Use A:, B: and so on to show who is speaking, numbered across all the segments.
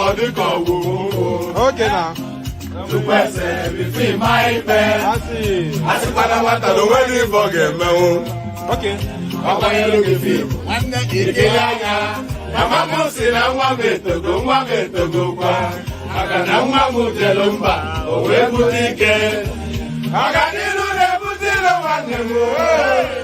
A: Okay now.
B: To person between my bed.
A: I see.
B: I see what I want to do when you forget me.
A: Okay.
B: Papa, you look at you. One day you get Mama say I want me to go. I got no one to tell them back. Oh, where would he get? I got you to put it on one more.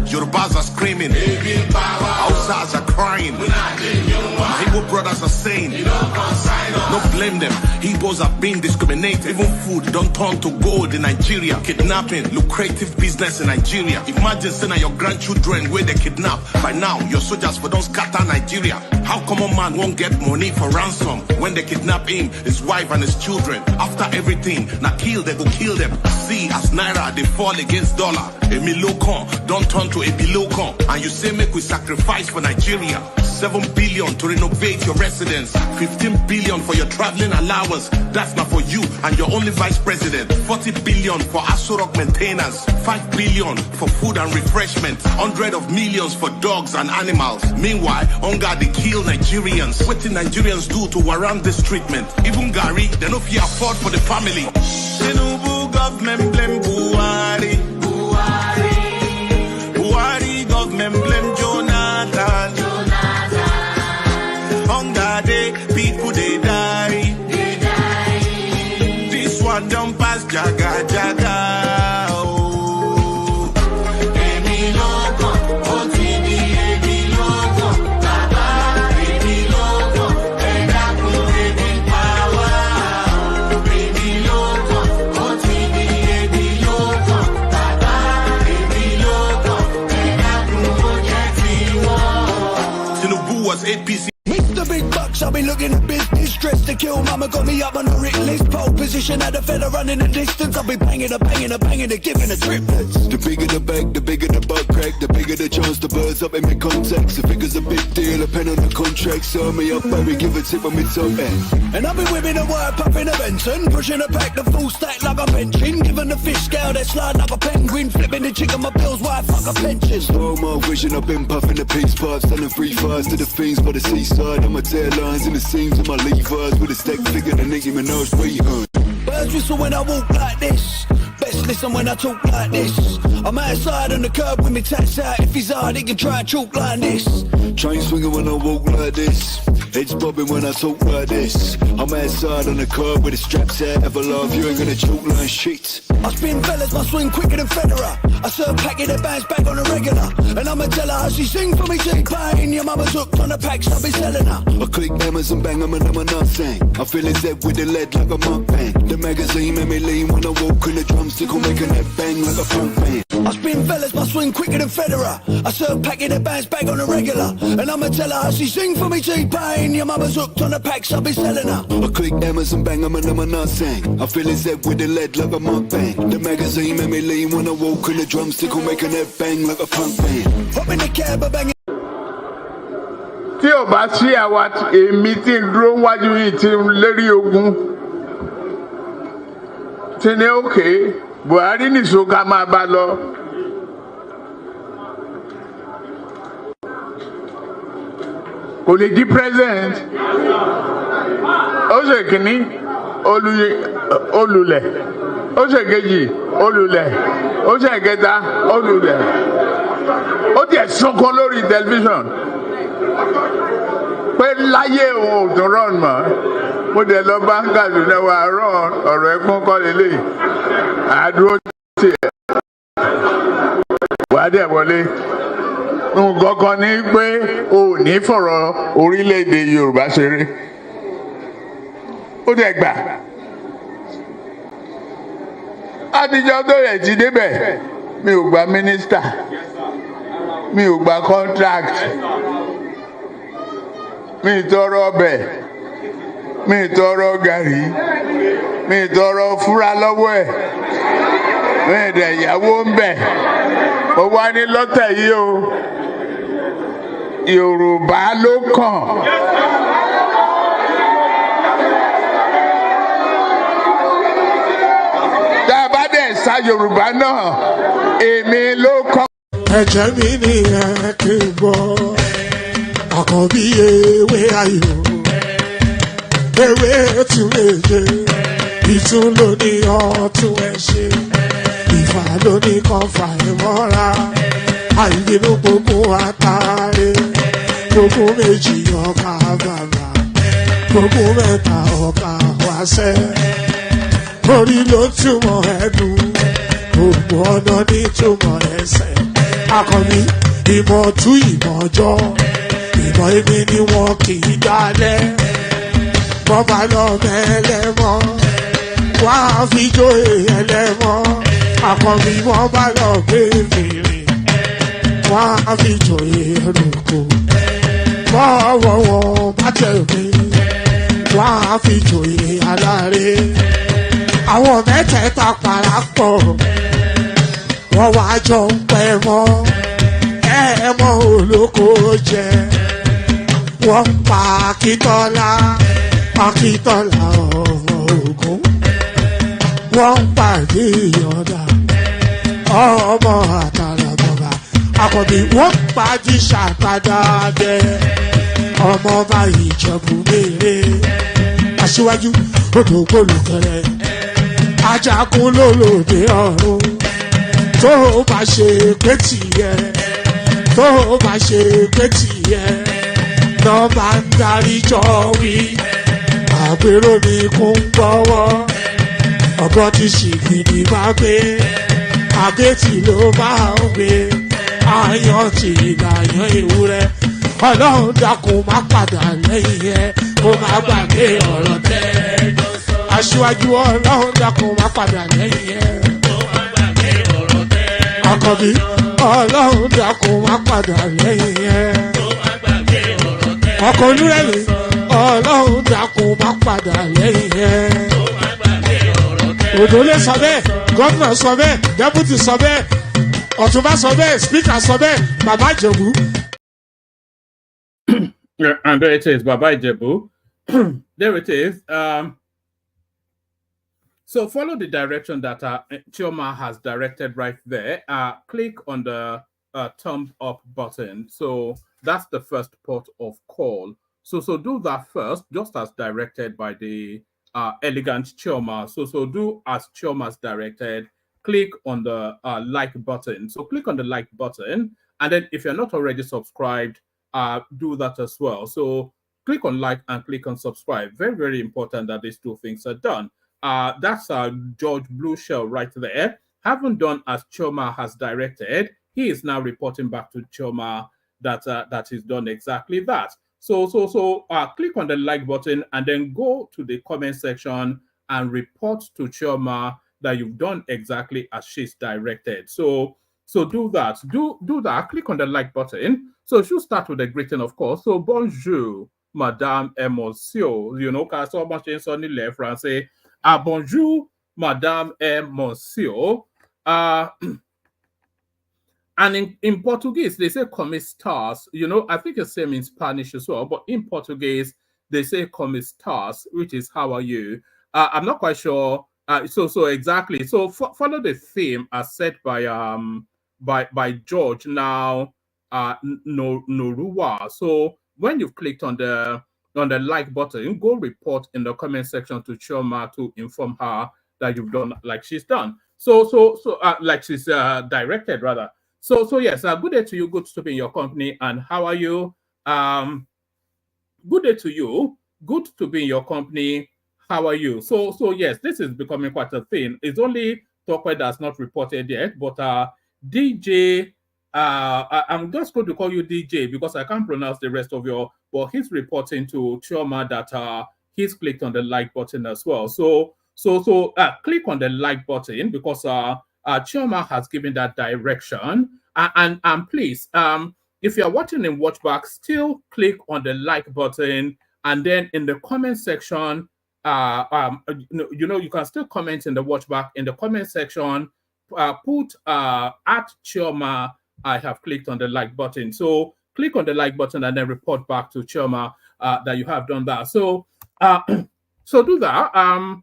C: Yorubas are screaming, Hausas are crying, my Igbo brothers are saying, don't blame them, Igbos are being discriminated. Even food don't turn to gold in Nigeria. Kidnapping, lucrative business in Nigeria. Imagine saying your grandchildren where they kidnap. By now, your soldiers for don't scatter Nigeria. How come a man won't get money for ransom when they kidnap him, his wife and his children? After everything, now they go kill them. See, as Naira, they fall against dollar. Emilokon don't turn to Ebilokon. And you say make we sacrifice for Nigeria. 7 billion to renovate your residence. 15 billion for your traveling allowance. That's not for you and your only vice president. 40 billion for Asurok maintenance. 5 billion for food and refreshment. 100 of millions for dogs and animals. Meanwhile, hunger they kill Nigerians. What did Nigerians do to warrant this treatment? Even Gary, they no fit afford for the family. Tinubu government blame Buhari. Buhari government blame Jonathan. Hunger day, people they die. This one don't pass jaga jaga. APC.
D: Mr. Big Bucks, I've been looking at business. Dressed to kill, mama got me up on the writ list. Pole position, had a fella running the distance. I'll be banging her, giving her triplets.
E: The bigger the bag, the bigger the butt crack. The bigger the chance the birds up in my contacts. The figure's a big deal, a pen on the contract. Serve me up, baby, give a tip on me toe end.
D: And I've been whipping a wire, puffing a Benson. Pushing a pack, the full stack like a benching. Giving the fish scale, that slide like a penguin. Flipping the chick on my bills, why fuck a pension.
E: Slow mo vision, I've been puffing the peace pipes. Selling free fires to the fiends by the seaside. On my tail lines and the seams of my Levi's. With a stack figure, the Nicki Minaj way on.
D: Birds whistle when I walk like this. Best listen when I talk like this. I'm outside on the curb with me tats out. If he's hard, he can try and talk like this.
E: Chain swinging when I walk like this. Heads bobbing when I talk like this. I'm outside on the curb with the straps out. Ever love you ain't gonna choke like shit.
D: I spin fellas, my swing quicker than Federer. I serve packing the bands back on a regular. And I'ma tell her how she sing for me T-Pain. Your mama's hooked on the packs, I'll be selling her.
E: I click hammers and bang them and I'm a nothing. I feel his head with the lead like a mukbang. The magazine made me lean when I walk in the drumstick will making that bang like a funk band.
D: I spin fellas, my swing quicker than Federer. I serve packing the bands back on a regular. And I'ma tell her how she sing for me T-Pain. Your mama's hooked on the packs, I'll be selling her.
E: I click hammers and bang them and I'm a nothing. I feel his head with the lead like a mukbang. The magazine made me lean when I walk in the drumstick will making that bang like a funk band.
D: Hop in the cab, I bang it.
B: tí ò bá sí àwa èmi tí ń dúró wájú yìí tí ń lérí ogun tí ní òkè Buhari nìṣó ká máa bá lọ. Kò lè di president. Ó ṣe kìíní olùlẹ̀, ó ṣe kejì olùlẹ̀, ó ṣe kẹta olùlẹ̀. Ó tiẹ̀ sunkún lórí tẹlifíṣàn pé láyé òun ò tún rán mọ́. Mo dẹ̀ lọ bá ń Kaduna wà rán ọ̀rọ̀ ẹ̀kún kọ́ lélẹ̀. Àdúró tiẹ̀ wà á dẹ̀ wọlé. Nǹkan kan ní pé o ò ní fọ̀rọ̀ orílẹ̀-èdè Yorùbá ṣeré. Ó dẹ̀ gbà. Àtijọ́ tó rẹ̀ ti débẹ̀, mi ò gba mínísítà, mi ò gba contract, mi ì tọrọ ọbẹ̀, mi ì tọrọ gàrí, mi ì tọrọ fúra lọ́wọ́ ẹ̀, mi ì dẹ̀ ìyàwó ń bẹ̀. Mo wá ní lọ́tẹ̀ yìí o, Yorùbá ló kàn. Tá a bá dẹ̀ sa Yorùbá náà, èmi ló kàn.
F: Ẹ̀jẹ̀ mi ni ẹ kí n gbọ́, àkànbí ewé ayò, ewé tún lè yé, ìtún ló ní ọ̀tún ẹ̀ ṣe, ìfà ló ní kan fà ẹ̀ mọ́ra, àìbínú gbogbo àtàrẹ, gbogbo méjì ọkà bàbà, gbogbo mẹ́ta ọkà wáṣẹ́, orí ló túmọ̀ ẹ̀dùn, gbogbo ọ̀nà ní túmọ̀ ẹsẹ̀. Akọni ìmọ̀ tú ìmọ̀ ọjọ́, ìmọ̀ èmi ni wọn kì í dálẹ̀. Bọ́bá lọ mẹ́lẹ́mọ́, wá fi jóye ẹlẹ́mọ́. Akọni wọ́n bá lọ gbé fèrè, wá fi jóye ẹlòkò. Bọ́wọ́ wọn bá tẹ̀lé, wá fi jóye aláre. Àwọn mẹ́tẹ̀ẹ̀ta parapọ̀, wọ́n wá jọ ń pẹ́ mọ́, ẹ̀ẹ́mọ́ olóko jẹ. Wọ́n ń pa Akíntọ́lá, Akíntọ́lá ọmọ Ògún. Wọ́n ń pàdé Ìyọ̀dà, ọmọ Àtàlàbọ̀bà. Àkànbí wọ́n ń pàdé Ṣàtàdàdẹ, ọmọ ọba Ìjẹ̀bú Mèrè. Aṣíwájú odò gbólùkẹrẹ, Ajagun lólòdì ọ̀run. Tó o bá ṣe pé tìyẹ, tó o bá ṣe pé tìyẹ, lọ́ bá ń darí jọ wí. Àgbèrò mi kún gbọ́wọ́, ọ̀gọ́ ti ṣìgìdì máa gbé, àgétì ló máa ń gbé, àyàn ti ìlàyàn ewúrẹ́. Ọlọ́run dákun má padà lẹ́yìn ẹ, kó má gbàgbé ọ̀rọ̀ tẹ́. Aṣíwájú Ọlọ́run dákun má padà lẹ́yìn ẹ. Àkànbí Ọlọ́run dákun má padà lẹ́yìn ẹ. Ọkọ̀ Olúrẹ̀mí Ọlọ́run dákun má padà lẹ́yìn ẹ. Òdòlé sọ bẹ́ẹ̀, gómìnà sọ bẹ́ẹ̀, dẹ́pútì sọ bẹ́ẹ̀, ọ̀túnba sọ bẹ́ẹ̀, spíkà sọ bẹ́ẹ̀, bàbá Ìjẹ̀bú.
G: And there it is, Baba Ijebu. There it is. So follow the direction that Chioma has directed right there. Click on the thumb up button. So that's the first port of call. So do that first, just as directed by the elegant Chioma. So do as Chioma's directed. Click on the like button. So click on the like button, and then if you're not already subscribed, do that as well. So click on like and click on subscribe. Very, very important that these two things are done. That's George Blueshell right there. Haven't done as Chioma has directed. He is now reporting back to Chioma that he's done exactly that. So click on the like button and then go to the comment section and report to Chioma that you've done exactly as she's directed. So do that. Do that. Click on the like button. So she'll start with a greeting, of course. So bonjour, Madame et Monsieur. You know, because so much in Sunny left français. Bonjour, Madame et Monsieur. And in Portuguese, they say come estás. You know, I think it's same in Spanish as well, but in Portuguese, they say come estás, which is how are you? I'm not quite sure. So exactly. So follow the theme as set by George now Norua. So when you've clicked on the like button, go report in the comment section to Chioma to inform her that you've done like she's done. So like she's directed rather. So yes, good day to you. Good to be in your company. And how are you? Good day to you. Good to be in your company. How are you? So yes, this is becoming quite a thing. It's only Tokwe that's not reported yet, but DJ, I'm just going to call you DJ because I can't pronounce the rest of your. But he's reporting to Chioma that he's clicked on the like button as well. So click on the like button because Chioma has given that direction. And please, if you're watching in Watchback, still click on the like button, and then in the comment section, you can still comment in the Watchback. In the comment section, put at Chioma, I have clicked on the like button. So click on the like button and then report back to Chioma that you have done that. So do that.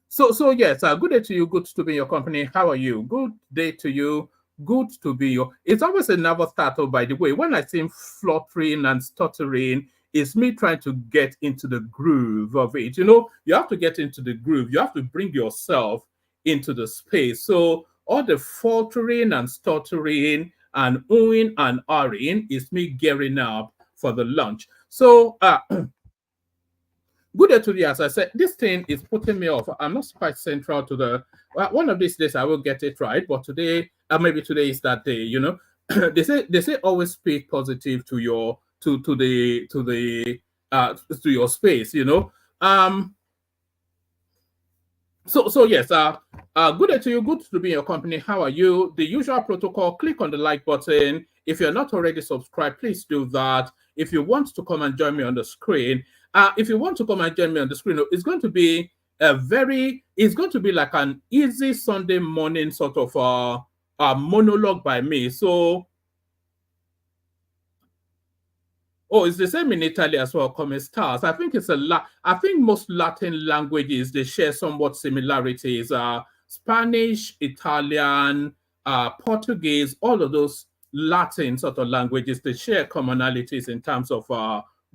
G: So yes, good day to you. Good to be in your company. How are you? Good day to you. Good to be your. It's always a nervous startle, by the way. When I seem fluttering and stuttering, it's me trying to get into the groove of it. You know, you have to get into the groove. You have to bring yourself into the space. So all the faltering and stuttering and oohing and ahhing is me gearing up for the launch. So good day to you. As I said, this thing is putting me off. I'm not quite central to the. One of these days I will get it right, but today, maybe today is that day. You know, they say always speak positive to your to your space. You know. So yes. Good day to you. Good to be in your company. How are you? The usual protocol. Click on the like button. If you're not already subscribed, please do that. If you want to come and join me on the screen. If you want to come and join me on the screen, it's going to be like an easy Sunday morning sort of monologue by me. So, it's the same in Italy as well. Come stars. I think it's I think most Latin languages they share somewhat similarities. Spanish, Italian, Portuguese, all of those Latin sort of languages they share commonalities in terms of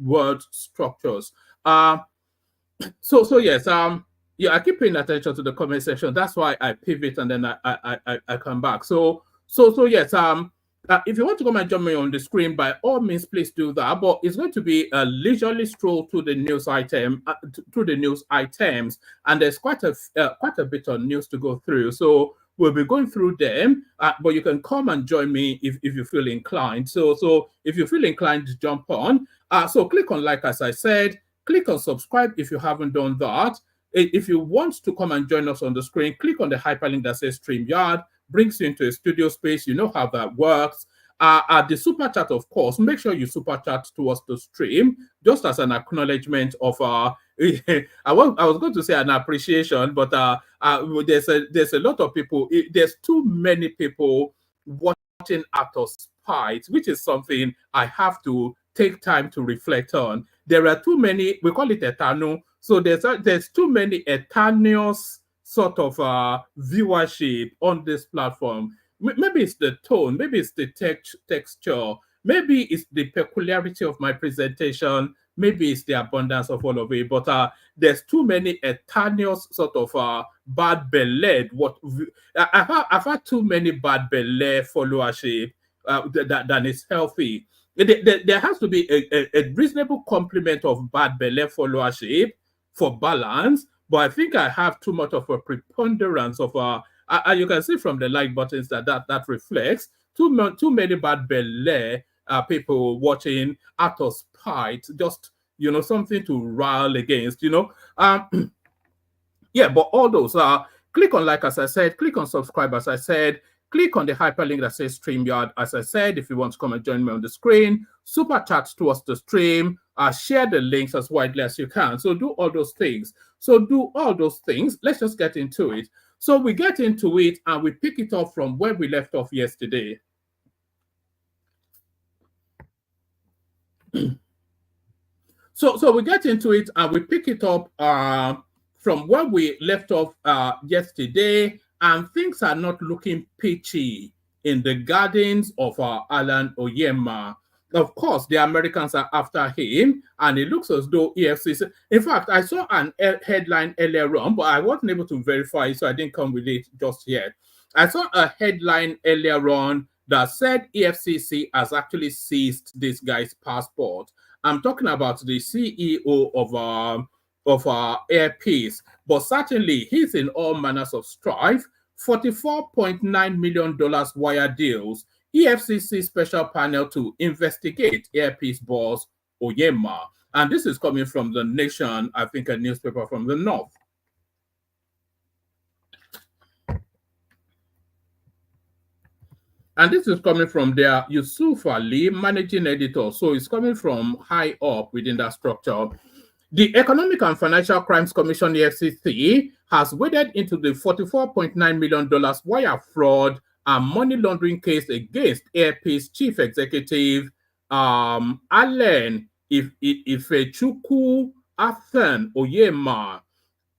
G: word structures. So yes, I keep paying attention to the comment section. That's why I pivot and then I come back. So yes, if you want to come and join me on the screen, by all means, please do that. But it's going to be a leisurely stroll through the news item, through the news items, and there's quite a bit of news to go through. So we'll be going through them, but you can come and join me if you feel inclined. So if you feel inclined to jump on, so click on like, as I said, click on subscribe if you haven't done that. If you want to come and join us on the screen, click on the hyperlink that says StreamYard, brings you into a studio space. You know how that works. The super chat, of course, make sure you super chat towards the stream, just as an acknowledgement of I was going to say an appreciation, but there's a lot of people. There's too many people watching at us spite, which is something I have to take time to reflect on. There are too many. We call it eternal. So there's too many eternous sort of viewership on this platform. Maybe it's the tone, maybe it's the texture, maybe it's the peculiarity of my presentation, maybe it's the abundance of all of it, but there's too many eternal sort of bad belly. I've had too many bad belly followership than is healthy. There has to be a reasonable complement of bad belly followership for balance, but I think I have too much of a preponderance of you can see from the like buttons that reflects too many bad belly people watching out of spite, just something to rile against, yeah. But all those click on like, as I said, click on subscribe, as I said, click on the hyperlink that says StreamYard, as I said. If you want to come and join me on the screen, super chat towards the stream, share the links as widely as you can. So do all those things. Let's just get into it. So we get into it and we pick it up from where we left off yesterday. So we get into it and we pick it up from where we left off yesterday, and things are not looking peachy in the gardens of Alan Oyema. Of course, the Americans are after him, and it looks as though EFCC... In fact, I saw an headline earlier on, but I wasn't able to verify it, so I didn't come with it just yet. I saw a headline earlier on that said EFCC has actually seized this guy's passport. I'm talking about the CEO of Air Peace, but certainly he's in all manners of strife. $44.9 million wire deals. EFCC special panel to investigate Air Peace boss Oyema. And this is coming from The Nation, I think a newspaper from the north. And this is coming from their Yusuf Ali, managing editor. So it's coming from high up within that structure. The Economic and Financial Crimes Commission, EFCC, has waded into the $44.9 million wire fraud and money laundering case against Air Peace Chief Executive Allen Ifechukwu Athan Oyema,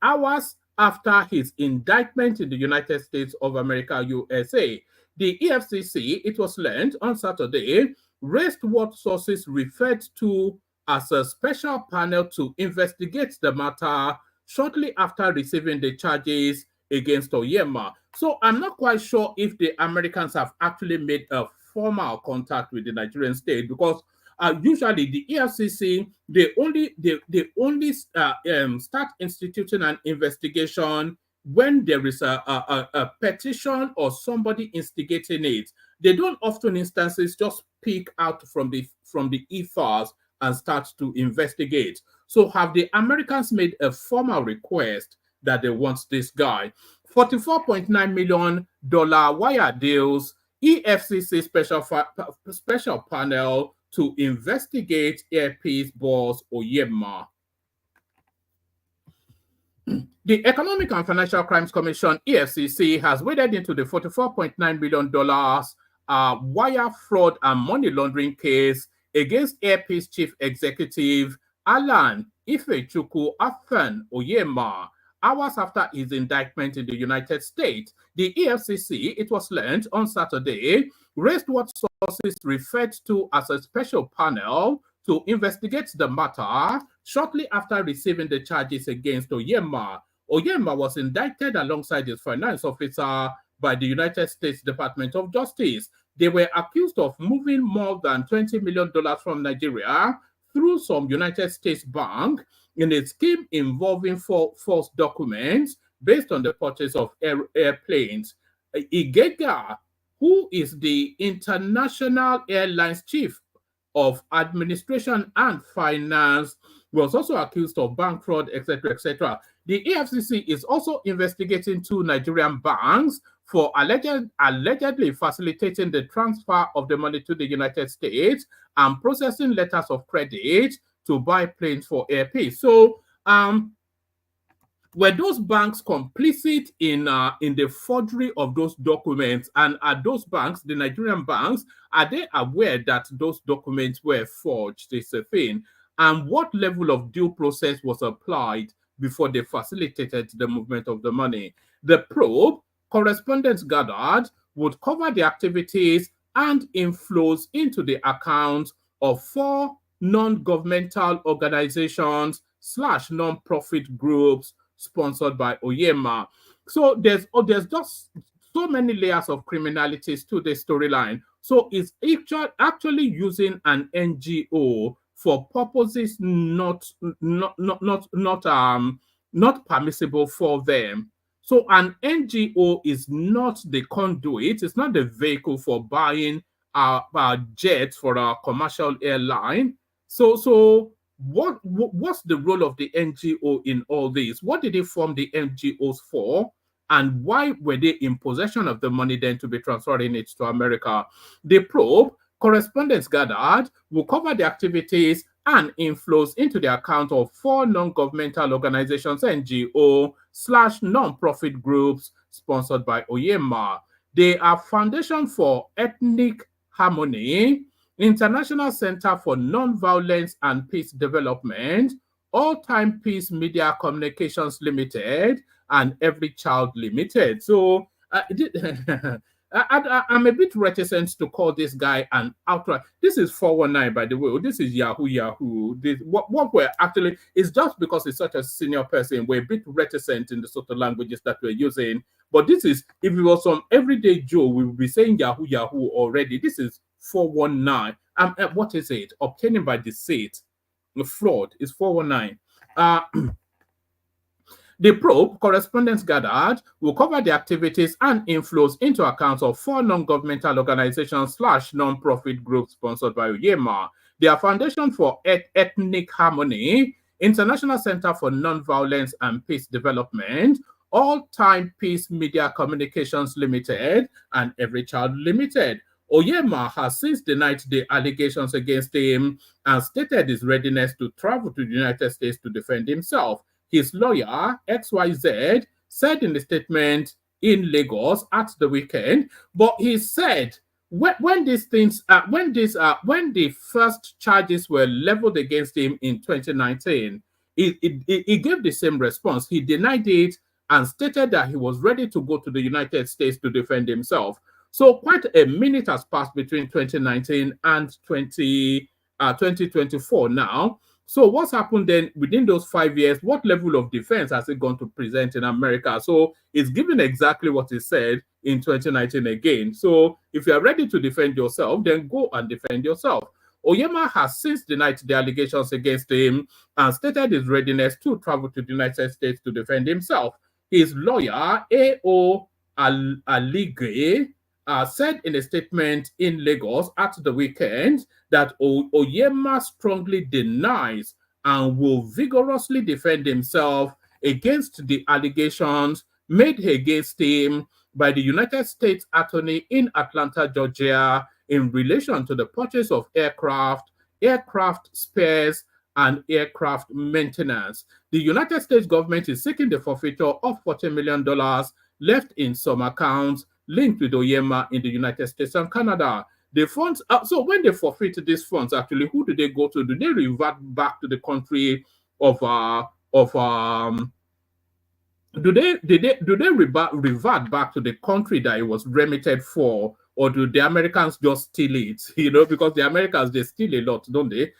G: hours after his indictment in the United States of America, USA. The EFCC, it was learned on Saturday, raised what sources referred to as a special panel to investigate the matter shortly after receiving the charges against Oyema. So I'm not quite sure if the Americans have actually made a formal contact with the Nigerian state, because usually the EFCC, they only start instituting an investigation when there is a petition or somebody instigating it. They don't often instances just pick out from the ethos and start to investigate. So have the Americans made a formal request that they want this guy? $44.9 million wire deals, EFCC special panel to investigate Air Peace boss Oyema. The Economic and Financial Crimes Commission, EFCC, has waded into the $44.9 million wire fraud and money laundering case against Air Peace Chief Executive Alan Ifechukwu Athan Oyema, hours after his indictment in the United States. The EFCC, it was learned on Saturday, raised what sources referred to as a special panel to investigate the matter shortly after receiving the charges against Oyema. Oyema was indicted alongside his finance officer by the United States Department of Justice. They were accused of moving more than $20 million from Nigeria through some United States bank in a scheme involving false documents based on the purchase of airplanes. Igega, who is the International Airlines Chief of Administration and Finance, was also accused of bank fraud, etc., etc. The EFCC is also investigating two Nigerian banks for allegedly facilitating the transfer of the money to the United States and processing letters of credit to buy planes for Air Peace. So, were those banks complicit in the forgery of those documents? And are those banks, the Nigerian banks, are they aware that those documents were forged? It's a thing. And what level of due process was applied before they facilitated the movement of the money? The probe, correspondents gathered, would cover the activities and inflows into the accounts of 4 non-governmental organizations / non-profit groups sponsored by Oyema. So there's just so many layers of criminalities to the storyline. So it's actually using an NGO for purposes not permissible for them. So an NGO is not the conduit, it's not the vehicle for buying jets for a commercial airline. So what's the role of the NGO in all this? What did they form the NGOs for? And why were they in possession of the money then to be transferring it to America? The probe, correspondents gathered, will cover the activities and inflows into the account of 4 non-governmental organizations, NGO / non-profit groups sponsored by Oyema. They are Foundation for Ethnic Harmony, International Center for Non-Violence and Peace Development, All-Time Peace Media Communications Limited, and Every Child Limited. So I'm a bit reticent to call this guy an outright. This is 419, by the way. This is Yahoo. What we're actually, is just because he's such a senior person, we're a bit reticent in the sort of languages that we're using. But this is, if it was some everyday Joe, we would be saying Yahoo already. This is 419. What is it? Obtaining by deceit. Fraud is 419. The probe, correspondence gathered, will cover the activities and inflows into accounts of 4 non-governmental organizations / non-profit groups sponsored by Oyema. They are Foundation for Ethnic Harmony, International Center for Non-Violence and Peace Development, All-Time Peace Media Communications Limited, and Every Child Limited. Oyema has since denied the allegations against him and stated his readiness to travel to the United States to defend himself. His lawyer, XYZ, said in a statement in Lagos at the weekend, but he said when the first charges were leveled against him in 2019, he gave the same response. He denied it and stated that he was ready to go to the United States to defend himself. So quite a minute has passed between 2019 and 2024 now. So what's happened then within those 5 years? What level of defense has it gone to present in America? So it's given exactly what he said in 2019 again. So if you are ready to defend yourself, then go and defend yourself. Oyema has since denied the allegations against him and stated his readiness to travel to the United States to defend himself. His lawyer, A.O. Alledgely, said in a statement in Lagos at the weekend that Oyema strongly denies and will vigorously defend himself against the allegations made against him by the United States Attorney in Atlanta, Georgia, in relation to the purchase of aircraft spares, and aircraft maintenance. The United States government is seeking the forfeiture of $40 million left in some accounts linked with Oyema in the United States and Canada. The funds, so when they forfeit these funds, actually, who do they go to? Do they revert back to the country of do they revert back to the country that it was remitted for, or do the Americans just steal it? You know, because the Americans, they steal a lot, don't they?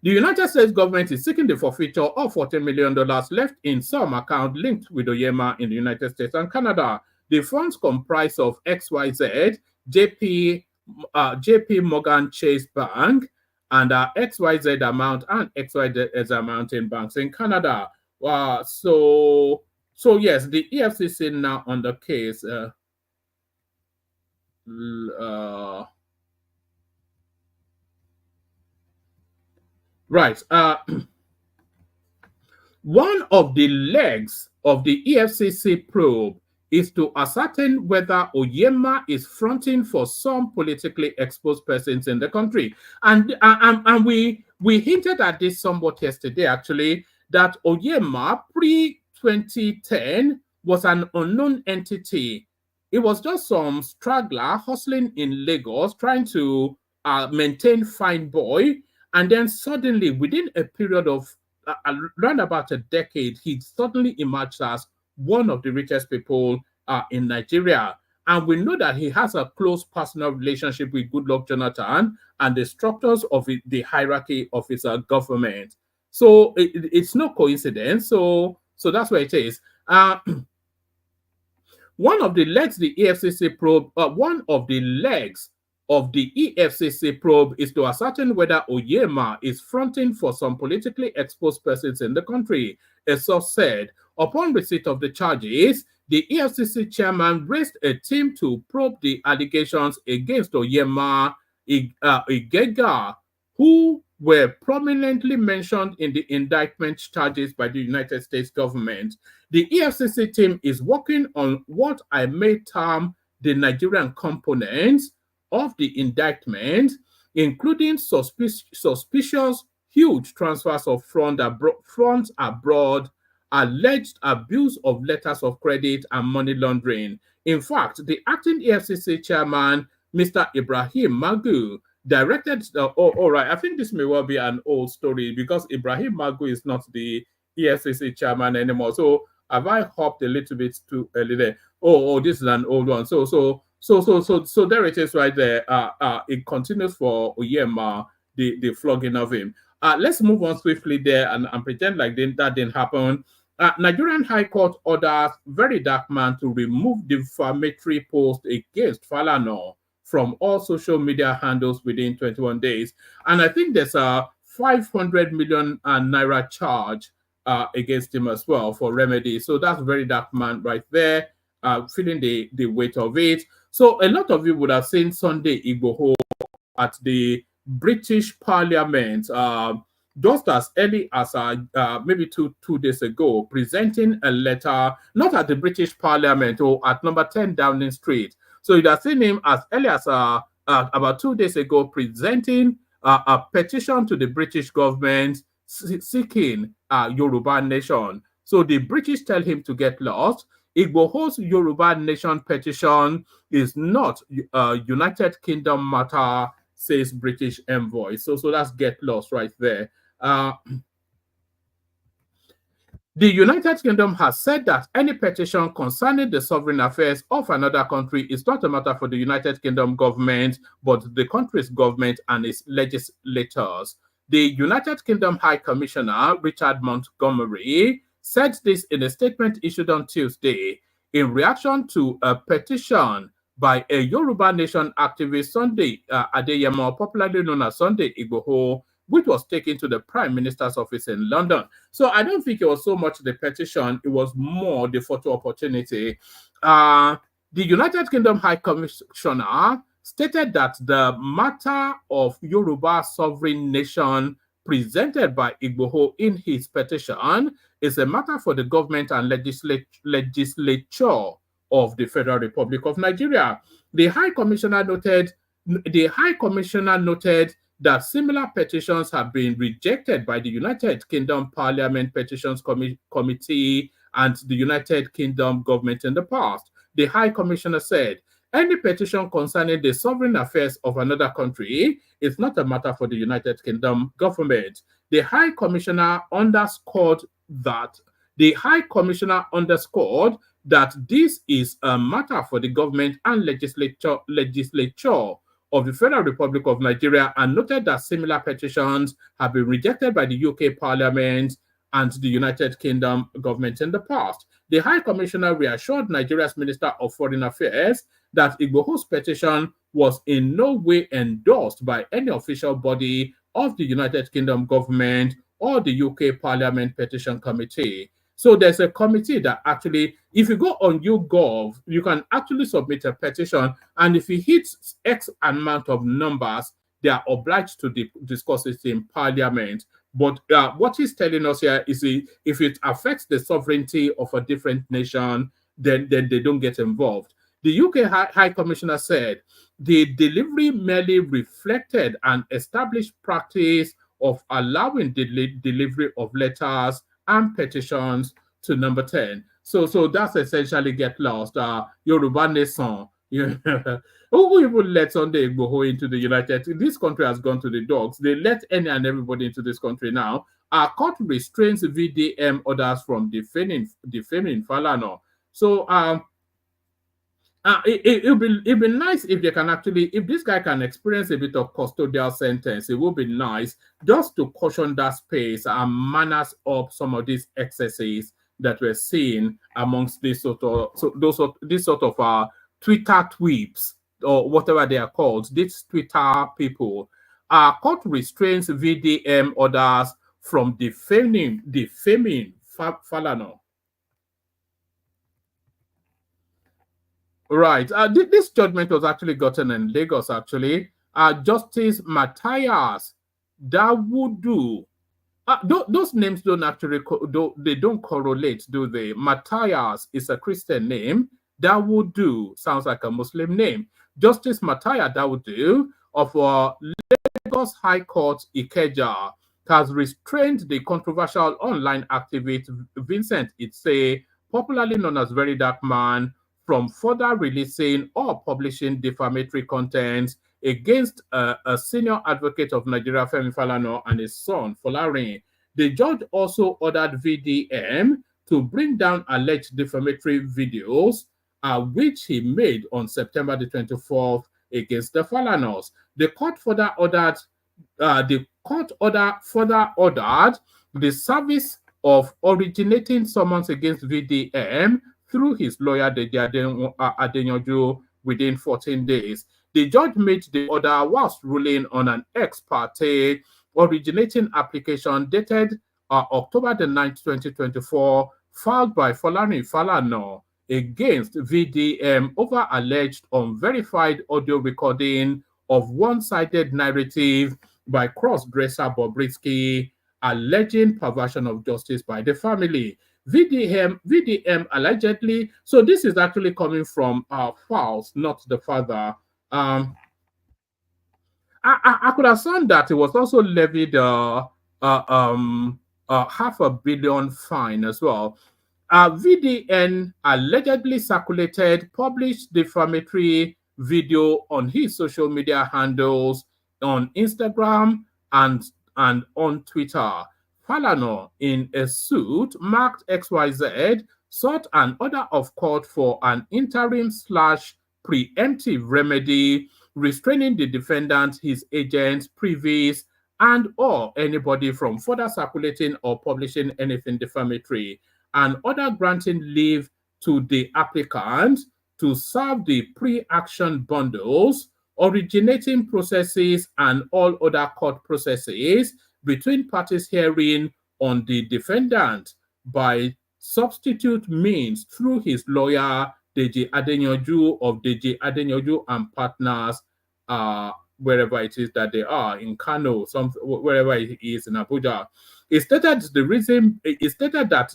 G: The United States government is seeking the forfeiture of $40 million left in some account linked with Oyema in the United States and Canada. The funds comprise of XYZ, JP Morgan Chase Bank, and XYZ amount and XYZ amount in banks in Canada. So yes, the EFCC now on the case. Right. One of the legs of the EFCC probe is to ascertain whether Oyema is fronting for some politically exposed persons in the country. And we hinted at this somewhat yesterday, actually, that Oyema pre-2010 was an unknown entity. It was just some straggler hustling in Lagos, trying to maintain fine boy. And then suddenly, within a period of around about a decade, he suddenly emerged as one of the richest people in Nigeria. And we know that he has a close personal relationship with Goodluck Jonathan and the structures of the hierarchy of his government. So it's no coincidence. So that's where it is. One of the legs the EFCC probe, one of the legs of the EFCC probe is to ascertain whether Oyema is fronting for some politically exposed persons in the country. A source said, upon receipt of the charges, the EFCC chairman raised a team to probe the allegations against Oyema Igega, who were prominently mentioned in the indictment charges by the United States government. The EFCC team is working on what I may term the Nigerian components of the indictment, including suspicious huge transfers of funds abroad alleged abuse of letters of credit and money laundering. In fact, the acting EFCC chairman, Mr. Ibrahim Magu, directed, all right, I think this may well be an old story because Ibrahim Magu is not the EFCC chairman anymore. So have I hopped a little bit too early there? Oh, this is an old one. So there it is right there. It continues for Oyema, the flogging of him. Let's move on swiftly there and pretend like that didn't happen. Nigerian High Court orders Very Dark Man to remove defamatory post against Falana from all social media handles within 21 days. And I think there's a 500 million naira charge against him as well for remedy. So that's Very Dark Man right there, feeling the weight of it. So a lot of you would have seen Sunday Igboho at the British Parliament just as early as maybe two days ago, presenting a letter, not at the British Parliament or at number 10 Downing Street. So you'd have seen him as early as about 2 days ago, presenting a petition to the British government seeking Yoruba Nation. So the British tell him to get lost. Igboho's Yoruba Nation petition is not United Kingdom matter, says British envoy. So that's get lost right there. The United Kingdom has said that any petition concerning the sovereign affairs of another country is not a matter for the United Kingdom government, but the country's government and its legislators. The United Kingdom High Commissioner, Richard Montgomery, said this in a statement issued on Tuesday in reaction to a petition by a Yoruba Nation activist, Sunday Adeyemo, popularly known as Sunday Igboho, which was taken to the Prime Minister's office in London. So I don't think it was so much the petition, it was more the photo opportunity. The United Kingdom High Commissioner stated that the matter of Yoruba sovereign nation presented by Igboho in his petition is a matter for the government and legislature of the Federal Republic of Nigeria. The High Commissioner noted that similar petitions have been rejected by the United Kingdom Parliament Petitions Committee and the United Kingdom government in the past. The High Commissioner said, any petition concerning the sovereign affairs of another country is not a matter for the United Kingdom government. The High Commissioner underscored that this is a matter for the government and legislature of the Federal Republic of Nigeria, and noted that similar petitions have been rejected by the UK Parliament and the United Kingdom government in the past. The High Commissioner reassured Nigeria's Minister of Foreign Affairs that Igboho's petition was in no way endorsed by any official body of the United Kingdom government or the UK Parliament Petition Committee. So there's a committee that actually, if you go on YouGov, you can actually submit a petition, and if it hits X amount of numbers, they are obliged to discuss it in Parliament. But what he's telling us here is if it affects the sovereignty of a different nation, then they don't get involved. The UK High Commissioner said the delivery merely reflected an established practice of allowing delivery of letters and petitions to number 10. So that's essentially get lost. Yoruba Nation. Who even let Sunday Igboho into the United States? This country has gone to the dogs. They let any and everybody into this country now. Our court restrains VDM orders from defaming Falana. So it'll be nice if they can actually, if this guy can experience a bit of custodial sentence, it would be nice just to caution that space and manners up some of these excesses that we're seeing amongst this sort of Twitter tweeps or whatever they are called. These Twitter people. Court restrains VDM orders from defaming Falana. Right. This judgment was actually gotten in Lagos, actually. Justice Matthias Dawudu. Those names don't actually, they don't correlate, do they? Matthias is a Christian name. Dawudu sounds like a Muslim name. Justice Matthias Dawudu of Lagos High Court, Ikeja, has restrained the controversial online activist Vincent Itse, popularly known as Very Dark Man, from further releasing or publishing defamatory content against a senior advocate of Nigeria, Femi Falana, and his son, Folarin. The judge also ordered VDM to bring down alleged defamatory videos, which he made on September the 24th against the Falanas. The court further ordered the service of originating summons against VDM through his lawyer Deji Adeyanju within 14 days. The judge made the order whilst ruling on an ex parte originating application dated October the 9th, 2024, filed by Folarin Falana against VDM over alleged unverified audio recording of one-sided narrative by cross-dresser BOBRISKI alleging perversion of justice by the family. VDM allegedly, so this is actually coming from Falz, not the father. I could have seen that it was also levied $500 million fine as well. VDN allegedly circulated, published defamatory video on his social media handles on Instagram and on Twitter. Falana, in a suit marked XYZ, sought an order of court for an interim/preemptive remedy restraining the defendant, his agents, privies, and or anybody from further circulating or publishing anything defamatory. An order granting leave to the applicant to serve the pre-action bundles, originating processes, and all other court processes between parties hearing on the defendant by substitute means through his lawyer Deji Adeyanju of Deji Adeyanju and Partners, wherever it is that they are in Kano, wherever he is in Abuja. It stated that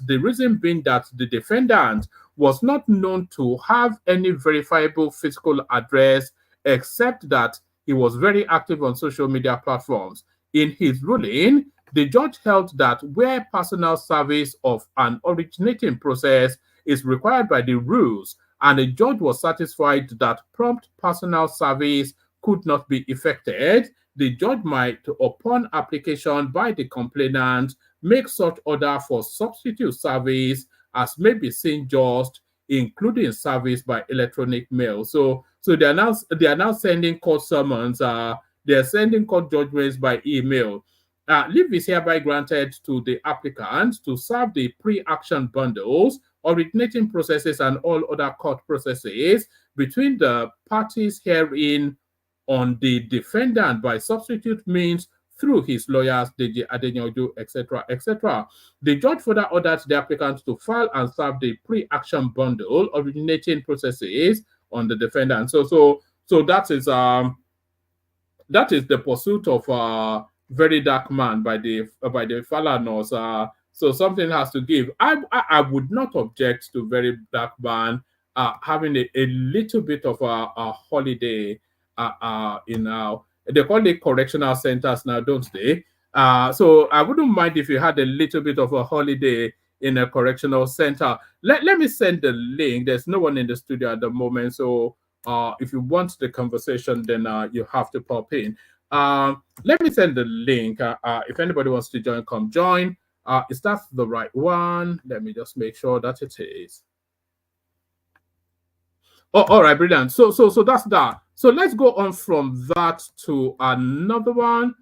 G: the reason being that the defendant was not known to have any verifiable physical address, except that he was very active on social media platforms. In his ruling, the judge held that where personal service of an originating process is required by the rules, and the judge was satisfied that prompt personal service could not be effected, the judge might, upon application by the complainant, make such order for substitute service as may be seen just, including service by electronic mail. So they are now sending court summons. They are sending court judgments by email. Leave is hereby granted to the applicant to serve the pre-action bundles, originating processes, and all other court processes between the parties herein on the defendant by substitute means through his lawyers, Deji Adeyanju, etc., etc. The judge further ordered the applicant to file and serve the pre-action bundle originating processes on the defendant. So that is the pursuit of Very Dark Man by the Falanas. So something has to give. I would not object to Very Dark Man having a little bit of a holiday. They call it correctional centers now, don't they? So I wouldn't mind if you had a little bit of a holiday in a correctional center. Let me send the link. There's no one in the studio at the moment, so if you want the conversation, then you have to pop in. Let me send the link. If anybody wants to join, come join. Is that the right one? Let me just make sure that it is. Oh, all right, brilliant. So that's that. So let's go on from that to another one.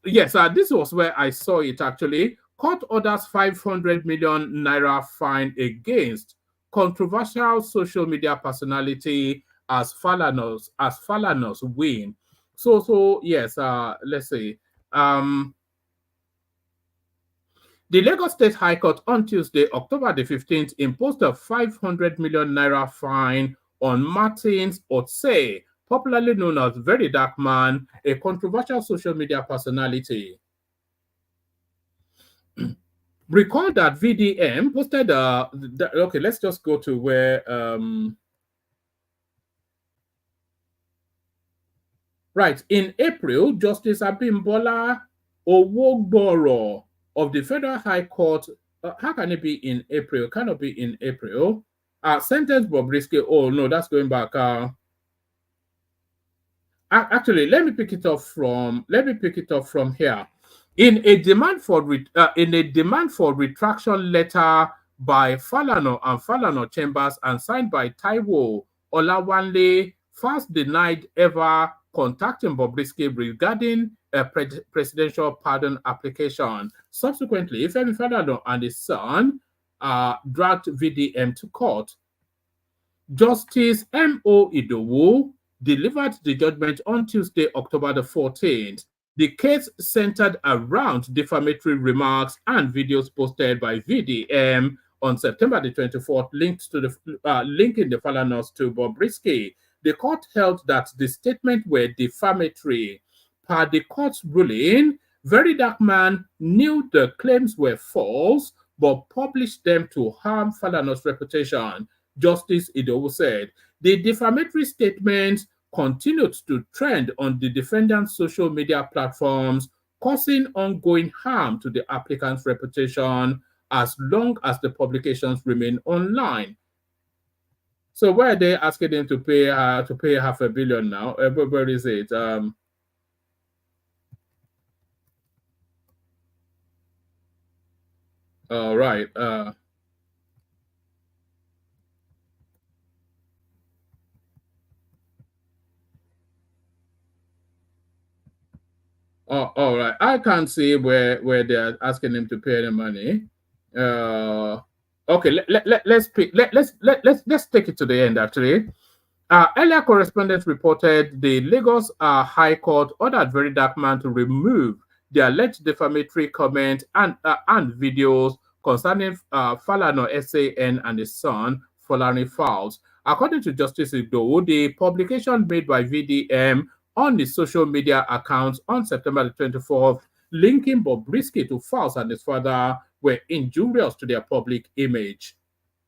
G: Yes, this was where I saw it actually. Court orders 500 million naira fine against controversial social media personality as Falanas win. So yes, let's see. The Lagos State High Court on Tuesday, October the 15th, imposed a 500 million naira fine on Martins Otse, popularly known as Very Dark Man, a controversial social media personality. Recall that VDM posted okay, let's just go to where right in April, Justice Abimbola Owogboro of the Federal High Court, how can it be in April? Cannot be in April. Sentenced BOBRISKI. Oh no, that's going back. Actually, let me pick it up from here. In a demand for retraction letter by Falano and Falano Chambers and signed by Taiwo Olawanle, first denied ever contacting BOBRISKI regarding a presidential pardon application. Subsequently, Femi Falano and his son dragged VDM to court. Justice M.O. Idowu delivered the judgment on Tuesday, October the 14th. The case centered around defamatory remarks and videos posted by VDM on September the 24th, linked to the linking the Falanos to BOBRISKI. The court held that the statements were defamatory. Per the court's ruling, Very Dark Man knew the claims were false, but published them to harm Falano's reputation. Justice Idowu said the defamatory statements continued to trend on the defendant's social media platforms, causing ongoing harm to the applicant's reputation as long as the publications remain online. So why are they asking him to pay $500 million now? Where is it? All right. Oh, all right. I can't see where they're asking him to pay the money. Okay, let's take it to the end. Actually, earlier correspondents reported the Lagos High Court ordered Very Dark Man to remove the alleged defamatory comment and videos concerning Falano SAN and his son Folani Fowles. According to Justice Idowu, the publication made by VDM on the social media accounts on September the 24th, linking BOBRISKI to Fowles and his father, were injurious to their public image.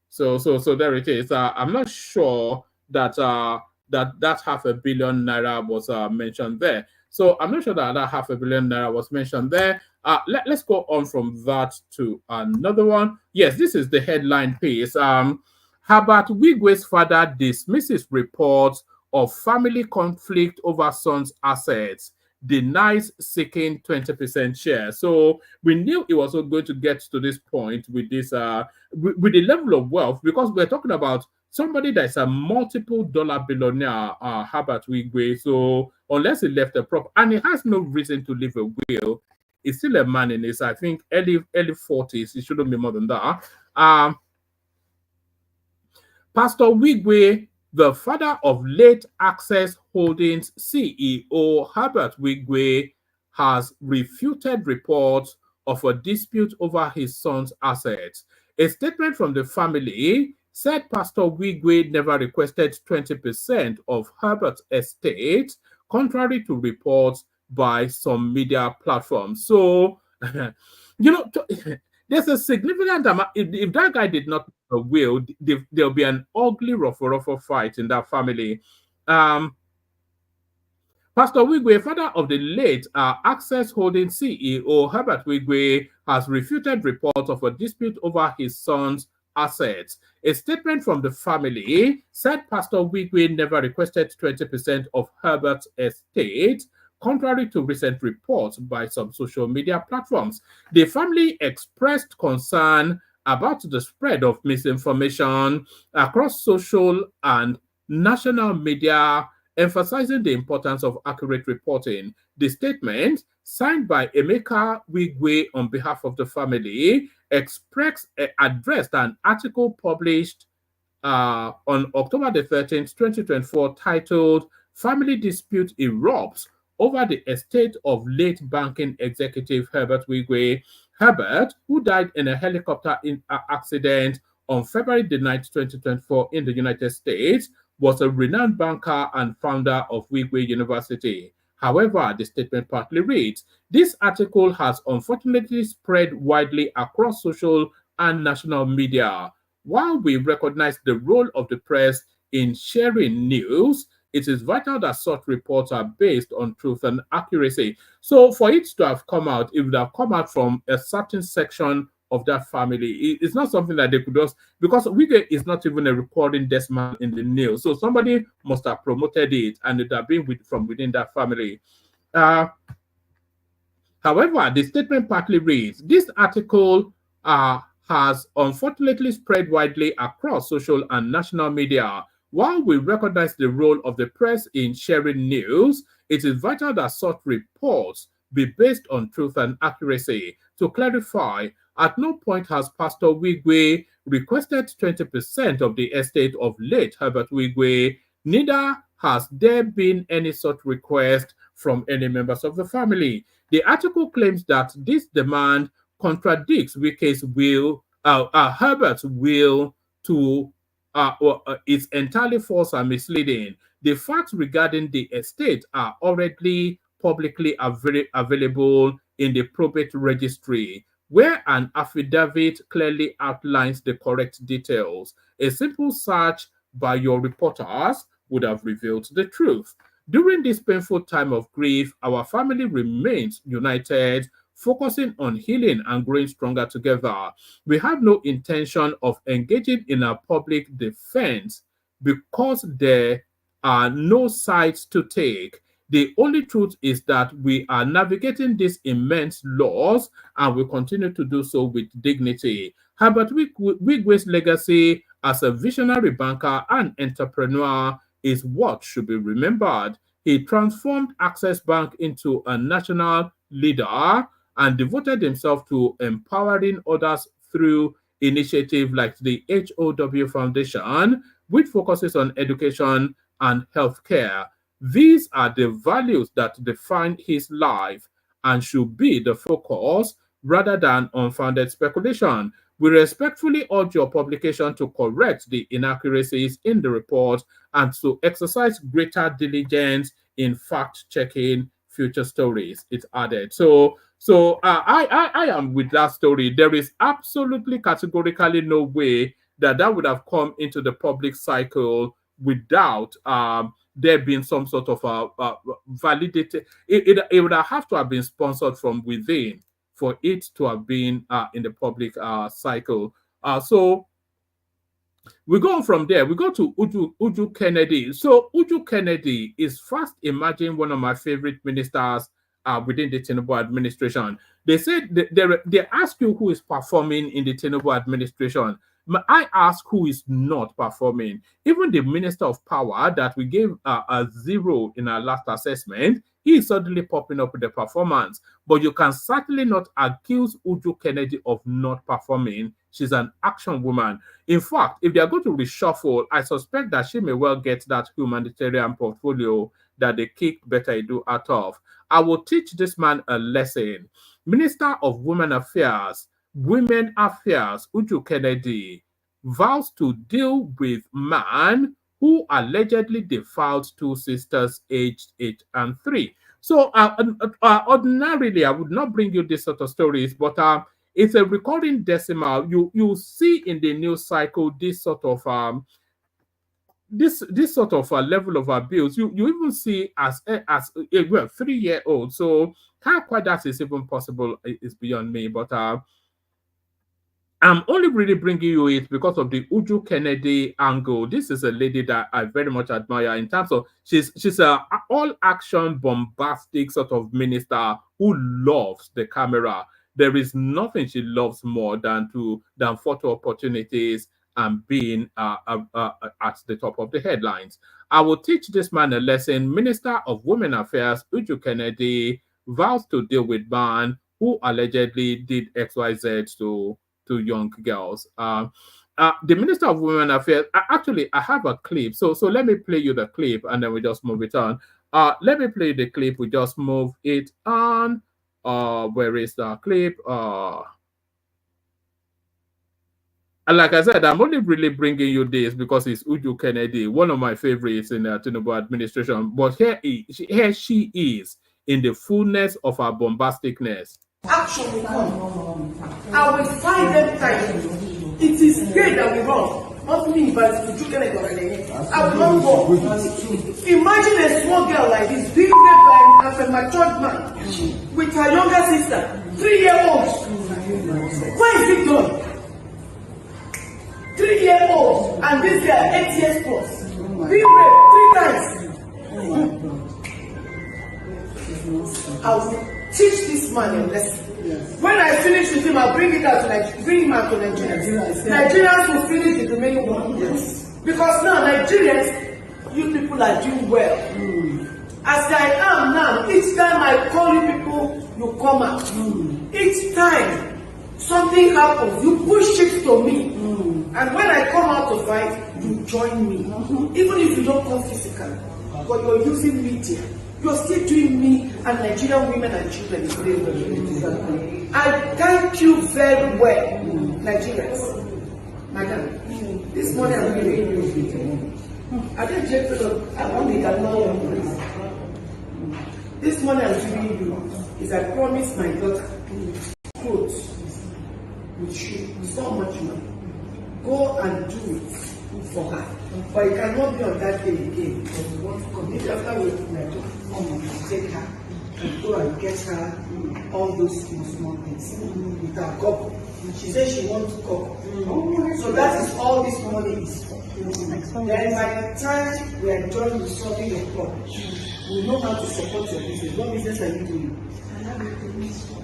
G: So there it is. I'm not sure that that $500 million was mentioned there. So I'm not sure that $500 million was mentioned there. Let's go on from that to another one. Yes, this is the headline piece. Herbert Wigwe'S father dismisses reports of family conflict over son's assets, denies seeking 20% share. So we knew it was going to get to this point with this, with the level of wealth, because we're talking about somebody that's a multiple dollar billionaire, Herbert Wigwe'S. So unless he left a prop, and he has no reason to leave a will, he's still a man in his, I think, early 40s. It shouldn't be more than that. Pastor Wigwe, the father of late Access Holdings CEO Herbert Wigwe, has refuted reports of a dispute over his son's assets. A statement from the family said Pastor Wigwe never requested 20% of Herbert's estate, contrary to reports by some media platforms. So, there's a significant amount. If that guy did not will, there'll be an ugly ruffle fight in that family. Pastor Wigwe, father of the late Access Holdings CEO Herbert Wigwe, has refuted reports of a dispute over his son's assets. A statement from the family said Pastor Wigwe never requested 20% of Herbert's estate, contrary to recent reports by some social media platforms. The family expressed concern about the spread of misinformation across social and national media, emphasizing the importance of accurate reporting. The statement, signed by Emeka Wigwe on behalf of the family, addressed an article published on October the 13th, 2024, titled "Family Dispute Erupts Over the Estate of Late Banking Executive Herbert Wigwe." Herbert, who died in a helicopter accident on February the 9th, 2024 in the United States, was a renowned banker and founder of Wigwe University. However, the statement partly reads, "This article has unfortunately spread widely across social and national media. While we recognize the role of the press in sharing news, it is vital that such reports are based on truth and accuracy. So for it to have come out, it would have come out from a certain section of that family. It's not something that they could just, because Wigwe is not even a recording desk man in the news. So somebody must have promoted it, and it would have been from within that family. However, the statement partly reads, this article has unfortunately spread widely across social and national media. While we recognize the role of the press in sharing news, it is vital that such reports be based on truth and accuracy. To clarify, at no point has Pastor Wigwe requested 20% of the estate of late Herbert Wigwe. Neither has there been any such request from any members of the family. The article claims that this demand contradicts Wigwe's will, Herbert's will to is entirely false and misleading. The facts regarding the estate are already publicly available in the probate registry, where an affidavit clearly outlines the correct details. A simple search by your reporters would have revealed the truth. During this painful time of grief, our family remains united, focusing on healing and growing stronger together. We have no intention of engaging in a public defense because there are no sides to take. The only truth is that we are navigating this immense loss, and we continue to do so with dignity. Herbert Wigwe'S legacy as a visionary banker and entrepreneur is what should be remembered. He transformed Access Bank into a national leader and devoted himself to empowering others through initiatives like the HOW Foundation, which focuses on education and healthcare. These are the values that define his life and should be the focus rather than unfounded speculation. We respectfully urge your publication to correct the inaccuracies in the report and to exercise greater diligence in fact-checking future stories, it's added. So I am with that story. There is absolutely categorically no way that would have come into the public cycle without there being some sort of validated. It would have to have been sponsored from within for it to have been in the public cycle. So we go on from there. We go to Uju Kennedy. So Uju Kennedy is fast emerging one of my favorite ministers within the Tinubu administration. They said they ask you who is performing in the Tinubu administration. I ask who is not performing. Even the Minister of Power that we gave a 0 in our last assessment, he is suddenly popping up with the performance. But you can certainly not accuse Uju Kennedy of not performing. She's an action woman. In fact, if they are going to reshuffle, I suspect that she may well get that humanitarian portfolio that they kicked Better Edu out of. I will teach this man a lesson. Minister of Women Affairs, Uju Kennedy, vows to deal with man who allegedly defiled 2 sisters aged 8 and 3. So ordinarily, I would not bring you this sort of stories, but it's a recurring decimal. You see in the news cycle this sort of this sort of level of abuse. You even see as well 3-year-old. So how quite that is even possible is beyond me, but I'm only really bringing you it because of the Uju Kennedy angle. This is a lady that I very much admire in terms of she's a all-action, bombastic sort of minister who loves the camera. There is nothing she loves more than photo opportunities and being at the top of the headlines. I will teach this man a lesson. Minister of Women Affairs, Uju Kennedy, vows to deal with man who allegedly did XYZ to young girls. The Minister of Women Affairs, actually, I have a clip. So let me play you the clip and then we just move it on. Let me play the clip. We just move it on. Where is the clip? And like I said, I'm only really bringing you this because it's Uju Kennedy, one of my favorites in the Tinubu administration. But here she is in the fullness of her bombasticness.
H: Action will come. I will find them tight. It is great that we run. Imagine a small girl like this being raped by a matured man with her younger sister, 3-year-old. Where is it done? 3-year-old and this girl 8 years plus being raped 3 times. I'll teach this man a lesson. When I finish with him, I'll bring him out to Nigeria. Nigerians will finish the remaining one. Because now Nigerians, you people are doing well. As I am now, each time I call you people, you come out. Each time something happens, you push it to me. And when I come out to fight, you join me. Even if you don't come physically, but you're using media. You're still doing me and Nigerian women and children. I thank you very well, Nigerians. Madam, this morning I'm giving you. I didn't check I want it alone. This morning I'm giving you is I promised my daughter clothes with shoes, so much money. Go and do it for her. But it cannot be on that day again. Because we want to come. If after we take her and go and get her all those small things with her couple. She said she wants to couple. So that is all this money is for. Then by the time we are done with solving your problem, we know how to support your business. What business are you doing? I have a tennis shop.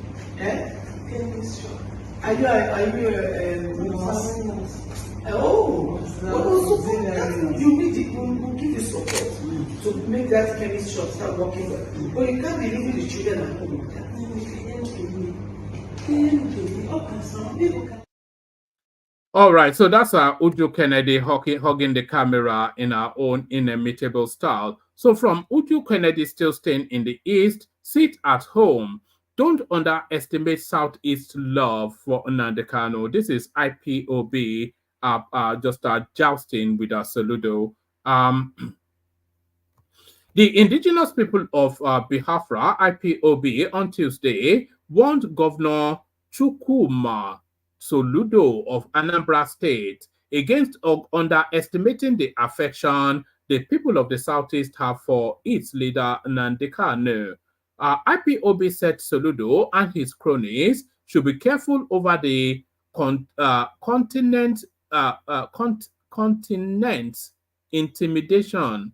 H: Tennis shop. Are you you need it, we'll give you support to make that chemist shop start working well. But you can't be leaving the children at home with that.
G: All right, so that's Uju Kennedy hugging the camera in our own inimitable style. So from Uju Kennedy still staying in the East, sit at home. Don't underestimate Southeast love for Nnamdi Kanu. This is IPOB just jousting with Soludo. The indigenous people of Biafra, IPOB, on Tuesday warned Governor Chukwuma Soludo of Anambra State against underestimating the affection the people of the Southeast have for its leader Nnamdi Kanu. IPOB said Soludo and his cronies should be careful over the continent intimidation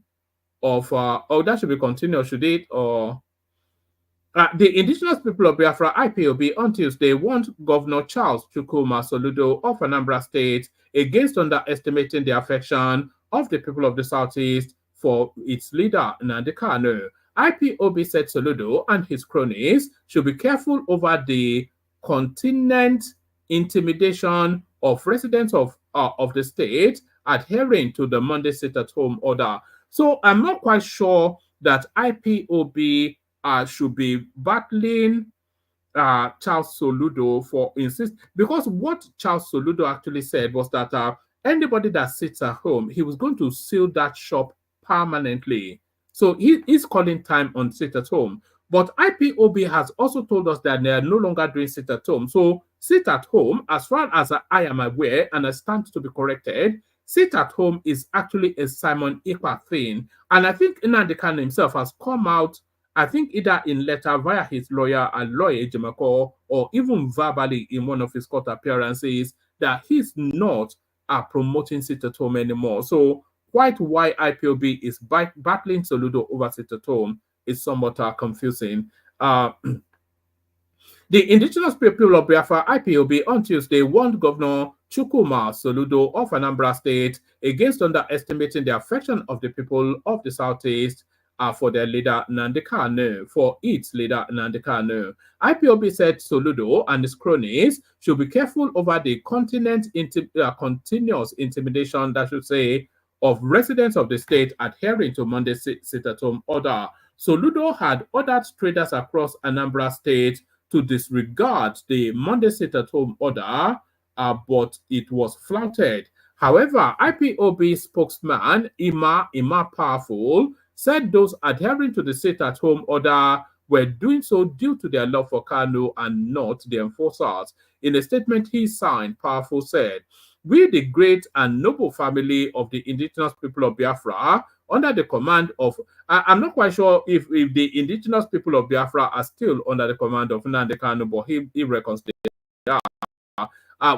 G: of that should be continued, should it? Or the indigenous people of Biafra, IPOB, on Tuesday warned Governor Charles Chukwuma Soludo of Anambra State against underestimating the affection of the people of the Southeast for its leader Nnamdi Kanu. IPOB said Soludo and his cronies should be careful over the continent intimidation of residents of the state adhering to the Monday sit-at-home order. So I'm not quite sure that IPOB should be battling Charles Soludo for because what Charles Soludo actually said was that anybody that sits at home, he was going to seal that shop permanently. So he is calling time on sit at home. But IPOB has also told us that they are no longer doing sit at home. So sit at home, as far as I am aware, and I stand to be corrected, sit at home is actually a Simon Ekpa thing. And I think Nnamdi Kanu himself has come out, I think either in letter via his lawyer and lawyer Ejimako, or even verbally in one of his court appearances, that he's not promoting sit at home anymore. So quite why IPOB is battling Soludo over sit at home is somewhat confusing. The indigenous people of Biafra, IPOB, on Tuesday warned Governor Chukwuma Soludo of Anambra State against underestimating the affection of the people of the Southeast for their leader Nnamdi Kanu, for its leader Nnamdi Kanu. IPOB said Soludo and his cronies should be careful over the continuous intimidation, that should say, of residents of the state adhering to Monday sit-at-home order. Soludo had ordered traders across Anambra State to disregard the Monday sit-at-home order, but it was flouted. However, IPOB spokesman Ima Powerful said those adhering to the sit-at-home order were doing so due to their love for Kanu and not the enforcers. In a statement he signed, Powerful said, we the great and noble family of the indigenous people of Biafra, under the command of, I'm not quite sure if the indigenous people of Biafra are still under the command of Nnamdi Kanu, but he reckons they are.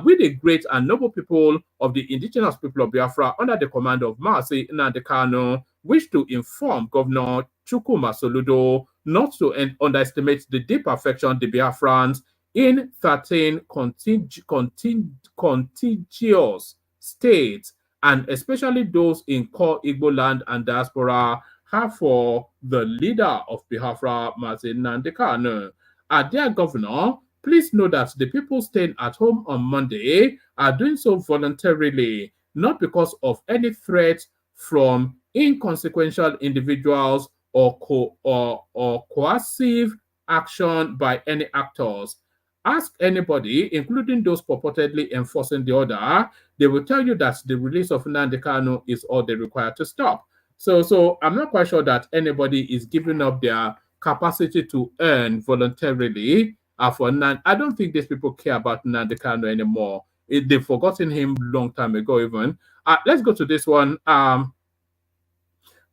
G: We the great and noble people of the indigenous people of Biafra, under the command of Mazi Nnamdi Kanu, wish to inform Governor Chukwuma Soludo not to underestimate the deep affection the Biafrans in 13 contiguous states, and especially those in core Igbo land and diaspora, have for the leader of Biafra, Mazi Nnamdi Kanu. Dear Governor, please know that the people staying at home on Monday are doing so voluntarily, not because of any threat from inconsequential individuals or coercive action by any actors. Ask anybody, including those purportedly enforcing the order, they will tell you that the release of Nnamdi Kanu is all they require to stop. So I'm not quite sure that anybody is giving up their capacity to earn voluntarily for Nnamdi. I don't think these people care about Nnamdi Kanu anymore. They've forgotten him long time ago even. Let's go to this one.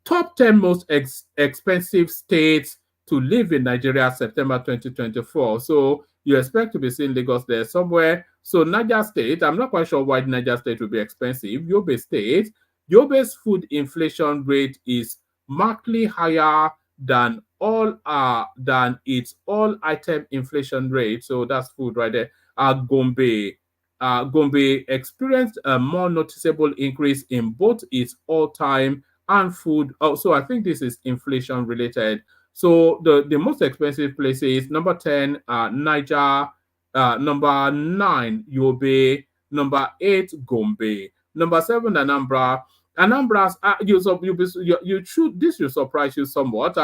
G: Top 10 most expensive states to live in Nigeria, September 2024. So you expect to be seeing Lagos there somewhere. So Niger State, I'm not quite sure why Niger State will be expensive. Yobe State, Yobe's food inflation rate is markedly higher than its all item inflation rate. So that's food right there. Gombe experienced a more noticeable increase in both its all-time and food. Oh, so I think this is inflation related. So the most expensive places: number 10, Niger, number 9, Yobe, number 8, Gombe, number 7, Anambra. Anambra's this will surprise you somewhat.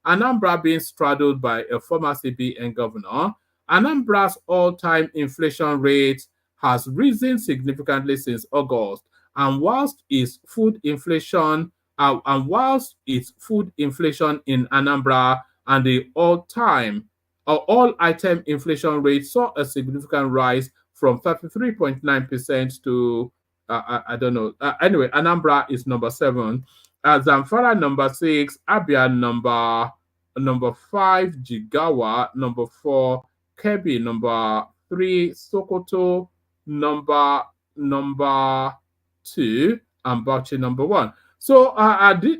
G: Anambra being straddled by a former CBN governor. Anambra's all-time inflation rate has risen significantly since August, and whilst its food inflation in Anambra and the all-item inflation rate saw a significant rise from 33.9% to I don't know. Anyway, Anambra is number 7. Zamfara number 6. Abia number 5. Jigawa number 4. Kebbi number 3. Sokoto number 2, and Bauchi number 1. So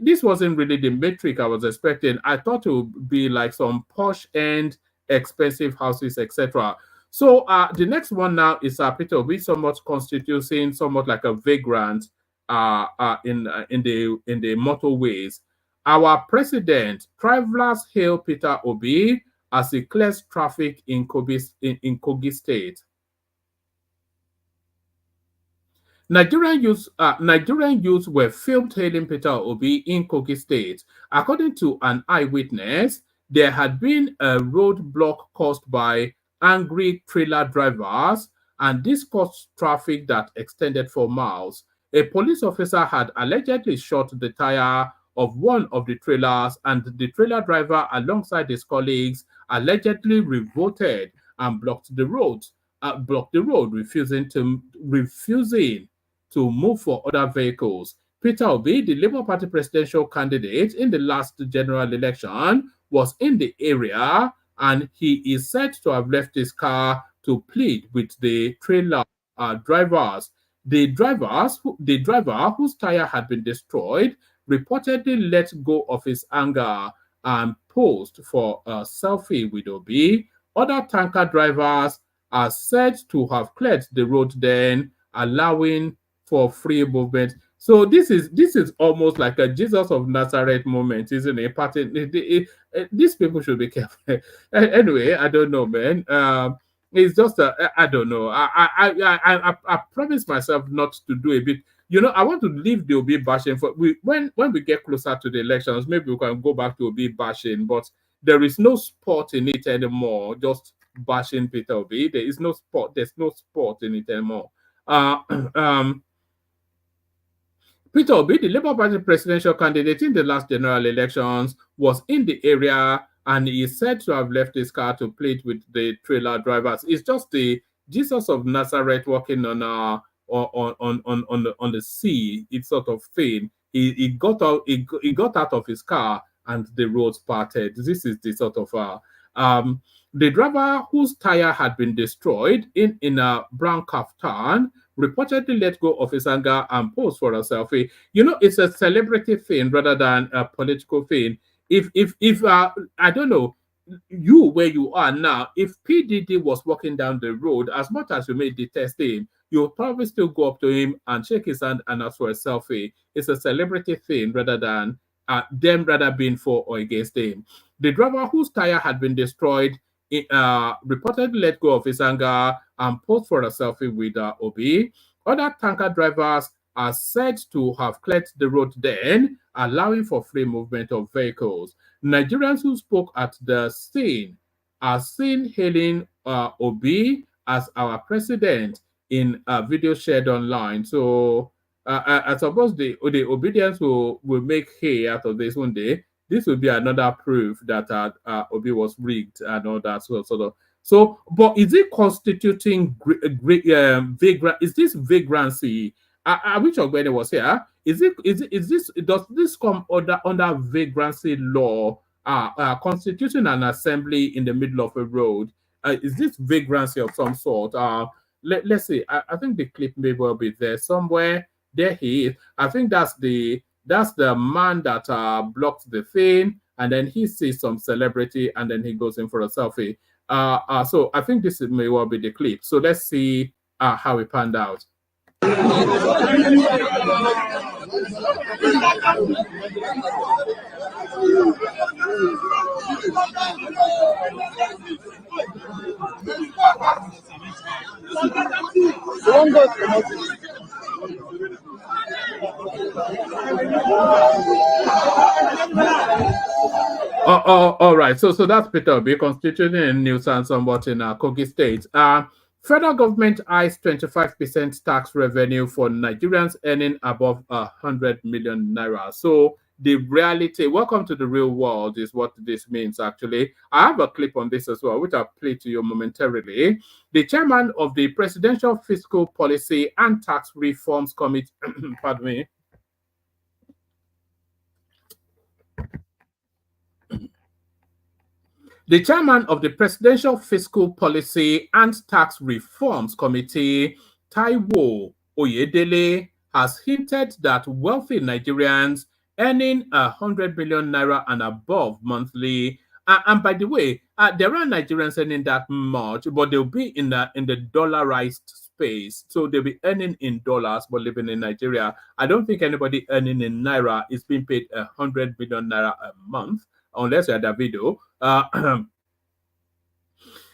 G: this wasn't really the metric I was expecting. I thought it would be like some posh and expensive houses, etc. So the next one now is Peter Obi, somewhat constituting somewhat like a vagrant in the motorways. Our president, travelers hail Peter Obi as he clears traffic in Kogi State. Nigerian youths were filmed hailing Peter Obi in Kogi State. According to an eyewitness, there had been a roadblock caused by angry trailer drivers, and this caused traffic that extended for miles. A police officer had allegedly shot the tire of one of the trailers, and the trailer driver, alongside his colleagues, allegedly revolted and blocked the road, refusing to move for other vehicles. Peter Obi, the Labour Party presidential candidate in the last general election, was in the area, and he is said to have left his car to plead with the trailer drivers. The driver whose tire had been destroyed reportedly let go of his anger and posed for a selfie with Obi. Other tanker drivers are said to have cleared the road then, allowing for free movement. So this is almost like a Jesus of Nazareth moment, isn't it? These people should be careful. Anyway, I don't know, man. It's just I don't know. I promised myself not to do a bit. You know, I want to leave the Obi bashing for when we get closer to the elections. Maybe we can go back to Obi bashing, but there is no sport in it anymore. Just bashing Peter Obi. There is no sport. There's no sport in it anymore. Peter Obi, the Labour Party presidential candidate in the last general elections, was in the area, and he is said to have left his car to plead with the trailer drivers. It's just the Jesus of Nazareth walking on on the sea, it's sort of thing. He got out he got out of his car and the roads parted. This is the sort of the driver whose tire had been destroyed in a brown kaftan reportedly let go of his anger and posed for a selfie. You know, it's a celebrity thing rather than a political thing. If I don't know, you where you are now, if PDD was walking down the road, as much as you may detest him, you'll probably still go up to him and shake his hand and ask for a selfie. It's a celebrity thing rather than them rather being for or against him. The driver whose tire had been destroyed reportedly let go of his anger and posed for a selfie with Obi. Other tanker drivers are said to have cleared the road then, allowing for free movement of vehicles. Nigerians who spoke at the scene are seen hailing Obi as our president in a video shared online. So I suppose the obedience will make hay out of this one day. This will be another proof that Obi was rigged and all that sort of. So, but is it constituting vagrant? Is this vagrancy? I wish Ogbeni was here. Is this does this come under vagrancy law? Constituting an assembly in the middle of a road. Is this vagrancy of some sort? Let's see. I think the clip may well be there somewhere. There he is. I think that's the man that blocked the thing, and then he sees some celebrity, and then he goes in for a selfie. So I think this may well be the clip. So let's see how it panned out. All right. So that's Peter Obi, constituting a nuisance somewhat in Kogi State. Federal government eyes 25% tax revenue for Nigerians earning above 100 million naira. So the reality, welcome to the real world, is what this means actually. I have a clip on this as well, which I'll play to you momentarily. The chairman of the Presidential Fiscal Policy and Tax Reforms Committee, pardon me. The chairman of the Presidential Fiscal Policy and Tax Reforms Committee, Taiwo Oyedele, has hinted that wealthy Nigerians earning 100 million naira and above monthly, and by the way, there are Nigerians earning that much, but they'll be in the dollarized space, so they'll be earning in dollars but living in Nigeria. I don't think anybody earning in naira is being paid 100 million naira a month, unless you're Davido.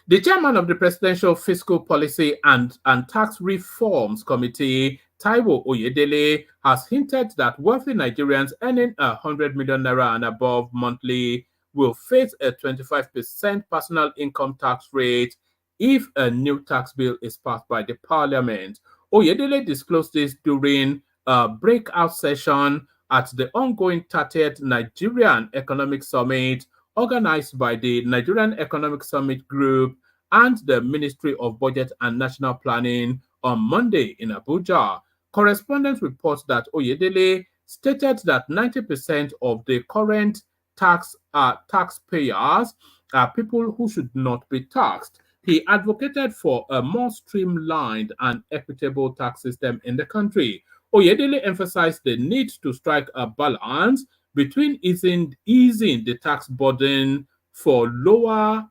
G: The chairman of the Presidential Fiscal Policy and Tax Reforms Committee, Taiwo Oyedele, has hinted that wealthy Nigerians earning 100 million naira and above monthly will face a 25% personal income tax rate if a new tax bill is passed by the parliament. Oyedele disclosed this during a breakout session at the ongoing 30th Nigerian Economic Summit, organized by the Nigerian Economic Summit Group and the Ministry of Budget and National Planning on Monday in Abuja. Correspondents report that Oyedele stated that 90% of the current taxpayers are people who should not be taxed. He advocated for a more streamlined and equitable tax system in the country. Oyedele emphasized the need to strike a balance between easing the tax burden for lower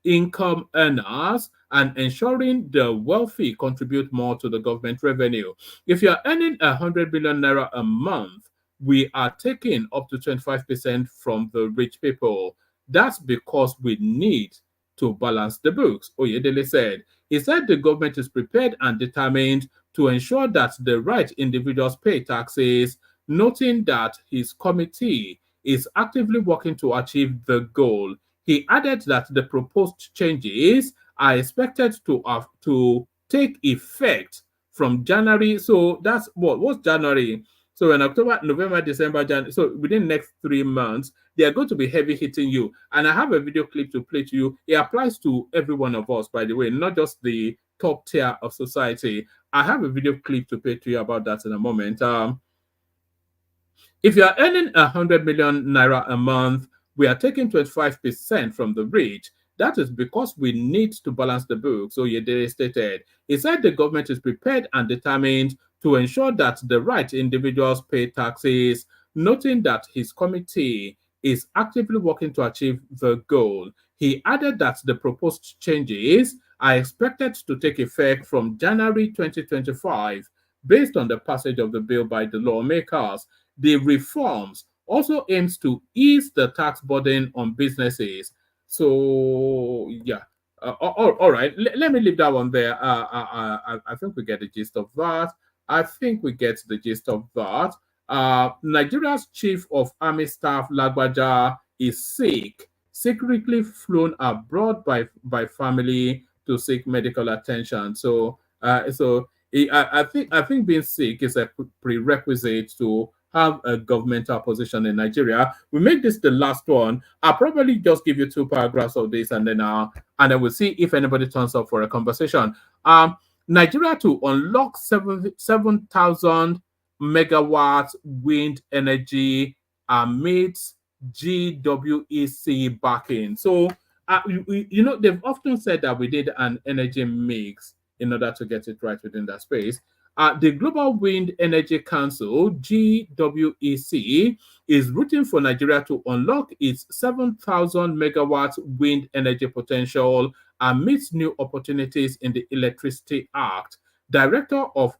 G: income earners and ensuring the wealthy contribute more to the government revenue. If you are earning 100 billion naira a month, we are taking up to 25% from the rich people. That's because we need to balance the books, Oyedele said. He said the government is prepared and determined to ensure that the right individuals pay taxes, noting that his committee is actively working to achieve the goal. He added that the proposed changes are expected to take effect from January. So that's what's January? So in October, November, December, January. So within the next 3 months, they are going to be heavy hitting you. And I have a video clip to play to you. It applies to every one of us, by the way, not just the top tier of society. I have a video clip to play to you about that in a moment. If you are earning 100 million naira a month, we are taking 25% from the rich. That is because we need to balance the books, so Yedere stated. He said the government is prepared and determined to ensure that the right individuals pay taxes, noting that his committee is actively working to achieve the goal. He added that the proposed changes are expected to take effect from January 2025, based on the passage of the bill by the lawmakers. The reforms also aims to ease the tax burden on businesses. So, yeah. All right. Let me leave that one there. I think we get the gist of that. Nigeria's Chief of Army Staff, Lagbaja, is sick, secretly flown abroad by family to seek medical attention. I think being sick is a prerequisite to have a governmental position in Nigeria. We make this the last one. I'll probably just give you 2 paragraphs of this, and then we'll see if anybody turns up for a conversation. Nigeria to unlock 7,000 megawatts wind energy amidst GWEC backing. So, they've often said that we did an energy mix in order to get it right within that space. The Global Wind Energy Council, GWEC, is rooting for Nigeria to unlock its 7,000 megawatts wind energy potential amidst new opportunities in the Electricity Act. Director of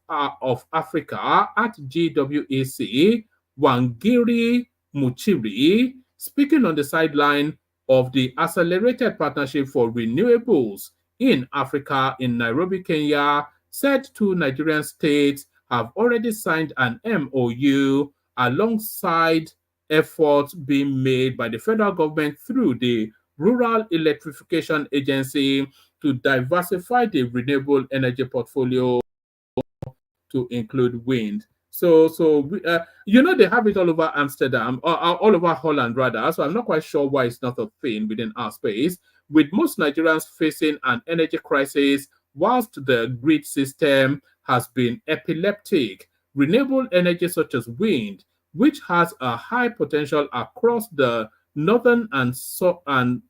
G: Africa at GWEC, Wangiri Muchiri, speaking on the sideline of the Accelerated Partnership for Renewables in Africa in Nairobi, Kenya, said 2 Nigerian states have already signed an MOU alongside efforts being made by the federal government through the Rural Electrification Agency to diversify the renewable energy portfolio to include wind. So they have it all over Amsterdam, or all over Holland rather. So I'm not quite sure why it's not a thing within our space. With most Nigerians facing an energy crisis, whilst the grid system has been epileptic, renewable energy such as wind, which has a high potential across the northern and southern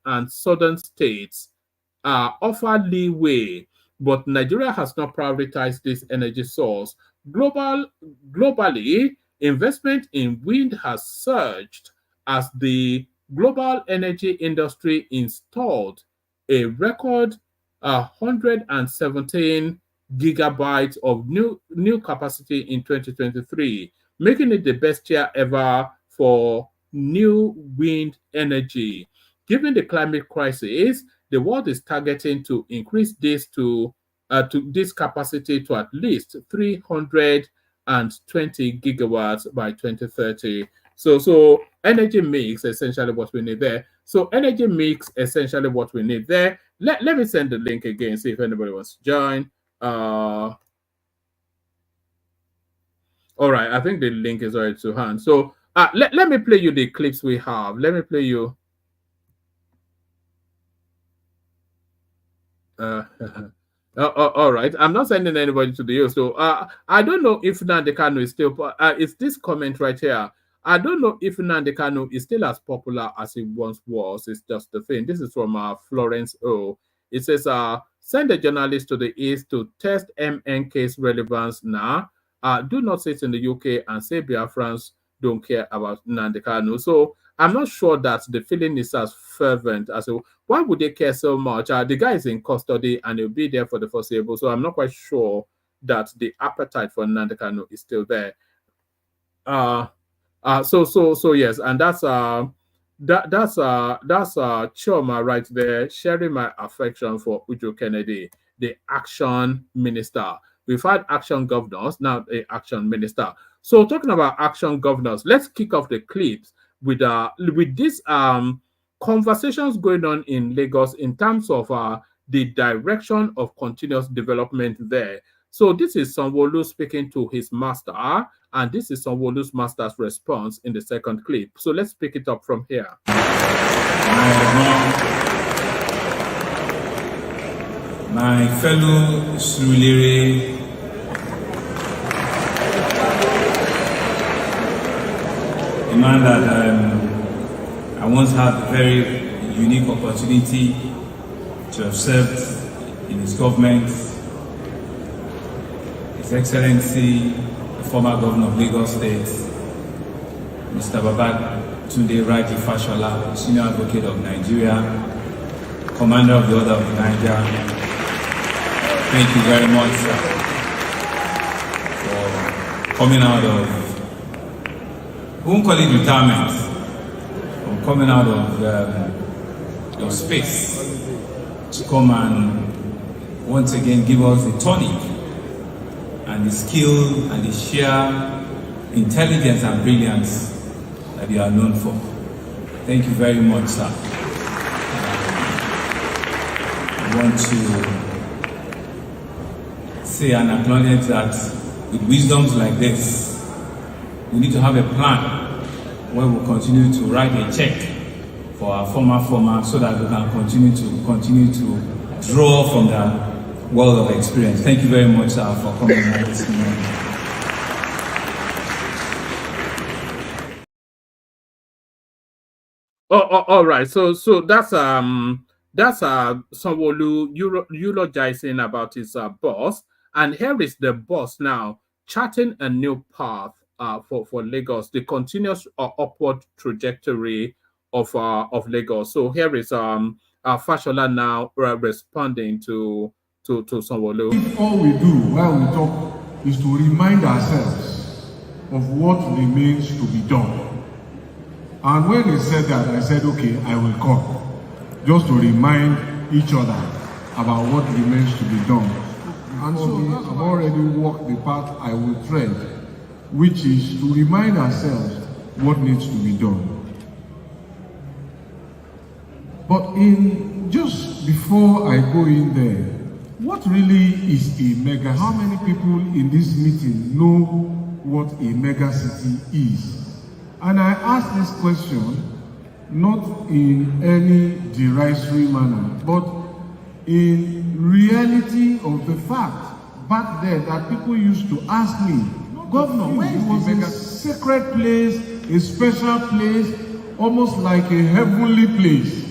G: states, offer leeway. But Nigeria has not prioritized this energy source. Globally, investment in wind has surged as the global energy industry installed a record 117 gigabytes of new capacity in 2023, making it the best year ever for new wind energy. Given the climate crisis, the world is targeting to increase this to this capacity to at least 320 gigawatts by 2030. So energy mix essentially what we need there. Let me send the link again, see if anybody wants to join. All right, I think the link is already to hand. So let me play you the clips we have. Let me play you. All right, I'm not sending anybody to the U. So I don't know if Nnamdi Kanu is still. It's this comment right here. I don't know if Nnamdi Kanu is still as popular as he once was. It's just the thing. This is from Florence O. It says, send a journalist to the East to test MNK's relevance now. Do not sit in the UK and say Biafrans don't care about Nnamdi Kanu. So I'm not sure that the feeling is as fervent as why would they care so much? The guy is in custody and he'll be there for the foreseeable. So I'm not quite sure that the appetite for Nnamdi Kanu is still there. So yes, and that's Chioma right there, sharing my affection for Uju Kennedy, the action minister. We've had action governors, now the action minister. So talking about action governors, let's kick off the clips with these conversations going on in Lagos in terms of the direction of continuous development there. So this is Sanwo-Olu speaking to his master, and this is Sanwo-Olu's master's response in the second clip. So let's pick it up from here.
I: my fellow Surulere a man that I once had a very unique opportunity to have served in his government, His Excellency, the former governor of Lagos State, Mr. Babatunde Raji Fashola, Senior Advocate of Nigeria, Commander of the Order of Niger. Thank you very much, sir, for coming out of, we won't call it retirement, for coming out of your space to come and once again give us the tonic and the skill and the sheer intelligence and brilliance that you are known for. Thank you very much, sir. I want to say and acknowledge that with wisdoms like this, we need to have a plan where we'll continue to write a check for our former so that we can continue to draw from the world of experience. Thank you very much, sir, for coming out this morning.
G: All right. So that's Sanwo-Olu eulogizing about his boss, and here is the boss now charting a new path for Lagos, the continuous upward trajectory of Lagos. So here is Fashola now responding to Sanwo-Olu.
J: If all we do while we talk is to remind ourselves of what remains to be done. And when he said that, I said, okay, I will come, just to remind each other about what remains to be done. And so I've already walked the path I will tread, which is to remind ourselves what needs to be done. But just before I go in there, what really is a mega? How many people in this meeting know what a mega city is? And I ask this question not in any derisory manner, but in reality of the fact back then that people used to ask me, Governor, where is a sacred place, a special place, almost like a heavenly place?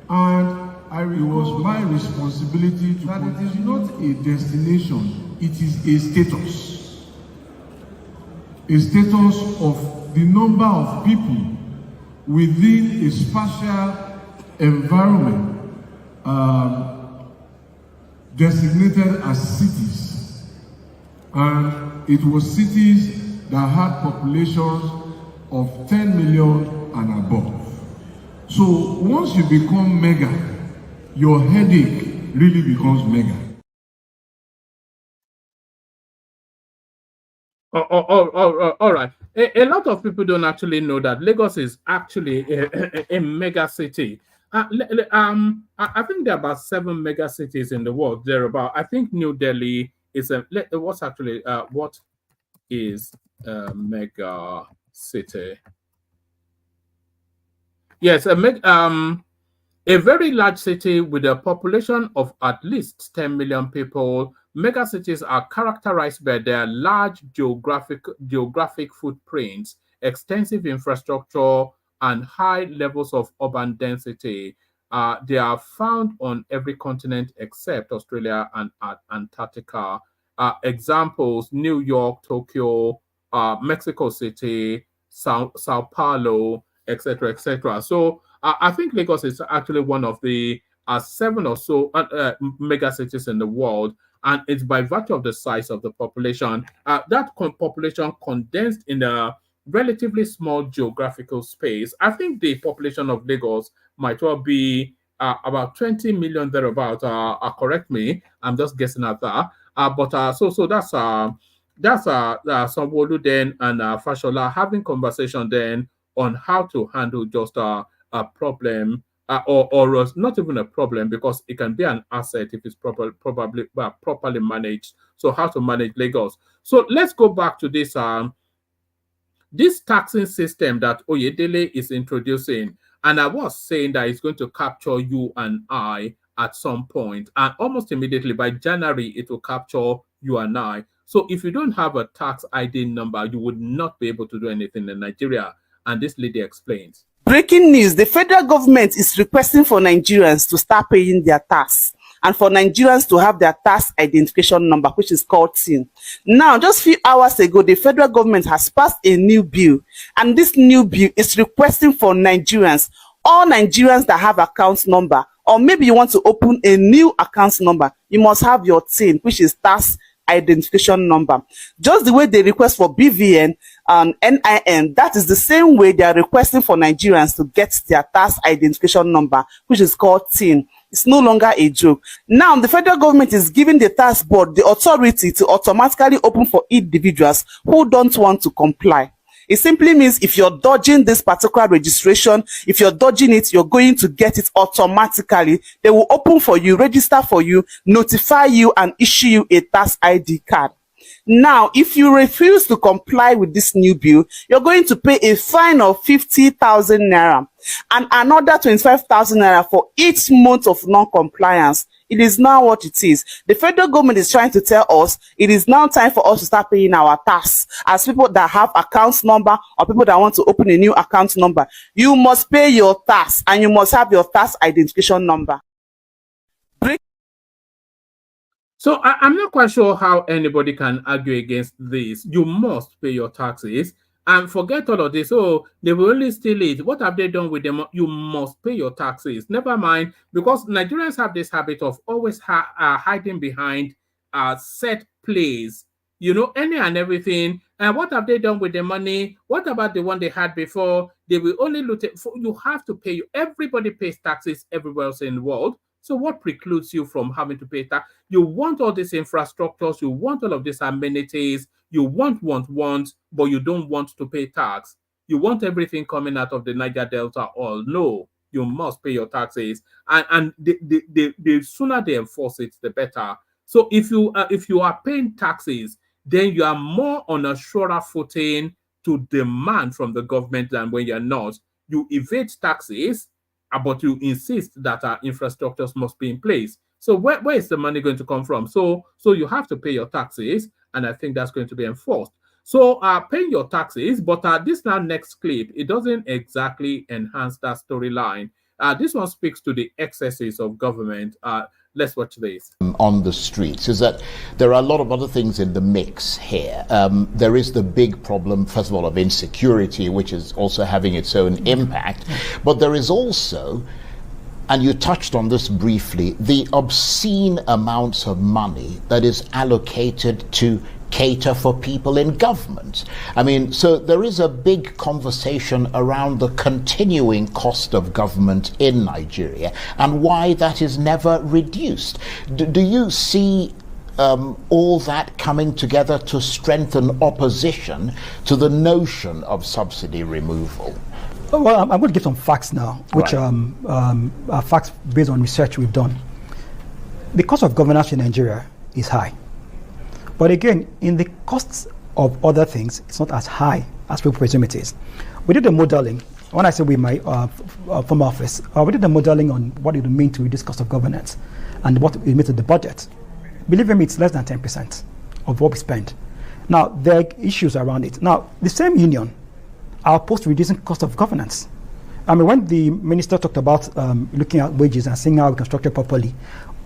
J: And it was my responsibility to that it is not a destination, it is a status. A status of the number of people within a spatial environment designated as cities. And it was cities that had populations of 10 million and above. So once you become mega, your headache really becomes mega.
G: All right. A lot of people don't actually know that Lagos is actually a mega city. I think there are about 7 mega cities in the world. Thereabout. I think New Delhi is what is a mega city? Yes, a very large city with a population of at least 10 million people. Mega cities are characterized by their large geographic footprints, extensive infrastructure, and high levels of urban density. They are found on every continent except Australia and Antarctica. Examples: New York, Tokyo, Mexico City, Sao Paulo, etc., etc. So I think Lagos is actually one of the 7 or so mega cities in the world, and it's by virtue of the size of the population. That population condensed in a relatively small geographical space. I think the population of Lagos might well be about 20 million thereabouts. Correct me, I'm just guessing at that. So that's Sanwo-Olu then and Fashola having conversation then on how to handle just a problem, or not even a problem, because it can be an asset if it's properly managed. So how to manage Lagos. So let's go back to this taxing system that Oyedele is introducing. And I was saying that it's going to capture you and I at some point, and almost immediately by January, it will capture you and I. So if you don't have a tax ID number, you would not be able to do anything in Nigeria. And this lady explains.
K: Breaking news, the federal government is requesting for Nigerians to start paying their tax and for Nigerians to have their tax identification number, which is called TIN. Now, just a few hours ago, the federal government has passed a new bill, and this new bill is requesting for Nigerians, all Nigerians that have account number, or maybe you want to open a new account number, you must have your TIN, which is tax identification number. Just the way they request for BVN and NIN, that is the same way they are requesting for Nigerians to get their tax identification number, which is called TIN. It's no longer a joke. Now, the federal government is giving the tax board the authority to automatically open for individuals who don't want to comply. It simply means if you're dodging this particular registration, if you're dodging it, you're going to get it automatically. They will open for you, register for you, notify you, and issue you a tax ID card. Now, if you refuse to comply with this new bill, you're going to pay a fine of 50,000 naira and another 25,000 naira for each month of non-compliance. It is now what it is. The federal government is trying to tell us it is now time for us to start paying our tax. As people that have account number or people that want to open a new account number, you must pay your tax and you must have your tax identification number.
G: So I'm not quite sure how anybody can argue against this. You must pay your taxes and forget all of this. Oh, they will only steal it. What have they done with them? You must pay your taxes. Never mind, because Nigerians have this habit of always hiding behind set plays. You know, any and everything. And what have they done with the money? What about the one they had before? They will only loot it. You have to pay. Everybody pays taxes everywhere else in the world. So what precludes you from having to pay tax? You want all these infrastructures, you want all of these amenities, you want, but you don't want to pay tax. You want everything coming out of the Niger Delta all. No, you must pay your taxes. And the sooner they enforce it, the better. So if you are paying taxes, then you are more on a surer footing to demand from the government than when you're not. You evade taxes, but you insist that our infrastructures must be in place. So where is the money going to come from? So you have to pay your taxes, and I think that's going to be enforced. So paying your taxes, but this now next clip, it doesn't exactly enhance that storyline. This one speaks to the excesses of government. Let's watch this.
L: On the streets is that there are a lot of other things in the mix here. There is the big problem, first of all, of insecurity, which is also having its own impact. But there is also, and you touched on this briefly, the obscene amounts of money that is allocated to cater for people in government. I mean, so there is a big conversation around the continuing cost of government in Nigeria and why that is never reduced. Do you see all that coming together to strengthen opposition to the notion of subsidy removal?
M: Well, I'm going to give some facts now, which are facts based on research we've done. The cost of governance in Nigeria is high. But again, in the costs of other things, it's not as high as people presume it is. We did the modeling. When I say we, my former office, we did the modeling on what it would mean to reduce cost of governance and what it means to the budget. Believe me, it's less than 10% of what we spend. Now, there are issues around it. Now, the same union are opposed to reducing cost of governance. I mean, when the minister talked about looking at wages and seeing how we can structure properly,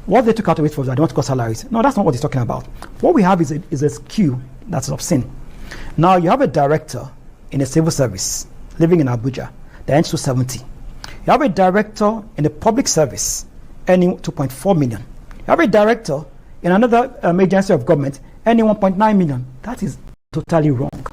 M: what they took out of it was that they want to cut salaries. No, that's not what he's talking about. What we have is a skew that's obscene. Now, you have a director in a civil service living in Abuja, the ends to 70. You have a director in a public service earning 2.4 million. You have a director in another agency of government earning 1.9 million. That is totally wrong.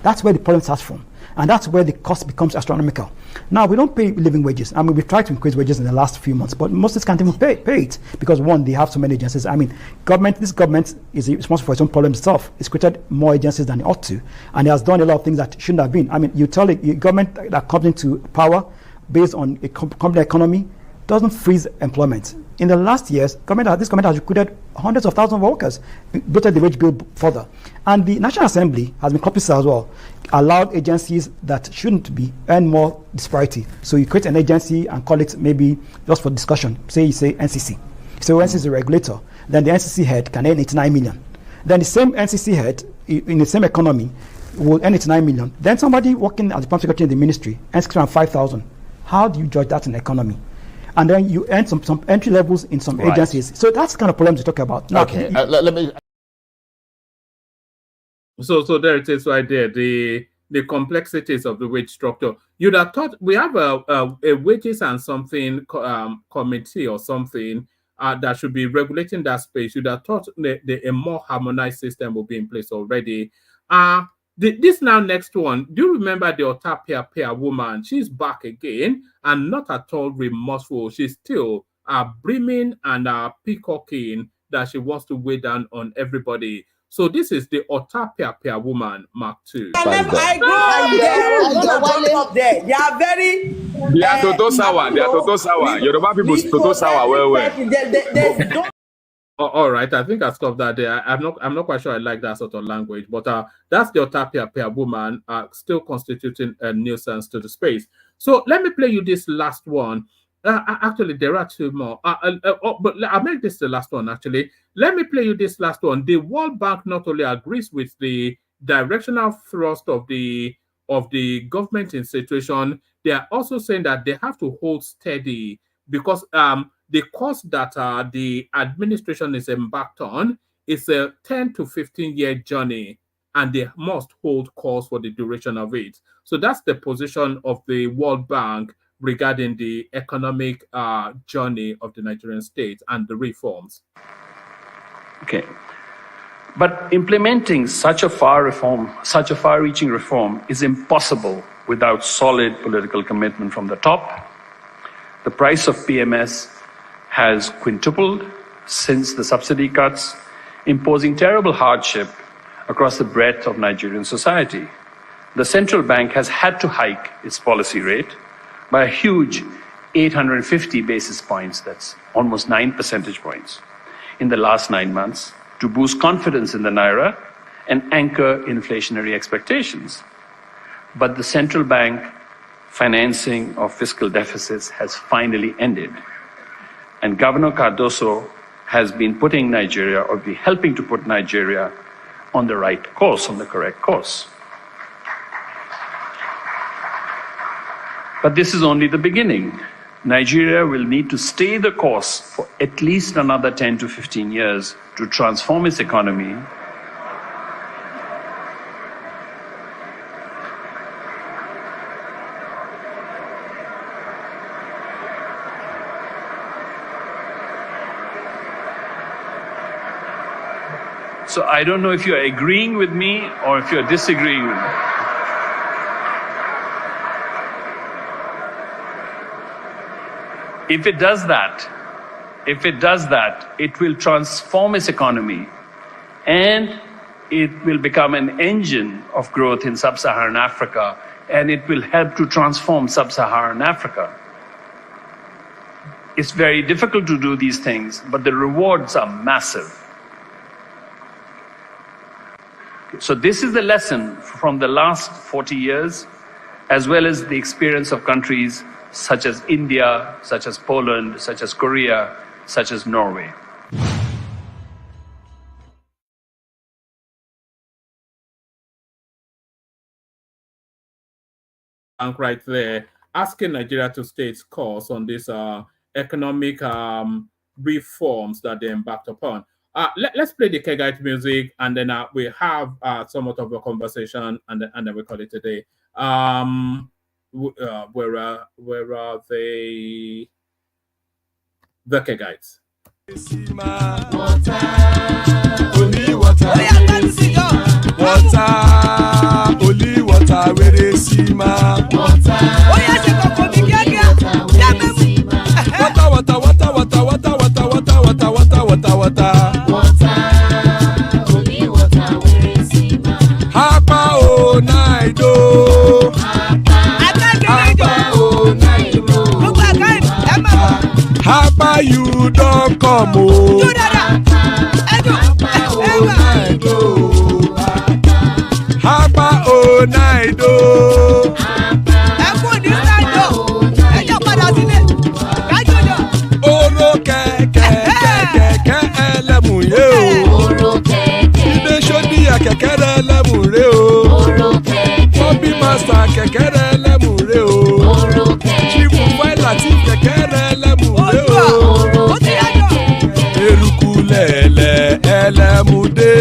M: That's where the problem starts from. And that's where the cost becomes astronomical. Now, we don't pay living wages. I mean, we've tried to increase wages in the last few months, but most of us can't even pay it because, one, they have so many agencies. I mean, this government is responsible for its own problems itself. It's created more agencies than it ought to, and it has done a lot of things that shouldn't have been. I mean, you tell a government that comes into power based on a company economy doesn't freeze employment. In the last years, this government has recruited hundreds of thousands of workers, bloated the wage bill further. And the National Assembly has been complicit as well, allowed agencies that shouldn't be earn more disparity. So you create an agency and call it maybe just for discussion. You say NCC. So NCC is a regulator. Then the NCC head can earn 89 million. Then the same NCC head in the same economy will earn 89 million. Then somebody working as the Prime Secretary in the ministry earns around 5,000. How do you judge that in the economy? And then you earn some entry levels in some agencies. So that's the kind of problem to talk about. Now,
L: okay, let me.
G: So there it is right there. The complexities of the wage structure. You'd have thought we have a wages and something committee or something that should be regulating that space. You'd have thought a more harmonized system will be in place already. This now next one, do you remember the Otapia woman? She's back again and not at all remorseful. She's still brimming and peacocking that she wants to weigh down on everybody. So this is the Otapia woman, Mark II.
H: I grew up there. They are very...
A: They are Toto Sawa. They are Toto Sawa. Yoruba people Toto Sawa. Well.
G: All right, I think I stopped that there. I'm not quite sure I like that sort of language, but that's the Otapia woman still constituting a nuisance to the space. So let me play you this last one. Actually, there are two more, but I'll make this the last one. Actually, let me play you this last one. The World Bank not only agrees with the directional thrust of the government institution, they are also saying that they have to hold steady because the course that the administration is embarked on is a 10 to 15-year journey, and they must hold course for the duration of it. So that's the position of the World Bank regarding the economic journey of the Nigerian state and the reforms.
N: Okay. But implementing such a far-reaching reform is impossible without solid political commitment from the top. The price of PMS has quintupled since the subsidy cuts, imposing terrible hardship across the breadth of Nigerian society. The central bank has had to hike its policy rate by a huge 850 basis points, that's almost 9 percentage points, in the last 9 months to boost confidence in the Naira and anchor inflationary expectations. But the central bank financing of fiscal deficits has finally ended. And Governor Cardoso has been putting Nigeria, or be helping to put Nigeria on the right course, on the correct course. But this is only the beginning. Nigeria will need to stay the course for at least another 10 to 15 years to transform its economy. So I don't know if you're agreeing with me or if you're disagreeing with me. If it does that, it will transform its economy and it will become an engine of growth in sub-Saharan Africa, and it will help to transform sub-Saharan Africa. It's very difficult to do these things, but the rewards are massive. So this is the lesson from the last 40 years, as well as the experience of countries such as India, such as Poland, such as Korea, such as Norway.
G: Right there, asking Nigeria to stay its course on this economic reforms that they embarked upon. Let's play the Kegite music, and then we have somewhat of a conversation, and then we call it a day. Where are they? The Kegites.
B: Only water, only water, where they see my water.
F: Hapa you don't come oh. Hapa oh night oh. Oro kẹ̀kẹ́ ẹlẹ́mù yé o. Ilé ṣọ́dí àkẹ́kẹ́ rẹ̀ ẹlẹ́mù rè o. Bobby master kẹ̀kẹ́ rẹ̀ ẹlẹ́mù rè o. Chief Wẹ́lá tí kẹ̀kẹ́ rẹ̀ ẹlẹ́mù rè o. Eruku lẹ̀lẹ̀ ẹlẹ́mù dé.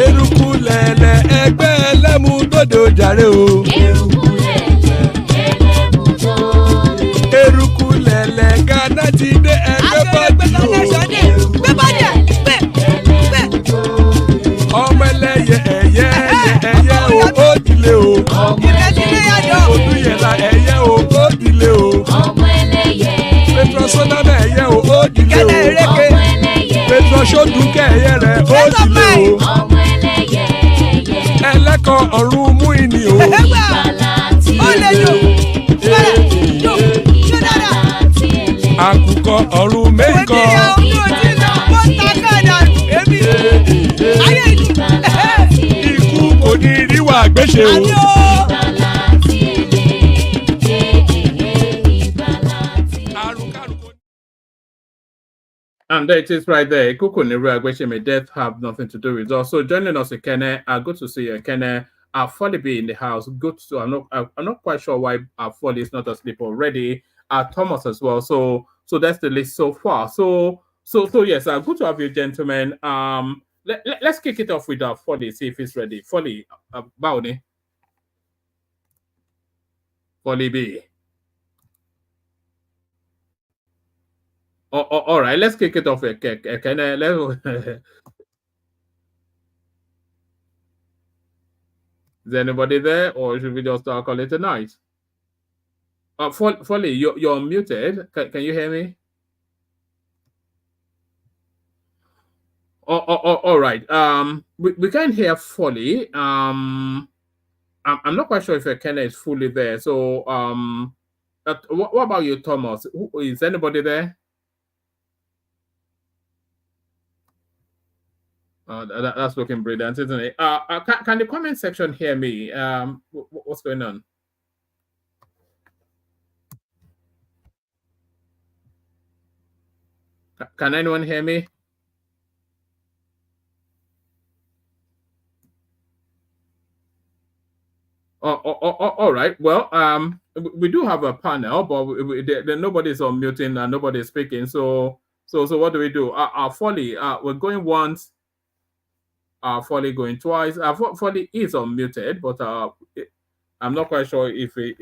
F: Eruku lẹ̀lẹ̀ ẹgbẹ́ ẹlẹ́mù dòde ojàre o. Eruku lẹ̀lẹ̀ Ghana ti dé ẹgbẹ́ bọ́dì o. Ọmọ ẹlẹ́yẹ ẹyẹ o ó dìlé o. Odúyẹ̀lá ẹyẹ o ó dìlé o. Petrosonama ẹyẹ o ó dìlé o. Petrosodúnkẹ́ ẹyẹ rẹ̀ ó dìlé o. Ẹlẹ́kọ̀ ọ̀run mú ìní o. Àkùkọ ọ̀run méjìkọ. Ikú kò ní ríwà gbéṣe o.
G: And there it is right there. Kuku Niru Agweshime, death have nothing to do with us. So joining us, Ekene, good to see you, Ekene. Folly be in the house. Good to. I'm not quite sure why Folly is not asleep already. Thomas as well. So that's the list so far. So yes, good to have you, gentlemen. Let's kick it off with Folly. See if he's ready. Folly, Bauni. Folly B. All right, let's kick it off. Can is anybody there, or should we just call it a night? Folly, you're muted. Can you hear me? All right. We can't hear Folly. I'm not quite sure if Kenna is fully there. So what about you, Thomas? Is anybody there? That's looking brilliant, isn't it? Can the comment section hear me? What's going on? Can anyone hear me? All right. Well, we do have a panel, but nobody's unmuting and nobody's speaking. So what do we do? Folly, we're going once. Folly going twice. Folly is unmuted, but I'm not quite sure if we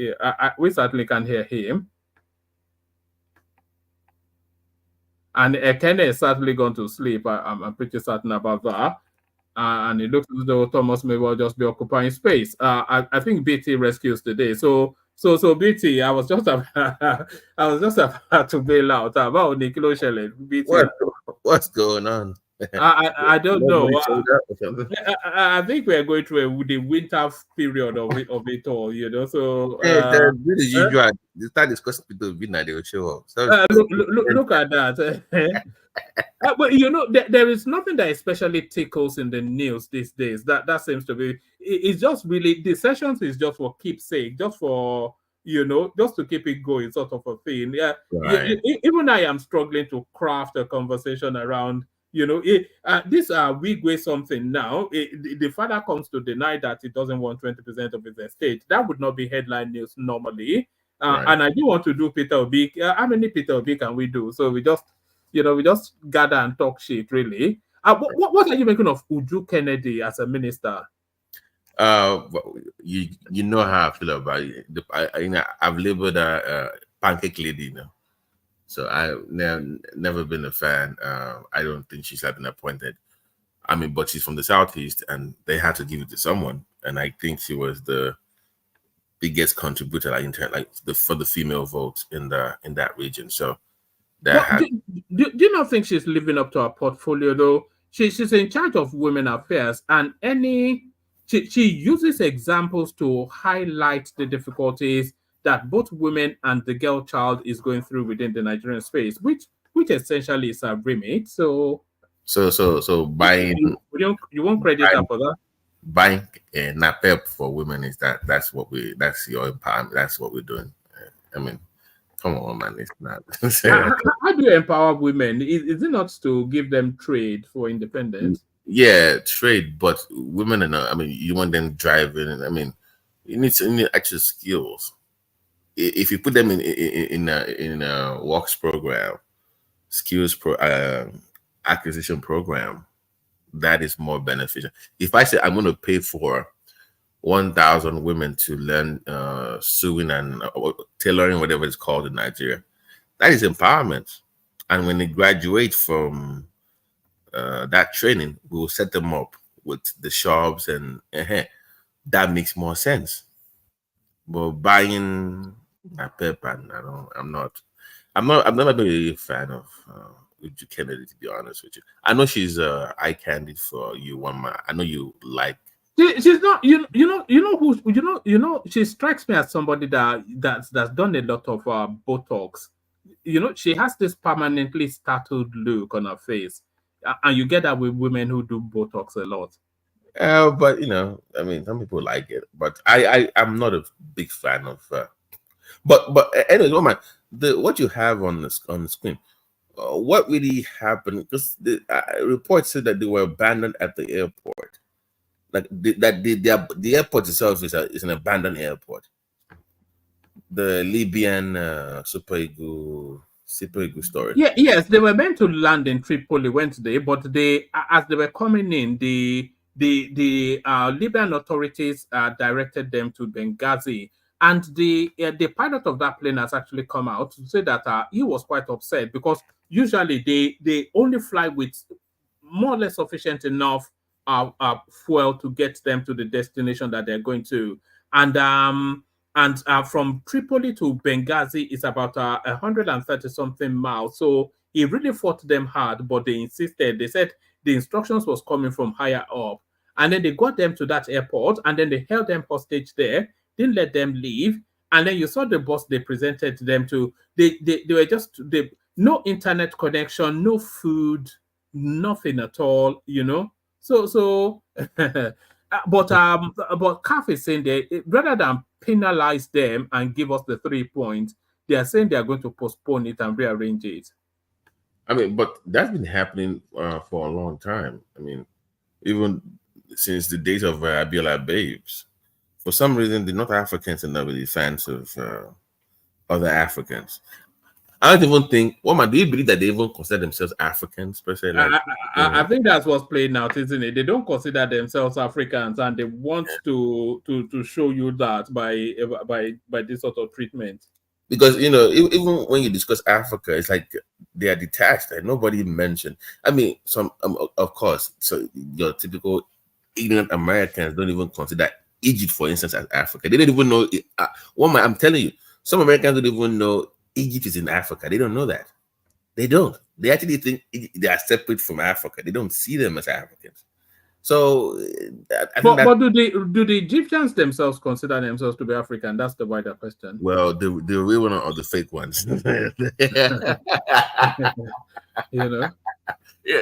G: certainly can hear him. And Ekene is certainly going to sleep. I'm pretty certain about that. And it looks as though Thomas may well just be occupying space. I think BT rescues today. So BT, I was just about to bail out. About Nikilo Shelley. BT.
O: What's going on?
G: I don't know. I think we are going through the winter period of it all, you know. So
O: really usual. They start discussing people midnight, they will show up. So
G: look at that. But you know, there is nothing that especially tickles in the news these days. That seems to be. It's just really the sessions is just for keepsake, just for just to keep it going, sort of a thing. Yeah.
O: Right.
G: Even I am struggling to craft a conversation around. This Wigwe something now. The father comes to deny that he doesn't want 20% of his estate. That would not be headline news normally. Right. And I do want to do Peter Obi. How many Peter Obi can we do? So we just gather and talk shit, really. What are you making of Uju Kennedy as a minister?
O: You know how I feel about it. I've labeled a pancake lady now. So I've never been a fan. I don't think she's been appointed. I mean, but she's from the Southeast, and they had to give it to someone. And I think she was the biggest contributor, for the female vote in that region. So that
G: do you not think she's living up to her portfolio though? She's in charge of women affairs, and she uses examples to highlight the difficulties that both women and the girl child is going through within the Nigerian space, which essentially is a remit. So
O: buying
G: you won't credit her for that.
O: Buying NAPEP for women that's your empowerment. That's what we're doing. I mean, come on, man, it's not.
G: How do you empower women? Is it not to give them trade for independence?
O: Yeah, trade, but women are not. I mean, you want them driving. I mean, you need actual skills. If you put them in a works program, acquisition program, that is more beneficial. If I say I'm going to pay for 1,000 women to learn sewing and tailoring, whatever it's called in Nigeria, that is empowerment. And when they graduate from that training, we will set them up with the shops, and that makes more sense. But buying a paper, I've never been a fan of Uju Kennedy, to be honest with you. I know she's eye candy for you, one man. I know you like.
G: She's not. You know. She strikes me as somebody that's done a lot of Botox. You know, she has this permanently startled look on her face, and you get that with women who do Botox a lot.
O: But I mean, some people like it, but I'm not a big fan of. But anyway, woman, what you have on the screen, what really happened? Because the reports said that they were abandoned at the airport. Like the airport itself is an abandoned airport. The Libyan Super Eagle story.
G: Yeah, yes, they were meant to land in Tripoli Wednesday, but as they were coming in, the Libyan authorities directed them to Benghazi, and the pilot of that plane has actually come out to say that he was quite upset because usually they only fly with more or less sufficient enough fuel to get them to the destination that they're going to, and from Tripoli to Benghazi is about 130 something miles. So he really fought them hard, but they insisted. They said the instructions was coming from higher up, and then they got them to that airport, and then they held them hostage there, didn't let them leave, and then you saw the bus they presented them to. They were just no internet connection, no food, nothing at all, you know. So but CAF is saying that rather than penalize them and give us the 3 points, they are saying they are going to postpone it and rearrange it.
O: I mean, but that's been happening for a long time. I mean, even since the days of Abiola Babes. For some reason, the North Africans are not really fans of other Africans. I don't even think. Woman, do you believe that they even consider themselves Africans per se? Like,
G: I think that's what's playing out, isn't it? They don't consider themselves Africans, and they want to show you that by this sort of treatment.
O: Because even when you discuss Africa, it's like they are detached and nobody mentioned. I mean, some of course, so your typical ignorant Americans don't even consider Egypt, for instance, as Africa. They don't even know. I'm telling you, some Americans don't even know Egypt is in Africa. They don't know that. They don't. They actually think they are separate from Africa. They don't see them as Africans. So,
G: but do the Egyptians themselves consider themselves to be African? That's the wider question.
O: Well, the real one or the fake ones.
G: You know.
O: Yeah,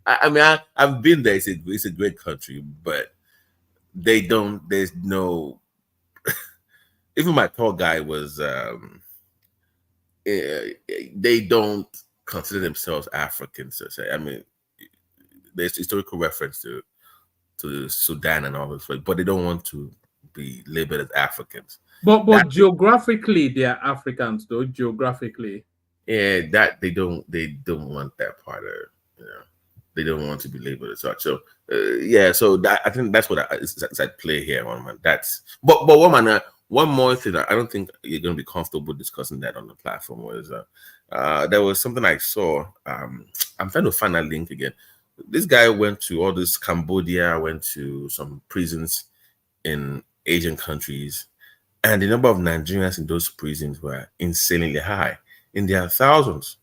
O: I mean, I've been there. It's a great country, but they don't. There's no. Even my tour guy was. They don't consider themselves Africans. I mean, there's historical reference to Sudan and all this, but they don't want to be labeled as Africans.
G: But geographically, they are Africans, though. Geographically,
O: yeah, that they don't want that part of, they don't want to be labeled as such. So yeah, so that, I think that's what is at play here, man. That's but woman. One more thing, I don't think you're going to be comfortable discussing that on the platform, was there was something I saw. I'm trying to find that link again. This guy went to all this Cambodia, went to some prisons in Asian countries, and the number of Nigerians in those prisons were insanely high, in their thousands.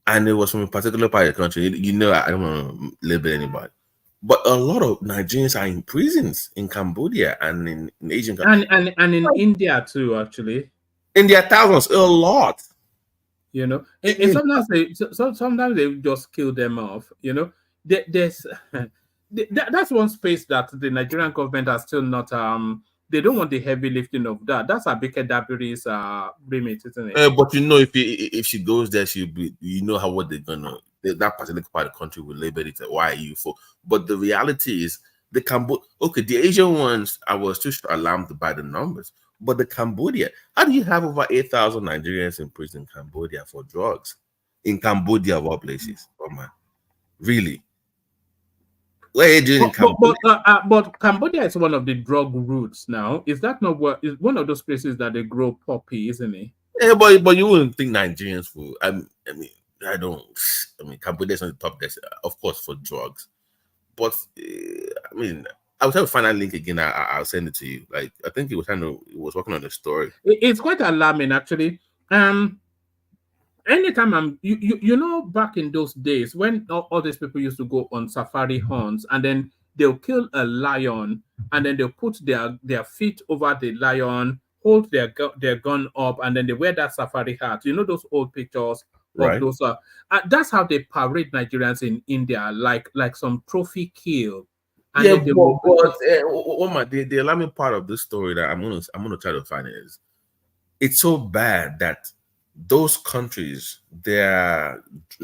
O: And it was from a particular part of the country. I don't want to label anybody, But a lot of Nigerians are in prisons in Cambodia and in Asian countries.
G: And in India too, actually.
O: In their thousands, a lot.
G: You know, and sometimes they just kill them off. You know, there's that's one space that the Nigerian government has still not they don't want the heavy lifting of that. That's Abike Dabiri's remit, isn't it?
O: But you know, if she goes there, she'll be, you know, what they're gonna, that particular part of the country will label it. Why are you for? But the reality is the the Asian ones, I was too alarmed by the numbers. But the Cambodia, how do you have over 8,000 Nigerians in prison in Cambodia for drugs? In Cambodia, of all places, oh man, really? What are you doing in Cambodia?
G: But Cambodia is one of the drug routes now. Is that not what is one of those places that they grow poppy, isn't it?
O: Yeah, but you wouldn't think Nigerians will. I mean, Cambodia is on the top desk, of course, for drugs. But I mean, I'll try to find that link again. I'll send it to you. Like, I think he was working on the story.
G: It's quite alarming, actually. Anytime you know, back in those days when all these people used to go on safari hunts, and then they'll kill a lion, and then they'll put their feet over the lion, hold their gun up, and then they wear that safari hat. You know those old pictures of those. That's how they parade Nigerians in India, like some trophy kill. And
O: yeah, but the alarming part of this story that I'm gonna try to find is, it's so bad that those countries, their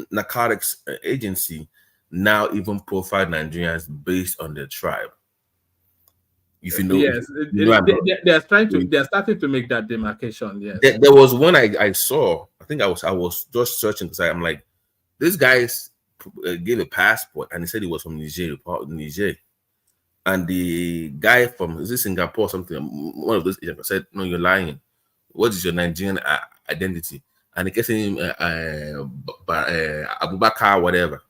O: narcotics agency now even profile Nigerians based on their tribe. If you know,
G: yes, they're starting to make that demarcation. Yes,
O: there was one I saw. I think I was just searching because I'm like, this guy gave a passport and he said he was from Niger. And the guy from, is it Singapore or something? One of those agents said, "No, you're lying. What is your Nigerian identity?" And he kept saying Abubakar, whatever.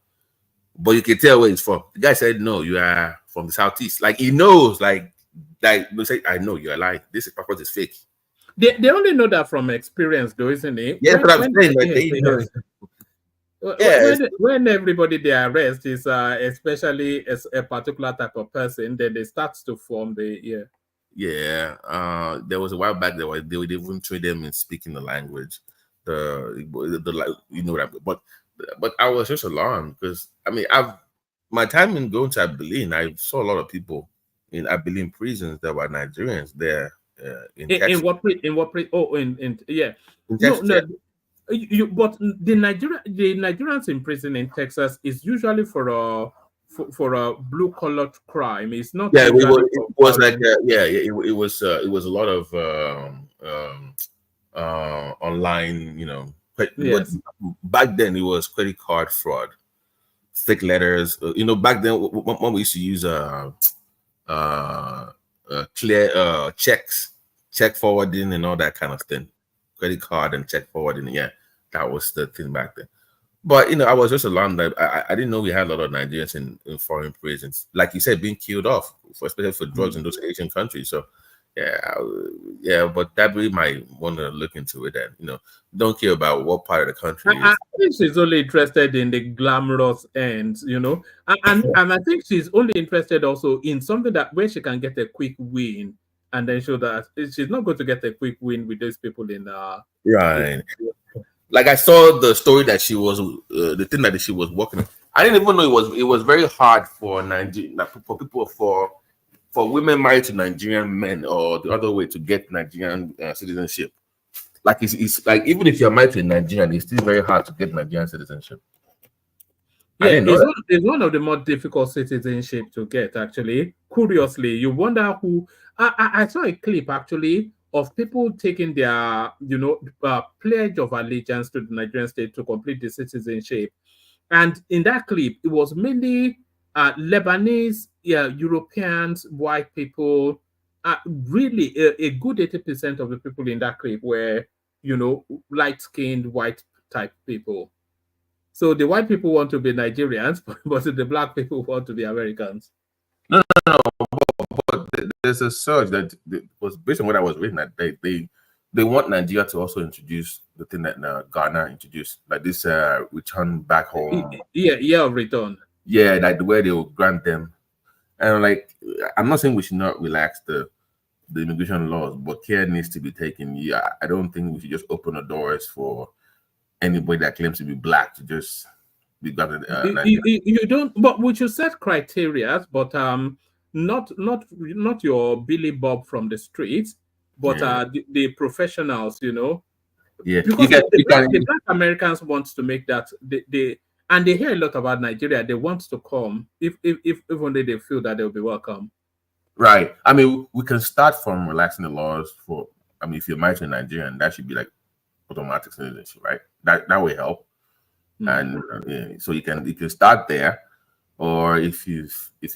O: But you can tell where he's from. The guy said, "No, you are from the southeast." Like, he knows, like they say, "I know you are lying. This passport is fake."
G: They only know that from experience, though, isn't it?
O: Yes, but I'm saying that they know.
G: When everybody they arrest is especially as a particular type of person, then they start to form the
O: there was a while back they would even train them in speaking the language, the you know what but I was just alarmed because I mean my time in going to Abilene, I saw a lot of people in Abilene prisons that were Nigerians there in Texas.
G: But the Nigerians in prison in Texas is usually for a blue collar crime. It's not.
O: Yeah, it was like it was a lot of online, you know. But back then it was credit card fraud, fake letters. You know, back then when we used to use clear checks, check forwarding, and all that kind of thing. Credit card and check forwarding. Yeah, that was the thing back then. But, you know, I was just alarmed that I didn't know we had a lot of Nigerians in foreign prisons. Like you said, being killed off, especially for drugs in those Asian countries. So, but that really might want to look into it and, you know, don't care about what part of the country
G: I think she's only interested in the glamorous ends, you know. And I think she's only interested also in something that where she can get a quick win. And then show that she's not going to get a quick win with those people in
O: right. Like I saw the story that she was the thing that she was working on. I didn't even know it was very hard for for women married to Nigerian men or the other way to get Nigerian citizenship. Like it's like even if you're married to a Nigerian, it's still very hard to get Nigerian citizenship.
G: Yeah, it's one of the more difficult citizenship to get, actually. Curiously, you wonder who. I saw a clip, actually, of people taking their, pledge of allegiance to the Nigerian state to complete the citizenship. And in that clip, it was mainly Lebanese, Europeans, white people. Really, a good 80% of the people in that clip were, light-skinned, white-type people. So the white people want to be Nigerians, but the black people want to be Americans.
O: No. But there's a surge that was based on what I was reading, that they want Nigeria to also introduce the thing that Ghana introduced, like this return back home.
G: Yeah, of return.
O: Yeah, like the way they will grant them And like, I'm not saying we should not relax the immigration laws, but care needs to be taken. Yeah, I don't think we should just open the doors for anybody that claims to be black to just be governed.
G: You don't, but we should set criteria, but not your Billy Bob from the streets, but the professionals, you know.
O: Yeah,
G: because the black Americans want to make that and they hear a lot about Nigeria. They want to come if only they feel that they'll be welcome.
O: Right. I mean, we can start from relaxing the laws for. I mean, if you're married to a Nigerian, that should be like automatic citizenship, right? That will help. And so you can start there, or if you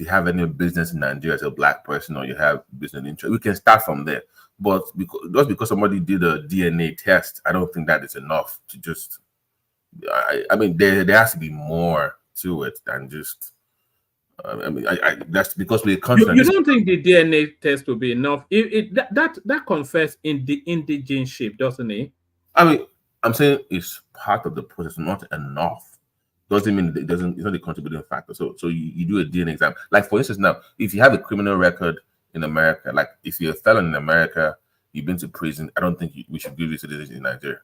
O: have any business in Nigeria as a black person, or you have business interest, we can start from there. But because somebody did a DNA test, I don't think that is enough to just. I mean, there has to be more to it than just. I mean, that's because we're confident.
G: You don't think the DNA test will be enough? That confers in the indigenship, doesn't it?
O: I mean, I'm saying it's part of the process, not enough. Doesn't mean it's not a contributing factor. So you do a DNA exam. Like, for instance, now, if you have a criminal record in America, like if you're a felon in America, you've been to prison, I don't think we should give you citizenship in Nigeria.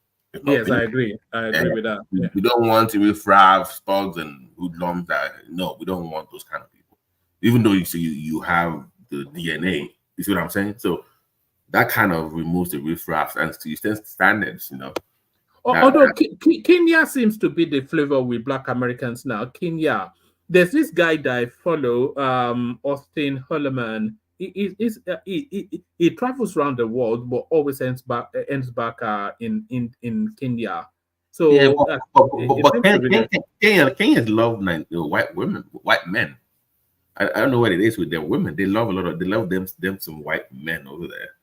G: Yes, I agree. I agree with that. Yeah.
O: We don't want to riffraff, thugs, and hoodlums. No, we don't want those kind of people. Even though you have the DNA, you see what I'm saying? So that kind of removes the riffraff and standards, you know.
G: Although Kenya seems to be the flavor with black Americans now. Kenya, there's this guy that I follow, Austin Holloman. He travels around the world, but always ends back in Kenya. So
O: yeah, but Kenyans love white women, white men. I don't know what it is with their women. They love them some white men over there.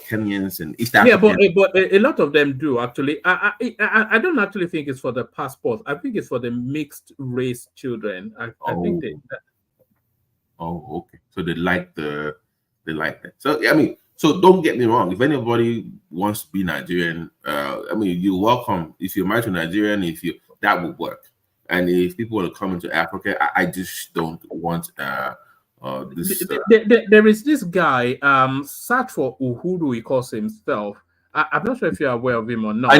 O: Kenyans and East Africans.
G: Yeah, but a lot of them do actually. I don't actually think it's for the passport. I think it's for the mixed race children. I think they.
O: Oh, okay. So they like that. So I mean, so don't get me wrong. If anybody wants to be Nigerian, I mean, you're welcome. If you're married to Nigerian, that would work. And if people want to come into Africa, I just don't want this.
G: There is this guy, search for Uhuru, he calls himself. I'm not sure if you're aware of him or not.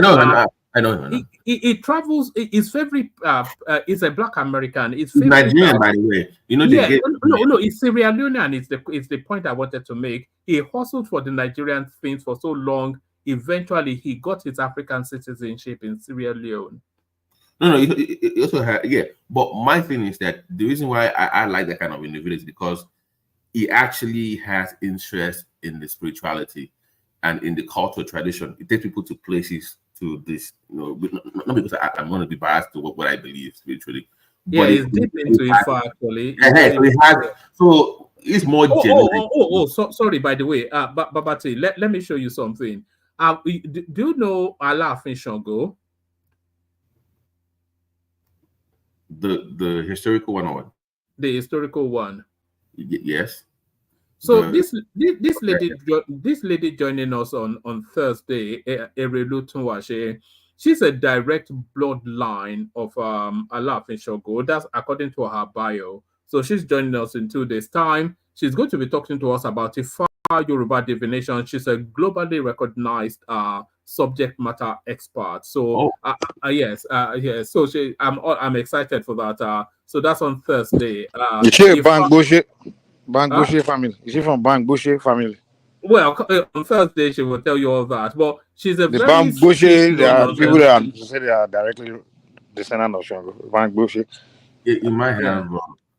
O: I know.
G: He travels. His favorite is a black American. It's
O: Nigerian, by the way. You know,
G: no, it's Sierra Leonean. It's the point I wanted to make. He hustled for the Nigerian things for so long. Eventually, he got his African citizenship in Sierra Leone.
O: No, he also had, yeah. But my thing is that the reason why I like that kind of individual is because he actually has interest in the spirituality and in the cultural tradition. It takes people to places to this, you know, not because I'm going to be biased to what I believe spiritually.
G: Yeah, he's deep into it actually.
O: So it's more genuine.
G: Sorry, by the way, Babati, let me show you something. Do you know Alaafin Shango?
O: The historical one or what?
G: The historical one.
O: Yes.
G: So this lady joining us on Thursday, Erelu Tunwashe, she's a direct bloodline of Alaafin Shango. That's according to her bio. So she's joining us in 2 days' time. She's going to be talking to us about Ifa Yoruba divination. She's a globally recognized subject matter expert. So yes. So I'm excited for that. So that's on Thursday.
P: Bangbushi family. Is she from Bangbushi family?
G: Well, on Thursday she will tell you all that. But she's a very
P: Bangbushi. There are people that say they are directly descendant of Shango. Bangbushi.
O: You might have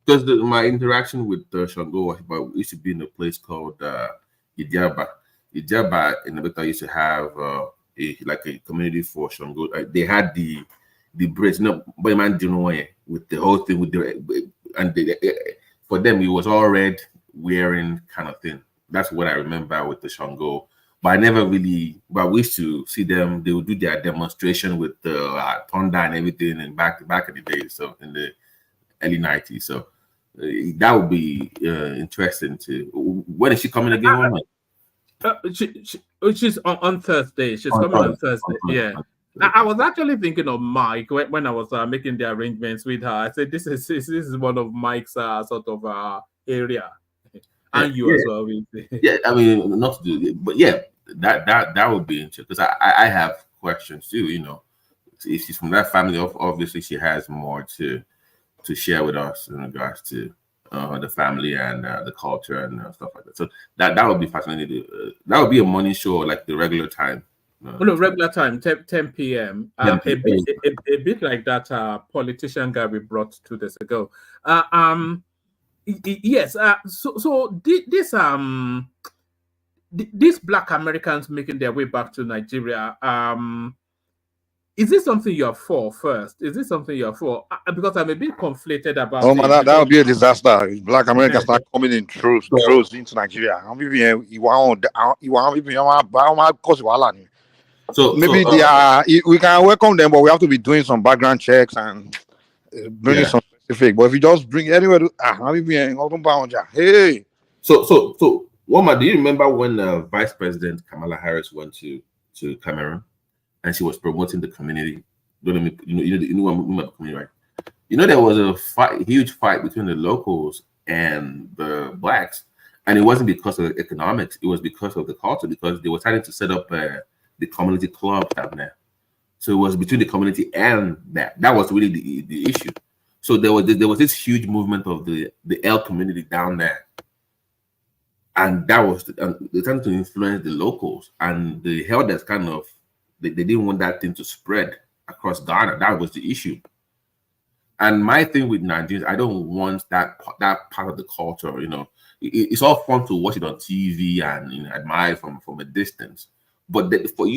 O: because my interaction with Shango used to be in a place called Idiaba. Idiaba in Abeta used to have a community for Shango. They had the bridge, but man didn't know with the whole thing for them it was all red wearing kind of thing. That's what I remember with the Shango. But I never really. But we used to see them. They would do their demonstration with the thunder and everything, and back in the day, so in the early 90s. So that would be interesting to. When is she coming again?
G: She's on Thursday. She's coming on Thursday. Yeah. I was actually thinking of Mike when I was making the arrangements with her. I said, "This is one of Mike's sort of area, and you as well.
O: Yeah, I mean, not to do, but yeah, that would be interesting because I have questions too. You know, if she's from that family, obviously she has more to share with us in regards to the family and the culture and stuff like that. So that would be fascinating. That would be a morning show like the regular time.
G: No, regular time, 10 p.m. A bit like that politician guy we brought 2 days ago. Yes. So these Black Americans making their way back to Nigeria. Is this something you're for first? Is this something you're for? Because I'm a bit conflated about.
P: Oh man, that would be a disaster. If Black Americans start coming in droves into Nigeria. So maybe we can welcome them, but we have to be doing some background checks and bringing some specific. But if you just bring anywhere to hey.
O: So Woma, do you remember when Vice President Kamala Harris went to Cameroon and she was promoting the community? You know the community, right? You know there was a huge fight between the locals and the blacks, and it wasn't because of economics; it was because of the culture. Because they were trying to set up the community club down there, so it was between the community and that. That was really the issue. So there was this huge movement of the L community down there. And that was they trying to influence the locals, and the elders kind of they didn't want that thing to spread across Ghana. That was the issue. And my thing with Nigerians, I don't want that part of the culture. You know, it's all fun to watch it on TV and admire from a distance. But for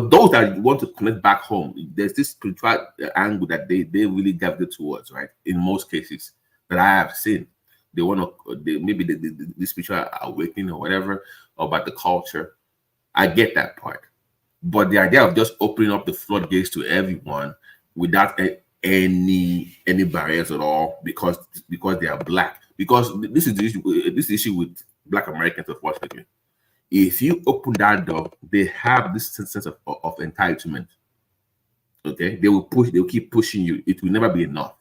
O: those that want to connect back home, there's this spiritual angle that they really gravitate towards, right? In most cases that I have seen. They want to, maybe the spiritual awakening or whatever about the culture. I get that part, but the idea of just opening up the floodgates to everyone without any barriers at all because they are Black. Because this is the issue with Black Americans, unfortunately. If you open that door, they have this sense of entitlement. Okay, they'll keep pushing you. It will never be enough.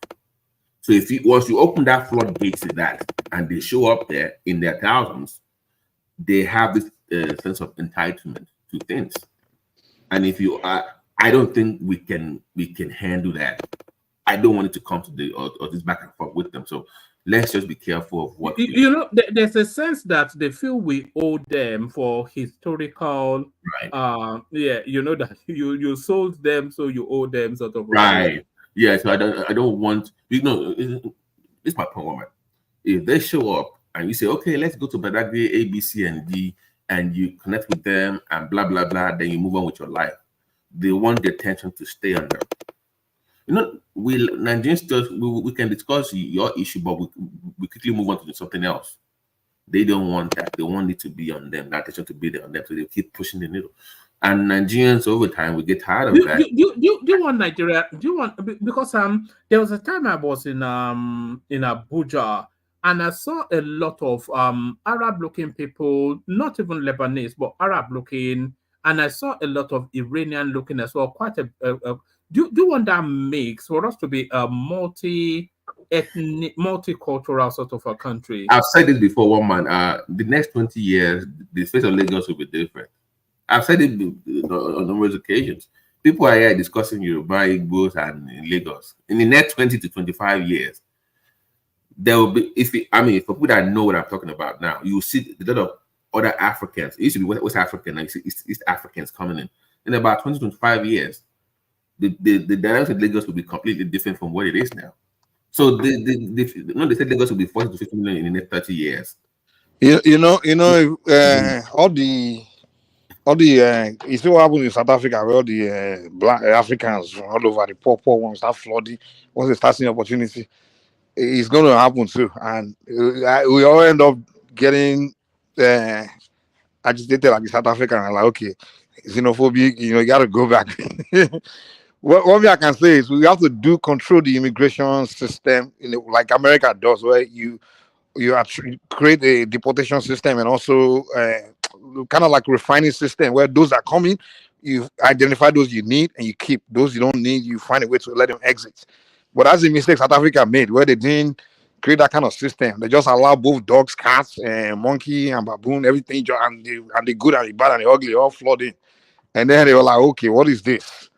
O: So once you open that floodgates to that, and they show up there in their thousands, they have this sense of entitlement to things. And if you I don't think we can handle that. I don't want it to come to this back and forth with them. So let's just be careful of what
G: there's a sense that they feel we owe them for historical.
O: Right.
G: That you sold them, so you owe them sort of.
O: Right. Yeah, so I don't want, this is my point, woman. If they show up and you say, okay, let's go to Badagry, A, B, C, and D, and you connect with them and blah, blah, blah, then you move on with your life. They want the attention to stay on them. We Nigerians, we can discuss your issue, but we quickly move on to something else. They don't want that. They want it to be on them, that attention to be there on them, so they keep pushing the needle. And Nigerians over time we get tired of that.
G: Do you want Nigeria? Do you want, because there was a time I was in Abuja and I saw a lot of Arab looking people, not even Lebanese, but Arab looking, and I saw a lot of Iranian looking as well. Quite do you want that mix for us to be a multi-ethnic, multicultural sort of a country?
O: I've said it before, one man. The next 20 years, the face of Lagos will be different. I've said it on numerous occasions. People are here discussing Yoruba, Wigwe'S, and in Lagos. In the next 20 to 25 years, there will be, for people that know what I'm talking about now, you will see a lot of other Africans. It used to be West African, now you see East Africans coming in. In about 20 to 25 years, the dynamics of Lagos will be completely different from what it is now. So they said Lagos will be 40 to 50 million in the next 30 years.
P: All the you see what happened in South Africa where all the Black Africans all over, the poor ones start flooding. Once they start seeing opportunity, it's going to happen too, and we all end up getting agitated like South Africa and like, okay, xenophobic, you got to go back. What I can say is we have to control the immigration system like America does, where you create a deportation system and also kind of like refining system where those are coming, you identify those you need and you keep those you don't need. You find a way to let them exit. But that's a mistake South Africa made, where they didn't create that kind of system. They just allow both dogs, cats, and monkey and baboon, everything, and the good and the bad and the ugly all flood in. And then they were like, okay, what is this?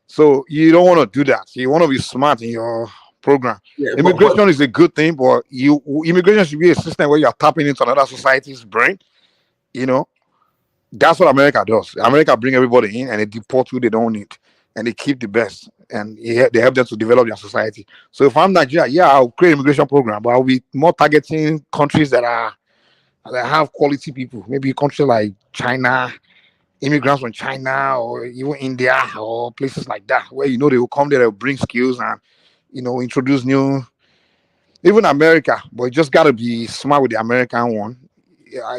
P: So you don't want to do that. You want to be smart in your program.
O: Yeah,
P: immigration is a good thing, but immigration should be a system where you are tapping into another society's brain. You know, that's what America does. America bring everybody in and they deport who they don't need, and they keep the best, and they help them to develop their society. So if I'm Nigeria, yeah, I'll create an immigration program, but I'll be more targeting countries that have quality people. Maybe countries like China, immigrants from China, or even India, or places like that, where they will come there, they'll bring skills and introduce new. Even America, but you just gotta be smart with the American one.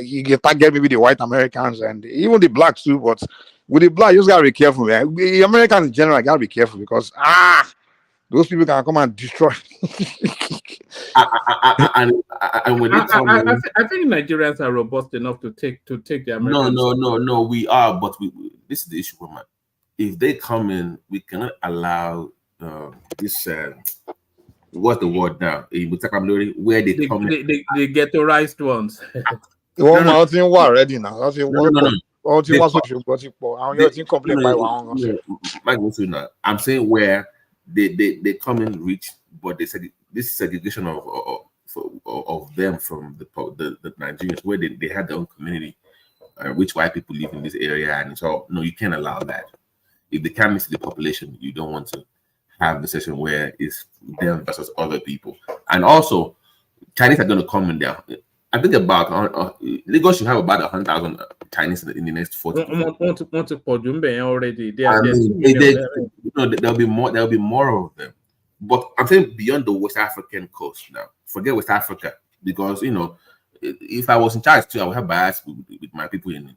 P: You can target maybe the white Americans and even the blacks too, but with the black, you just gotta be careful, man. The Americans in general gotta be careful because those people can come and destroy.
O: And when they come in,
G: I think Nigerians are robust enough to take the Americans.
O: No, we are, but this is the issue, man. If they come in, we cannot allow this. What's the word now? Where they come in,
G: the ghettoized ones.
P: Already now.
O: I'm saying where they come in rich, but they said this segregation of them from the Nigerians, where they had their own community, which white people live in this area, and so no, you can't allow that. If they can't mix the population, you don't want to have the session where it's them versus other people. And also, Chinese are going to come in there. I think about Lagos should have about 100,000 Chinese in the next 40.
G: Already.
O: There'll be more. There'll be more of them. But I'm saying beyond the West African coast now. Forget West Africa, because if I was in charge too, I would have bias with my people in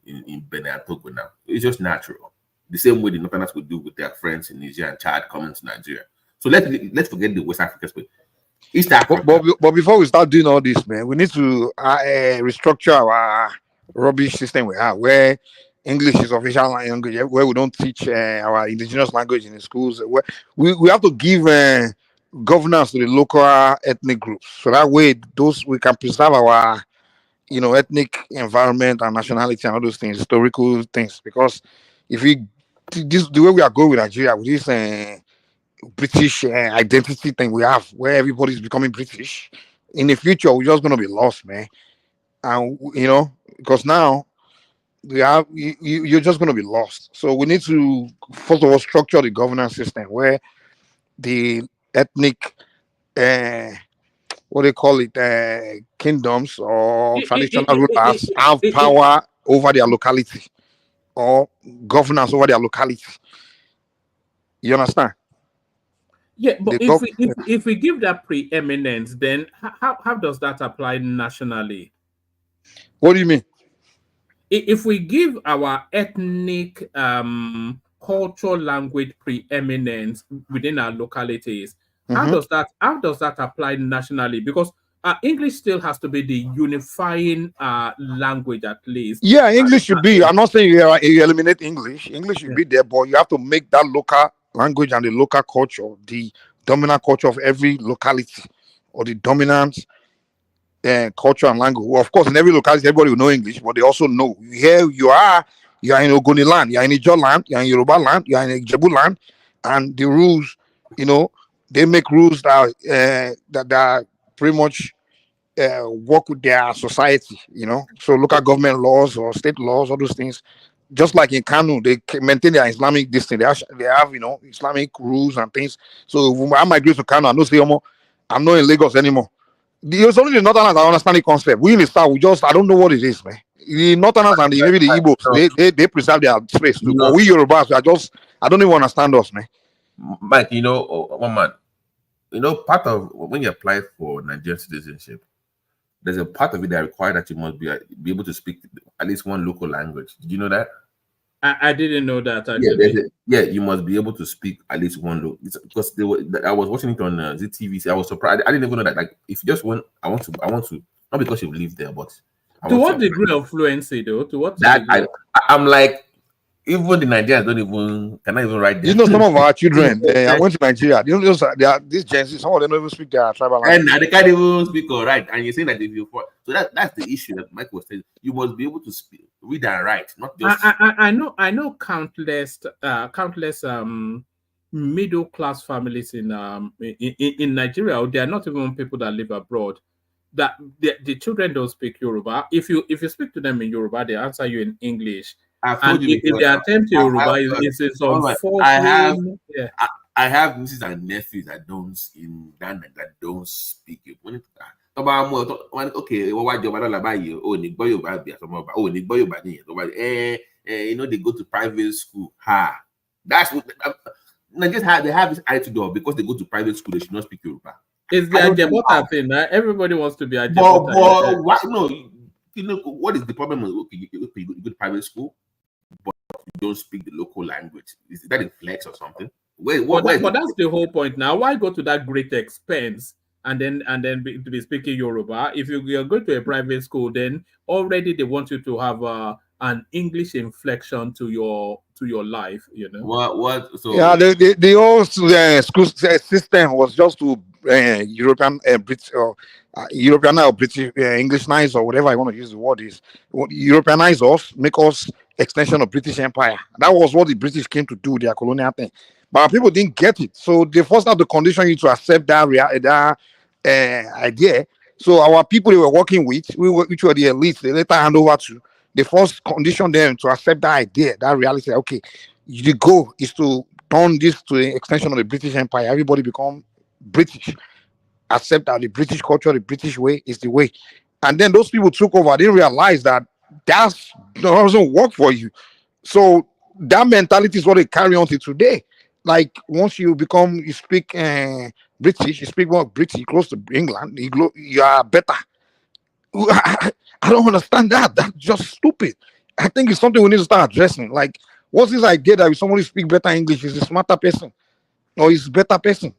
O: Benin and Togo now. It's just natural. The same way the Northerners would do with their friends in Niger and Chad coming to Nigeria. So let's forget the West Africa space. East Africa.
P: But before we start doing all this, man, we need to restructure our rubbish system we have, where English is official language, where we don't teach our indigenous language in the schools. Where we have to give governance to the local ethnic groups, so that way we can preserve our ethnic environment and nationality and all those things, historical things. Because if the way we are going with Nigeria, with this British identity thing we have, where everybody's becoming British, in the future we're just gonna be lost, man. And because now you're just gonna be lost. So we need to first of all structure the governance system where the ethnic what they call it kingdoms or traditional rulers have power over their locality, or governance over their locality. You understand?
G: Yeah, but if we give that preeminence, then how does that apply nationally?
P: What do you mean?
G: If we give our ethnic cultural language preeminence within our localities, how does that apply nationally? Because English still has to be the unifying language, at least.
P: Yeah, English should be. I'm not saying you eliminate English. English should be there, but you have to make that local language and the local culture the dominant culture of every locality, or the dominant culture and language. Well, of course, in every locality, everybody will know English, but they also know here you are in Ogoni land, you are in Ijaw land, you are in Yoruba land, you are in Ijebu land, and the rules, they make rules that pretty much work with their society, So local government laws or state laws, all those things. Just like in Kanu, they maintain their Islamic distance. They have Islamic rules and things. So when I migrate to Kanu, I'm not in Lagos anymore. It's only the Northerners that understand the concept. We in the South, I don't know what it is, man. The Northerners and maybe the Igbos, they preserve their space too. But we Yorubas, I don't even understand us, man.
O: Mike, one man, part of when you apply for Nigerian citizenship, there's a part of it that requires that you must be able to speak at least one local language. Did you know that?
G: I didn't know that. Actually.
O: Yeah, you must be able to speak at least one local. Because I was watching it on ZTV. I was surprised. I didn't even know that. Like, if you just want, I want to. Not because you live there, but
G: to what degree of fluency, though? To what?
O: That I'm like, Even the Nigerians cannot even write
P: You
O: them.
P: know, some of our children, I went to Nigeria. You know, these Gen Z, some of them don't even speak their tribal language.
O: And they can't even speak or write. And you're saying that if you so that's the issue that Mike was saying. You must be able to speak, read and write, not just.
G: I know countless middle class families in Nigeria. They are not even people that live abroad. That the children don't speak Yoruba. If you speak to them in Yoruba, they answer you in English. And if they attempt Yoruba, it's
O: I have nieces and nephews that don't speak it. Okay, what job they go to private school. That's what they have this attitude because they go to private school, they should not speak Yoruba.
G: It's the Ajebota thing. Everybody wants to be
O: Ajebota. But what? No, you know what is the problem? Okay, you go to private school, but you don't speak the local language. Is that a flex or something?
G: But that's the whole point. Now, why go to that great expense and then be speaking Yoruba? If you're going to a private school, then already they want you to have an English inflection to your life. You know
O: what? So
P: yeah, the whole school system was just to European British or European or British Englishnize or whatever I want to use the word is. Europeanize us, make us extension of British Empire. That was what the British came to do, their colonial thing. But people didn't get it, so they first had to condition you to accept that idea. So our people they were working with, which were the elites, they later hand over to. They first conditioned them to accept that idea, that reality. Okay, the goal is to turn this to an extension of the British Empire. Everybody become British. Accept that the British culture, the British way is the way. And then those people took over. They didn't realize that doesn't work for you. So that mentality is what they carry on to today. Like once you speak British, you speak more British, close to England, you are better. I don't understand that. That's just stupid. I think it's something we need to start addressing. Like, what's this idea that if somebody speak better English is a smarter person or is a better person?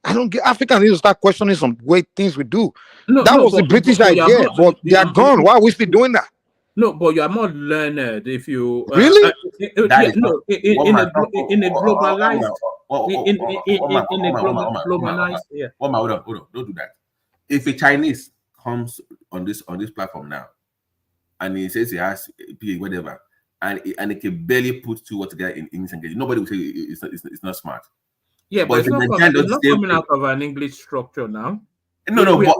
P: I don't get. Africans need to start questioning some great things we do. That was the British idea, but they are gone. Why are we still doing that?
G: No, but you are more learned if you
P: really
G: in a globalized yeah.
O: Hold on, don't do that. If a Chinese comes on this platform now and he says he has whatever and he can barely put two words together in English and English, nobody will say it's not smart.
G: Yeah, but it's not coming out of an English structure now.
O: No,
G: we are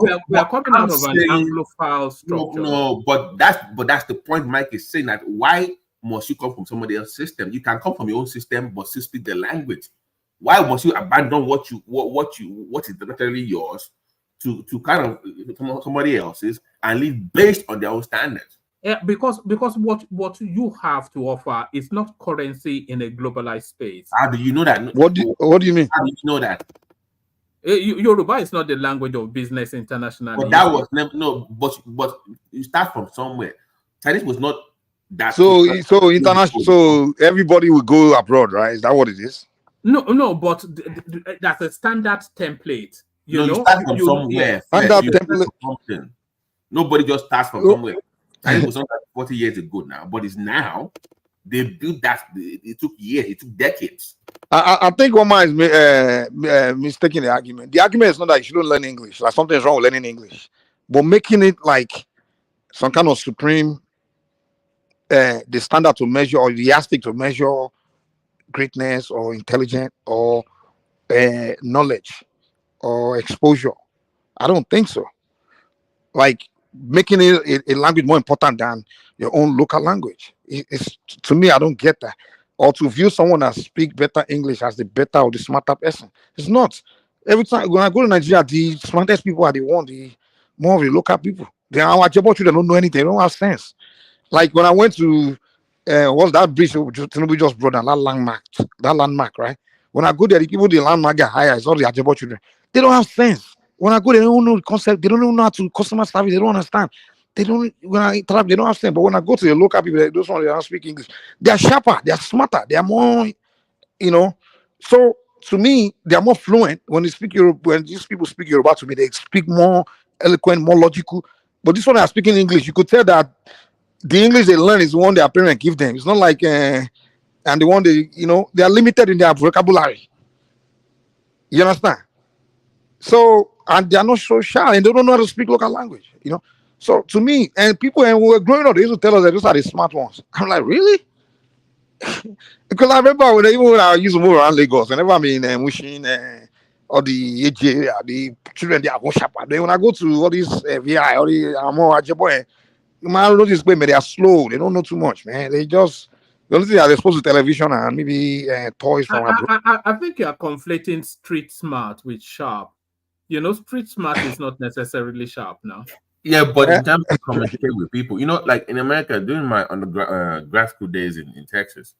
G: coming out of an Anglophile structure.
O: No, but that's the point. Mike is saying that why must you come from somebody else's system? You can come from your own system, but still speak the language. Why must you abandon what is literally yours to kind of somebody else's and live based on their own standards?
G: Yeah, because what you have to offer is not currency in a globalized space.
O: How do you know that?
P: What do you mean?
O: How do you know that?
G: Yoruba is not the language of business internationally.
O: But that was but you start from somewhere. Chinese was not that.
P: So international. So everybody will go abroad, right? Is that what it is?
G: No, but that's a standard template. You
O: start from somewhere.
P: Standard template.
O: Nobody just starts from somewhere. Chinese was not 40 years ago now, but it's now. They built that. It took years. It took decades.
P: I think one man is mistaking the argument. The argument is not that you shouldn't learn English. Like something's wrong with learning English, but making it like some kind of supreme, the standard to measure or the yardstick to measure greatness or intelligence or knowledge or exposure. I don't think so. Like making it a language more important than your own local language. It's to me, I don't get that. Or to view someone that speaks better English as the better or the smarter person. It's not. Every time when I go to Nigeria, the smartest people are the more of the local people. They are our children, they don't know anything, they don't have sense. Like when I went to what's that bridge Tinubu just brought down, that landmark, right? When I go there, the landmark get higher, it's all the Ajebo children. They don't have sense. When I go, they don't know the concept, they don't know how to customer service, they don't understand. When I interact, they don't understand. But when I go to the local people, those ones they don't speak English, they are sharper, they are smarter, they are more, So to me, they are more fluent when they speak Yoruba. When these people speak Yoruba to me, they speak more eloquent, more logical. But this one they are speaking English. You could tell that the English they learn is the one their parents give them. It's not like and they are limited in their vocabulary. You understand? So, and they are not so shy, and they don't know how to speak local language. So to me, and people, and we were growing up, they used to tell us that those are the smart ones. I'm like, really? Because I remember when I used to move around Lagos, whenever I'm in Mushin or the AJ, the children, they are going sharp. When I go to all these VI, all the Amo Ajeboy, you might notice they are slow. They don't know too much, man. They just, the only thing they're exposed to television and maybe toys from abroad.
G: I think you are conflating street smart with sharp. Street smart is not necessarily sharp now.
O: Yeah, but in terms of communicating with people, like in America, during my grad school days in Texas,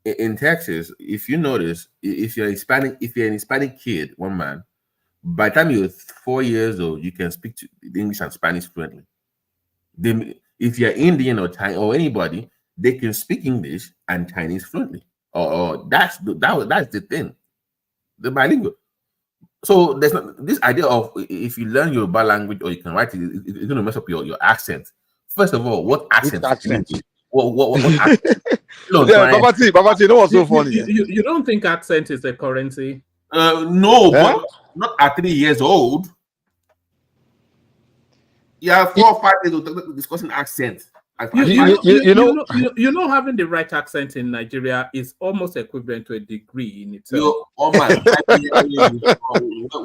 O: in Texas, if you notice, if you're an Hispanic kid, one man, by the time you're 4 years old, you can speak to English and Spanish fluently. If you're Indian or Thai or anybody, they can speak English and Chinese fluently. Or that's the thing. The bilingual. So there's not this idea of if you learn Yoruba language or you can write it's going to mess up your accent. First of all, what accent? What accent?
P: Babati, you know what's so funny?
G: You don't think accent is a currency?
O: No, but not at 3 years old. Yeah, 4 or 5 years old discussing accent.
G: Having the right accent in Nigeria is almost equivalent to a degree in itself.
O: What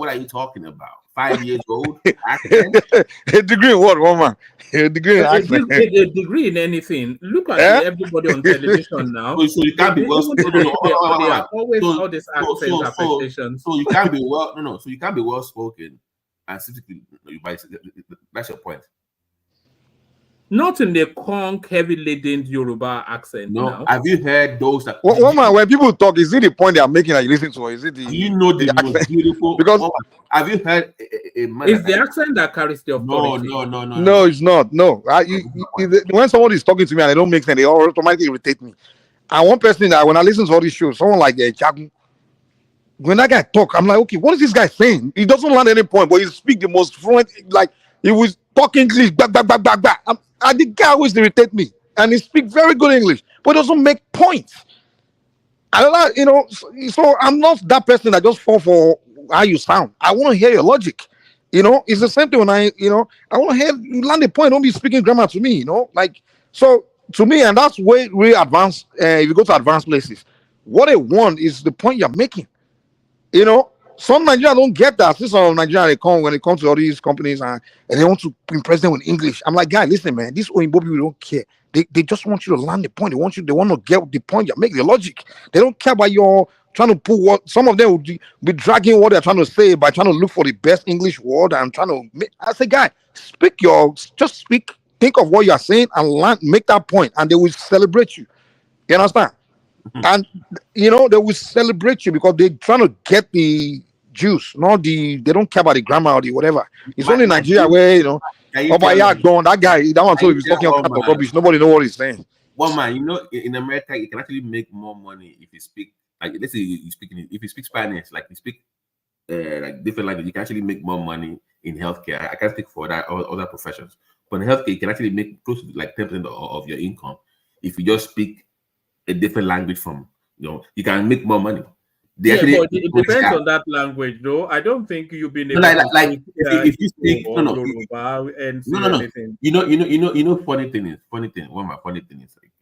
O: are you talking about? 5 years old? Accent?
P: A degree in what, woman? A degree in accent.
G: A degree in anything. Look at everybody on television now.
O: So you can't be well spoken.
G: Always all these accent affectations.
O: So you can't be well. So you can't be well spoken and simply. That's your point.
G: Not in the conk, heavy laden Yoruba accent.
O: No,
G: now.
O: Have you heard those?
P: When people talk, is it the point they are making that you listen to, or is it the?
O: The most beautiful?
P: Because
O: have you heard a man?
G: It's the accent that carries the authority.
P: No, it's not. No, when someone is talking to me and they don't make sense, they automatically irritate me. And one person that when I listen to all these shows, someone like Jagun, when that guy talk, I'm like, okay, what is this guy saying? He doesn't land any point, but he speak the most fluent, like he was talking English, back. And the guy always irritate me, and he speak very good English, but doesn't make points. So I'm not that person that just fall for how you sound. I want to hear your logic. It's the same thing when I want to hear you land a point. Don't be speaking grammar to me. So to me, and that's way really advanced. If you go to advanced places, what they want is the point you're making. Some Nigerians don't get that. See, some Nigerians, when it comes to all these companies and they want to impress them with English. I'm like, guys, listen, man, these Oyinbo people don't care. They just want you to land the point. They want to get the point you're making, the logic. They don't care about your trying to put what some of them would be dragging what they're trying to say by trying to look for the best English word and trying to I say, guy, just speak, think of what you're saying and make that point, and they will celebrate you. You understand? And they will celebrate you because they're trying to get the juice, they don't care about the grammar or the whatever. It's only Nigeria where that guy, that one told you he's talking about rubbish. Nobody know what he's saying.
O: One man, in America, you can actually make more money if you speak. Like, let's say if you speak Spanish, like you speak like different language, you can actually make more money in healthcare. I can't speak for that or other professions, but in healthcare, you can actually make close to like 10% of your income if you just speak a different language from. You can make more money.
G: But it depends on that language, though. I don't think you've been able
O: to if you speak
G: Yoruba and anything.
O: Funny thing is like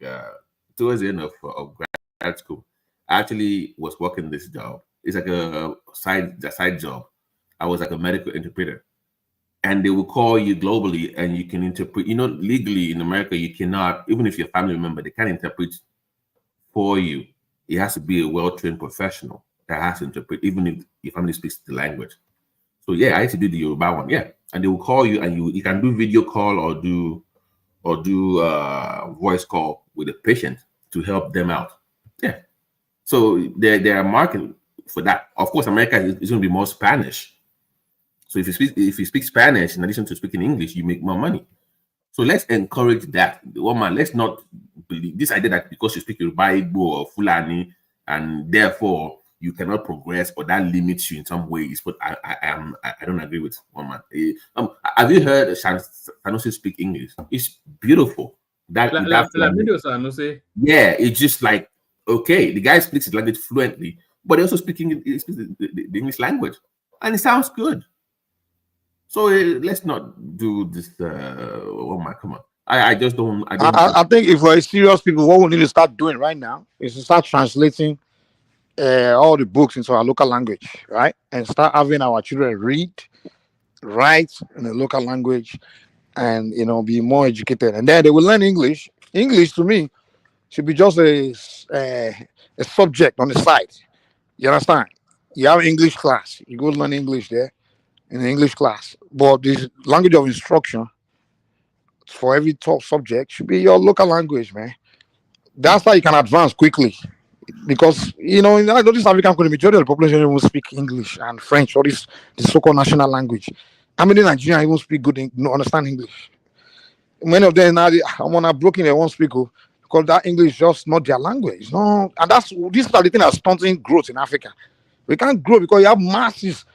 O: towards the end of grad school, I actually was working this job. It's like a side job. I was like a medical interpreter, and they will call you globally, and you can interpret. Legally in America, you cannot, even if you're a family member, they can't interpret for you. It has to be a well-trained professional that has to interpret, even if your family speaks the language. So yeah, I used to do the Yoruba one, and they will call you, and you can do video call or do voice call with a patient to help them out. Yeah, so they are marketing for that. Of course, America is going to be more Spanish. So if you speak Spanish in addition to speaking English, you make more money. So let's encourage that. Let's not believe this idea that because you speak Yoruba, Igbo, or Fulani, and therefore you cannot progress or that limits you in some way. Is what I don't agree with, one man. Have you heard Sanusi speak English? It's beautiful. Yeah, it's just like Okay, the guy speaks the language fluently, but they also speaking the English language, and it sounds good. So let's not do this. Oh my, come on! I just don't.
P: I think if we're serious people, what we need to start doing right now is to start translating all the books into our local language, right? And start having our children read, write in the local language, and be more educated. And then they will learn English. English to me should be just a subject on the side. You understand? You have English class. You go learn English there in the English class. But the language of instruction for every top subject should be your local language, man. That's how you can advance quickly. Because, in this African country, majority of the population even speak English and French, or the so-called national language. How many Nigerians even speak good, understand English? Many of them now, I'm on broken, they won't speak, because that English is just not their language. No, and this is the thing that's stunting growth in Africa. We can't grow because you have masses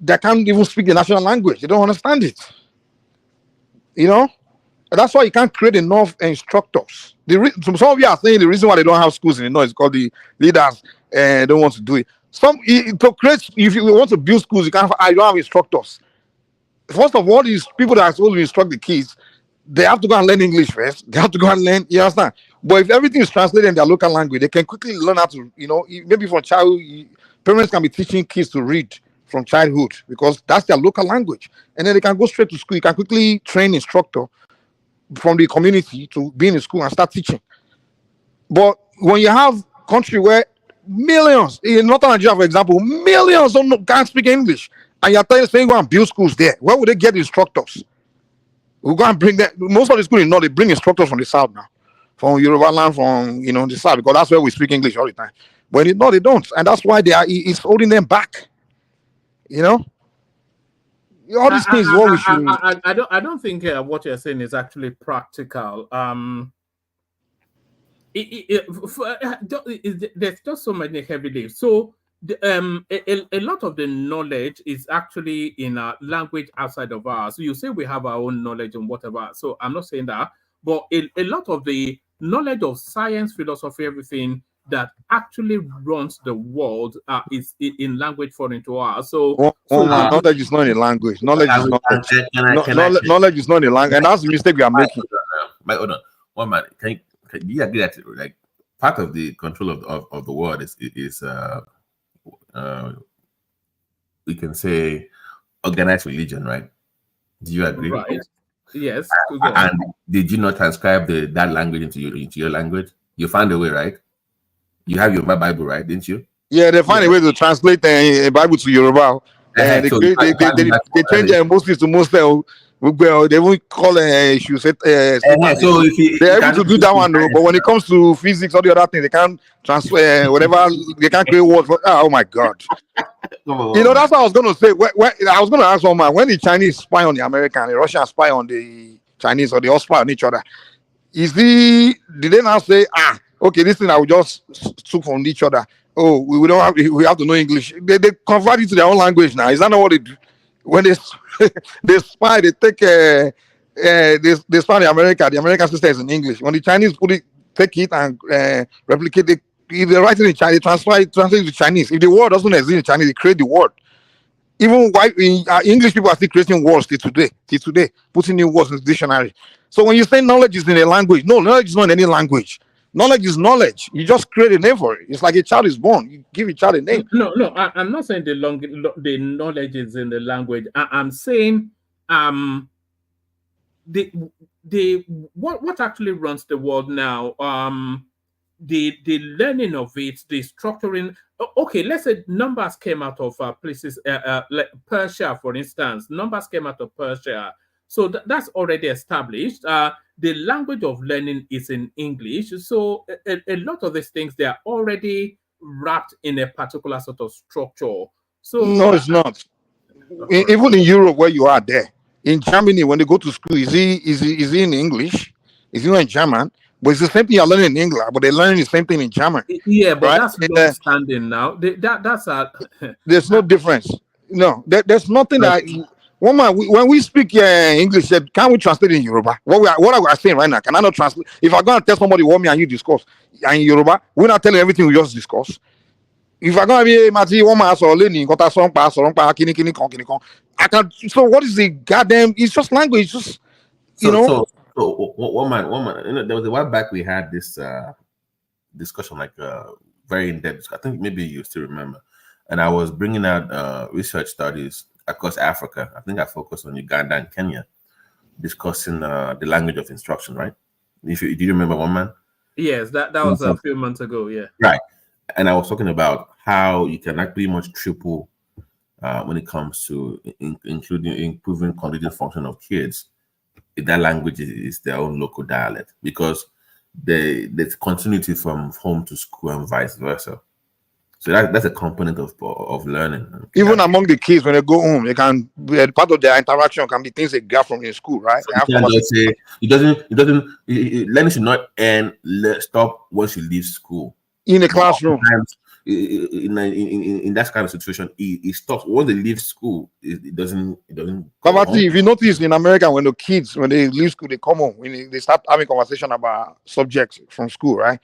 P: that can't even speak the national language. They don't understand it. And that's why you can't create enough instructors. Some of you are saying the reason why they don't have schools in the north is because the leaders don't want to do it. If you want to build schools, you don't have instructors. First of all, these people that are supposed to instruct the kids, they have to go and learn English first. They have to go and learn, you understand? But if everything is translated in their local language, they can quickly learn how to, maybe from childhood, parents can be teaching kids to read from childhood because that's their local language. And then they can go straight to school. You can quickly train instructor from the community to be in the school and start teaching. But when you have country where millions, in Northern Nigeria, for example, millions can't speak English, and you're saying go and build schools there, where would they get the instructors? We'll go and bring them. Most of the schools, they bring instructors from the south now, from Yoruba land, from the south, because that's where we speak English all the time. But they don't, and that's why it's holding them back. All these things.
G: I don't think what you're saying is actually practical. There's just so many heavy lifts. So a lot of the knowledge is actually in a language outside of ours. So you say we have our own knowledge and whatever. So I'm not saying that, but a lot of the knowledge of science, philosophy, everything that actually runs the world is in language foreign to us. So,
P: knowledge is not a language. Knowledge is not knowledge is not a language, and that's the mistake we are making.
O: Hold on, one man. Can you agree that like part of the control of the world is we can say organized religion, right? Do you agree?
G: Right. Yes.
O: And did you not transcribe that language into your language? You found a way, right? You have your Bible, right? Didn't you?
P: Yeah, they find a way to translate a Bible to Yoruba. They change Muslims to Muslim. They won't call issue. So they're able to do that one, but when it comes to physics or the other thing, they can't transfer whatever. They can't create words. Oh my God! That's what I was going to say. I was going to ask one man, when the Chinese spy on the American, the Russians spy on the Chinese, or they all spy on each other, did they now say, okay, this thing I will just took from each other? Oh, we have to know English. They convert it to their own language now. Is that not what they do? When they spy, they take they spy the American system is in English. When the Chinese take it and replicate it, if they write it in Chinese, translate it to Chinese. If the word doesn't exist in Chinese, they create the word. Even English people are still creating words till today, putting new words in the dictionary. So when you say knowledge is in a language, no, knowledge is not in any language. Knowledge is knowledge. You just create a name for it. It's like a child is born. You give a child a name.
G: No, I'm not saying the knowledge is in the language. I'm saying what actually runs the world now. The learning of it, the structuring. Okay, let's say numbers came out of places like Persia, for instance. Numbers came out of Persia. So that's already established. The language of learning is in English. So a lot of these things, they are already wrapped in a particular sort of structure. So
P: no, it's not. Even in Europe, where you are there, in Germany, when they go to school, is he in English? Is he in German? But it's the same thing you're learning in English, but they're learning the same thing in German.
G: Yeah, but
P: right?
G: that's understanding now. That's
P: there's no difference. No, there's nothing that Woman, when we speak English, can we translate in Yoruba? What are we saying right now? Can I not translate? If I'm going to tell somebody what me and you discuss in Yoruba, we're not telling everything we just discuss. If I'm going to be Mati, woman, I can. So what is the goddamn? It's just language. It's just
O: So woman, there was a while back we had this discussion, like very in depth. I think maybe you still remember, and I was bringing out research studies across Africa. I think I focused on Uganda and Kenya, discussing the language of instruction, right? Do you remember, one man?
G: Yes, that was a few months ago, yeah.
O: Right. And I was talking about how you can pretty much triple when it comes to including improving cognitive function of kids. If that language is their own local dialect, because there's continuity from home to school and vice versa. So that's a component of learning.
P: Even among the kids, when they go home, they can part of their interaction can be things they get from in school, right?
O: Learning should not stop once you leave school.
P: In a classroom.
O: In that kind of situation, it stops once they leave school. It doesn't.
P: If you notice in America, when the kids when they leave school, they come home when they start having conversation about subjects from school, right?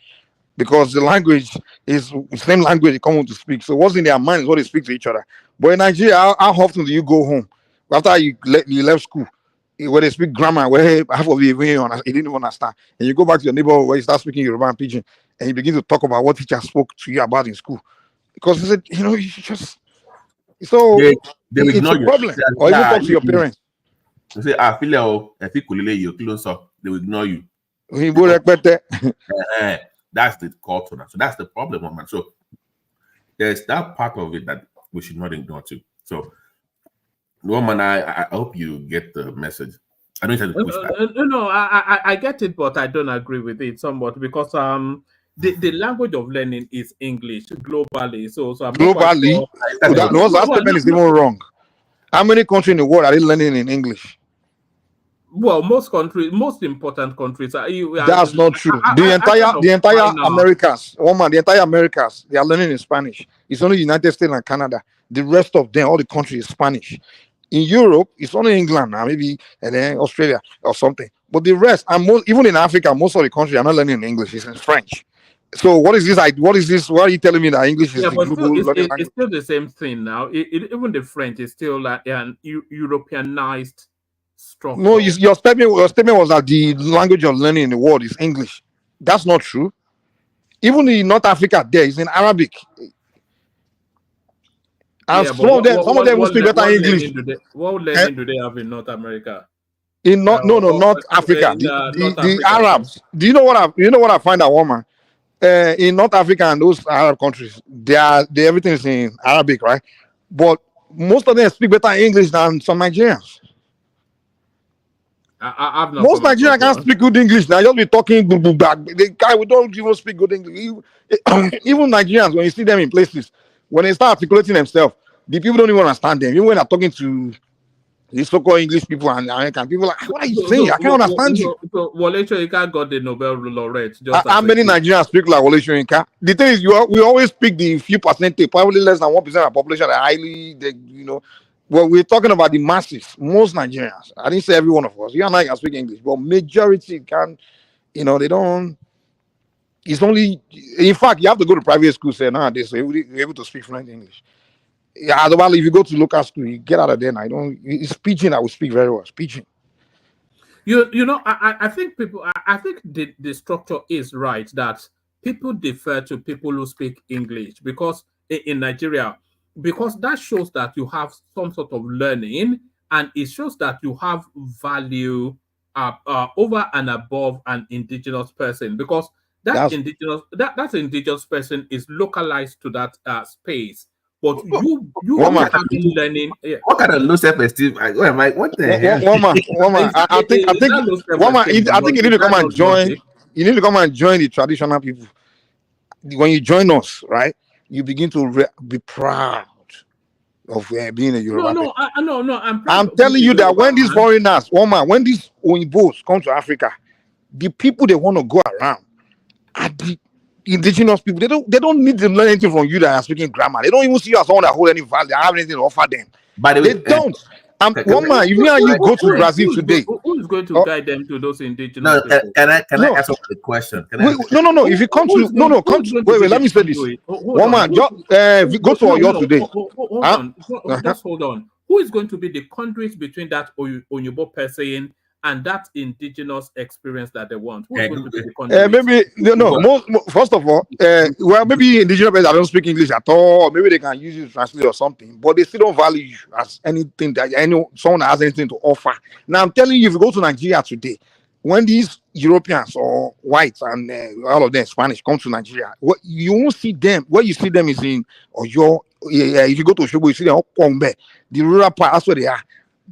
P: Because the language is the same language they come home to speak. So what's in their mind is what they speak to each other. But in Nigeria, how often do you go home after you left school, where they speak grammar, where half of you didn't even understand, and you go back to your neighborhood where you start speaking Yoruba and Pidgin, and you begin to talk about what teacher spoke to you about in school, because they said, you just so
O: they
P: it's a problem. Or even talk to your parents.
O: They say, I feel they will ignore you. That's the culture now. So that's the problem, man. So there's that part of it that we should not ignore too. So, woman, I hope you get the message. I don't have to push back.
G: No, I get it, but I don't agree with it somewhat, because the language of learning is English globally. So I'm
P: globally, that statement is even wrong. How many countries in the world are they learning in English?
G: Well, most important countries are.
P: That's not true. The entire Americas, the entire Americas, they are learning in Spanish. It's only United States and Canada. The rest of them, all the countries, is Spanish. In Europe, it's only England now, maybe, and then Australia or something. But the rest, and even in Africa, most of the countries are not learning in English. It's in French. So what is this? Why are you telling me that English is the global language?
G: It's still the same thing now. Even the French is still like an Europeanized structure.
P: No, your statement was that the language of learning in the world is English. That's not true. Even in North Africa, there is in Arabic. And some of them will speak better English.
G: What learning do they have in North America?
P: North Africa. The Arabs. Do you know what I find out, woman? In North Africa and those Arab countries, everything is in Arabic, right? But most of them speak better English than some Nigerians. Most Nigerians can't speak good English. They just be talking back. The guy, we don't even speak good English. Even Nigerians, when you see them in places, when they start articulating themselves, the people don't even understand them. Even when they're talking to these so-called English people and American people, like, what are you saying? I can't understand you.
G: So Wole Soyinka got the Nobel laureate.
P: How many Nigerians speak like Wole Soyinka? The thing is, we always speak the few percentage, probably less than 1% of the population are highly, well, we're talking about the masses, most Nigerians. I didn't say every one of us. You and I can speak English, but majority can, they don't. It's only, in fact, you have to go to private school nowadays, so you're able to speak fluent English. Yeah, otherwise, if you go to local school, you get out of there. It's Pidgin I will speak very well. It's Pidgin.
G: I think the structure is right that people defer to people who speak English, because in Nigeria, because that shows that you have some sort of learning, and it shows that you have value over and above an indigenous person, because that indigenous person is localized to that space. But you are learning. Yeah.
O: What kind of low self-esteem? What the hell?
P: Woman, I think you need to come and join. You need to come and join the traditional people. When you join us, right, you begin to be proud of being a Yoruba.
G: No.
P: I'm telling you that when these foreigners, when these Oyinbos come to Africa, the people they want to go around are the indigenous people. They don't need to learn anything from you that are speaking grammar. They don't even see you as someone that hold any value, that have anything to offer them.
O: By the way,
P: they don't. One man, if me and you go to Brazil today,
G: who is going to guide them to those indigenous people?
O: Can I ask a question?
P: No. If you come to wait, let me say this. One man, if you go to Oyo today.
G: Hold on. Just hold on. Who is going to be the conduit between that Onyobo person and that indigenous experience that they want? Who is going to be the conduit?
P: Maybe first of all, well, maybe indigenous people that don't speak English at all, maybe they can use it to translate or something, but they still don't value you as anything that someone that has anything to offer. Now I'm telling you, if you go to Nigeria today, when these Europeans or whites and all of them Spanish come to Nigeria, what you won't see them. Where you see them is in Oyo. If you go to Osogbo, you see them the rural part. That's where they are.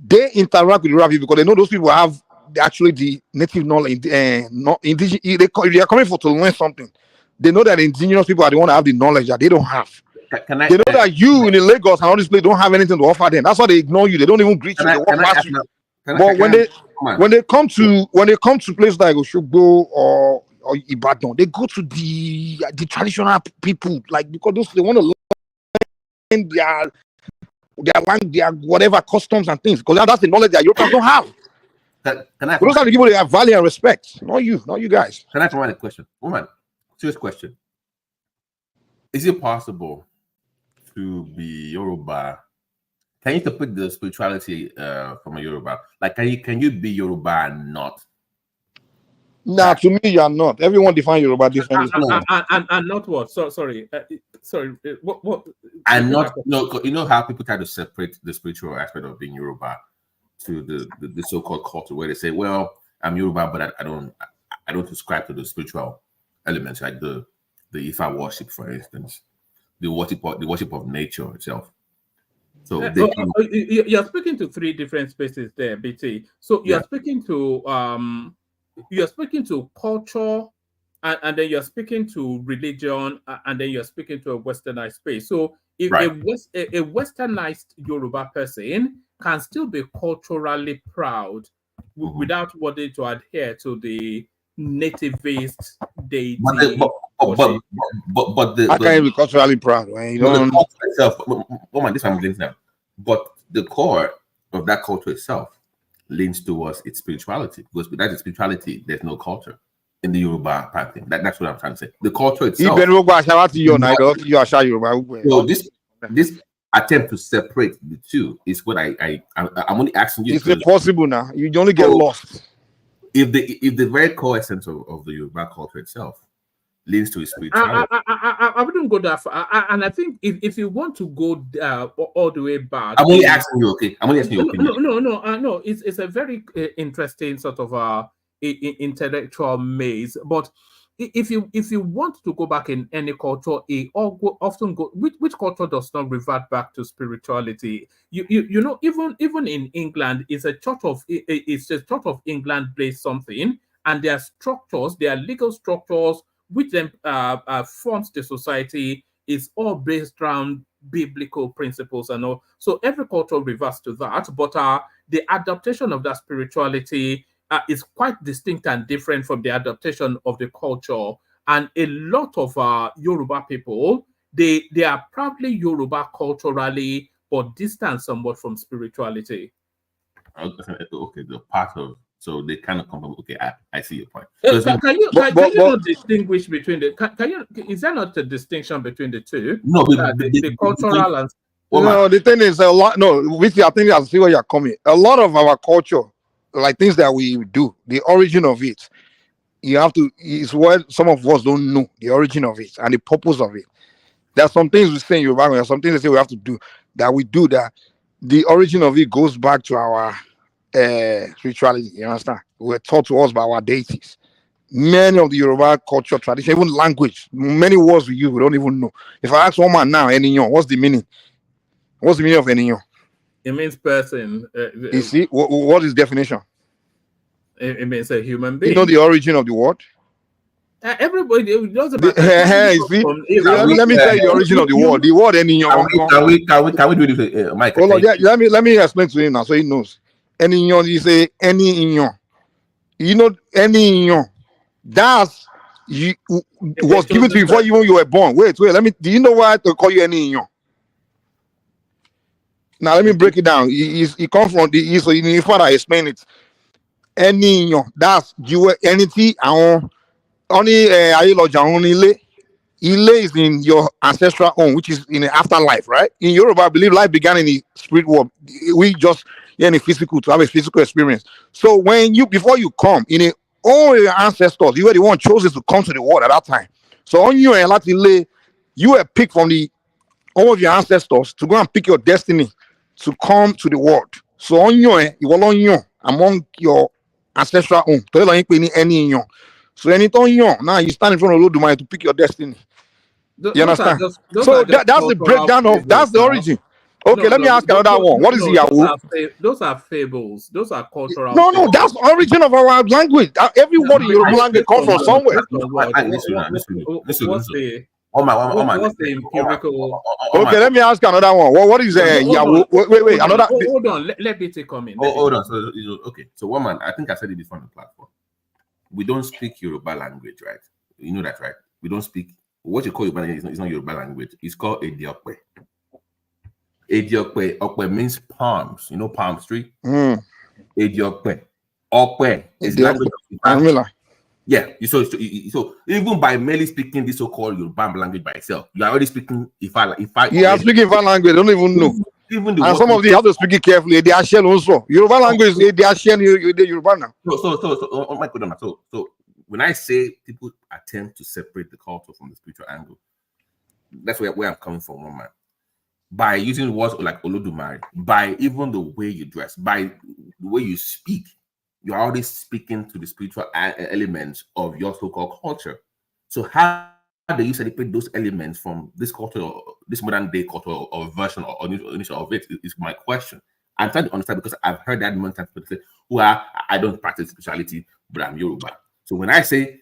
P: They interact with the rural people because they know those people have actually the native knowledge. Not indigenous. They are coming for to learn something. They know that the indigenous people are the one that have the knowledge that they don't have. They know that you in the Lagos and all this place don't have anything to offer them. That's why they ignore you. They don't even greet you. They walk past you. But when they come to places like Osogbo or Ibadan, they go to the traditional people, like, because they want to learn their whatever customs and things, because that's the knowledge that Europeans don't have. Those are the people that have value and respect. Not you guys.
O: Can I provide a question? Woman, serious question. Is it possible to be Yoruba? Can you interpret the spirituality from a Yoruba? Like, can you be Yoruba and not?
P: Nah, to me, you are not. Everyone defines Yoruba differently.
G: And not what? Sorry. What?
O: And not. No, you know how people try to separate the spiritual aspect of being Yoruba to the so-called culture, where they say, "Well, I'm Yoruba, but I don't subscribe to the spiritual elements, like the Ifa worship, for instance, the worship of nature itself." So
G: you're speaking to three different spaces there, BT. So you're speaking to culture, and then you're speaking to religion, and then you're speaking to a westernized space. So if a westernized Yoruba person can still be culturally proud without wanting to adhere to the nativist deity.
P: But I can't be culturally proud when you don't.
O: But the core of that culture itself leans towards its spirituality, because without its spirituality, there's no culture in the Yoruba part thing. That's what I'm trying to say. The culture itself. So this attempt to separate the two is what I'm only asking you.
P: It's impossible now. You only get lost.
O: If the very core essence of the Yoruba culture itself leads to its spirituality.
G: I wouldn't go that far. And I think if you want to go all the way back,
O: I'm only asking you, okay? I'm only asking your opinion.
G: No. It's a very interesting sort of intellectual maze. But if you want to go back in any culture, which culture does not revert back to spirituality? You know, even in England, it's a Church of England based something, and their structures, their legal structures, which then forms the society, is all based around biblical principles and all. So every culture reverts to that, but the adaptation of that spirituality is quite distinct and different from the adaptation of the culture. And a lot of Yoruba people, they are proudly Yoruba culturally, but distant somewhat from spirituality.
O: Okay, the part of. So they kind of come from, okay, I see your point.
G: Can you not distinguish between is there not a distinction between the two?
O: No,
G: the cultural and...
P: No, the thing is a lot. No, which I think I see where you're coming. A lot of our culture, like things that we do, the origin of it, is what some of us don't know, the origin of it and the purpose of it. There are some things we say in Yoruba, there are some things they say we have to do, that we do, that the origin of it goes back to our spirituality. You understand? We're taught to us by our deities. Many of the Yoruba culture, tradition, even language, many words we use, we don't even know. If I ask one man now, Eniyan, what's the meaning? What's the meaning of Eniyan?
G: It means person.
P: You see, what is definition?
G: It means a human being.
P: You know the origin of the word?
G: Everybody doesn't.
P: Let me tell you the origin of the word. The word Eniyan.
O: Can we do this, Mike?
P: Let me explain to him now, so he knows. Eniyan is any inyon. You know, any inyon. That's was given to you before even you were born. Wait. Do you know why to call you any inyon? Now let me break it down. He comes from the east, so in father explain it. Any that's you anything only only ile is in your ancestral home, which is in the afterlife, right? In Yoruba, I believe life began in the spirit world. We just in the physical to have a physical experience. So when you before you come in all your ancestors, you were the one chosen to come to the world at that time. So on you and you were picked from all of your ancestors to go and pick your destiny to come to the world. So on you on you among your ancestral home. Any so anything now you stand in front of Olodumare to pick your destiny. You understand? So that's the breakdown of that's the origin. Okay, let me ask another one. What is Yahoo?
G: Those are fables. Those are cultural.
P: No, that's the origin of our language. Every word in Yoruba language comes from somewhere.
G: What's the empirical?
P: Okay, let me ask another one. What is Yahoo? Wait, another.
G: Hold on, let me come in.
O: Hold on. So okay, so one man, I think I said it before on the platform. We don't speak Yoruba language, right? You know that, right? We don't speak. What you call Yoruba language is not Yoruba language. It's called Ediokwe. Ediokwe. Okwe means palms. You know palm tree? Ediokwe. Okwe is language of yeah. So even by merely speaking this so-called Yoruba language by itself, you are already speaking Ifa.
P: You are speaking Ifa language. I don't even know. And some of you have to speak it carefully. They are sharing also. Yoruba language, they are sharing Yoruba now.
O: So, oh my goodness. So when I say people attempt to separate the culture from the spiritual angle, that's where I'm coming from, one man. By using words like Olodumare, by even the way you dress, by the way you speak, you're already speaking to the spiritual elements of your so-called culture. So how do you separate those elements from this culture, or this modern day culture, or version or initial of it? Is my question. I'm trying to understand because I've heard that many times people say, "Well, I don't practice spirituality, but I'm Yoruba." So when I say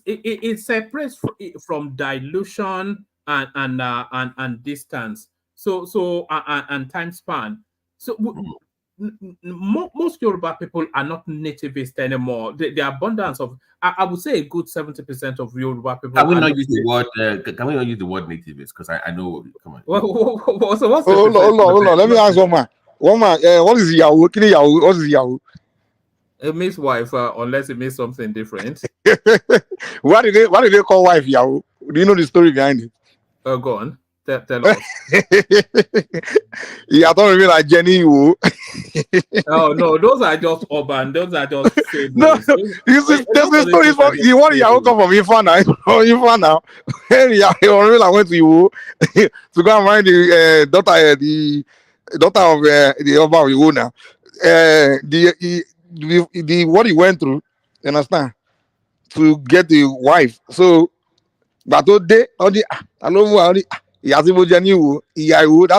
G: it separates from dilution and distance. So and time span. So most Yoruba people are not nativist anymore. The abundance of, I would say, a good 70% of Yoruba people.
O: Can we not use the word? Can we not use the word nativist? Because I know. Come on.
G: So what's
P: hold on. Let me ask one man. What is Yahoo? What is Yahoo?
G: It means wife, unless it means something different.
P: Why did they call wife Yahoo? Do you know the story behind it?
G: Go on. Tell us.
P: Yeah, I don't mean like Jenny Wu.
G: Oh no, those are just urban. Those are just fables.
P: No, there's a story from the one Yahoo come from Ifa now. Ifa now. I went to Iwo to go and find the daughter of the Oba of Iwo now. The what he went through, you understand, to get the wife. So, but today, that's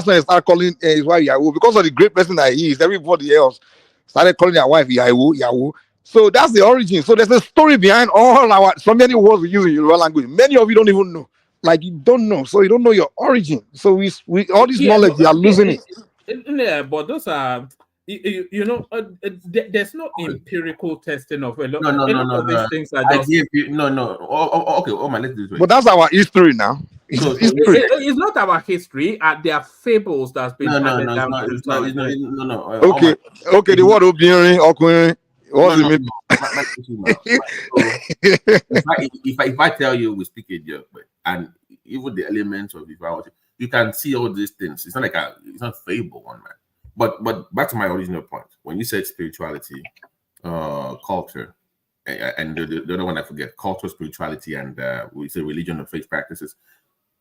P: when I start calling his wife Yahoo, because of the great person that he is. Everybody else started calling their wife Yahoo. So that's the origin. So there's a story behind so many words we use in Yoruba language. Many of you don't even know. Like you don't know, so you don't know your origin. So we all this knowledge, you are losing it.
G: Yeah, but those are. There's no empirical testing of a lot of these things. Are just...
O: Okay, let's do it.
P: But that's our history now.
G: It's not our history. There are fables that's been handed down through time.
P: Okay. The word "obirin," "okurin," what's the meaning?
O: If I tell you we speak Idiok, and even the elements of it, you can see all these things. It's not like it's not fable, one man. But back to my original point, when you said spirituality, culture, and the other one I forget, culture, spirituality, and we say religion and faith practices.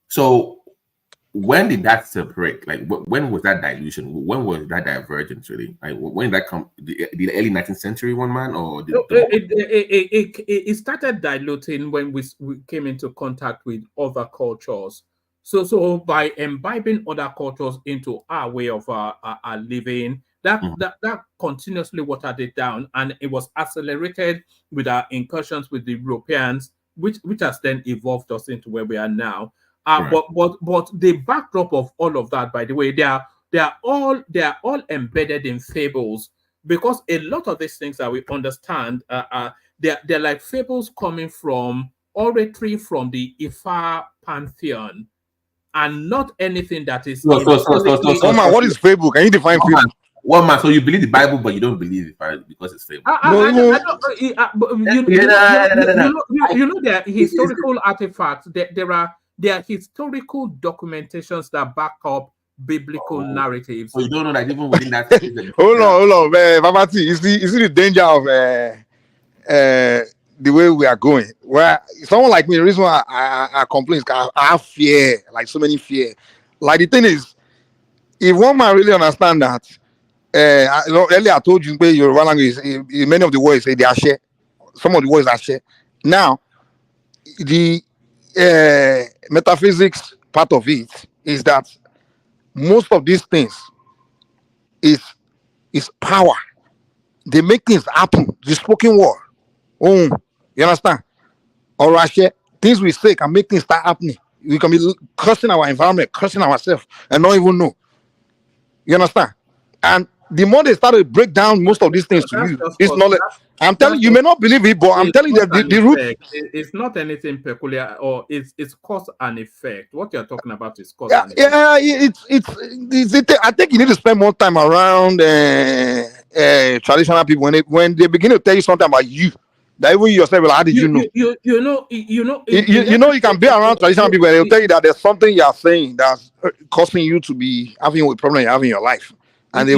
O: So when did that separate? Like when was that dilution? When was that divergence really? Like when did that come? The early 19th century, one man, or
G: it started diluting when we came into contact with other cultures. So by imbibing other cultures into our way of living, that continuously watered it down, and it was accelerated with our incursions with the Europeans, which has then evolved us into where we are now. But the backdrop of all of that, by the way, they are all embedded in fables, because a lot of these things that we understand, they're like fables coming from oratory from the Ifa pantheon. and not anything that is.
O: One
P: man, what is fable? Can you define fable?
O: One man, so you believe the Bible, but you don't believe it because it's fable.
G: You know, there are historical artifacts. There are historical documentations that back up biblical narratives.
O: So you don't know that even within that.
P: hold on, Babati. You see the danger of the way we are going. Where someone like me, the reason why I complain is I have fear, like so many fear. Like the thing is, if one man really understand that, earlier I told you, Yoruba language, many of the words say they are share. Some of the words are share. Now, the metaphysics part of it is that most of these things is power. They make things happen. The spoken word. You understand? Or things we say can make things start happening. We can be cursing our environment, cursing ourselves, and not even know. You understand? And the more they start to break down most of these things to you, this knowledge. I'm telling you, you may not believe it, but I'm telling you that the root.
G: It's not anything peculiar, or it's cause and effect. What you're talking about is cause.
P: Yeah, it's. I think you need to spend more time around traditional people when they begin to tell you something about you. That even yourself, how did you know? You can be around traditional people and they'll tell you that there's something you are saying that's causing you to be having a problem you have in your life. And they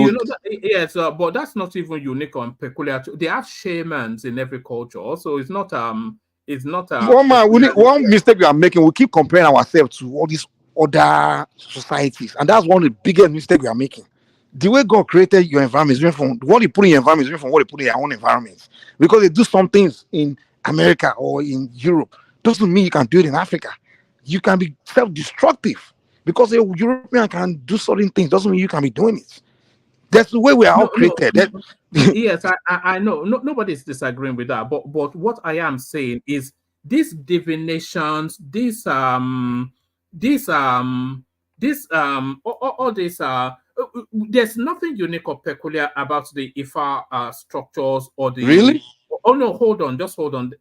G: yes, but that's not even unique or peculiar. They have shamans in every culture, so it's not one
P: mistake we are making. We keep comparing ourselves to all these other societies, and that's one of the biggest mistakes we are making. The way God created your environment is different from what you put in your environment is different from what you put in your own environment. Because they do some things in America or in Europe doesn't mean you can do it in Africa. You can be self-destructive because a European can do certain things doesn't mean you can be doing it. That's the way we are all created.
G: Yes, I know. Nobody's disagreeing with that. But what I am saying is these divinations, all this there's nothing unique or peculiar about the Ifa structures or the.
P: Really?
G: Oh no, hold on, just hold on.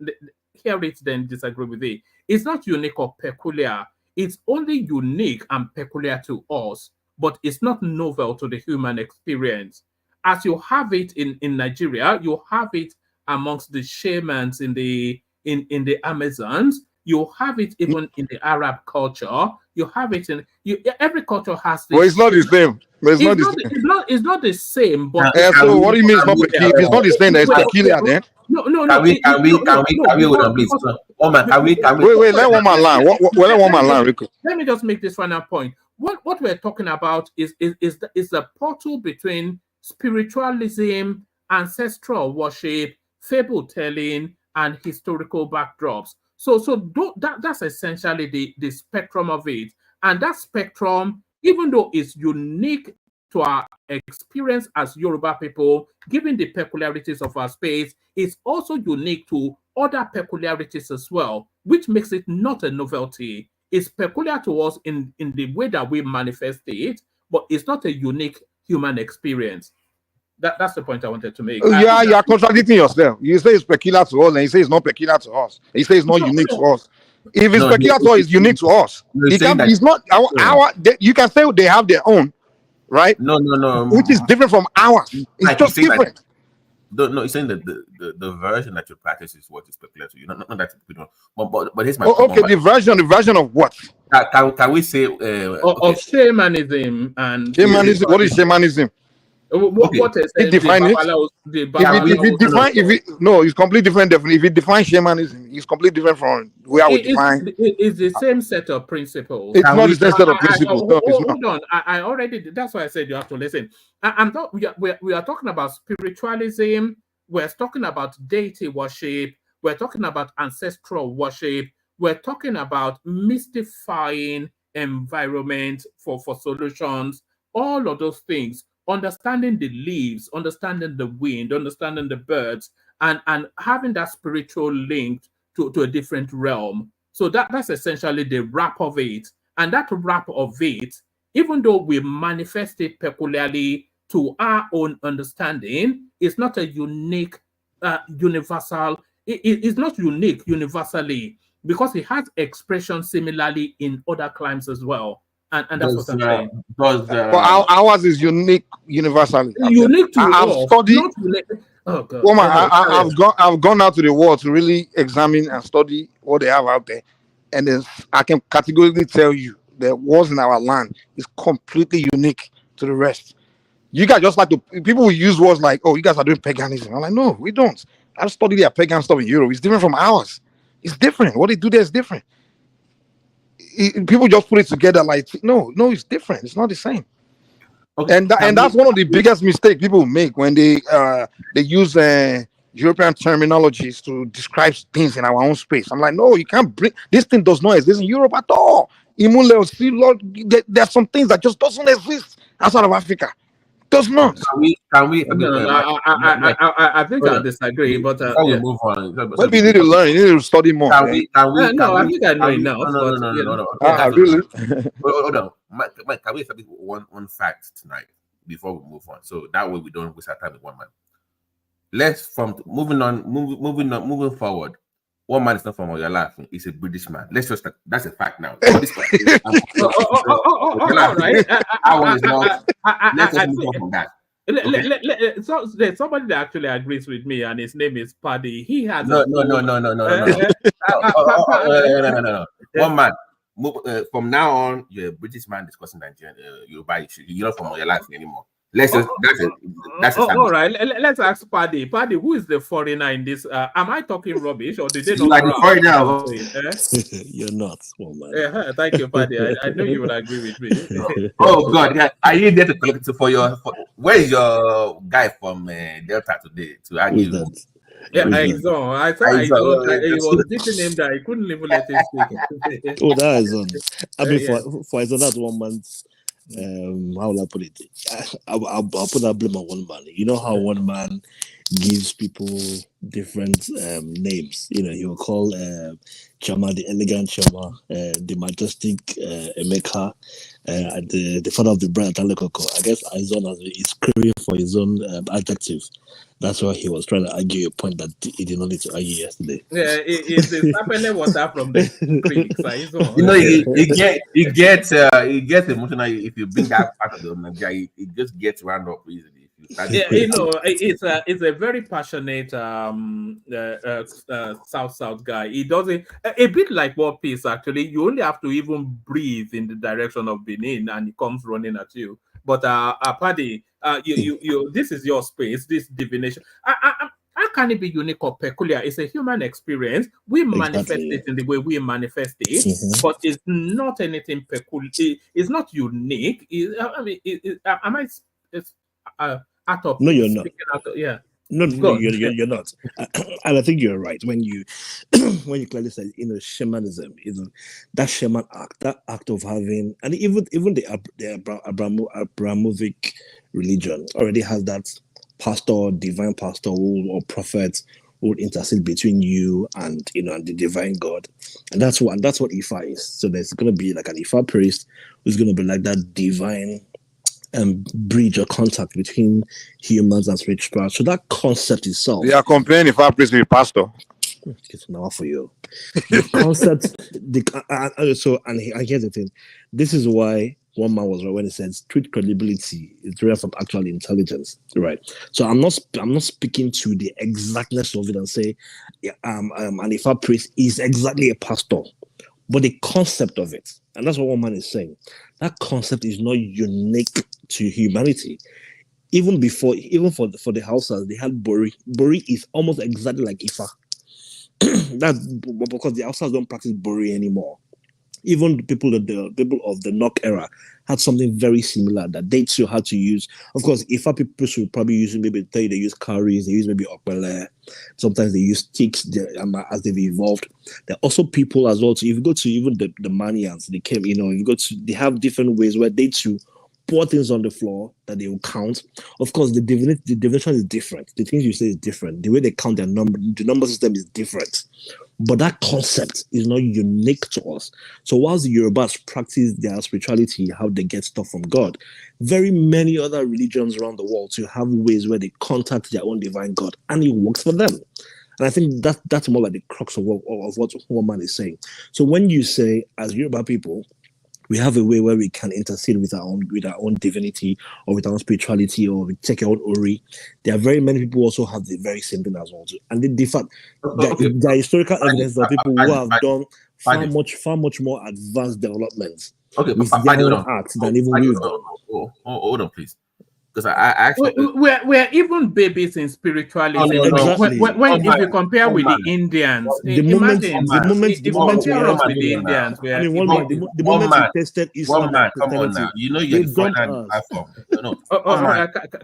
G: Hear it, then disagree with it. It's not unique or peculiar. It's only unique and peculiar to us, but it's not novel to the human experience. As you have it in Nigeria, you have it amongst the shamans in the Amazons. You have it even in the Arab culture. You have it in every culture has this.
P: Well, it's not the same. It's
G: not the same. But
P: so what do you mean it's not peculiar? It's not the same. That it's peculiar then.
G: No.
O: Wait,
P: let one man land. Let one man land, Rico.
G: Let me just make this final point. What we're talking about is the portal between spiritualism, ancestral worship, fable telling, and historical backdrops. So that's essentially the spectrum of it. And that spectrum, even though it's unique to our experience as Yoruba people, given the peculiarities of our space, it's also unique to other peculiarities as well, which makes it not a novelty. It's peculiar to us in the way that we manifest it, but it's not a unique human experience. That's the point I wanted to make.
P: You are contradicting yourself. You say it's peculiar to us, and you say it's not peculiar to us. And you say it's not unique to us. If it's peculiar to us, it's unique to us. It's not our. You can say they have their own, right?
O: No.
P: Which is different from ours. It's just different.
O: No, you're saying that the version that you practice is what is peculiar to you. Not that we don't. But here's my
P: okay. The version of what?
O: Can we say
P: of
G: shamanism and
P: shamanism? What is shamanism?
G: What is
P: it? Define it. It's completely different. Definitely, if it defines shamanism, it's completely different from where we define.
G: It's the same set of principles.
P: It's not the same set of principles.
G: Hold on. I already. That's why I said you have to listen. We are talking about spiritualism. We're talking about deity worship. We're talking about ancestral worship. We're talking about mystifying environment for solutions. All of those things. Understanding the leaves, understanding the wind, understanding the birds, and having that spiritual link to a different realm. So that's essentially the wrap of it. And that wrap of it, even though we manifest it peculiarly to our own understanding, it's not a unique, universal. It's not unique universally because it has expression similarly in other climes as well. And that's what I'm saying.
P: But ours is unique universally.
G: Unique to
P: I've
G: all,
P: studied.
G: not related. Oh God.
P: Woman, I've gone out to the world to really examine and study what they have out there, and then I can categorically tell you that wars in our land is completely unique to the rest. You guys just like to people will use words like, "Oh, you guys are doing paganism." I'm like, no, we don't. I studied their pagan stuff in Europe. It's different from ours. It's different. What they do there is different. People just put it together like, no, it's different. It's not the same. Okay. And that's one of the biggest mistakes people make when they use European terminologies to describe things in our own space. I'm like, no, you can't bring this thing does not exist in Europe at all. There's some things that just doesn't exist outside of Africa. Does not.
O: Can we?
G: I think I disagree, but
O: we move on.
P: Maybe you need to learn. You need to study more.
G: I think I know enough.
O: No.
P: Really?
O: Hold on, Mike. Can we establish one fact tonight before we move on? So that way we don't waste our time with one man. Let's moving forward. One man is not from your life. He's a British man. Let's just that's a fact now. All
G: right.
O: Let's just move on from that.
G: So there's somebody that actually agrees with me, and his name is Paddy. He has
O: no. One man. From now on, you're a British man discussing Nigerian Yoruba issue. You're not from your life anymore. Let's just that's
G: all right. Let's ask Paddy. Paddy, who is the foreigner in this? Am I talking rubbish, or did they not?
O: Like the foreigner?
Q: You're not, one man.
G: Thank you, Paddy. I know you would agree with me.
O: Oh God, yeah. Are you there to collect where is your guy from Delta today to argue?
G: Yeah, Aizon. I saw Aizon. He was teaching him that he couldn't even let him speak.
Q: Oh, that is on. I mean, for Aizon, that's 1 month. How will I put it? I'll put that blame on one man. You know how one man gives people different names. You know, he will call Chama the elegant Chama, the majestic Emeka, the father of the brand Talekoko. I guess Aizon is craving for his own adjective. That's why he was trying to argue a point that he did not need to argue yesterday.
G: Yeah, it's happening water from the creek.
O: You know, he gets emotional if you bring that part of the Nigeria. It just gets round up easily.
G: Yeah, you know, it's a very passionate South guy. He does it a bit like War Peace. Actually, you only have to even breathe in the direction of Benin, and he comes running at you. But Paddy, you this is your space. This divination. How can it be unique or peculiar? It's a human experience. We manifest it in the way we manifest it, but it's not anything peculiar. It's not unique. Out of
Q: no, you're not.
G: Yeah.
Q: No, you're not. And I think you're right when you clearly say, you know, shamanism, you know, that shaman act, that act of having, and even the Abramovic religion already has that pastor, divine pastor or prophet who will intercede between you and, you know, and the divine God, and that's what Ifa is. So there's going to be like an Ifa priest who's going to be like that divine bridge or contact between humans and spiritual. So that concept itself.
P: They are comparing if I priest with pastor.
Q: It's now for you. The concept. And here's the thing. This is why one man was right when he said street credibility is derived from actual intelligence. Right. So I'm not speaking to the exactness of it and say, an Ifa priest is exactly a pastor, but the concept of it, and that's what one man is saying. That concept is not unique to humanity. Even for the Hausas, they had Bori. Bori is almost exactly like Ifa. That's because the Hausas don't practice Bori anymore. Even the people of the Nok era had something very similar that they too had to use. Of course, Ifa people should probably use they use cowries, they use maybe okpele. Sometimes they use sticks as they've evolved. There are also people as well. So if you go to even the Manians, they came, you know, they have different ways where they too pour things on the floor that they will count. Of course, the divination is different. The things you say is different. The way they count their number, the number system is different. But that concept is not unique to us. So whilst the Yorubas practice their spirituality, how they get stuff from God, very many other religions around the world to have ways where they contact their own divine God, and it works for them. And I think that's more like the crux of what one man is saying. So when you say, as Yoruba people, We have a way where we can intercede with our own divinity or with our own spirituality, or we take our own ori. There are very many people who also have the very same thing as well. And the fact that there are historical evidence of people who have done far much more advanced developments with their own acts than even we've done.
O: Hold on, please. Because I actually
G: we're even babies in spirituality.
Q: Exactly.
G: If you compare with the Indians,
Q: the moment we tested Islam,
O: come on now. You know you're the front end platform.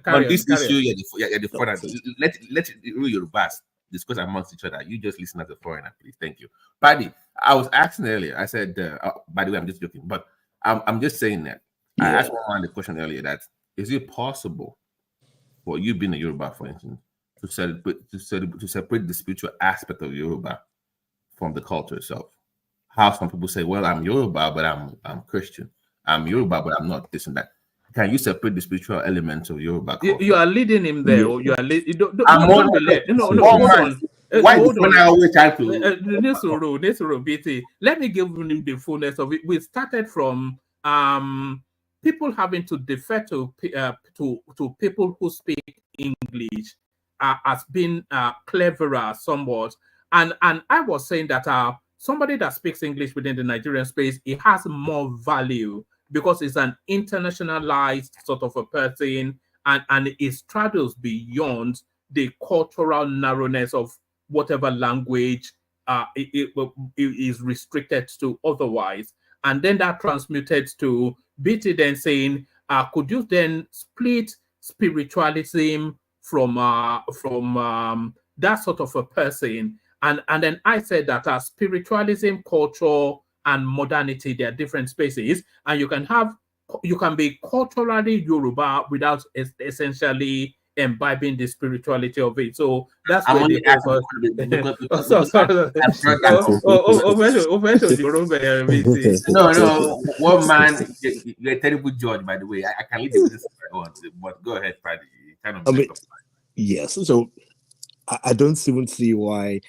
O: On this issue, you're the front end. Let Yorubas discuss amongst each other. You just listen as a foreigner, please. Thank you. Paddy, I was asking earlier. I said, by the way, I'm just joking, but I'm just saying that. I asked one the question earlier that is it possible for you being a Yoruba, for instance, to separate the spiritual aspect of Yoruba from the culture itself? How some people say, well, I'm Yoruba, but I'm Christian. I'm Yoruba, but I'm not this and that. Can you separate the spiritual elements of Yoruba culture?
G: You are leading him there, or you are leading. Don't be led. No,
O: hold on. Why when I always try to
G: Nesoro BT? Let me give him the fullness of it. We started from people having to defer to people who speak English as being cleverer somewhat, and I was saying that somebody that speaks English within the Nigerian space, it has more value because it's an internationalized sort of a person, and it straddles beyond the cultural narrowness of whatever language it is restricted to otherwise. And then that transmuted to BT then saying, could you then split spiritualism from that sort of a person? And then I said that spiritualism, culture, and modernity, they are different spaces, and you can be culturally Yoruba without essentially imbibing the spirituality of it. So that's where
O: No, one man, you're a terrible judge, by the way. I can leave this on, but go ahead, Paddy.
Q: Yes, so I don't even see why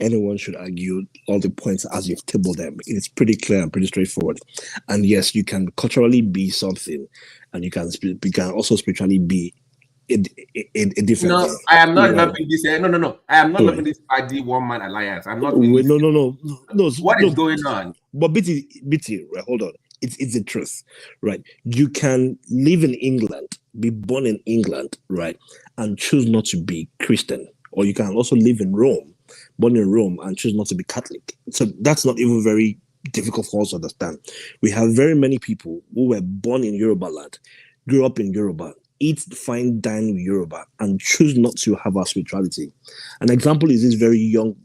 Q: anyone should argue all the points as you've tabled them. It's pretty clear and pretty straightforward. And yes, you can culturally be something, and you can also spiritually be a different.
O: No, I am not loving this. No. I am not loving this Paddy one-man alliance. I'm not.
Q: No.
O: What is going on?
Q: But BT, right, hold on. It's the truth, right? You can live in England, be born in England, right, and choose not to be Christian, or you can also live in Rome, born in Rome, and choose not to be Catholic. So that's not even very difficult for us to understand. We have very many people who were born in Yoruba land, grew up in Yoruba, eat fine, dine with Yoruba, and choose not to have our spirituality. An example is this very young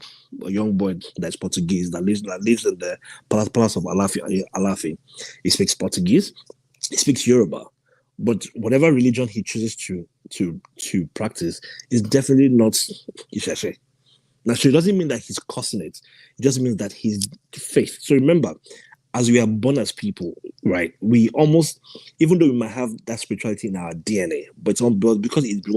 Q: boy that's Portuguese that lives in the palace of Alafi. He speaks Portuguese, he speaks Yoruba, but whatever religion he chooses to practice is definitely not Isheshe. Now, so it doesn't mean that he's cursing it. It just means that his faith. So remember, as we are born as people, right, we almost, even though we might have that spirituality in our DNA, but because it's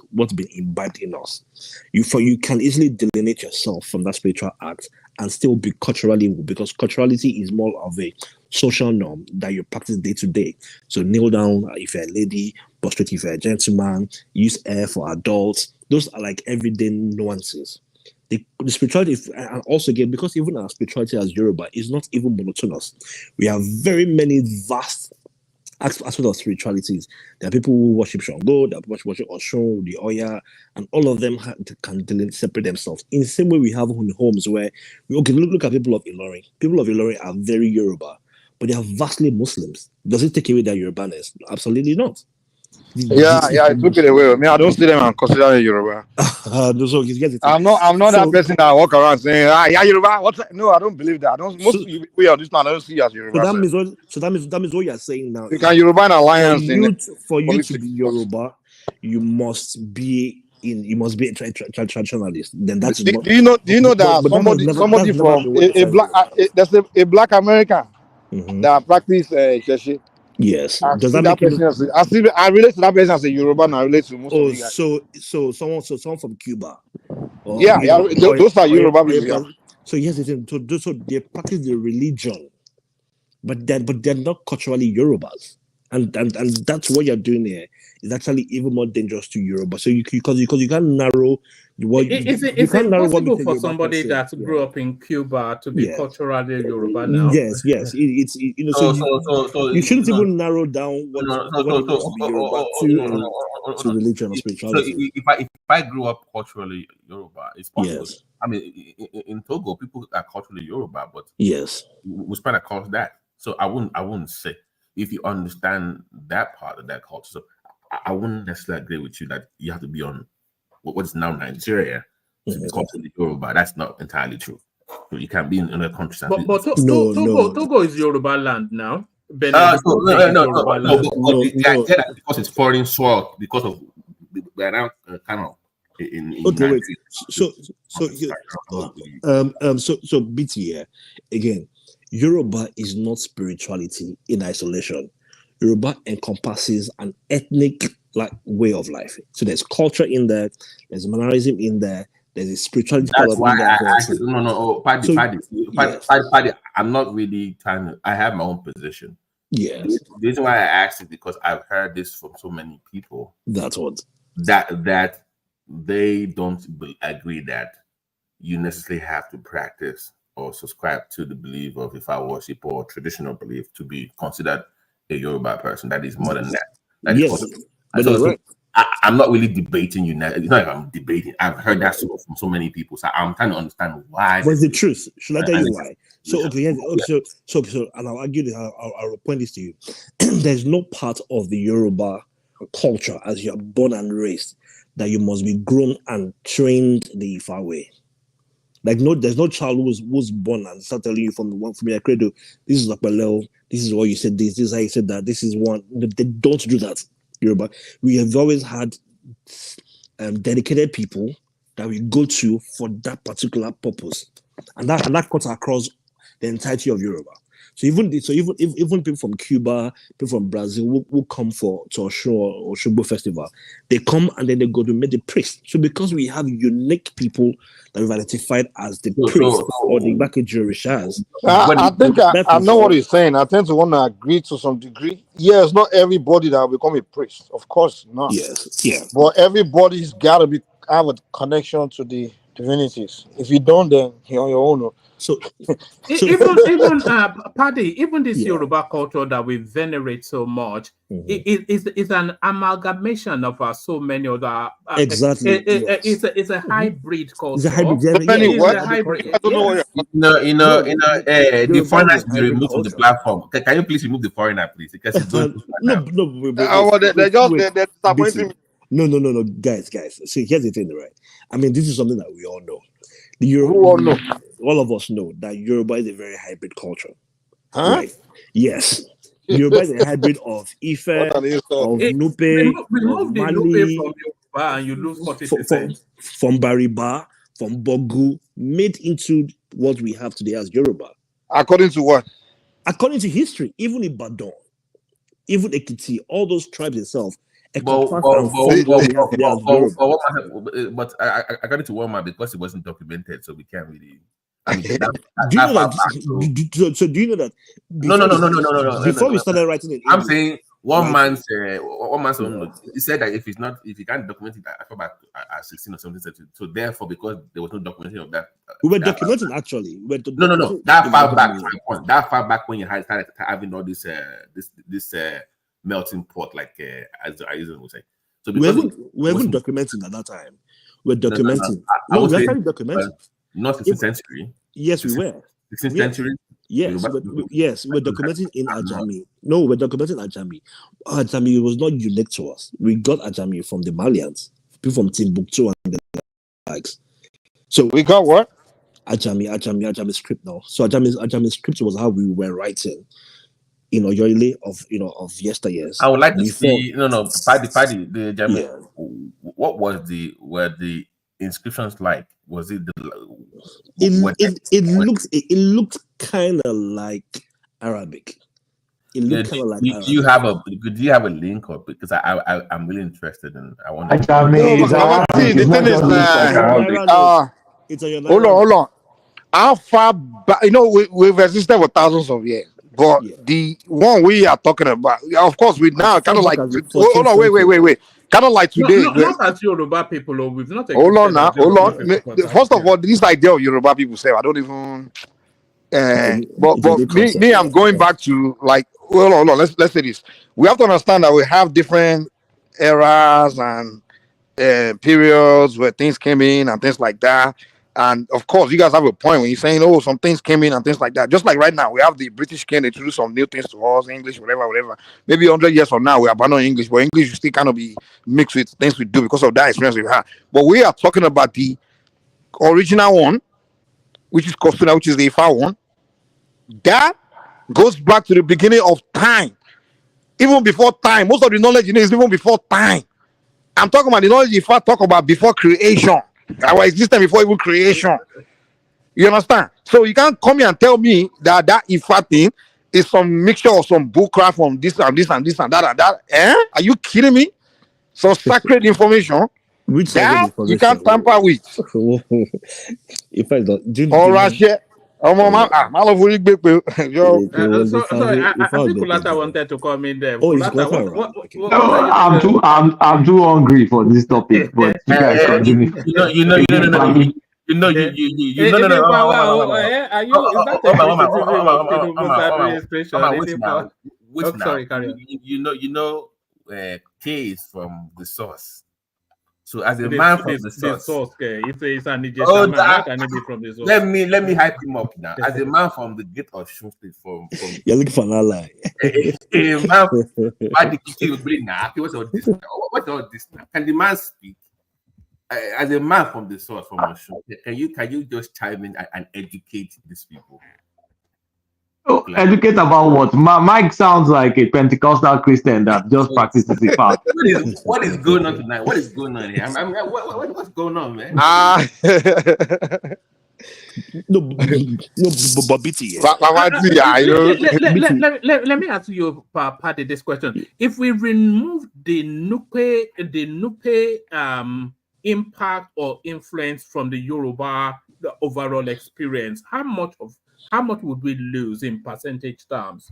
Q: what's been imbibed in us, you can easily delineate yourself from that spiritual act and still be culturally, because culturality is more of a social norm that you practice day to day. So kneel down if you're a lady, prostrate if you're a gentleman, use air for adults. Those are like everyday nuances. The spirituality, and also again, because even our spirituality as Yoruba is not even monotonous. We have very many vast aspects of spiritualities. There are people who worship Shango, there are people who worship Oshun, the Oya, and all of them can separate themselves. In the same way, we have homes where, look at people of Ilorin. People of Ilorin are very Yoruba, but they are vastly Muslims. Does it take away their Yorubaness? Absolutely not.
P: Yeah, it took it away. I don't see them and consider it Yoruba. I'm not that person that walk around saying, yeah, Yoruba. What's that? No, I don't believe that. We are this man. I don't see you as Yoruba.
Q: So that means what you are saying now.
P: You can Yoruba an alliance
Q: for you to be Yoruba, you must be a traditionalist. Then that's
P: do you know that somebody from there's a black American that practice Sheshi.
Q: Yes.
P: Does that make I relate to that person as a Yoruba and I relate to most of you guys.
Q: So someone from Cuba.
P: Those are Yoruba people.
Q: So yes, so they practice the religion but they're not culturally Yorubas. And that's what you're doing here is actually even more dangerous to Yoruba. So because you can't narrow what
G: Is it possible for somebody that grew up in Cuba to be culturally Yoruba now?
Q: Yes. It's you know, so you shouldn't even narrow down what it means to be Yoruba to religion or spirituality.
O: So if I grew up culturally Yoruba, it's possible.
Q: Yes.
O: I mean, in Togo, people are culturally Yoruba, but
Q: yes,
O: we span across that. So I wouldn't say if you understand that part of that culture. So I wouldn't necessarily agree with you that you have to be on what is now Nigeria to be culturally Yoruba. That's not entirely true. So you can't be in another country.
G: But Togo is Yoruba land now.
O: No, because it's foreign soil, because of we're now kind of in
Q: okay, wait. So BT here again. Yoruba is not spirituality in isolation. Yoruba encompasses an ethnic way of life. So there's culture in there, there's mannerism in there, there's a spirituality.
O: That's why Paddy, I'm not really trying to. I have my own position.
Q: Yes.
O: The reason why I asked is because I've heard this from so many people.
Q: That's what
O: that they don't agree that you necessarily have to practice or subscribe to the belief of Ifa worship or traditional belief to be considered a Yoruba person. That is more than that.
Q: Yes, but so, right.
O: I'm not really debating you now. It's not like I'm debating. I've heard that from so many people. So I'm trying to understand why.
Q: What's the truth? Should I tell you why? So okay, so and I'll argue this. I'll point this to you. There's no part of the Yoruba culture as you're born and raised that you must be grown and trained the Ifa way. There's no child who's born and start telling you from your cradle, this is Akbaleo, this is what you said, this is how you said that, this is one. They don't do that. Yoruba. We have always had dedicated people that we go to for that particular purpose, and that cuts across the entirety of Yoruba. So even people from Cuba, people from Brazil will come to Osun or Oshogbo festival. They come and then they go to meet the priest. So because we have unique people that we've identified as the priest or the Igbákejì Orishas.
P: I think I know what he's saying. I tend to want to agree to some degree. Yes, not everybody that will become a priest. Of course not.
Q: Yes, yeah.
P: But everybody's got to have a connection to the divinities. If you don't, then you're on your own.
Q: So
G: even Paddy, even this Yoruba culture that we venerate so much, is an amalgamation of so many other.
Q: Exactly.
G: It's a hybrid culture.
Q: It's a hybrid.
P: I don't know.
O: The foreigners be removed from the platform. Can you please remove the foreigner, please? Because it's
Q: No, guys. See, here's the thing, right? I mean, this is something that we all know. All of us know that Yoruba is a very hybrid culture.
P: Huh?
Q: Right? Yes. Yoruba is a hybrid of Ife, of Nupe,
G: remove the Nupe from Yoruba and you lose 40%.
Q: From Bariba, from Bogu, made into what we have today as Yoruba.
P: According to what?
Q: According to history, even Ibadan, even Ekiti, all those tribes itself.
O: But according to Walmart, because it wasn't documented, so we can't really. I mean,
Q: do you know that? So do you know that?
O: No.
Q: Before we started writing it,
O: I'm saying one man's own. He said that if you can't document it, I thought at 16 or something. So therefore, because there was no documentation of that,
Q: we were documenting actually.
O: No. That far back when you started having all this melting pot, like as I usually would say. So
Q: we haven't documenting at that time. We're documenting. No, we're actually documenting.
O: Not 16th century.
Q: Yes, we were.
O: 16th century.
Q: Yes, we're documenting in Ajami. No, we're documenting Ajami. Ajami was not unique to us. We got Ajami from the Malians, people from Timbuktu and the likes. So
P: we got what?
Q: Ajami script now. So Ajami script was how we were writing. Yoyle of yesteryears.
O: I would like to see Paddy the German. Yeah. What were the inscriptions like? Was it
Q: it looked kind of like Arabic. It looked kind of like Arabic.
O: Do you have a link or because I'm really interested in I want to
P: hold on. How far back we've existed for thousands of years. But the one we are talking about, of course, we now kind of like. Hold on, wait. Kind of like today.
G: Not as Yoruba people, or we've not.
P: Hold on now, hold on. First of all, this idea of Yoruba people say, I don't even. But me, I'm going back to like. Well, hold on. Let's say this. We have to understand that we have different eras and periods where things came in and things like that. And of course, you guys have a point when you're saying, oh, some things came in and things like that. Just like right now, we have the British can introduce some new things to us, English, whatever. Maybe 100 years from now, we abandon English, but English will still kind of be mixed with things we do because of that experience we've had. But we are talking about the original one, which is Kosuna, which is the Ifa one. That goes back to the beginning of time. Even before time. Most of the knowledge is even before time. I'm talking about the knowledge Ifa talk about before creation. Our existence before even creation. You understand? So you can't come here and tell me that Ifa thing is some mixture of some bullcraft from this and that and that. Are you kidding me? Some sacred information that you can't tamper with.
Q: If I don't, do
G: I think Kulata wanted to come in there.
R: I'm too hungry for this topic, but you guys continue.
O: K is from the source. So as a man from the source,
G: it's an Egyptian man, how can it be from the source?
O: Let me hype him up now. As a man from the gate of Shun State, from
Q: you're looking for an ally.
O: A man by the kitchen would bring now. What's all this now? What's all this now? Can the man speak? As a man from the source, from Oshun, can you just chime in and educate these people?
R: Oh, educate about what? Mike sounds like a Pentecostal Christian that just practices the faith.
O: What is going on tonight? What is going on here? What's going on, man?
Q: No, but BT.
G: Let me ask you, Paddy, this question. If we remove the Nupe impact or influence from the Yoruba, the overall experience, how much would we lose in percentage terms?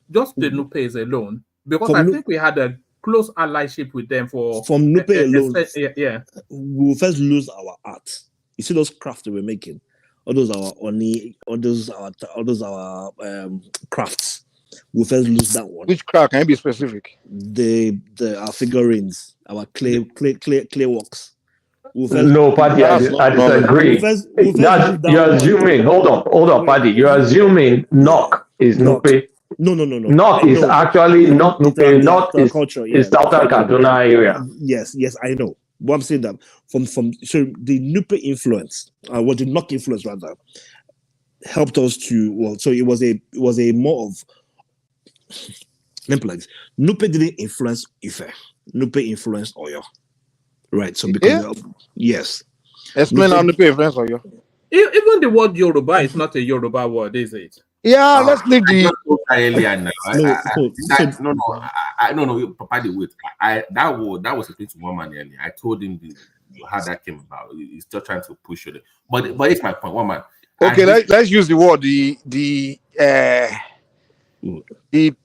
G: Just the Nupes alone, because I think we had a close allyship with them from
Q: Nupe alone.
G: Yeah,
Q: we will first lose our art. You see those crafts that we're making, all those our crafts. We'll first lose that one.
P: Which craft? Can you be specific?
Q: Our figurines, our clay works.
R: No, Paddy, I disagree. You're assuming. Hold on, Paddy. You're assuming Nok is Nupe.
Q: No.
R: Nok is actually not Nupe. Nok is Southern Kaduna area.
Q: Yes, I know. But I'm saying that from so the Nupe influence, the Nok influence rather, helped us to so it was a more of Nupe didn't influence Ife. Nupe influenced Oyo. Right, so because yes.
P: Explain how Nupe influence Oyo.
G: Even the word Yoruba is not a Yoruba word, is it?
P: Yeah, let's leave the
O: No, Papa, wait. That was a thing to one man earlier. I told him how that came about. He's still trying to push it. But it's my point, one man.
P: Okay, let's use the word the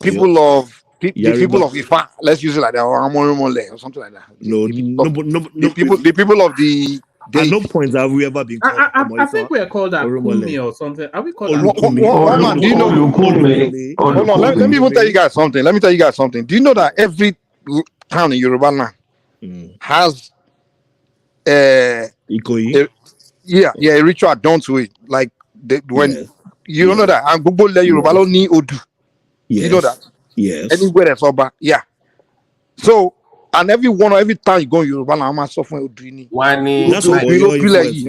P: people of the people of Ifa, let's use it like that, or something like that. The people of the.
Q: At no point have we ever been called.
G: I think we are called Akumi or something. Are we called
P: Akumi? Do you know? Hold on, let me even tell you guys something. Do you know that every town in Yoruba land has a ritual done to it? Like when you don't know that, and Google Yoruba don't need Odu. You know that?
Q: Yes.
P: Anywhere that's over, yeah. So, and every time you go in Yoruba, I'm a software Odrini.
Q: That's what your influence.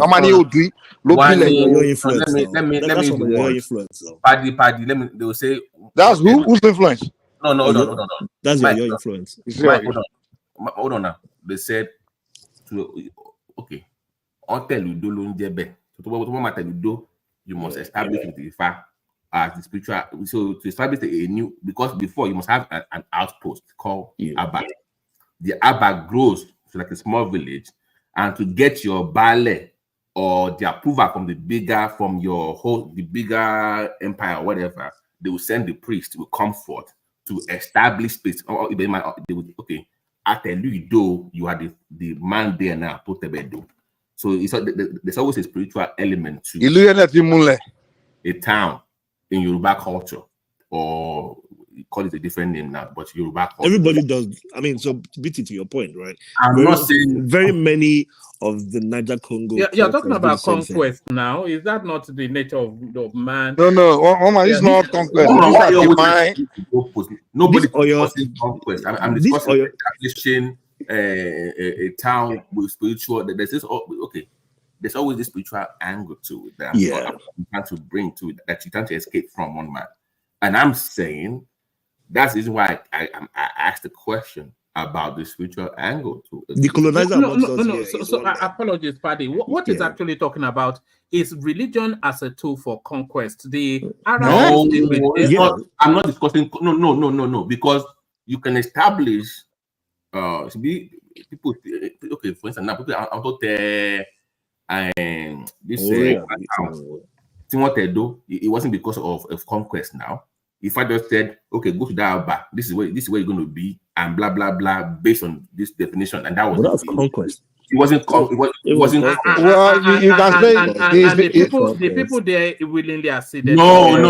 O: Let me Paddy. They will say
P: that's who's influence.
O: No.
Q: That's your influence.
O: Hold on now. They said okay. Until you do, you must establish with the Ifa as the spiritual. So to establish a new, because before you must have an outpost called Abba. The Abba grows to like a small village, and to get your Bale or the approval from the bigger empire or whatever, they will send the priest to come forth to establish space. Or they would, okay, I tell you, though, you are the man there now, put the bed do. So there's always a spiritual element to a town in Yoruba culture, or you call it a different name now, but Yoruba culture.
Q: Everybody does. I mean, so beat it to your point, right?
O: I'm not saying
Q: very many of the Niger Congo.
G: You're talking about conquest now. Is that not the nature of man?
P: No, it's not conquest.
O: Nobody discussing conquest. I'm discussing establishing a town with spiritual. There's this. Okay, there's always this spiritual angle to it that you trying to bring to it, that you trying to escape from one man. And I'm saying that's the reason why I asked the question about the spiritual angle to it.
Q: The colonizer.
G: So apologies, Paddy. What is actually talking about is religion as a tool for conquest. The Arabs.
O: I'm not discussing. No. Because you can establish. People. Okay, for instance, now people are out there. What they do, it wasn't because of conquest. Now, if I just said, okay, go to that bar, this is where you're going to be, and blah blah blah, based on this definition, and that was
Q: conquest.
O: It wasn't. It wasn't.
P: Well, you can say
G: the people there willingly acceded.
O: No.
P: Okay,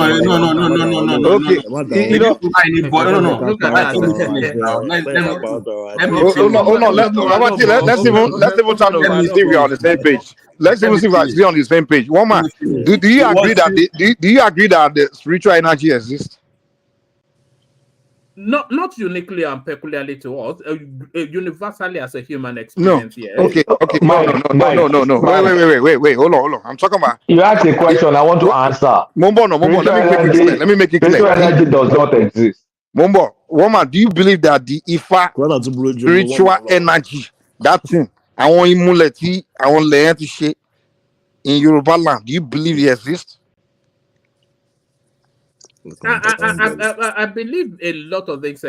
P: let's even try to see if we are on the same page. Let's even see if we are on the same page. One man, do you agree that the spiritual energy exists?
G: Not uniquely and peculiarly to us, universally as a human experience.
P: No.
G: Yes.
P: Okay. No. Wait. Hold on. I'm talking about.
R: You asked a question. I want to answer.
P: Mombo. Let me make it clear.
R: Spiritual energy does not exist.
P: Mombo, woman, do you believe that the Ifa spiritual energy, that thing, I want immunity, I want learn to share in Yoruba land, do you believe it exists?
G: I believe a lot of these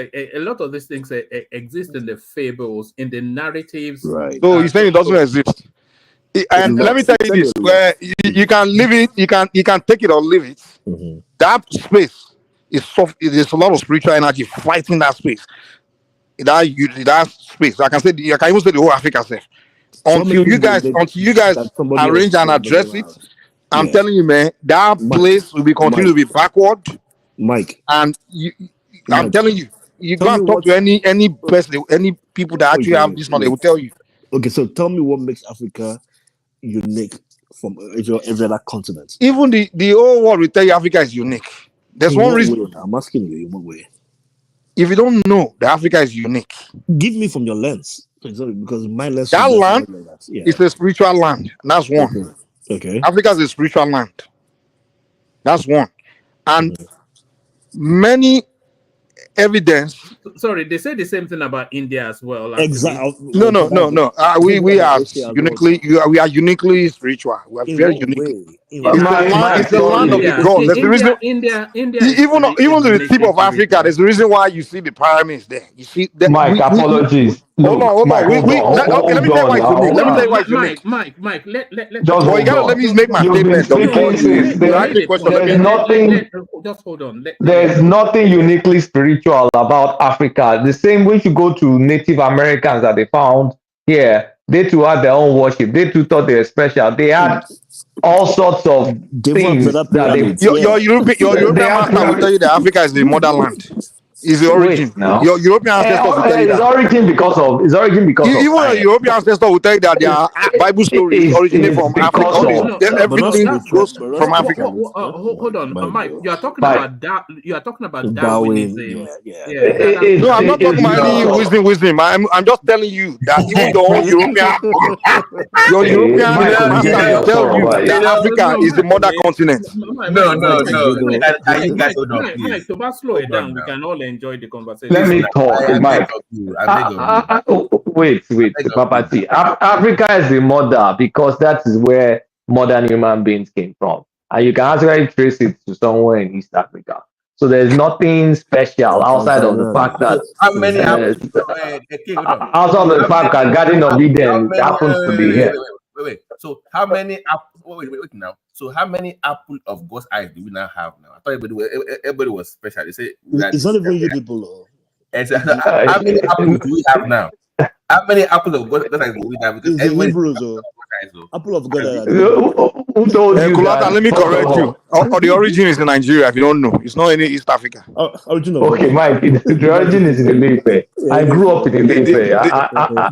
G: things exist in the fables, in the narratives.
P: Right. So you're saying it doesn't exist? And let me tell you this: where you can leave it, you can take it or leave it.
Q: Mm-hmm.
P: That space is soft. There's a lot of spiritual energy fighting that space. That space. I can even say the whole Africa self. Until you guys arrange and address it. I'm telling you, man, that place will be continue to be backward.
Q: Mike.
P: And I'm telling you, you can't talk to any person, any people that actually have this knowledge, they will tell you.
Q: Okay, so tell me what makes Africa unique from every other continent.
P: Even the whole world will tell you Africa is unique. There's one reason.
Q: I'm asking you, in what way?
P: If you don't know that Africa is unique,
Q: give me from your lens. Because my lens.
P: That land is a spiritual land. That's one.
Q: Okay.
P: Africa is a spiritual land. That's one. And many evidence.
G: Sorry, they say the same thing about India as well.
Q: Exactly.
P: No. We are uniquely spiritual. We are very unique. It's the land of the gods. There's the reason.
G: India.
P: Even the tip of Africa, there's the reason why you see the pyramids there. You see.
R: Mike, apologies.
P: Hold on. Let me tell you why it's unique. Let me tell you why it's unique.
G: Mike. Let
P: me make my statement.
R: There's nothing.
G: Just hold on.
R: There's nothing uniquely spiritual about Africa. The same way you go to Native Americans that they found here, they too had their own worship. They too thought they were special. They had all sorts of things.
P: Your European master will tell you that Africa is the motherland. Is the origin. Your European ancestors will tell you that.
R: It's origin because of.
P: Even your European ancestors will tell you that their Bible stories originate from Africa. Everything goes from Africa.
G: Hold on, Mike. You are talking about Darwinism.
P: No, I'm not talking about any wisdom. I'm just telling you that even your European master will tell you that Africa is the mother continent.
O: No. You guys hold on,
G: please. Mike, to slow it down, we can all enjoy the conversation.
R: Let me talk, Mike. Wait, Papati. Africa is the mother because that is where modern human beings came from, and you can actually trace it to somewhere in East Africa. So there's nothing special outside of the fact that outside of the fact that Garden of Eden happens to be here.
O: Wait. So how many wait now. So how many apple of God's eyes do we now have now? I thought everybody was special. They say
Q: it's not even you people.
O: How many apples do we have now? How many apples of God's eyes do we have? Because
Q: It's the
O: everybody
Q: Hebrews, apple of God.
R: Who told you
P: Kulata,
R: that?
P: let me correct you. The origin is in Nigeria, if you don't know. It's not in East Africa.
Q: Origin
R: Okay, Mike, the origin is in Ileife. I grew up in Ileife.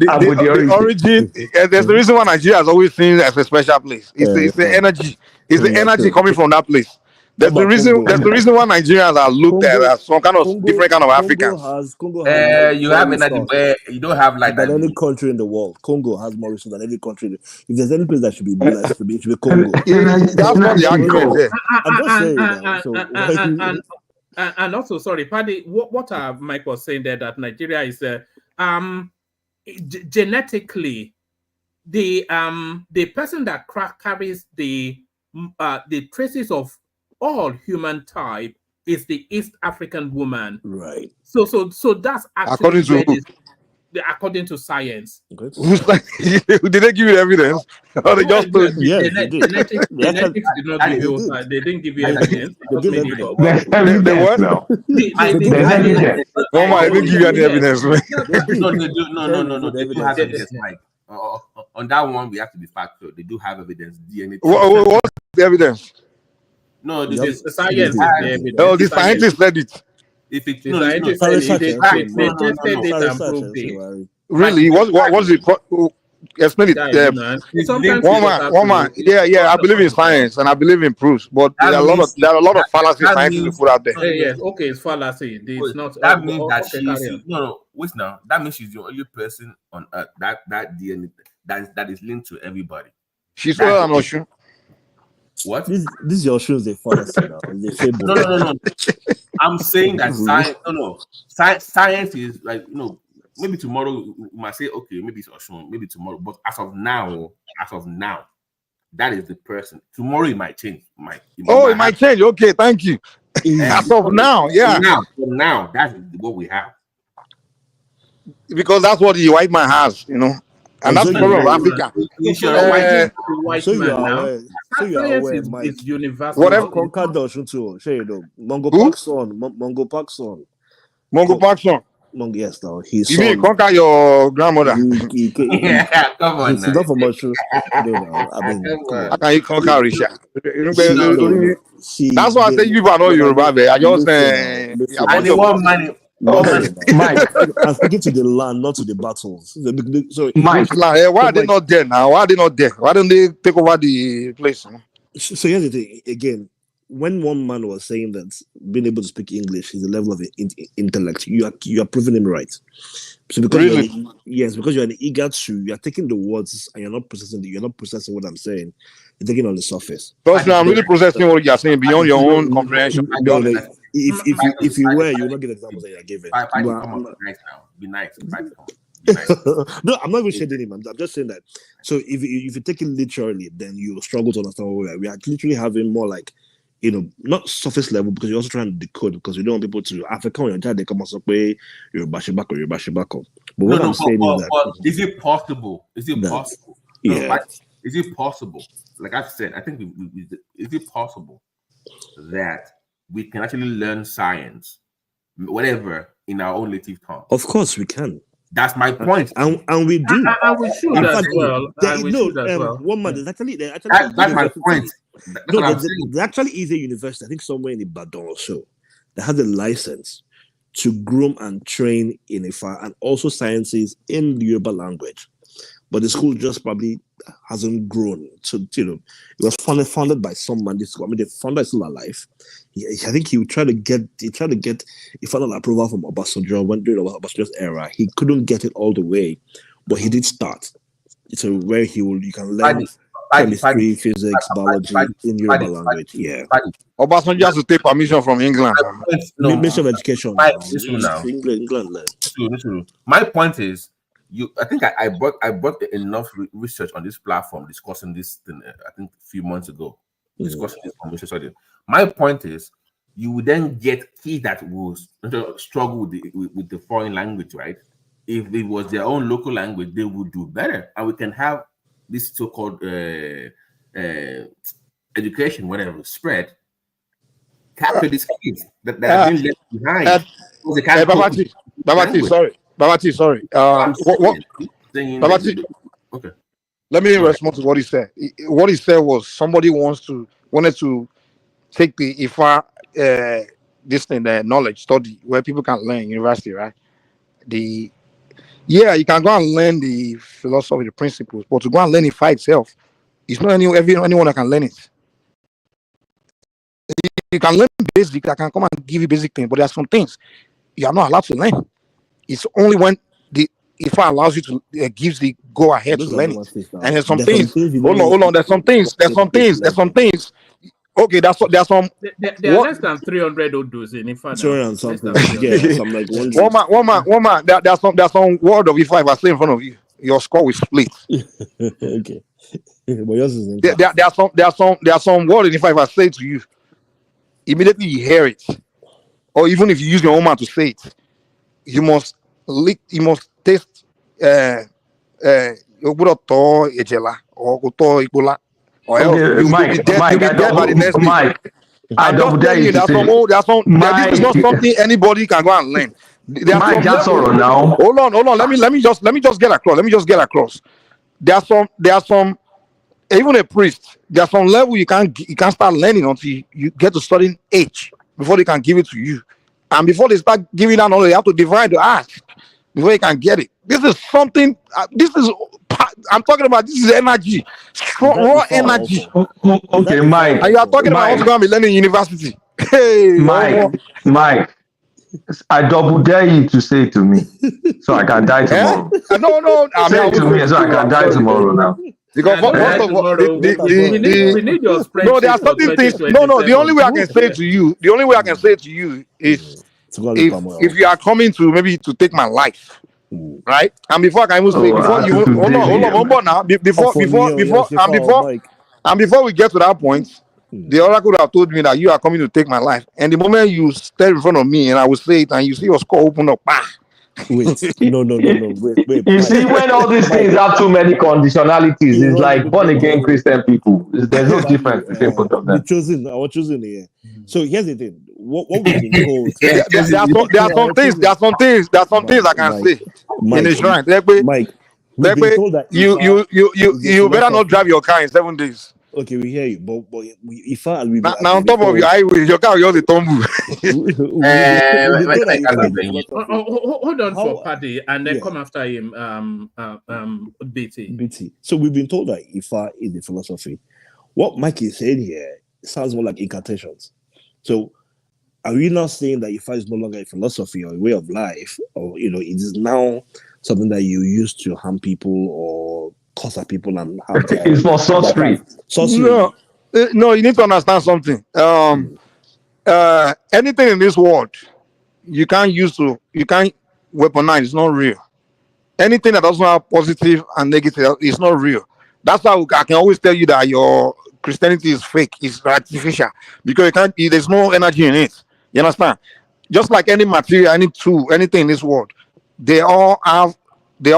R: I'm with
P: The origin, there's the reason why Nigeria is always seen as a special place. It's the energy. It's the energy coming from that place. That's the reason. That's the reason why Nigerians are looked at as some kind of different kind of Africans.
Q: Congo has
O: you have energy, but you don't have like
Q: than any country in the world. Congo has more resources than every country. If there's any place that should be blessed, it should be Congo.
P: That's not the argument there.
Q: I'm just saying.
G: And also, sorry, Paddy, what Mike was saying there, that Nigeria is genetically the person that carries the traces of all human type is the East African woman.
Q: Right.
G: So that's actually according to science.
P: Who's like, did they give you evidence? Or they just told you?
G: Genetics did not give you. They didn't give you evidence.
P: They what? Mama, I didn't give you any evidence.
O: No. They do have evidence, Mike. On that one, we have to be factual. They do have evidence. DNA.
P: What's the evidence?
O: No, this is
G: the science.
P: Oh, the scientist said it.
O: If it
G: they tested it and proved it.
P: Really? What's it? Explain it. One man. Yeah. I believe in science and I believe in proofs, but there are a lot of fallacy scientists put out there.
G: Yes, okay, it's fallacy. It's not.
O: That means that she's wait now. That means she's the only person on earth that DNA that is linked to everybody.
P: She's well, I'm not sure.
O: What?
Q: This is your shoes. They fallacy now.
O: No. I'm saying that science. Science is like maybe tomorrow we might say okay, maybe it's Oshun, maybe tomorrow, but as of now, that is the person. Tomorrow it might change. It might
P: change. Okay, thank you. As of now, yeah.
O: Now that's what we have.
P: Because that's what the white man has, and that's the problem of Africa.
Q: So you are aware, Mike.
G: It's universal.
Q: Whatever conquered Oshun too. Mongo Parkson. Yes, now he's.
P: You mean conquer your grandmother?
O: Yeah, come on.
Q: He's not from Oshun. I mean,
P: how can you conquer Risha? That's why I say you people are not Yoruba. I just
O: I want money.
Q: Mike, I'm speaking to the land, not to the battles.
P: Mike, why are they not there now? Why are they not there? Why don't they take over the place?
Q: So here's the thing. Again, when one man was saying that being able to speak English is a level of intellect, you are proving him right. So because because you're an eager to, you are taking the words and you're not processing what I'm saying. You're taking it on the surface.
P: Trust me, I'm really processing what you're saying beyond your own comprehension.
Q: If you were, you will not give examples that you're giving.
O: Be nice.
Q: No, I'm not even shading him. I'm just saying that. So if you take it literally, then you struggle to understand what we are literally having more like, not surface level, because you're also trying to decode, because you don't want people to African when they come up with Yoruba Shibako. But what I'm saying is that
O: is it possible? Is it possible?
Q: Yeah.
O: Is it possible? Like I've said, I think is it possible that we can actually learn science, whatever, in our own native tongue?
Q: Of course we can.
O: That's my point.
Q: And we do.
G: And we should as well.
Q: One man, that's
O: my point.
Q: There actually is a university, I think somewhere in Ibadan or so, that has a license to groom and train in Ifa and also sciences in the Yoruba language. But the school just probably hasn't grown. So, it was founded by some man. The founder is still alive. I think he tried to get final approval from Obasanjo during Obasanjo's era. He couldn't get it all the way, but he did start. It's where you can learn chemistry, physics, biology in Yoruba language. Yeah.
P: Obasanjo has to take permission from England.
Q: Minister of Education. England.
O: My point is, I think I brought enough research on this platform discussing this thing. I think a few months ago, discussing this conversation. My point is, you would then get kids that will struggle with the foreign language, right? If it was their own local language, they would do better, and we can have this so-called education, whatever, spread, capture these kids that have been left behind.
P: Babati, sorry. Babati,
O: okay.
P: Let me respond to what he said. What he said was somebody wanted to take the IFA this thing, the knowledge study where people can learn university, right? You can go and learn the philosophy, the principles, but to go and learn IFA itself, it's not anyone that can learn it. You can learn basic, I can come and give you basic things, but there are some things you are not allowed to learn. It's only when the IFA allows you to gives the go ahead to learn it. And there's some things. Hold on. There's some things. Okay, there are some.
G: There are less than 300 Odos in IFA.
P: One man. There's some word of IFA if I say in front of you, your score will split.
Q: Okay. But yours is
P: there are some word in IFA if I say to you, immediately you hear it, or even if you use your own mouth to say it, you must taste or else you'll be dead by the next week. I'm just telling you, this is not something anybody can go and learn. Hold on. Let me just get across. There are some even a priest. There's some level you can't start learning until you get to certain age before they can give it to you. And before they start giving that knowledge, you have to divide the ask before you can get it. This is something. I'm talking about. This is energy, strong raw energy.
R: Okay, Mike.
P: And you are talking about what's going to be learning in university. Hey,
R: Mike. I double dare you to say it to me, so I can die tomorrow.
P: No.
R: Say it to me, so I can die tomorrow now.
P: Because first of all, we need your spreadsheet. No, there are certain things. No. The only way I can say it to you, is if you are coming to maybe to take my life, right? And before I can even say, hold on now, before we get to that point, the oracle have told me that you are coming to take my life. And the moment you step in front of me and I will say it, and you see your score open up,
Q: Wait, no. Wait.
R: You see, when all these things have too many conditionalities, it's like born again Christian people. There's no difference between both of them.
Q: I was choosing here. So here's the thing. What we've been told.
P: There are some things I can say in the shrine.
Q: Mike,
P: you better not drive your car in 7 days.
Q: Okay, we hear you, but if I
P: now on top of your highway, your car will tumble.
G: Hold on for Paddy, and then come after him, BT.
Q: So we've been told that IFA is the philosophy. What Mike is saying here sounds more like incantations. So are we not saying that IFA is no longer a philosophy or a way of life, or it is now something that you use to harm people or curse at people and have
R: it's for sorcery.
P: No, you need to understand something. Anything in this world you can't weaponize. It's not real. Anything that doesn't have positive and negative is not real. That's why I can always tell you that your Christianity is fake, it's artificial, because there's no energy in it. You understand? Just like any material, any tool, anything in this world, they all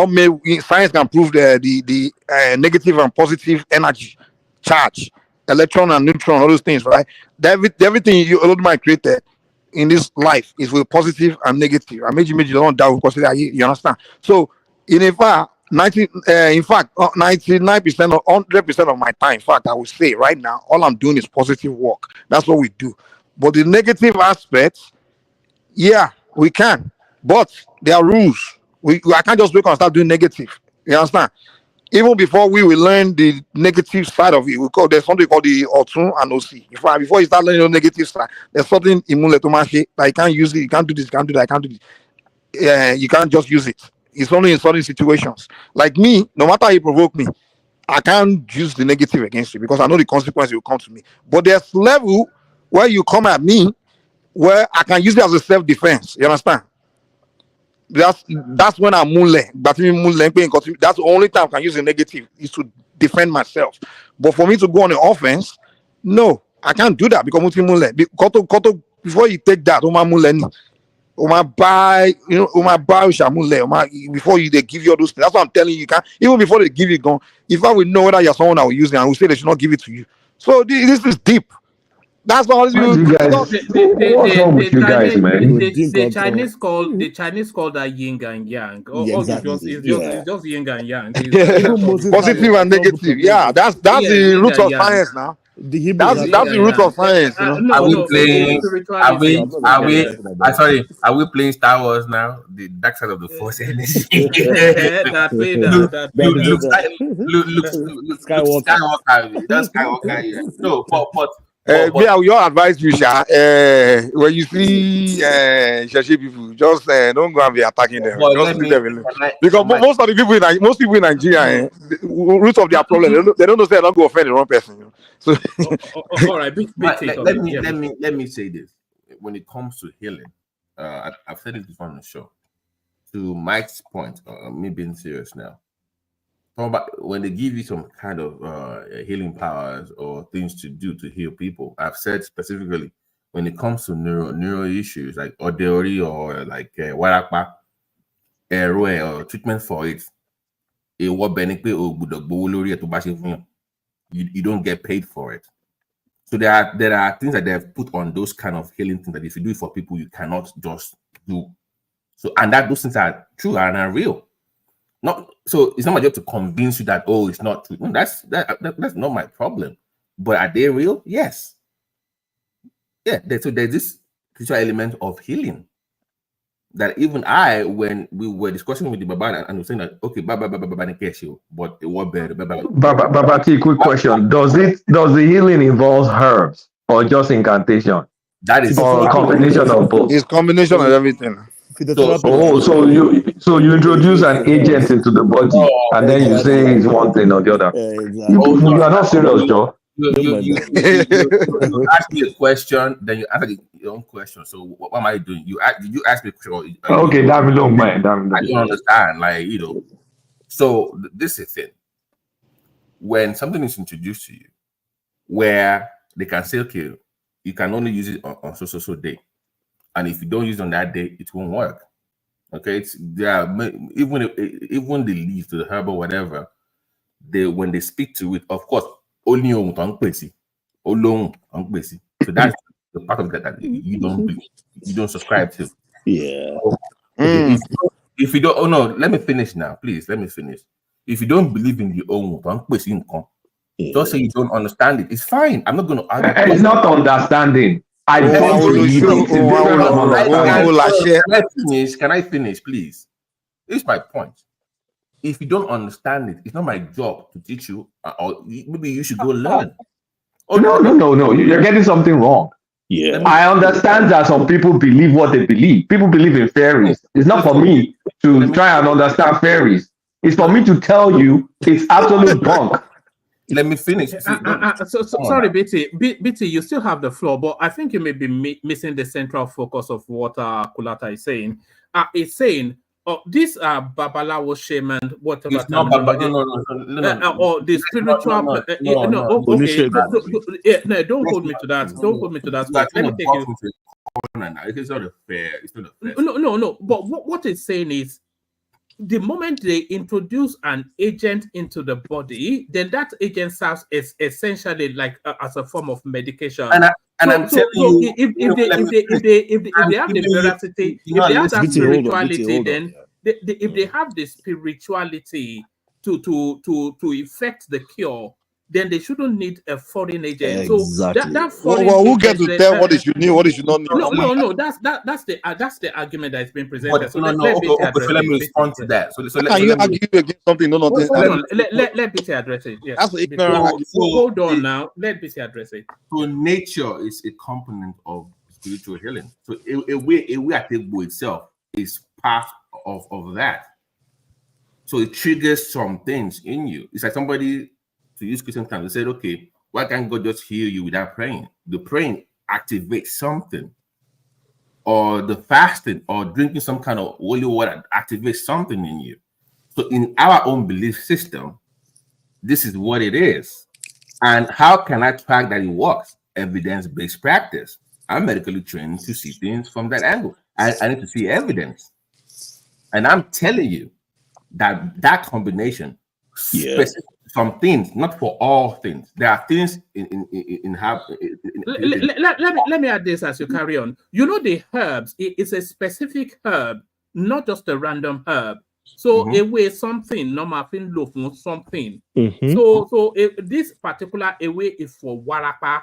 P: may, science can prove the negative and positive energy, charge, electron and neutron, all those things, right? Everything you Olodumare created in this life is with positive and negative. I made you don't doubt because you understand. So in fact, 99% or 100% of my time, in fact, I would say right now, all I'm doing is positive work. That's what we do. But the negative aspects, yeah, we can, but there are rules. I can't just wake up and start doing negative. You understand? Even before we will learn the negative side of it, there's something called the Otun and OC. Before you start learning the negative side, there's something that you can't use it, you can't do this, you can't do that, you can't do this. You can't just use it. It's only in certain situations. Like me, no matter how you provoke me, I can't use the negative against you because I know the consequence will come to me. But there's level where you come at me where I can use it as a self-defense. You understand? That's when I'm mule. That's the only time I can use the negative is to defend myself. But for me to go on the offense, no, I can't do that because before you take that, buy, before they give you all those things. That's what I'm telling you. You can't, even before they give you gun, if I will know whether you're someone that will use it, and will say they should not give it to you. So this is deep. That's all
R: you guys. What's wrong with you guys, man?
G: The Chinese call that yin and yang. It's just yin and yang.
P: Positive and negative. Yeah, that's the root of science now. That's the root of science. You know?
O: Are we playing Star Wars now? The dark side of the Force energy. Luke Skywalker. That's Skywalker. Yeah. No, but
P: your advice, when you see Shashi people, just don't go and be attacking them. Just leave them alone. Because most people in Nigeria, the root of their problem, they don't know say they don't go offend the wrong person. You know? So,
O: all right, let me say this. When it comes to healing, I've said it before on the show. To Mike's point, me being serious now. When they give you some kind of healing powers or things to do to heal people, I've said specifically when it comes to neuro issues like Odeori or like Warapa, or treatment for it, you don't get paid for it. So there are things that they have put on those kind of healing things that if you do it for people, you cannot just do. So and that those things are true and are real. So it's not my job to convince you that it's not true. No, that's not my problem. But are they real? Yes. Yeah. So there's this spiritual element of healing that even when we were discussing with the Baba and we were saying that but it was better.
R: Baba, quick question: Does the healing involve herbs or just incantation?
O: That is
R: a combination of both.
P: It's combination of everything.
R: So you introduce an agent into the body, and then you say it's one thing or the other. You are not serious, Joe.
O: You ask me a question, then you answer your own question. So what am I doing? You ask me a question.
R: Okay, damn it, don't mind.
O: I don't understand, So this is it. When something is introduced to you, where they can say, okay, you can only use it on so day. And if you don't use it on that day, it won't work. Okay, even the leaves to the herb or whatever, when they speak to it, of course, only on so that's the part of that you don't subscribe to.
Q: Yeah.
O: If you don't, let me finish now, please. Let me finish. If you don't believe in the own just say you don't understand it. It's fine. I'm not going to argue.
R: It's not understanding. I don't believe it.
O: Can I finish, please? This is my point. If you don't understand it, it's not my job to teach you, or maybe you should go learn.
R: No. You're getting something wrong.
Q: Yeah.
R: I understand that some people believe what they believe. People believe in fairies. It's not for me to try and understand fairies. It's for me to tell you it's absolute bunk.
O: Let me finish.
G: Sorry, BT, you still have the floor, but I think you may be missing the central focus of what Kulata is saying. It's saying, these are Babalawo shaman, whatever.
O: It's not no.
G: Or the spiritual. Don't hold me to that. Don't hold me to that. Let me take it.
O: It's not a fair.
G: No. But what it's saying is, the moment they introduce an agent into the body, then that agent serves as essentially like as a form of medication. If they have the veracity, if they have that spirituality, then if they have the spirituality to effect the cure, then they shouldn't need a foreign agent.
Q: Exactly.
G: So that foreign
P: who gets to tell what they should need, what they should not need?
G: No. That's the argument that's been presented.
O: Let me respond to that. So
P: can you argue against something?
G: Let BT address it. Yes.
P: That's ignorant.
G: Hold on now. Let BT address it.
O: So nature is a component of spiritual healing. So a way itself is part of that. So it triggers some things in you. It's like somebody, to use Christian terms, they said, okay, why can't God just heal you without praying? The praying activates something. Or the fasting or drinking some kind of holy water activates something in you. So in our own belief system, this is what it is. And how can I track that it works? Evidence-based practice. I'm medically trained to see things from that angle. I need to see evidence. And I'm telling you that combination, some things, not for all things. There are things
G: let me add this as you carry on. You know, the herbs, it's a specific herb, not just a random herb. So away something, no mapping loaf, something. So this particular away is for warapa,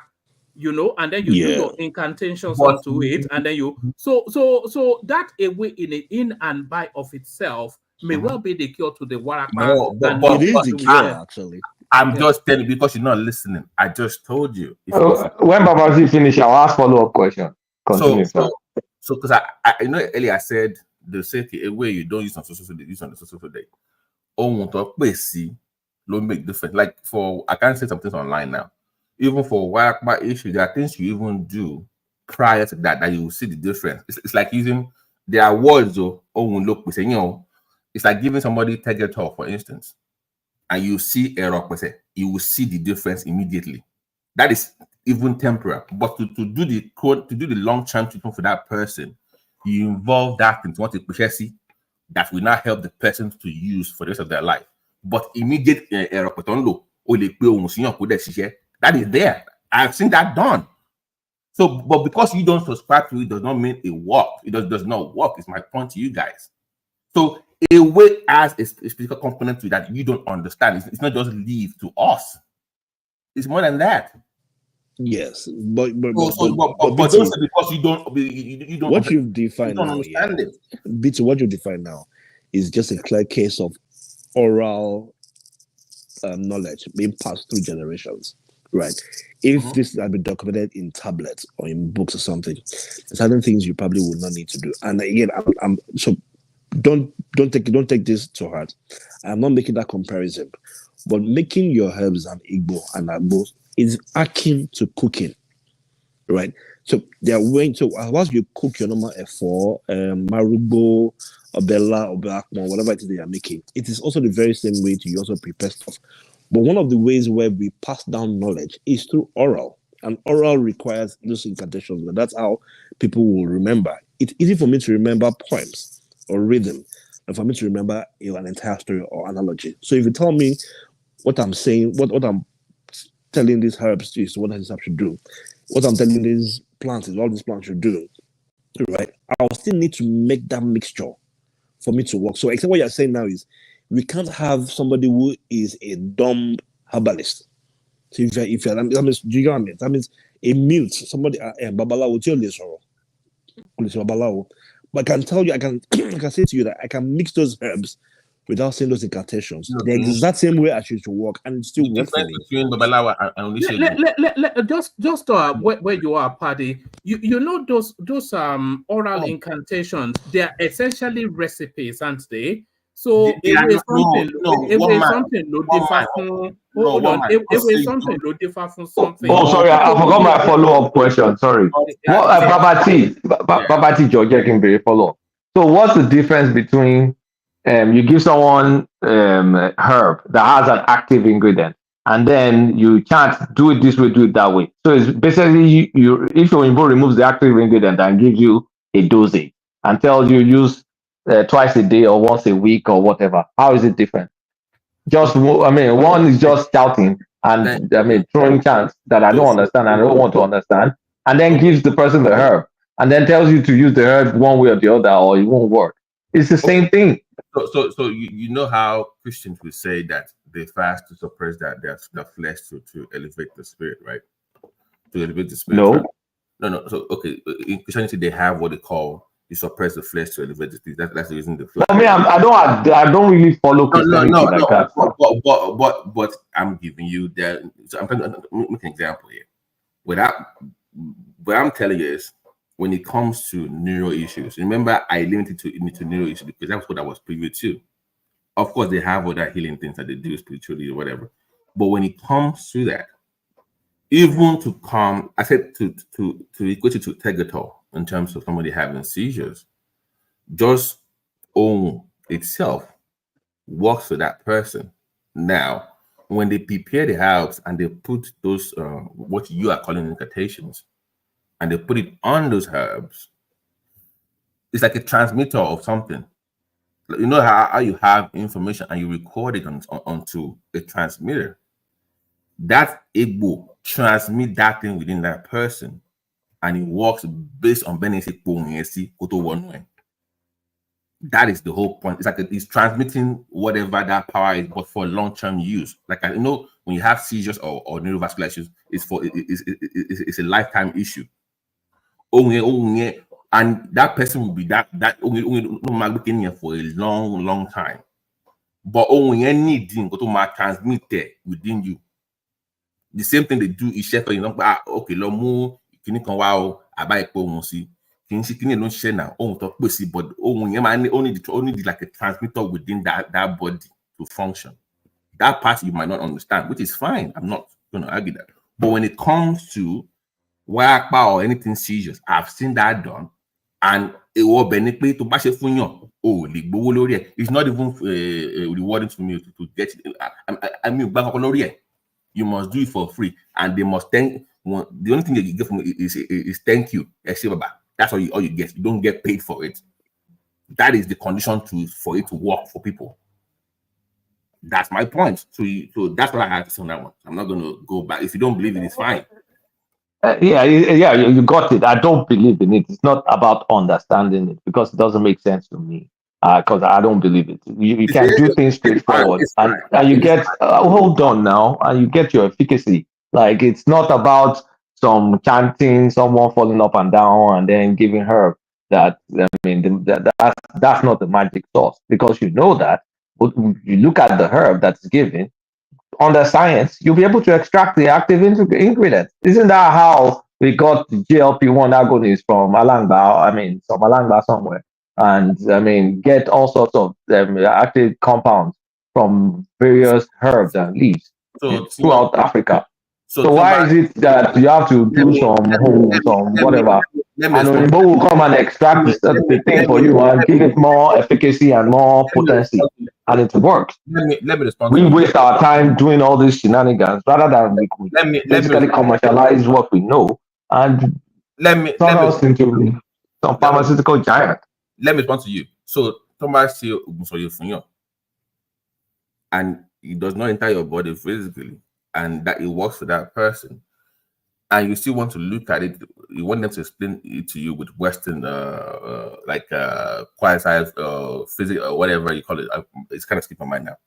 G: you know, and then you do your incantations onto it, and then you so that away in and by of itself may well be the cure to the warapa.
O: No, but it is the cure, actually. I'm just telling you because you're not listening. I just told you.
R: When Babaji finish, I'll ask follow-up question. Continue,
O: so because I know earlier I said the safety away you don't use on social day, use on the social day. Oh, don't make difference. Like for I can't say some things online now. Even for warapa issue, there are things you even do prior to that you will see the difference. It's like using their words though. Oh, look, we say, you know, it's like giving somebody Tegator, for instance, and you see a rock, you will see the difference immediately. That is even temporary. But to do the long-term treatment for that person, you involve that into what see that will not help the person to use for the rest of their life. But immediate that is there. I've seen that done. So, but because you don't subscribe to it, does not mean it works. It does not work. It's my point to you guys. So, a way as a physical component to that you don't understand. It's not just leave to us. It's more than that.
Q: Yes, but don't
O: say because you don't.
Q: What you've defined
O: you don't
Q: now,
O: understand it.
Q: BT, what you define now is just a clear case of oral knowledge being passed through generations, right? If this had been documented in tablets or in books or something, certain things you probably would not need to do. And again, I'm so don't take this to heart. I'm not making that comparison, but making your herbs and Igbo and Agbo is akin to cooking, right? So they are going to whilst you cook your normal F4, Marubo, Obella, or Blackmore, whatever it is they are making, it is also the very same way you also prepare stuff. But one of the ways where we pass down knowledge is through oral, and oral requires those incantations. But that's how people will remember. It's easy for me to remember poems or rhythm, and for me to remember an entire story or analogy. So if you tell me what I'm saying, what I'm telling these herbs is what this herb should do, what I'm telling these plants is all these plants should do, right? I'll still need to make that mixture for me to work. So except what you're saying now is we can't have somebody who is a dumb herbalist. So if you're that means, do you know what I mean? That means a mute, somebody babalawo tell this babalawo. But I can tell you, I can say to you that I can mix those herbs without saying those incantations. The exact same way I should work, and it's still work for me.
G: Just where you are, Paddy, you know those oral incantations, they are essentially recipes, aren't they? So it was something something.
R: Oh, sorry, I forgot my follow-up question. Sorry. What Babati George can be follow-up. So what's the difference between you give someone herb that has an active ingredient, and then you can't do it this way, do it that way? So it's basically if your Igbo removes the active ingredient and gives you a dosage and tells you use twice a day or once a week or whatever, how is it different? One is just shouting and throwing chants that I don't understand and I don't want to understand, and then gives the person the herb and then tells you to use the herb one way or the other or it won't work. It's the same thing.
O: So you know how Christians will say that they fast to suppress their flesh to elevate the spirit, right? To elevate the spirit.
R: No.
O: Right? No. So okay, in Christianity they have what they call you suppress the flesh to elevate the spirit. That's the reason the flesh.
R: I don't really follow Christianity like that.
O: But I'm giving you that. So I'm going to make an example here. What I'm telling you is, when it comes to neuro issues, remember I limited to neuro issues because that's what I was privy to. Of course, they have other healing things that they do spiritually or whatever. But when it comes to that, even to come, I said to equate it to Tegator in terms of somebody having seizures, just own itself works for that person. Now, when they prepare the herbs and they put those what you are calling incantations, and they put it on those herbs, it's like a transmitter of something. You know how you have information and you record it onto a transmitter. That Igbo transmit that thing within that person, and it works based on benefit. That is the whole point. It's like it's transmitting whatever that power is, but for long-term use. Like, I know when you have seizures or neurovascular issues, it's a lifetime issue. And that person will be that only for a long time. But only anything to transmit within you. The same thing they do is share for, you know, okay, lomu kini kan wa o aba epo won si kini no share now ohun to pe si, but ohun yen ma only like a transmitter within that body to function. That part you might not understand, which is fine. I'm not going to argue that. But when it comes to wirepa or anything seizures, I've seen that done, and it will benefit to bash funyo. Oh, it's not even rewarding to me to get it. I mean, you must do it for free, and they must thank. The only thing that you get from it is thank you. That's all you get. You don't get paid for it. That is the condition for it to work for people. That's my point. So that's what I have to say on that one. I'm not going to go back. If you don't believe it, it's fine.
R: Yeah, you got it. I don't believe in it. It's not about understanding it, because it doesn't make sense to me. Because I don't believe it. You can do things straightforward, and you get hold on now, and you get your efficacy. Like, it's not about some chanting, someone falling up and down, and then giving herb. That, I mean, that's not the magic sauce, because you know that. But you look at the herb that's given. Under science, you'll be able to extract the active ingredient. Isn't that how we got GLP-1 agonists from Alangba? I mean, from Alangba somewhere. And I mean, get all sorts of active compounds from various herbs and leaves throughout Africa. So why is it that you have to do some whatever, and Oyinbo will come and extract the thing for you and give it more efficacy and more potency, and it works?
O: Let me respond.
R: We waste our time doing all these shenanigans rather than we basically commercialize what we know and turn us into some pharmaceutical giant.
O: Let me respond to you. So Thomas say Ogunsoye, and it does not enter your body physically, and that it works for that person, and you still want to look at it. You want them to explain it to you with Western, quasi physics or whatever you call it. It's kind of skipping my mind now.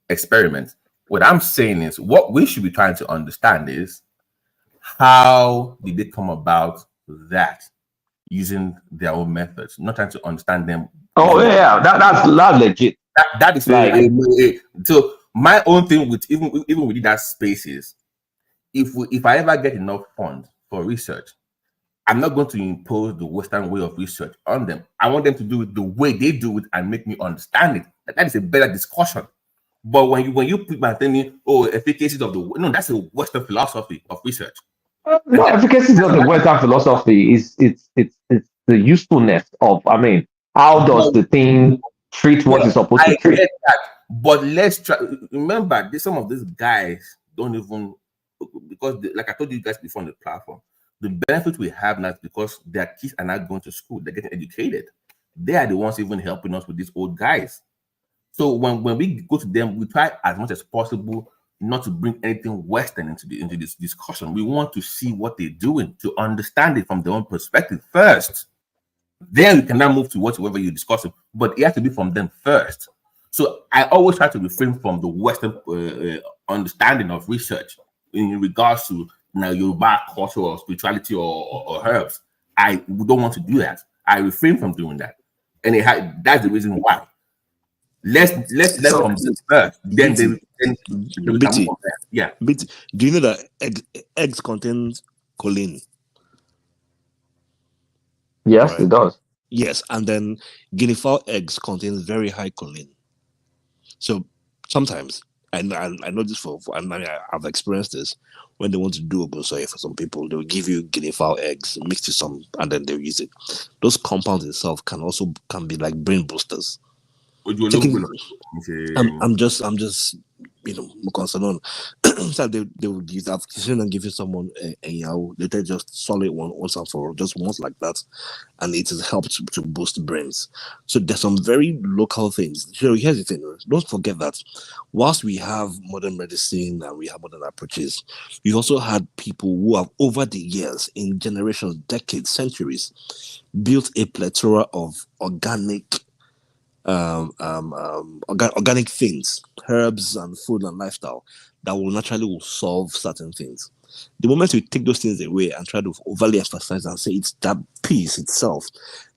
O: Experiment. What I'm saying is, what we should be trying to understand is, how did they come about that using their own methods? Not trying to understand them.
R: Oh yeah, that's legit.
O: That is like so. My own thing with even within that space is, if I ever get enough funds for research, I'm not going to impose the Western way of research on them. I want them to do it the way they do it and make me understand it. That is a better discussion. But when you put my thing, efficacy of that's a Western philosophy of research.
R: No, efficacy is not the Western philosophy. It's the usefulness of. I mean, how does the thing treat what it's supposed to treat?
O: Get that, but let's try. Remember, some of these guys don't even, because like I told you guys before on the platform, the benefit we have now is because their kids are not going to school; they're getting educated. They are the ones even helping us with these old guys. So when we go to them, we try as much as possible not to bring anything Western into this discussion. We want to see what they're doing, to understand it from their own perspective first. Then we can now move to whatever you're discussing, but it has to be from them first. So I always try to refrain from the Western understanding of research in regards to Yoruba culture or spirituality or herbs. I don't want to do that. I refrain from doing that, and that's the reason why. Let's from this first. Then
Q: BT.
O: Yeah.
Q: BT. Do you know that eggs contain choline?
R: Yes, right. It does.
Q: Yes, and then guinea fowl eggs contain very high choline. So sometimes, and I know this I've experienced this, when they want to do ogunsoye for some people, they'll give you guinea fowl eggs mixed with some, and then they'll use it. Those compounds itself can be like brain boosters. I'm just Mukonsanon. So they would use that and give you someone they just solid one once and for all, just once like that, and it has helped to boost brains. So there's some very local things. So here's the thing: don't forget that whilst we have modern medicine and we have modern approaches, we also had people who have over the years, in generations, decades, centuries, built a plethora of organic organic things, herbs and food and lifestyle that will naturally solve certain things. The moment we take those things away and try to overly emphasize and say it's that piece itself,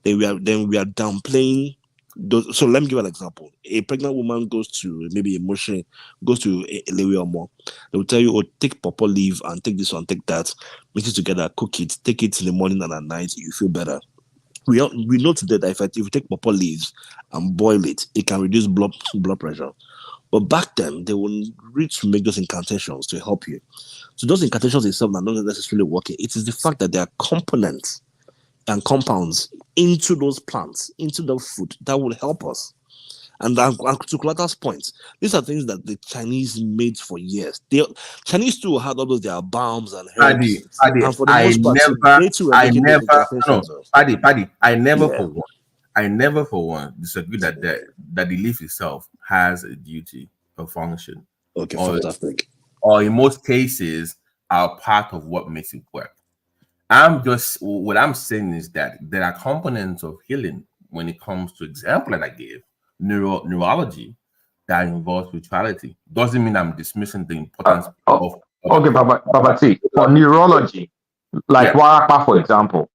Q: then we are downplaying those. So let me give an example. A pregnant woman goes to maybe a Moshe, goes to a Lewi or more. They will tell you, oh, take pawpaw leaf and take this one, take that, mix it together, cook it, take it in the morning and at night, you feel better. We know today that if you take pawpaw leaves and boil it, it can reduce blood pressure. But back then, they will reach to make those incantations to help you. So those incantations itself are not necessarily working. It is the fact that there are components and compounds into those plants, into the food that will help us. And to Kulata's point, these are things that the Chinese made for years. Chinese too had all those their balms and herbs. And for the most part,
O: I never for one disagree that the leaf itself has a duty or function.
Q: Okay, fantastic.
O: Or in most cases are part of what makes it work. What I'm saying is that there are components of healing when it comes to example that I gave, neurology, that involves spirituality. Doesn't mean I'm dismissing the importance of
R: okay, Baba T, for neurology, like Warapa, for example,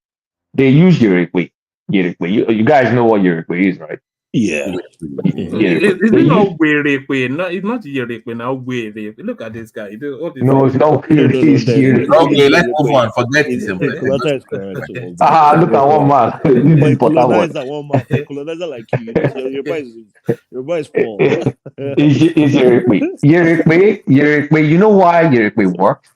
R: they use Yerikwe. You guys know what Yerikwe is, right?
Q: Yeah.
G: It's not Yerikwe. No, it's not Yerikwe now. Look at this guy.
R: No, it's not Yerikwe.
O: Okay, let's move on. Forget it.
Q: Kulata is correct.
R: Look at one man.
Q: Colonizer like you. Your boy is poor.
R: Is Yerikwe. You know why Yerikwe works?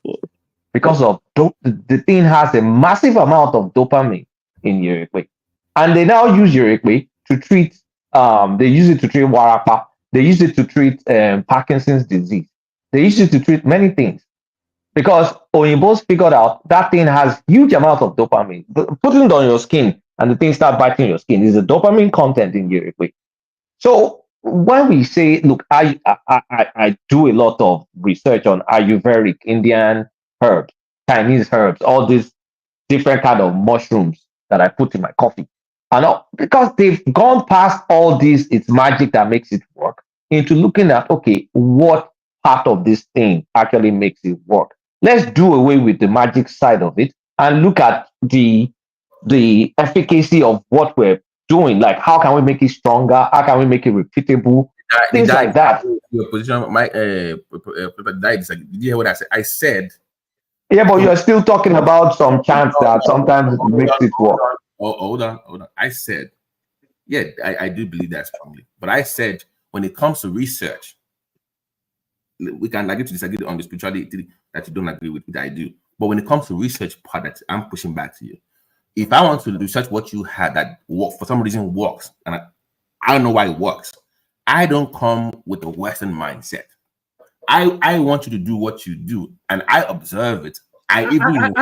R: Because of the thing has a massive amount of dopamine in Yerikwe. And they now use Yerikwe to treat, they use it to treat Warapa. They use it to treat Parkinson's disease. They use it to treat many things. Because Oyinbos figured out that thing has huge amount of dopamine. Putting it on your skin and the thing start biting your skin is the dopamine content in Yerikwe. So when we say, look, I do a lot of research on Ayurvedic, Indian herbs, Chinese herbs, all these different kind of mushrooms that I put in my coffee. And because they've gone past all this, it's magic that makes it work, into looking at, okay, what part of this thing actually makes it work. Let's do away with the magic side of it and look at the efficacy of what we're doing. Like, how can we make it stronger? How can we make it repeatable? Things like that.
O: Your position, did you hear what I said? I said.
R: Yeah, but you're still talking about some chance that sometimes it makes it work.
O: Hold on. I said, yeah, I do believe that strongly. But I said, when it comes to research, we can agree to disagree on the spirituality that you don't agree with, that I do. But when it comes to research part that I'm pushing back to you, if I want to research what you had that for some reason works, and I don't know why it works, I don't come with a Western mindset. I want you to do what you do, and I observe it.
G: Are you not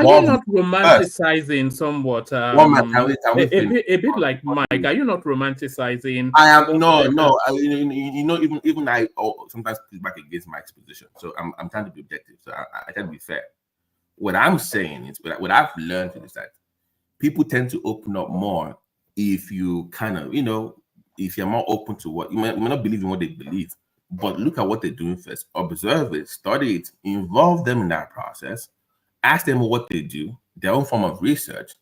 G: romanticizing somewhat? A bit like Mike. Are you not romanticizing?
O: I am no. Even I sometimes push back against Mike's position. So I'm trying to be objective. So I try to be fair. What I'm saying is, what I've learned is that people tend to open up more if you kind of, if you're more open to what you may not believe in what they believe, but look at what they're doing first. Observe it, study it, involve them in that process. Ask them what they do, their own form of research.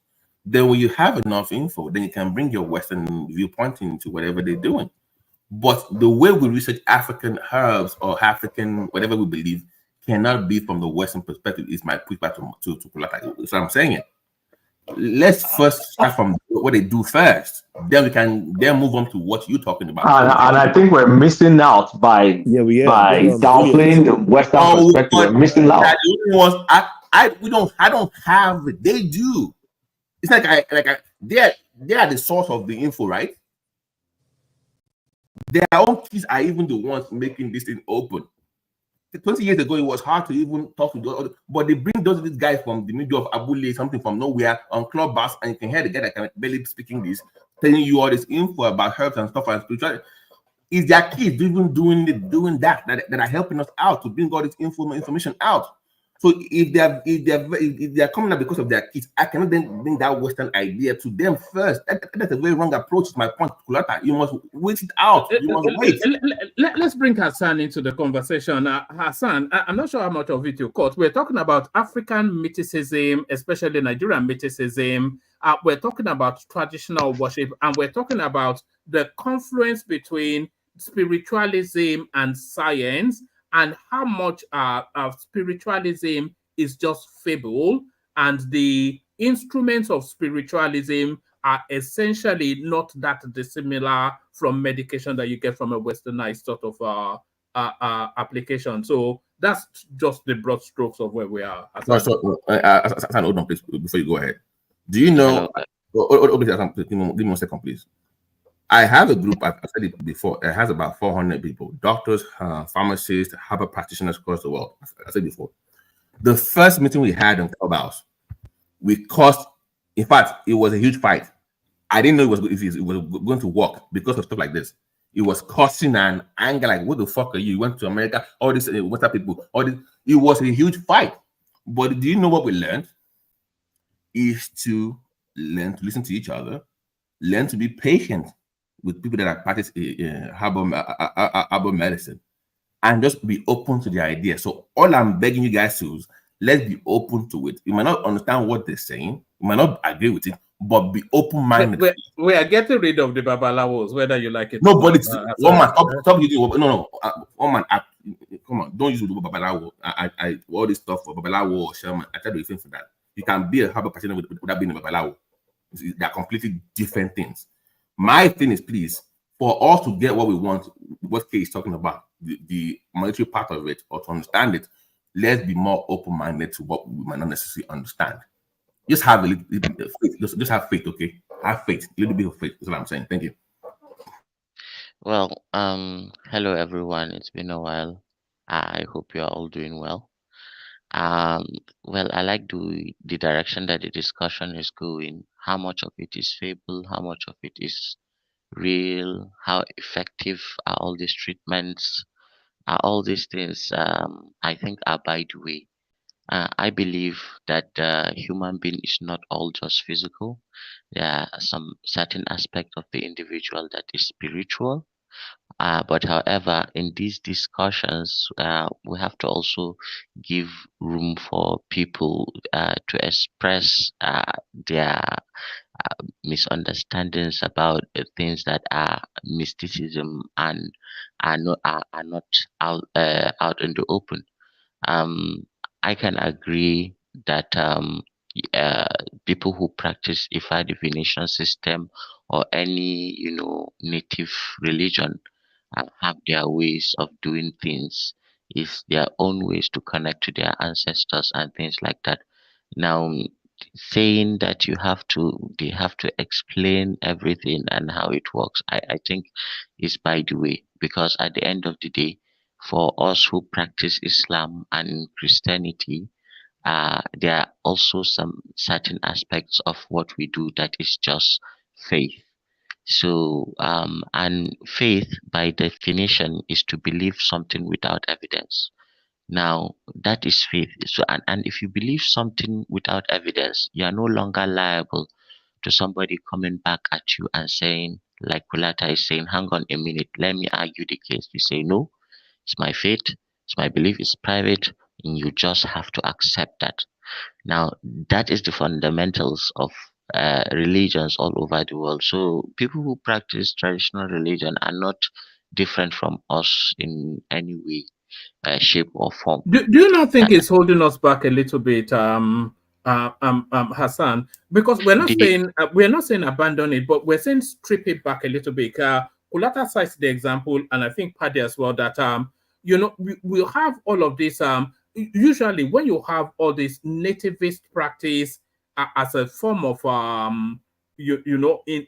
O: Then when you have enough info, then you can bring your Western viewpoint into whatever they're doing. But the way we research African herbs or African whatever we believe cannot be from the Western perspective. Is my pushback to Kulata. So I'm saying it. Let's first start from what they do first. Then we can move on to what you're talking about.
R: And I think we're missing out by downplaying the Western perspective. We're missing out.
O: I don't have it. They do. It's like they are the source of the info, right? Their own kids are even the ones making this thing open. 20 years ago, it was hard to even talk to those, but they bring these guys from the middle of Abule, something from nowhere, on Clubhouse, and you can hear the guy that can barely speaking this, telling you all this info about herbs and stuff and spirituality. Is their kids even doing that are helping us out to bring all this information out? So if they're coming out because of their kids, I cannot then bring that Western idea to them first. That's a very wrong approach. Is my point, Kulata. You must wait it out. You must wait.
G: Let's bring Hassan into the conversation. Hassan, I'm not sure how much of it you caught. We're talking about African mysticism, especially Nigerian mysticism. We're talking about traditional worship, and we're talking about the confluence between spiritualism and science, and how much of spiritualism is just fable, and the instruments of spiritualism are essentially not that dissimilar from medication that you get from a westernized sort of application. So that's just the broad strokes of where we are.
O: Hold on, please, before you go ahead. Do you know? Give me 1 second, please. I have a group, I've said it before, it has about 400 people, doctors, pharmacists, herbal practitioners across the world. I said before. The first meeting we had in Clubhouse, we caused, in fact, it was a huge fight. I didn't know it was going to work because of stuff like this. It was causing an anger, like, what the fuck are you? You went to America, all these Western people, all this. It was a huge fight. But do you know what we learned? Is to learn to listen to each other, learn to be patient with people that are practice herbal medicine, and just be open to the idea. So all I'm begging you guys to is, let's be open to it. You might not understand what they're saying, you might not agree with it, but be open-minded.
G: We are getting rid of the babalawos, whether you like it.
O: Nobody. One man, stop using. No. One man. Come on, don't use the babalawo. I all this stuff for babalawo or shaman. I tell you things for that. You can be a herbal practitioner without being a babalawo. They're completely different things. My thing is, please, for us to get what we want, what Kay is talking about, the monetary part of it, or to understand it, let's be more open-minded to what we might not necessarily understand. Just have a little bit of faith. Just have faith, okay? Have faith, a little bit of faith. That's what I'm saying. Thank you.
S: Well, hello everyone. It's been a while. I hope you're all doing well. Well, I like the direction that the discussion is going. How much of it is fable? How much of it is real? How effective are all these treatments? Are all these things? I think are by the way. I believe that human being is not all just physical. There are some certain aspect of the individual that is spiritual. But however, in these discussions, we have to also give room for people to express their misunderstandings about things that are mysticism and are not out in the open. I can agree that people who practice Ifa divination system or any native religion have their ways of doing things, is their own ways to connect to their ancestors and things like that. Now, saying that they have to explain everything and how it works, I think is by the way, because at the end of the day, for us who practice Islam and Christianity, there are also some certain aspects of what we do that is just faith. So, and faith by definition is to believe something without evidence. Now, that is faith. So, and if you believe something without evidence, you are no longer liable to somebody coming back at you and saying, like Kulata is saying, hang on a minute, let me argue the case. You say, no, it's my faith, it's my belief, it's private, and you just have to accept that. Now, that is the fundamentals of religions all over the world. So people who practice traditional religion are not different from us in any way, shape or form.
G: Do you not think it's holding us back a little bit, Hassan? Because we're not saying abandon it, but we're saying strip it back a little bit. Kulata cites the example, and I think Paddy as well, that we'll have all of this. Usually, when you have all this nativist practice as a form of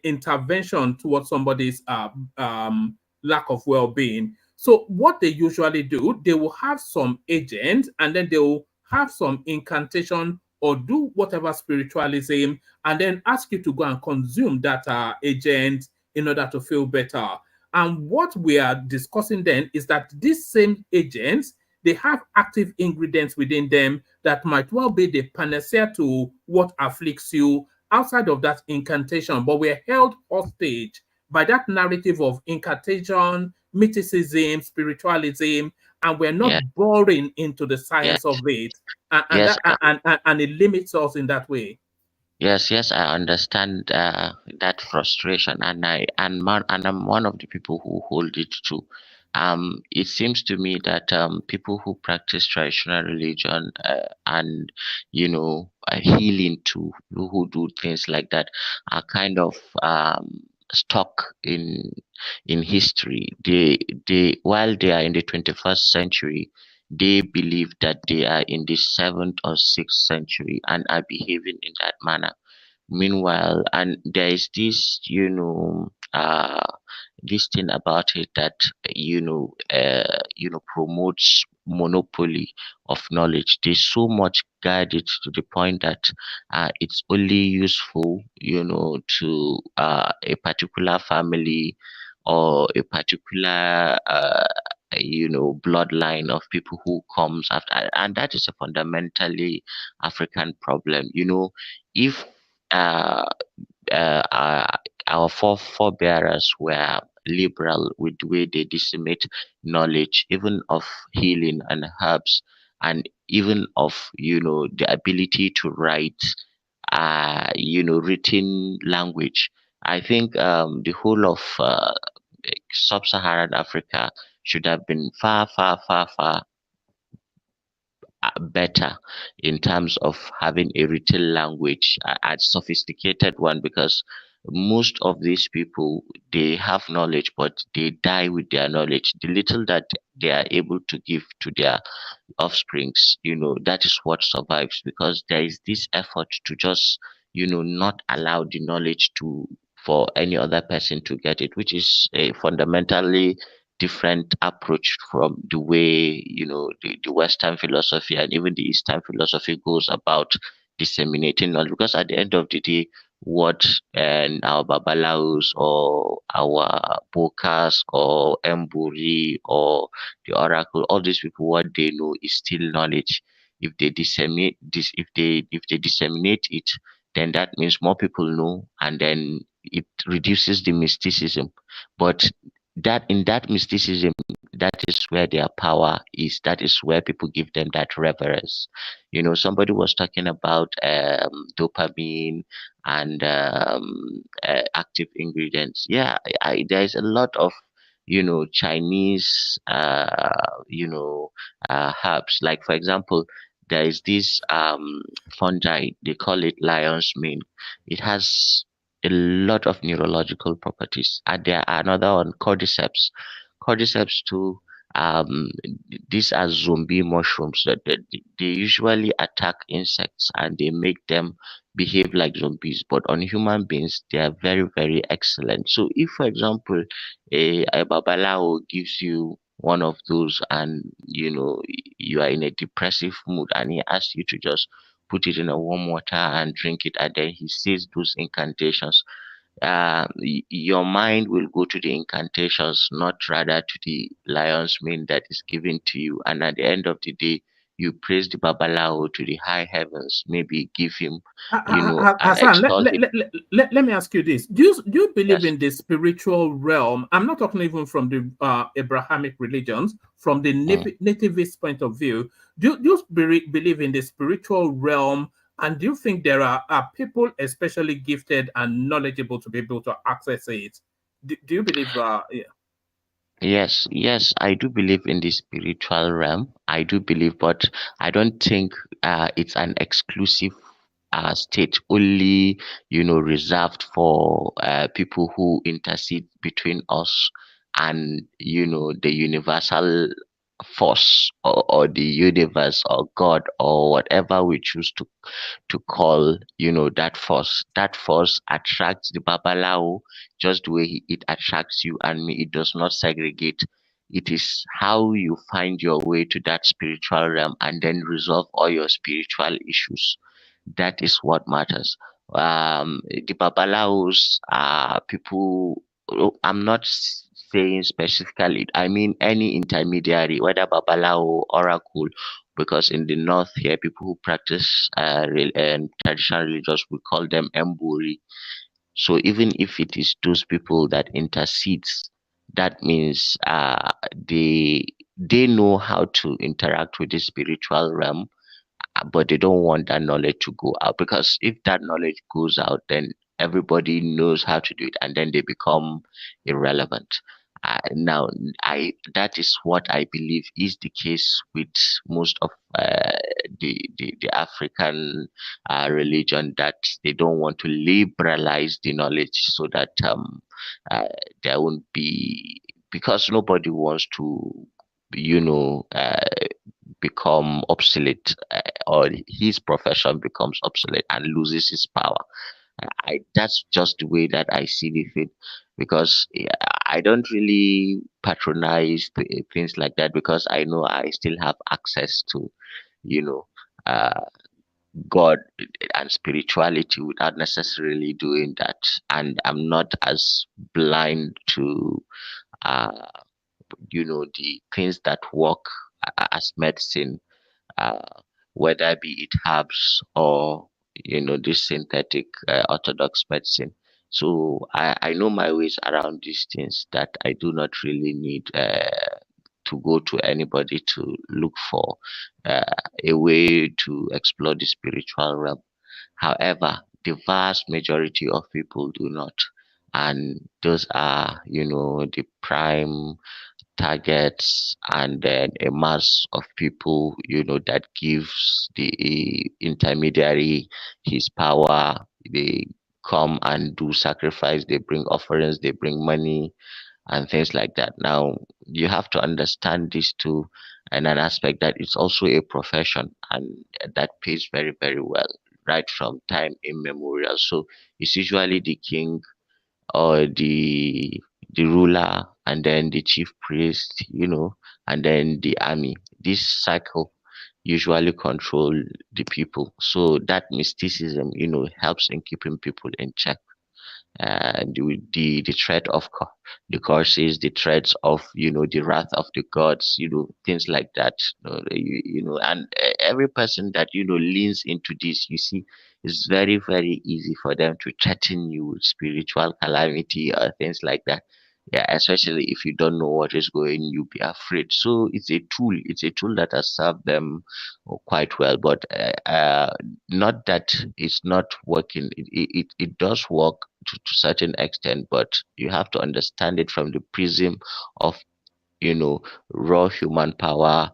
G: intervention towards somebody's lack of well-being, So what they usually do, they will have some agent, and then they will have some incantation or do whatever spiritualism, and then ask you to go and consume that agent in order to feel better. And what we are discussing then is that these same agents, they have active ingredients within them that might well be the panacea to what afflicts you outside of that incantation. But we're held hostage by that narrative of incantation, mysticism, spiritualism, and we're not boring into the science of it. And it limits us in that way.
S: Yes, I understand that frustration, and I'm one of the people who hold it too. It seems to me that people who practice traditional religion and healing too, who do things like that, are kind of stuck in history. They while they are in the 21st century, they believe that they are in the 7th or 6th century and are behaving in that manner. Meanwhile, and there is this, this thing about it that promotes monopoly of knowledge. They so much guide it to the point that it's only useful, to a particular family or a particular bloodline of people who comes after, and that is a fundamentally African problem. If uh, our forebearers were liberal with the way they disseminate knowledge, even of healing and herbs, and even of the ability to write written language. I think the whole of sub-Saharan Africa should have been far better in terms of having a written language, a sophisticated one, because most of these people, they have knowledge, but they die with their knowledge. The little that they are able to give to their offsprings, that is what survives, because there is this effort to just not allow the knowledge for any other person to get it, which is a fundamentally different approach from the way the Western philosophy and even the Eastern philosophy goes about disseminating knowledge. Because at the end of the day, what our babalaos or our bokas or Mburi or the oracle, all these people, what they know is still knowledge. If they disseminate this, if they disseminate it, then that means more people know, and then it reduces the mysticism. But that in that mysticism, that is where their power is. That is where people give them that reverence. Somebody was talking about dopamine and active ingredients. Yeah, there is a lot of Chinese herbs. Like, for example, there is this fungi, they call it lion's mane. It has a lot of neurological properties. And there are another one, cordyceps. Cordyceps too. These are zombie mushrooms that they usually attack insects and they make them behave like zombies. But on human beings, they are very, very excellent. So if, for example, a babalao gives you one of those, and you are in a depressive mood, and he asks you to just put it in a warm water and drink it, and then he says those incantations, your mind will go to the incantations, not rather to the lion's mane that is given to you. And at the end of the day, you praise the babalao to the high heavens, maybe give him, and
G: Hassan,
S: extol him.
G: let me ask you this. Do you believe in the spiritual realm? I'm not talking even from the Abrahamic religions, from the nativist point of view. Do you believe in the spiritual realm? And do you think there are people especially gifted and knowledgeable to be able to access it? Do you believe?
S: Yes, I do believe in the spiritual realm. I do believe, but I don't think it's an exclusive state, only reserved for people who intercede between us and the universal force, or the universe, or God, or whatever we choose to call that force. That force attracts the babalao just the way it attracts you and me. It does not segregate It is how you find your way to that spiritual realm and then resolve all your spiritual issues. That is what matters. The Babalawos are people, I'm not saying specifically, I mean any intermediary, whether Babalawo, Oracle, because in the north here, people who practice traditional religions, we call them Mburi. So even if it is those people that intercedes, that means they know how to interact with the spiritual realm, but they don't want that knowledge to go out, because if that knowledge goes out, then everybody knows how to do it and then they become irrelevant. Now, that is what I believe is the case with most of the African religion, that they don't want to liberalize the knowledge so that there won't be, because nobody wants to, become obsolete, or his profession becomes obsolete and loses his power. That's just the way that I see the thing, because I don't really patronize things like that, because I know I still have access to, uh, God and spirituality without necessarily doing that, and I'm not as blind to the things that work as medicine, uh, whether be it herbs or this synthetic orthodox medicine. So I know my ways around these things, that I do not really need to go to anybody to look for a way to explore the spiritual realm. However, the vast majority of people do not. And those are, the prime targets, and then a mass of people, that gives the intermediary his power. They come and do sacrifice, they bring offerings, they bring money and things like that. Now, you have to understand this too, and an aspect that it's also a profession, and that pays very, very well, right from time immemorial. So it's usually the king or the ruler, and then the chief priest, and then the army. This cycle usually control the people. So that mysticism, helps in keeping people in check. The threat of the curses, the threats of the wrath of the gods, things like that. And every person that leans into this, you see, it's very, very easy for them to threaten you with spiritual calamity or things like that. Yeah, especially if you don't know what is going, you be afraid. So it's a tool. It's a tool that has served them quite well, but not that it's not working. It does work to certain extent, but you have to understand it from the prism of raw human power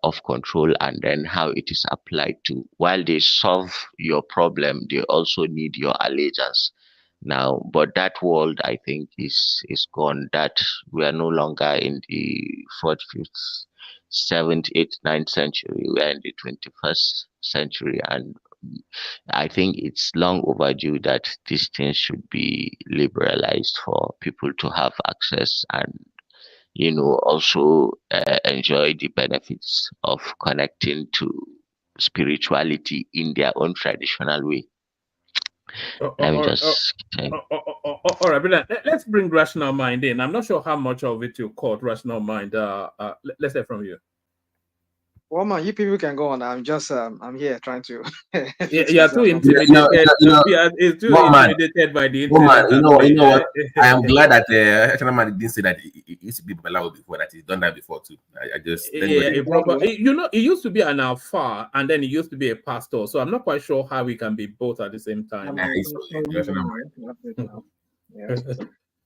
S: of control, and then how it is applied to. While they solve your problem, they also need your allegiance. Now, but that world, I think, is gone. That we are no longer in the 4th, 5th, 7th, 8th, 9th century. We are in the 21st century, and I think it's long overdue that these things should be liberalized for people to have access, and also enjoy the benefits of connecting to spirituality in their own traditional way.
G: All right, but let's bring rational mind in. I'm not sure how much of it you caught, rational mind. Let's hear from you.
T: Well, man, you people can go on. I'm just, I'm here trying to.
G: You're too intimidated. It's too intimidated by the internet.
O: You know what? I am glad that Shanamani didn't say that it used to be Babalawo before, that he's done that before too. I just
G: it used to be an alpha, and then it used to be a pastor. So I'm not quite sure how we can be both at the same time.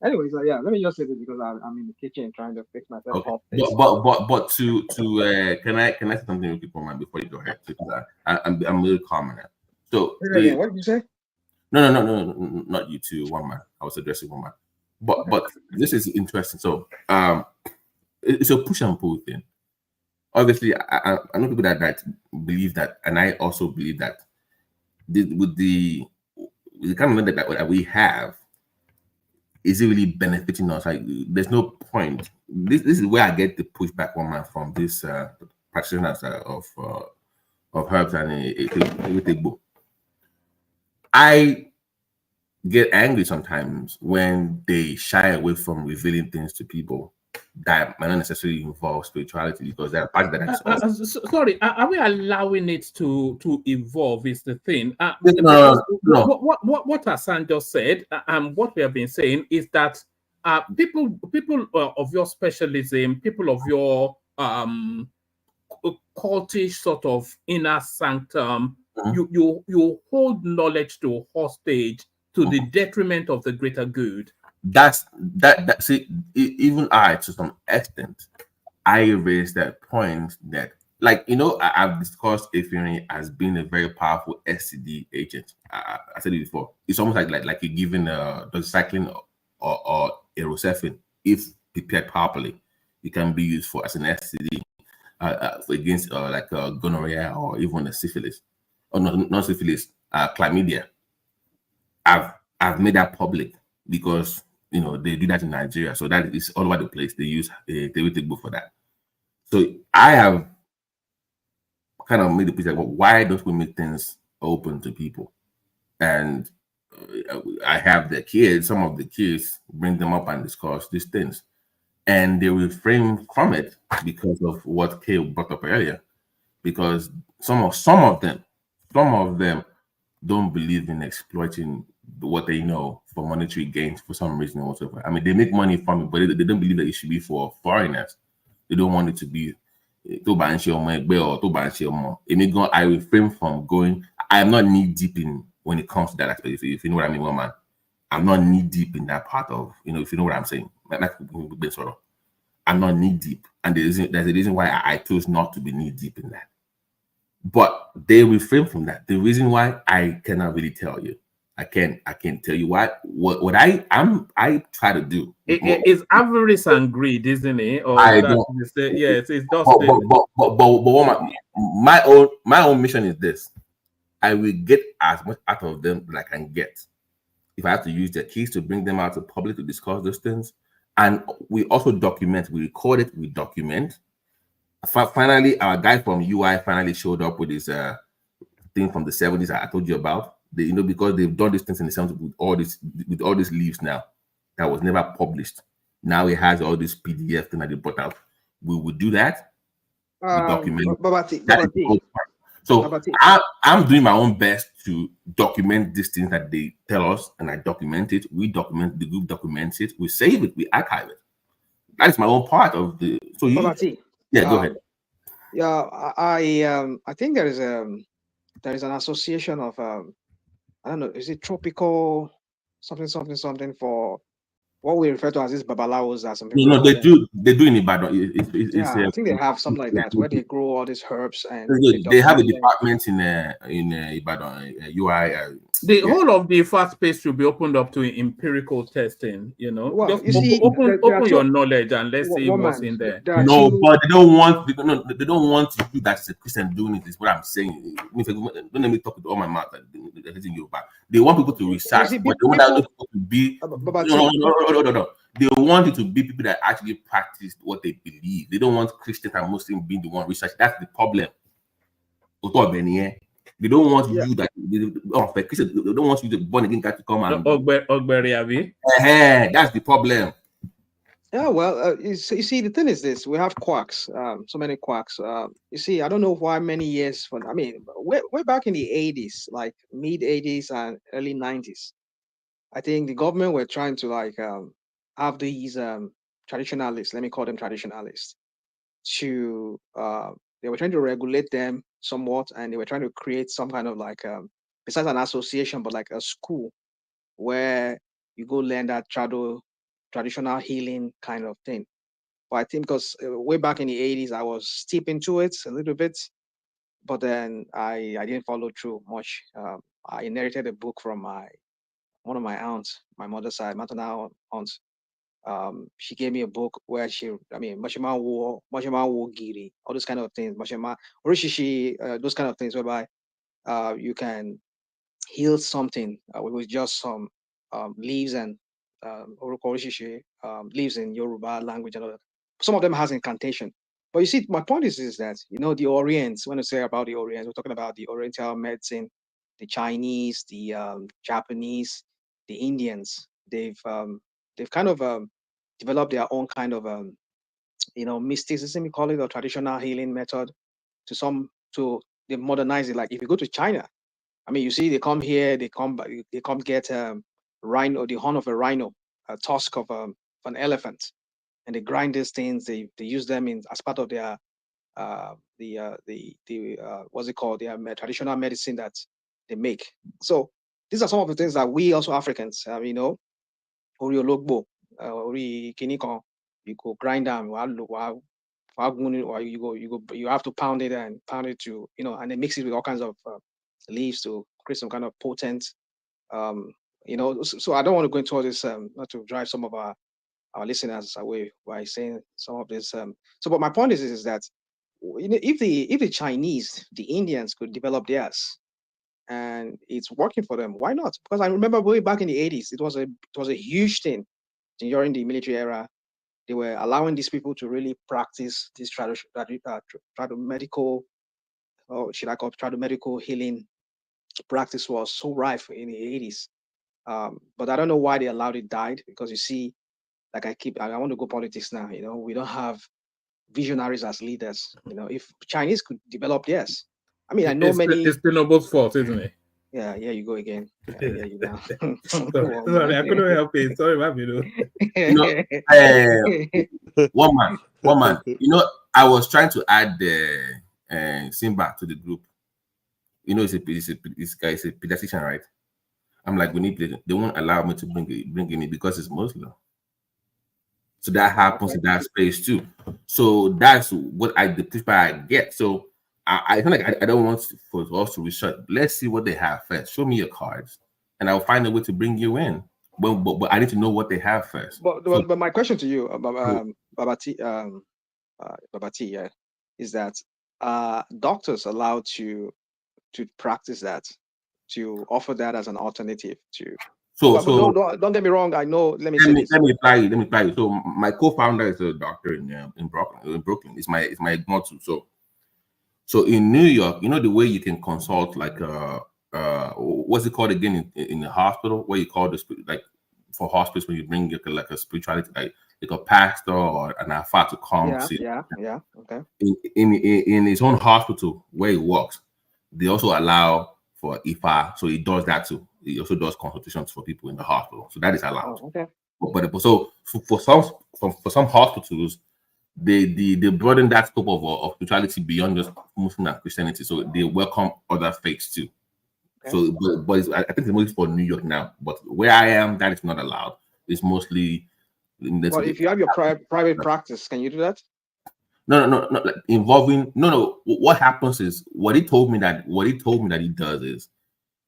T: Anyways, yeah, let me just say this because I'm in the kitchen trying to fix myself up.
O: But to can I say something with people, man, before you go ahead? Because I'm a little calm now. So
T: what did you say?
O: No, not you two, one man. I was addressing one man. But this is interesting. So it's a push and pull thing. Obviously, I know people that believe that, and I also believe that with the kind of knowledge that we have, is it really benefiting us? Like, there's no point. This is where I get the pushback from this practitioners of herbs and Igbo. I get angry sometimes when they shy away from revealing things to people that might not necessarily involve spirituality, because they're part that.
G: Sorry, are we allowing it to evolve? Is the thing.
O: No.
G: What Hassan just said, and what we have been saying is that people of your specialism, people of your cultish sort of inner sanctum, you hold knowledge to hostage to the detriment of the greater good.
O: That see, even I, to some extent, I raised that point that, like, you know, I've discussed Efirin as being a very powerful STD agent. I said it before. It's almost like you're giving doxycycline or aerocephin. If prepared properly, it can be used for as an STD against like gonorrhea or even a syphilis, or not syphilis, chlamydia. I've made that public because, you know, they do that in Nigeria, so that is all over the place. They use a therapeutic book for that. So I have kind of made the picture about why don't we make things open to people? And I have the kids, some of the kids, bring them up and discuss these things, and they refrain from it because of what Kay brought up earlier. Because some of them don't believe in exploiting what they know for monetary gains for some reason or whatever. I mean, they make money from it, but they don't believe that it should be for foreigners. They don't want it to be I refrain from going. I am not knee deep in when it comes to that aspect. If you know what I mean, man. I'm not knee deep in that part of, you know, if you know what I'm saying. I'm not knee deep, and there's a reason why I chose not to be knee deep in that. But they refrain from that. The reason why I cannot really tell you. I can't tell you what I try to do.
G: It's avarice and greed, isn't it? Or
O: I don't.
G: Yes, it's just.
O: But my own mission is this: I will get as much out of them as I can get. If I have to use their keys to bring them out to public to discuss those things, and we also document. We record it. We document. Finally, our guy from UI finally showed up with his thing from the 70s I told you about. They, you know, because they've done these things in the 70s with all these leaves now that was never published. Now it has all this PDF thing that they brought out. We will do that. We document. So I'm doing my own best to document these things that they tell us, and I document it. We document, the group documents it. We save it. We archive it. That is my own part of the. So you, yeah, go ahead.
T: Yeah, I think there is an association of I don't know, is it tropical something for what we refer to as these babalawos or something?
O: No, they do in Ibadan.
T: I think they have something like that where they grow all these herbs and
O: they have a department in Ibadan, UI.
G: The whole of the fast space should be opened up to empirical testing. You know,
T: well,
G: just open your knowledge and let's see what's in there.
O: No, but they don't want. They don't want to do that. As a Christian doing it is what I'm saying. Don't let me talk with all my mouth. They want people to research, but they want people to be. No. They want it to be people that actually practice what they believe. They don't want Christians and Muslims being the one research. That's the problem. They don't want you that. For Christians, they don't want you to born again guy to come and. That's the problem.
T: Yeah, well, you see, the thing is this: we have quacks, so many quacks. You see, I don't know why many years from. I mean, way back in the 80s, like mid 80s and early 90s, I think the government were trying to like have these traditionalists. Let me call them traditionalists. To they were trying to regulate them somewhat, and they were trying to create some kind of like besides an association, but like a school where you go learn that traditional healing kind of thing. But I think because way back in the 80s, I was steep into it a little bit, but then I didn't follow through much. I inherited a book from one of my aunts, my mother's side, maternal aunt. She gave me a book where Mashima Wo Giri, all those kind of things, Mashima Orishishi, those kind of things whereby you can heal something with just some leaves and lives in Yoruba language and all that. Some of them has incantation. But you see, my point is that, you know, the Orients, when I say about the Orients, we're talking about the Oriental medicine, the Chinese, the Japanese, the Indians. They've kind of developed their own kind of you know, mysticism, you call it, or traditional healing method. They modernize it. Like if you go to China, I mean, you see, they come here, they come get rhino, the horn of a rhino, a tusk of an elephant, and they grind these things. They use them as part of their what's it called? Their traditional medicine that they make. So these are some of the things that we also Africans, you know, ori ologbo, ori kinikon, you go grind them, you have to pound it to, you know, and then mix it with all kinds of leaves to create some kind of potent, you know. So I don't want to go into all this, not to drive some of our listeners away by saying some of this. But my point is that, you know, if the Chinese, the Indians could develop theirs, and it's working for them, why not? Because I remember way back in the 80s, it was a huge thing during the military era. They were allowing these people to really practice this medical, or should I call it medical healing practice was so rife in the 80s. But I don't know why they allowed it died, because you see, like I want to go politics now, you know, we don't have visionaries as leaders. You know, if Chinese could develop theirs, I mean, I know
G: it's Tinoble's fault, isn't it?
T: Yeah, you go again. Yeah, you now.
G: Sorry, I couldn't help it. Sorry, my video.
O: You know, one man. You know, I was trying to add the Simba to the group. You know, it's a pediatrician, right? I'm like, they won't allow me to bring in it because it's Muslim. So that happens in that space too. So that's what the pushback I get. So I feel like I don't want for us to research. Let's see what they have first. Show me your cards, and I'll find a way to bring you in. But I need to know what they have first.
T: But my question to you, Babati, yeah, is that doctors allowed to practice that, to offer that as an alternative to? Don't get me wrong. I know. Let me
O: reply you. So my co-founder is a doctor in Brooklyn. It's my motto. So in New York, you know the way you can consult like what's it called again in the hospital, where you call this, like for hospice, when you bring like a spirituality, like a pastor or an alpha to come see.
T: Yeah. Okay.
O: In his own hospital where he works, they also allow for IFA, so he does that too. He also does consultations for people in the hospital, so that is allowed.
T: Oh, okay.
O: But so for some hospitals, they broaden that scope of spirituality beyond just Muslim and Christianity, so they welcome other faiths too. Okay. So, but I think it's mostly for New York now. But where I am, that is not allowed. It's mostly.
T: But if you have your private practice, can you do that?
O: No, like involving. No. What happens is what he told me that he does is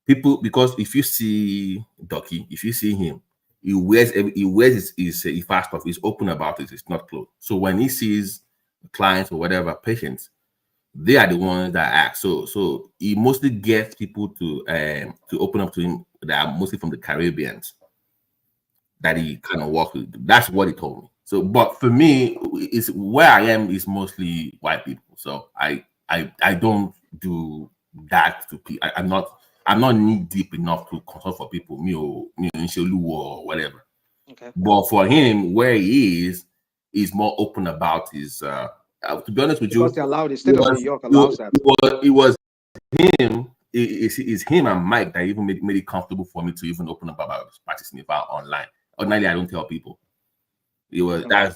O: people, because if you see Ducky, if you see him, he wears his fast stuff. He's open about it. It's not closed. So when he sees clients or whatever patients, they are the ones that ask. So he mostly gets people to open up to him that are mostly from the Caribbeans that he kind of works with. That's what he told me. So, but for me, it's where I am is mostly white people. So I don't do that to people. I'm not knee deep enough to consult for people, me or or whatever. Okay. But for him, where he is more open about his. To be honest with you,
T: because they allowed the state of New York allows that.
O: It was him. It's him and Mike that even made it comfortable for me to even open up about practicing about online. Ordinarily, I don't tell people. It was I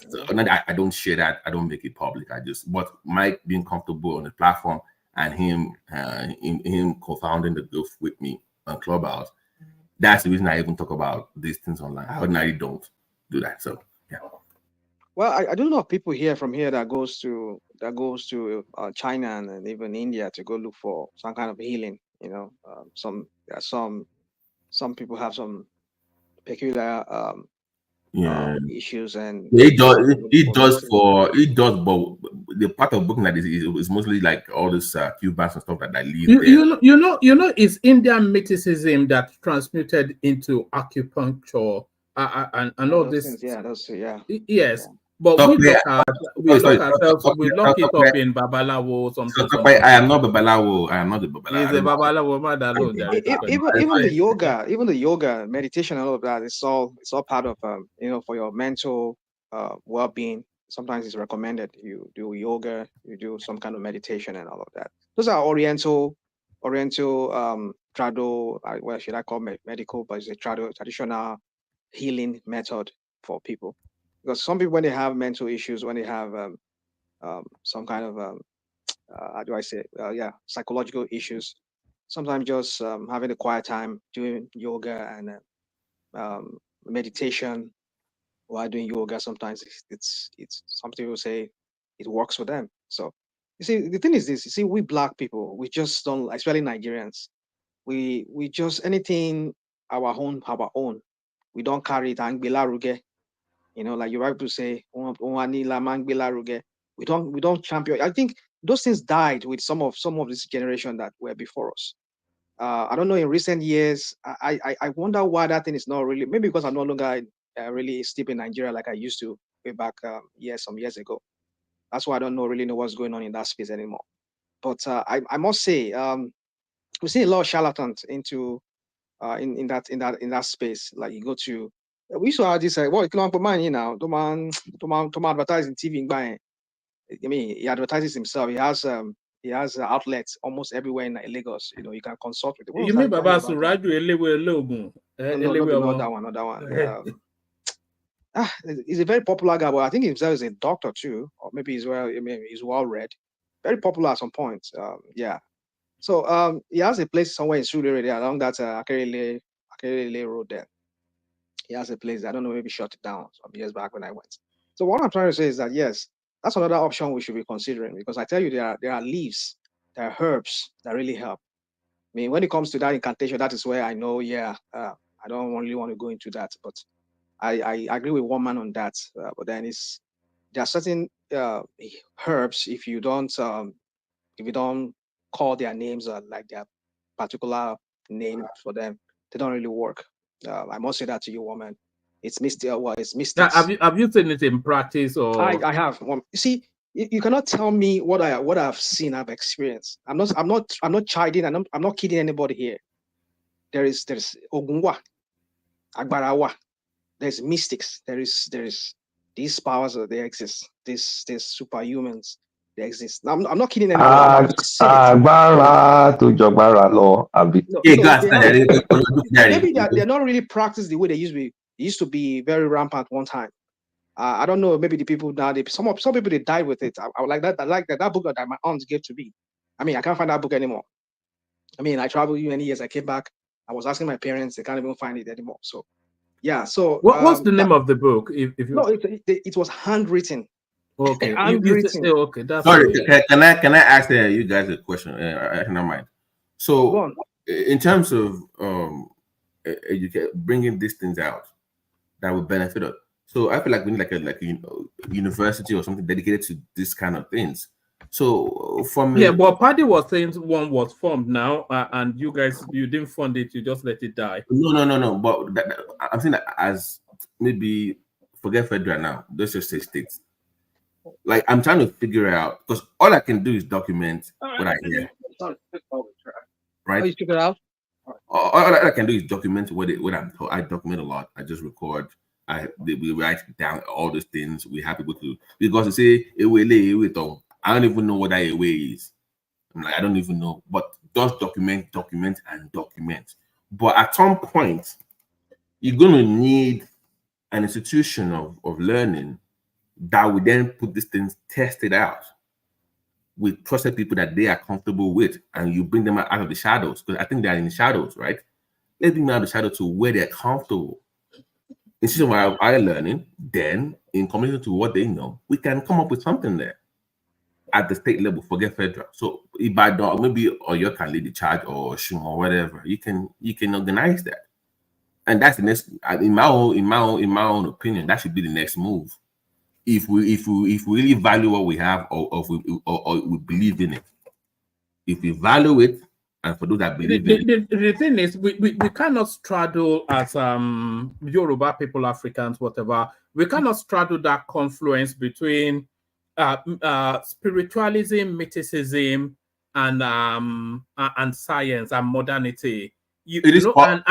O: don't share that. I don't make it public. But Mike being comfortable on the platform and him co-founding the group with me on Clubhouse. That's the reason I even talk about these things online. I ordinarily don't do that. So yeah.
T: Well, I don't know of people from here that goes to China and even India to go look for some kind of healing. You know, some people have some peculiar issues, and
O: he does, but the part of booking that is mostly like all this Cubans and stuff that live there.
G: You know, it's Indian mysticism that transmuted into acupuncture I know this.
T: Things, yeah, that's yeah.
G: Yes, but we lock ourselves. We lock it up in Babalawo something.
O: I am not Babalawo. I am not the Babalawo.
G: He's a Babalawo man alone.
T: Even the yoga, meditation, and all of that. It's all part of for your mental well-being. Sometimes it's recommended you do yoga, you do some kind of meditation, and all of that. Those are Oriental trado. What should I call medical? But it's a traditional healing method for people. Because some people, when they have mental issues, when they have some kind of how do I say psychological issues, sometimes just having a quiet time doing yoga and meditation while doing yoga, sometimes it's some people say it works for them. So you see, the thing is this: you see, we Black people, we just don't, especially Nigerians, we just anything our own. We don't carry it and like you're right to say, we don't champion. I think those things died with some of this generation that were before us. I don't know, in recent years, I wonder why that thing is not really, maybe because I'm no longer really steep in Nigeria like I used to way back some years ago. That's why I don't really know what's going on in that space anymore. But I must say, we see a lot of charlatans into in that space. Like you go to, we used to have this you can't put money now. Don't advertise in TV. I mean, he advertises himself. He has outlets almost everywhere in Lagos. You can consult with him.
G: You mean Baba Suraju Elewe?
T: No, not that one. He's a very popular guy, but I think himself is a doctor too, or maybe he's well read. Very popular at some point. So he has a place somewhere in Surulere there along that Akerele road there. He has a place. I don't know, maybe shut it down some years back when I went. So what I'm trying to say is that yes, that's another option we should be considering, because I tell you there are leaves, there are herbs that really help. I mean, when it comes to that incantation, that is where I know, I don't really want to go into that, but I agree with one man on that. But then there are certain herbs, if you don't call their names like their particular name for them, they don't really work. I must say that to you, woman. It's mystics.
G: Have you seen it in practice? Or
T: I have. You see, you cannot tell me what I've seen, I've experienced. I'm not chiding, and I'm not kidding anybody here. There's Ogunwa, Agbarawa. There's mystics. There is these powers that they exist. These superhumans, they exist. I'm not kidding anybody. Maybe they're not really practiced the way they used to be very rampant one time. I don't know. Maybe the people now, some people they died with it. I like that. I like that book that my aunt gave to me. I mean, I can't find that book anymore. I mean, I traveled many years. I came back. I was asking my parents. They can't even find it anymore. So, yeah. So,
G: what's the name of the book?
T: No, it was handwritten.
G: Okay.
T: Handwritten.
G: Okay. That's
O: sorry. Can I ask you guys a question? I don't mind. So, in terms of bringing these things out that would benefit us. So I feel like we need like a university or something dedicated to this kind of things. So for me,
G: but Paddy was saying one was formed now, and you guys didn't fund it, you just let it die.
O: No. But I'm saying that as maybe forget federal now. Let's just say states. Like I'm trying to figure out, because all I can do is document what I hear. Right?
T: Oh, you figure out?
O: All I can do is document what I'm told. I document a lot. I just record. We write down all those things. We have people to, because to say I don't even know what that away is. I'm like, I don't even know. But just document. But at some point, you're gonna need an institution of learning that will then put these things, test it out with trusted people that they are comfortable with, and you bring them out of the shadows, because I think they're in the shadows, right? Let them out of the shadow to where they're comfortable. Instead of our learning, then in combination to what they know, we can come up with something there at the state level. Forget federal. So if I don't, maybe or you can lead the charge or Shum or whatever, you can organize that, and that's the next. In my own opinion, that should be the next move. If we really value what we have, or we believe in it, if we value it, And for those that believe in it,
G: the thing is, we cannot straddle as Yoruba people, Africans, whatever. We cannot straddle that confluence between spiritualism, mysticism, and science and modernity. You know, and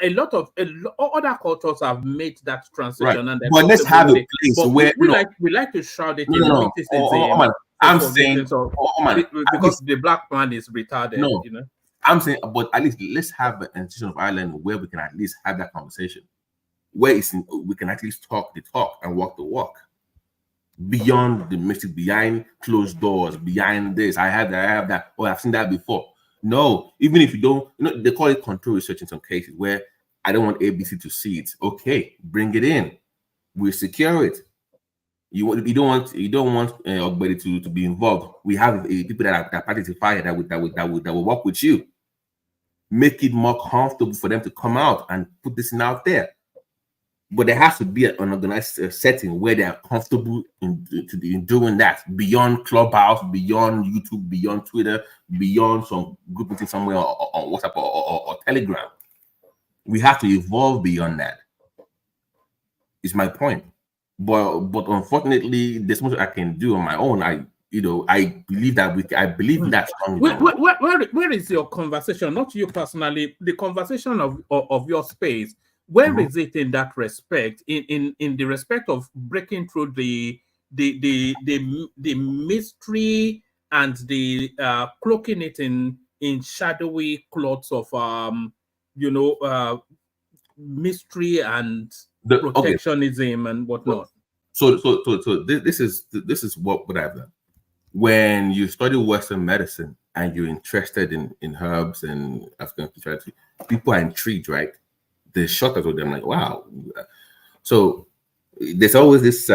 G: a lot of other cultures have made that transition.
O: Right.
G: And
O: But let's have a place where
G: we like to shroud it in mysticism.
O: I'm saying
G: because the black man is retarded.
O: No,
G: you know.
O: I'm saying, but at least let's have an institution of Ireland where we can at least have that conversation, where we can at least talk the talk and walk the walk, beyond the mystic, behind closed doors, behind this. I have that. Oh, I've seen that before. No, even if you don't, they call it control research in some cases where I don't want ABC to see it. Okay, bring it in. We secure it. You don't want everybody to be involved. We have people that are participate that will work with you. Make it more comfortable for them to come out and put this out there. But there has to be an organized setting where they are comfortable in doing that, beyond Clubhouse, beyond YouTube, beyond Twitter, beyond some group meeting somewhere on WhatsApp or Telegram. We have to evolve beyond that. Is my point. But unfortunately, there's much I can do on my own. I believe that I believe that strongly.
G: Where is your conversation? Not you personally, the conversation of your space. Where is it in that respect? In the respect of breaking through the mystery and the cloaking it in shadowy cloths of mystery and protectionism and whatnot.
O: So this is what I've done. When you study Western medicine and you're interested in herbs and African spirituality, people are intrigued, right? They shot at them like, wow. So there's always this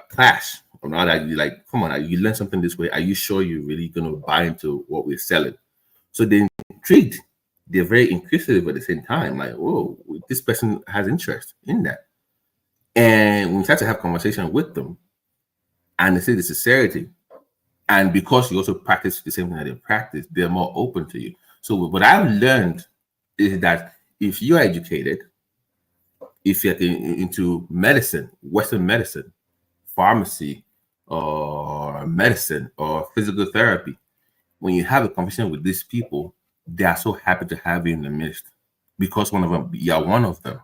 O: clash. Now that you like, come on, you learn something this way. Are you sure you're really going to buy into what we're selling? So they're intrigued. They're very inquisitive at the same time. Like, whoa, this person has interest in that. And when we start to have conversation with them, and they say the sincerity, and because you also practice the same thing that they practice, they're more open to you. So what I've learned is that if you're educated, if you're into medicine, Western medicine, pharmacy, or medicine, or physical therapy, when you have a conversation with these people, they are so happy to have you in the midst because you're one of them.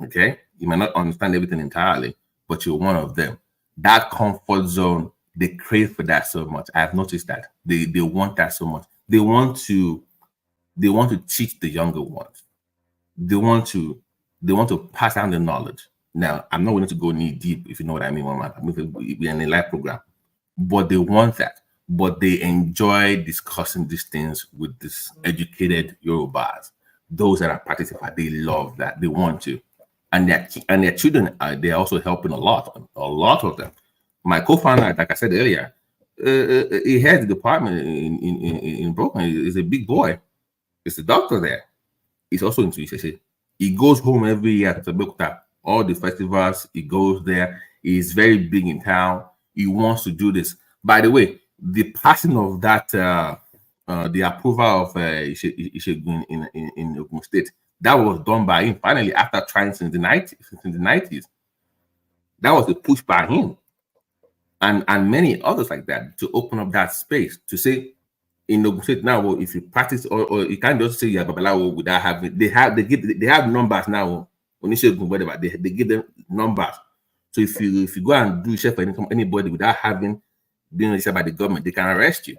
O: Okay? You might not understand everything entirely, but you're one of them. That comfort zone, they crave for that so much. I've noticed that. They want that so much. They want to teach the younger ones. They want to pass down the knowledge. Now, I'm not willing to go knee deep, if you know what I mean. We're in a live program. But they want that. But they enjoy discussing these things with these educated Yorubas. Those that are participating, they love that. They want to. And their children, they're also helping a lot of them. My co-founder, like I said earlier, he heads the department in Brooklyn. He's a big boy. He's a doctor there. He's also into ECC. He goes home every year to Bogota. All the festivals, he goes there. He's very big in town. He wants to do this. By the way, the passing of that, the approval of Ishegun in Ogun State, that was done by him finally after trying since the 90s. That was a push by him and many others like that to open up that space to say in Ogun State now, well, if you practice or you can't just say yeah, Babalawo without having they have numbers now. When you say whatever, they give them numbers. So if you go and do share for anybody without having being registered by the government, they can arrest you.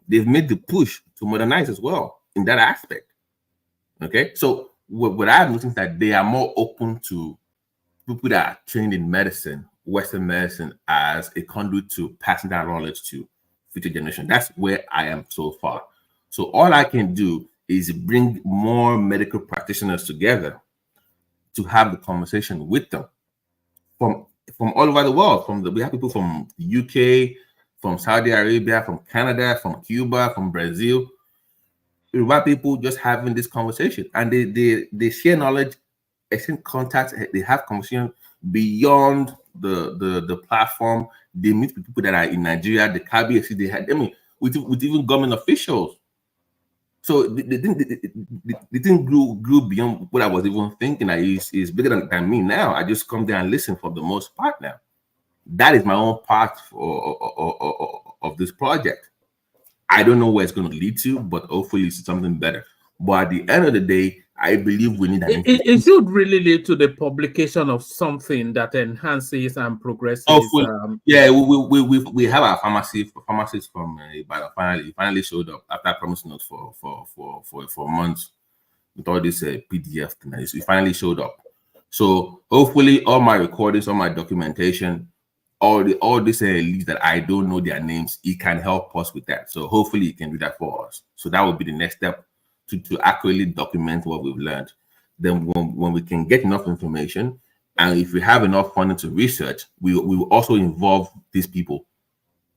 O: They've made the push to modernize as well in that aspect. Okay, so what I've noticed is that they are more open to people that are trained in medicine, Western medicine, as a conduit to passing that knowledge to future generation. That's where I am so far. So all I can do is bring more medical practitioners together to have the conversation with them from all over the world. We have people from the UK, from Saudi Arabia, from Canada, from Cuba, from Brazil. Yoruba people just having this conversation, and they share knowledge, exchange contacts. They have conversation beyond the platform. They meet with people that are in Nigeria, the KBSC. They had, with even government officials. So the thing grew beyond what I was even thinking. That is bigger than me now. I just come there and listen for the most part now. That is my own part of this project. I don't know where it's going to lead to, but hopefully it's something better. But at the end of the day, I believe we need an
G: it should really lead to the publication of something that enhances and progresses.
O: Yeah, we have our pharmacists from Ibadan finally showed up after promising us for months with all this PDF thing. We finally showed up. So hopefully all my recordings, all my documentation, all these leads that I don't know their names, it can help us with that. So hopefully it can do that for us. So that would be the next step to accurately document what we've learned. Then when we can get enough information, and if we have enough funding to research, we will also involve these people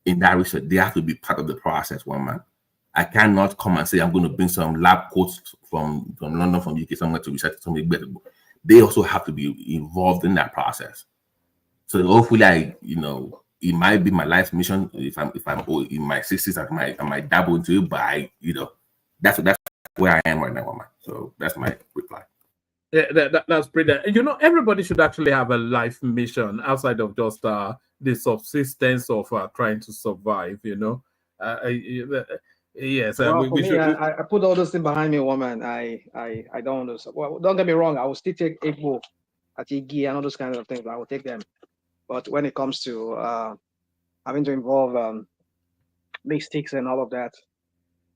O: in that research. They have to be part of the process, one man. I cannot come and say I'm going to bring some lab coats from London, from UK, somewhere to research something better. They also have to be involved in that process. So hopefully, it might be my life's mission. If I'm in my 60s, I might dabble into it, but that's where I am right now, man. So that's my reply.
G: Yeah, that's brilliant. Everybody should actually have a life mission outside of just the subsistence of trying to survive. Yes.
T: Well, for me, I put all those things behind me, woman. I don't understand. Well, don't get me wrong. I will still take Igbo, Atigi, and all those kinds of things. I will take them. But when it comes to having to involve mystics and all of that,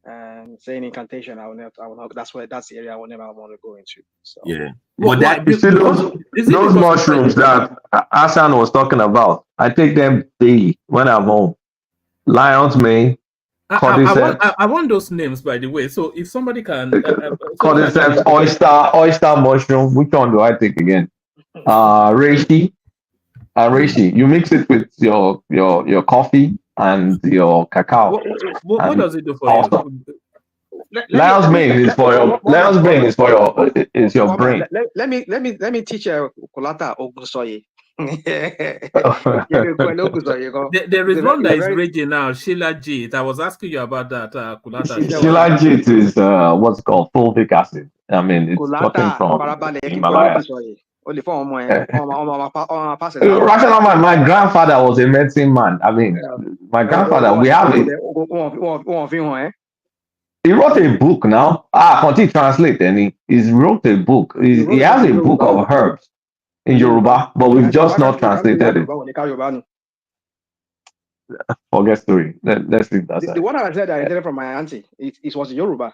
T: and saying incantation, I will not. That's the area I will never want to go into. So
O: yeah,
R: but you see those mushrooms that Hassan was talking about, I take them daily when I'm home. Lion's mane, cordyceps.
G: I want those names, by the way. So if somebody can,
R: cordyceps, oyster mushroom. Which one do I take again? Reishi. Reishi. You mix it with your coffee and your cacao.
G: What does it do for you?
R: Lion's mane is for your brain.
T: Let me teach Kulata Ogusoye.
G: There is one that is raging now, Sheila Jit. I was asking you about that, Kulata.
R: Sheila Jit is what's called fulvic acid. I mean, it's gotten from Himalaya. Rational man, my grandfather was a medicine man. I mean, my grandfather, we have it. He wrote a book now. Continue translate, and he wrote a book. He has a book of herbs in Yoruba, but we've just not translated it. Forget story. Let's leave that.
T: The one I said I did it from my auntie. It was in Yoruba.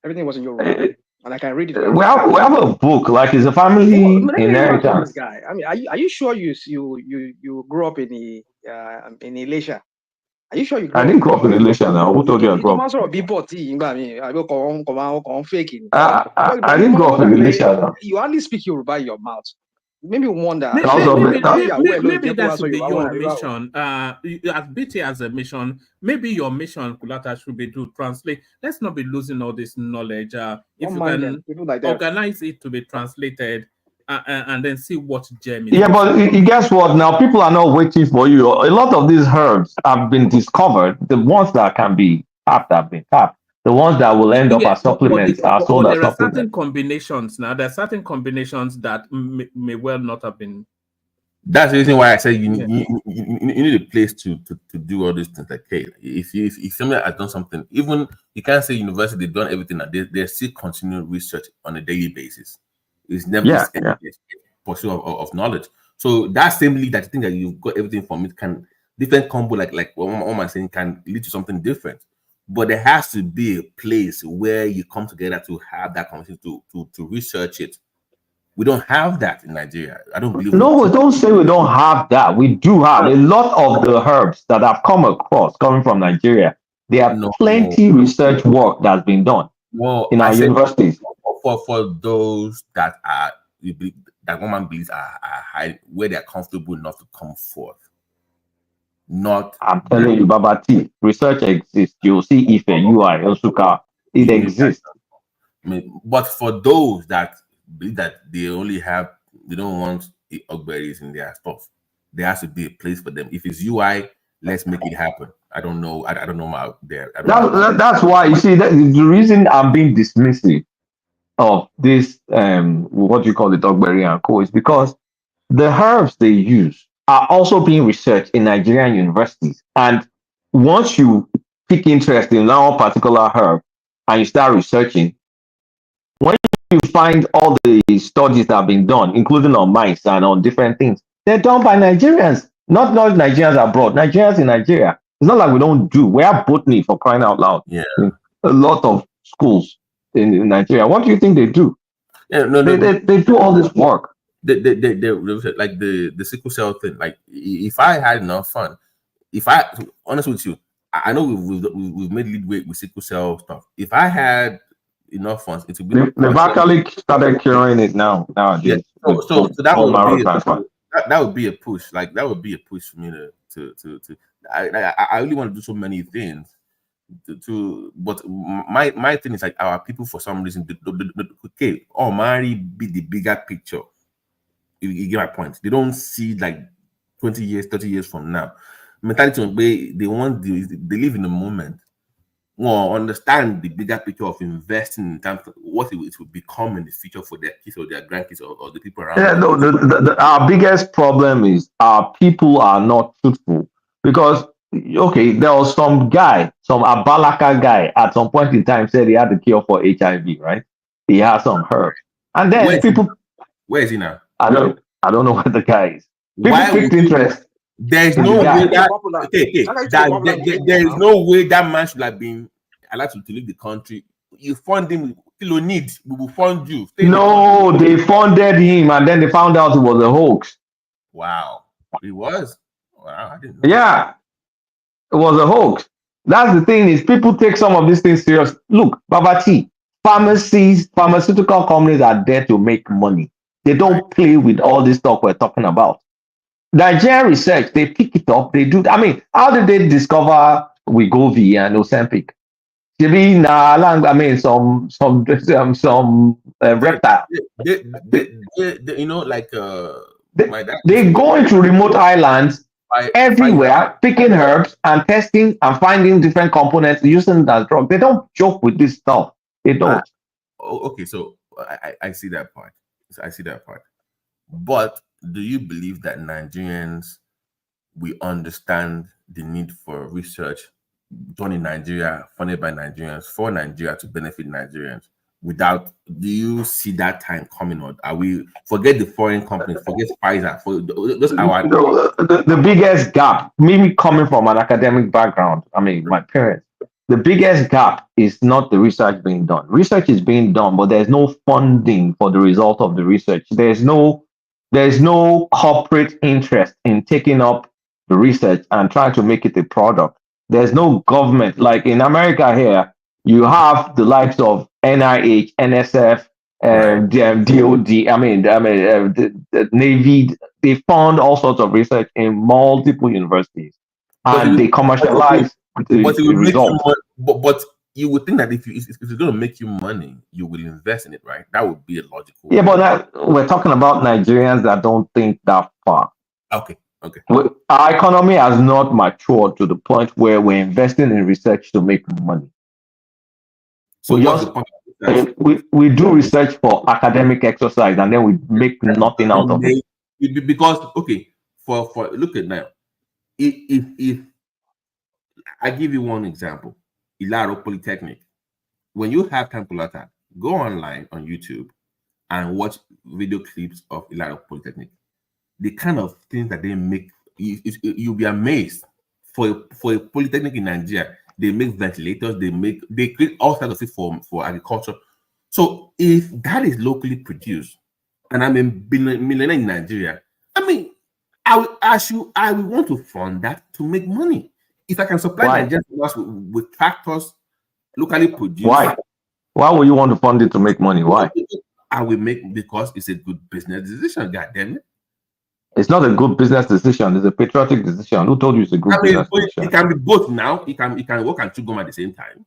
T: Everything was in Yoruba. And I can read it.
R: We have a book, like it's a family inheritance.
T: Guy, I mean, are you sure you grew up in Elisha? Are you sure you?
R: I didn't grow up in Elisha now. Who told you I grew up? I
T: didn't grow up
R: in Elisha.
T: You only speak Yoruba in your mouth. Maybe wonder.
G: Maybe that should be your mission. As BT as a mission, maybe your mission, Kulata, should be to translate. Let's not be losing all this knowledge. If you can organize it to be translated and then see what gem is.
R: Yeah, but guess what? Now people are not waiting for you. A lot of these herbs have been discovered. The ones that can be tapped have been tapped. The ones that will end up as supplements are sold as supplements.
G: There are certain combinations now. There are certain combinations that may well not have been.
O: That's the reason why I say you need a place to do all these things. Like, hey, if somebody has done something, even you can't say university they've done everything. They still continue research on a daily basis. It's never pursuit of knowledge. So that same lead that you think that you've got everything from it can different combo like what I'm saying can lead to something different. But there has to be a place where you come together to have that conversation to research it. We don't have that in Nigeria. I don't believe.
R: No, don't say we don't have that. We do have a lot of the herbs that I've come across coming from Nigeria. There are plenty research work that's been done in our universities.
O: For those that are that one man believes are high, where they're comfortable enough to come forth.
R: I'm telling you, Baba T, research exists. You'll see Ife, UI, Osuka. It exists.
O: But for those that believe that they don't want berries in their stuff, there has to be a place for them. If it's UI, let's make it happen. I don't know. I don't know out there.
R: That's why you see that is the reason I'm being dismissive of this what you call the Dogberry and Co. is because the herbs they use are also being researched in Nigerian universities. And once you pick interest in one particular herb and you start researching, when you find all the studies that have been done, including on mice and on different things, they're done by Nigerians, not Nigerians abroad, Nigerians in Nigeria. It's not like we don't do. We have botany for crying out loud.
O: Yeah.
R: A lot of schools in Nigeria. What do you think they do?
O: Yeah,
R: they do all this work.
O: They like the sickle cell thing. Like if I had enough fun, honest with you, I know we've made leadway with sickle cell stuff. If I had enough funds, it would be.
R: They've actually started curing it nowadays.
O: Yeah. So that would be a push. Like that would be a push for me to. I really want to do so many things. But my thing is like our people for some reason okay, Mari be the bigger picture. You get my point. They don't see like 20 years, 30 years from now. Mentality they live in the moment. Well, understand the bigger picture of investing in terms of what it will become in the future for their kids or their grandkids or the people around.
R: Yeah, no, our biggest problem is our people are not truthful because okay, there was some Abalaka guy at some point in time said he had the cure for HIV, right? He has some herbs. And then
O: where is he now?
R: I don't know where the guy is. People picked interest.
O: There's no way there is no way that man should have been allowed to leave the country. You fund him, we will fund you.
R: No, they funded him and then they found out it was a hoax.
O: Wow. It was? Wow, I didn't know.
R: Yeah. It was a hoax. That's the thing is people take some of these things serious. Look, Babati, pharmaceutical companies are there to make money. They don't play with all this talk we're talking about. Nigerian research, they pick it up, they do. I mean, how did they discover Wegovy and Ozempic? I mean, some reptile.
O: You know, like
R: they go into remote islands everywhere, picking herbs and testing and finding different components, using that drug. They don't joke with this stuff. They don't.
O: Okay, so I see that part. But do you believe that Nigerians, we understand the need for research done in Nigeria, funded by Nigerians, for Nigeria to benefit Nigerians? Do you see that time coming, or are we forget the foreign companies, forget Pfizer, for those our
R: the biggest gap? Me coming from an academic background, I mean, my parents. The biggest gap is not the research being done. Research is being done, but there's no funding for the result of the research. There's no corporate interest in taking up the research and trying to make it a product. There's no government. Like in America here, you have the likes of NIH, NSF, DOD, the Navy. They fund all sorts of research in multiple universities. And they commercialize the results.
O: But you would think that if it's going to make you money, you will invest in it, right? That would be a logical.
R: Yeah, but we're talking about Nigerians that don't think that far.
O: Okay.
R: Our economy has not matured to the point where we're investing in research to make money. So we do research for academic exercise and then we make nothing out of it.
O: Because for look at now, if I give you one example, Ilaro Polytechnic. When you have time to learn, go online on YouTube and watch video clips of Ilaro Polytechnic. The kind of things that they make, you'll be amazed. For a polytechnic in Nigeria, they make ventilators, they create all kinds of things for agriculture. So if that is locally produced, and I'm a millionaire in Nigeria, I mean, I will want to fund that to make money. If I can supply Nigerians with tractors locally produced.
R: Why would you want to fund it to make money? Why?
O: I will make because it's a good business decision, goddamn it.
R: It's not a good business decision, it's a patriotic decision. Who told you it's a good business decision?
O: It can be both now. It can work and chew gum at the same time.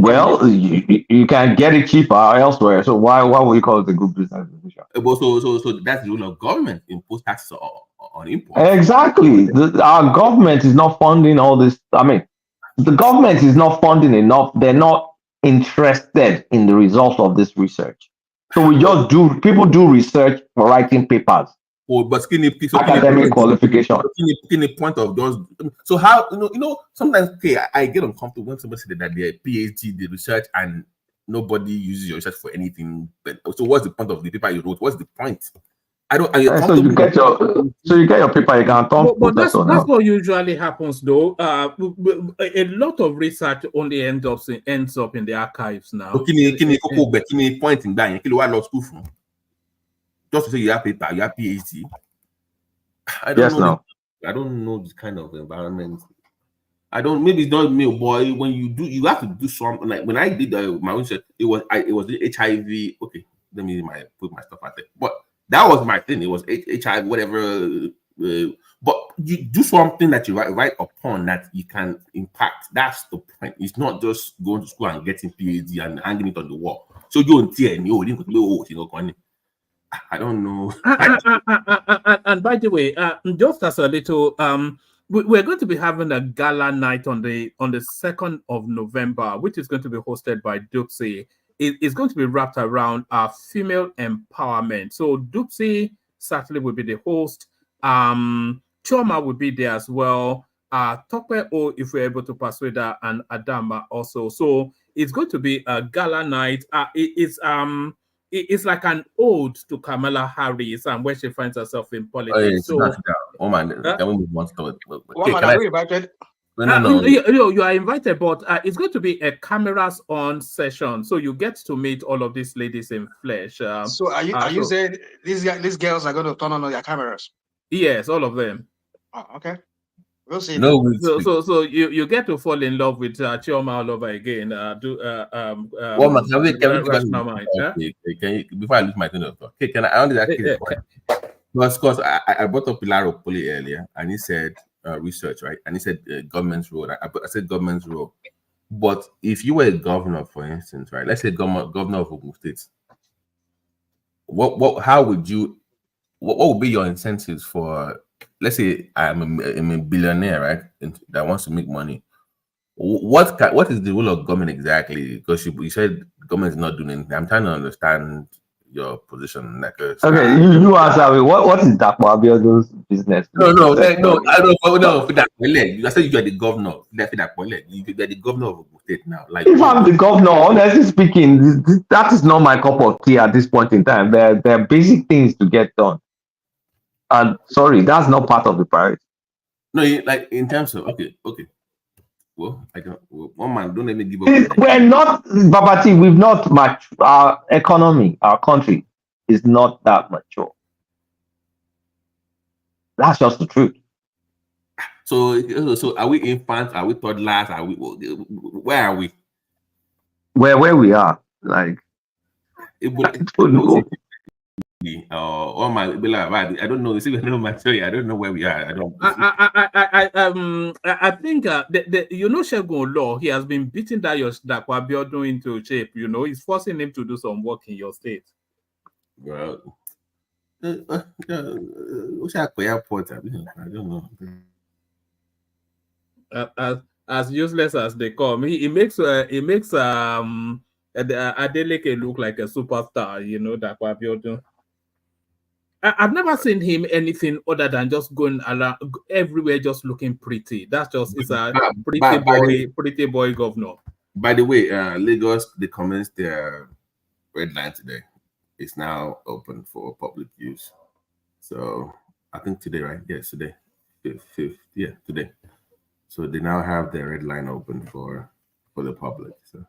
R: Well, you can get it cheaper elsewhere. So why would you call it a good business decision?
O: So that's the rule of government, impose taxes imports.
R: Exactly. Our government is not funding all this. I mean, the government is not funding enough. They're not interested in the results of this research. So people do research for writing papers.
O: Oh, but
R: academic qualification.
O: Point of those. So how sometimes I get uncomfortable when somebody says that they're PhD, they research, and nobody uses your research for anything. But so what's the point of the paper you wrote? What's the point? I don't.
R: So you get your paper. You can talk.
G: But that's what usually happens, though. A lot of research only ends up in the archives now.
O: Point in that you law school from. Just to say you have paper, you have PhD. I don't know this kind of environment. Maybe it's not me, boy. When you have to do something. Like when I did my own research, it was the HIV. Okay, let me put my stuff out there. But that was my thing. It was HIV, whatever. But you do something that you write upon that you can impact. That's the point. It's not just going to school and getting PhD and hanging it on the wall. So you don't tear and I don't know.
G: And by the way, just as a little, we're going to be having a gala night on the 2nd of November, which is going to be hosted by Dupsy. It's going to be wrapped around female empowerment. So Dupsy certainly will be the host. Choma will be there as well. Tope O, if we're able to persuade her, and Adama also. So it's going to be a gala night. It's like an ode to Kamala Harris and where she finds herself in politics.
O: Can we move on to
T: are you invited?
O: No.
G: You are invited, but it's going to be a cameras on session, so you get to meet all of these ladies in flesh.
T: So are you saying these girls are going to turn on their cameras?
G: Yes, all of them.
T: Oh, okay. We'll see.
O: No,
G: so you get to fall in love with Chioma all over again.
O: Before I lose my thing, okay, can I only actually? Because I brought up Pilar Poli earlier, and he said research, right? And he said government's role. I said government's role. But if you were a governor, for instance, right? Let's say governor of Ogun State. How would you? What would be your incentives for? Let's say I'm a billionaire, right? That wants to make money. What is the role of government exactly? Because you said government is not doing anything. I'm trying to understand your position.
R: Okay, you answer me. What is that Abiodun's business?
O: No. I don't know. I said you are the governor. You are the governor of Ogun State now. Like,
R: if I'm the governor, honestly speaking, that is not my cup of tea at this point in time. There are basic things to get done. And sorry, that's not part of the priority.
O: No, like in terms of okay. Well, I don't. One man, don't let me give up.
R: We're not, Babati. We've not much. Our economy, our country, is not that mature. That's just the truth.
O: So are we infants? Are we toddlers? Are we? Where are we?
R: Where we are, like.
O: I don't know. I don't know. You see, we know material. I don't know where we are. I don't.
G: I think Shegun Law. He has been beating that Abiodun into shape. He's forcing him to do some work in your state.
O: Well, airport. I don't
G: know. As useless as they come, he makes Adeleke look like a superstar. That Abiodun. I've never seen him anything other than just going around everywhere, just looking pretty. That's just it's a pretty boy governor.
O: By the way, Lagos, they commenced their red line today. It's now open for public use. So I think today, right? Yes, today. 5th. Yeah, today. So they now have their red line open for the public. So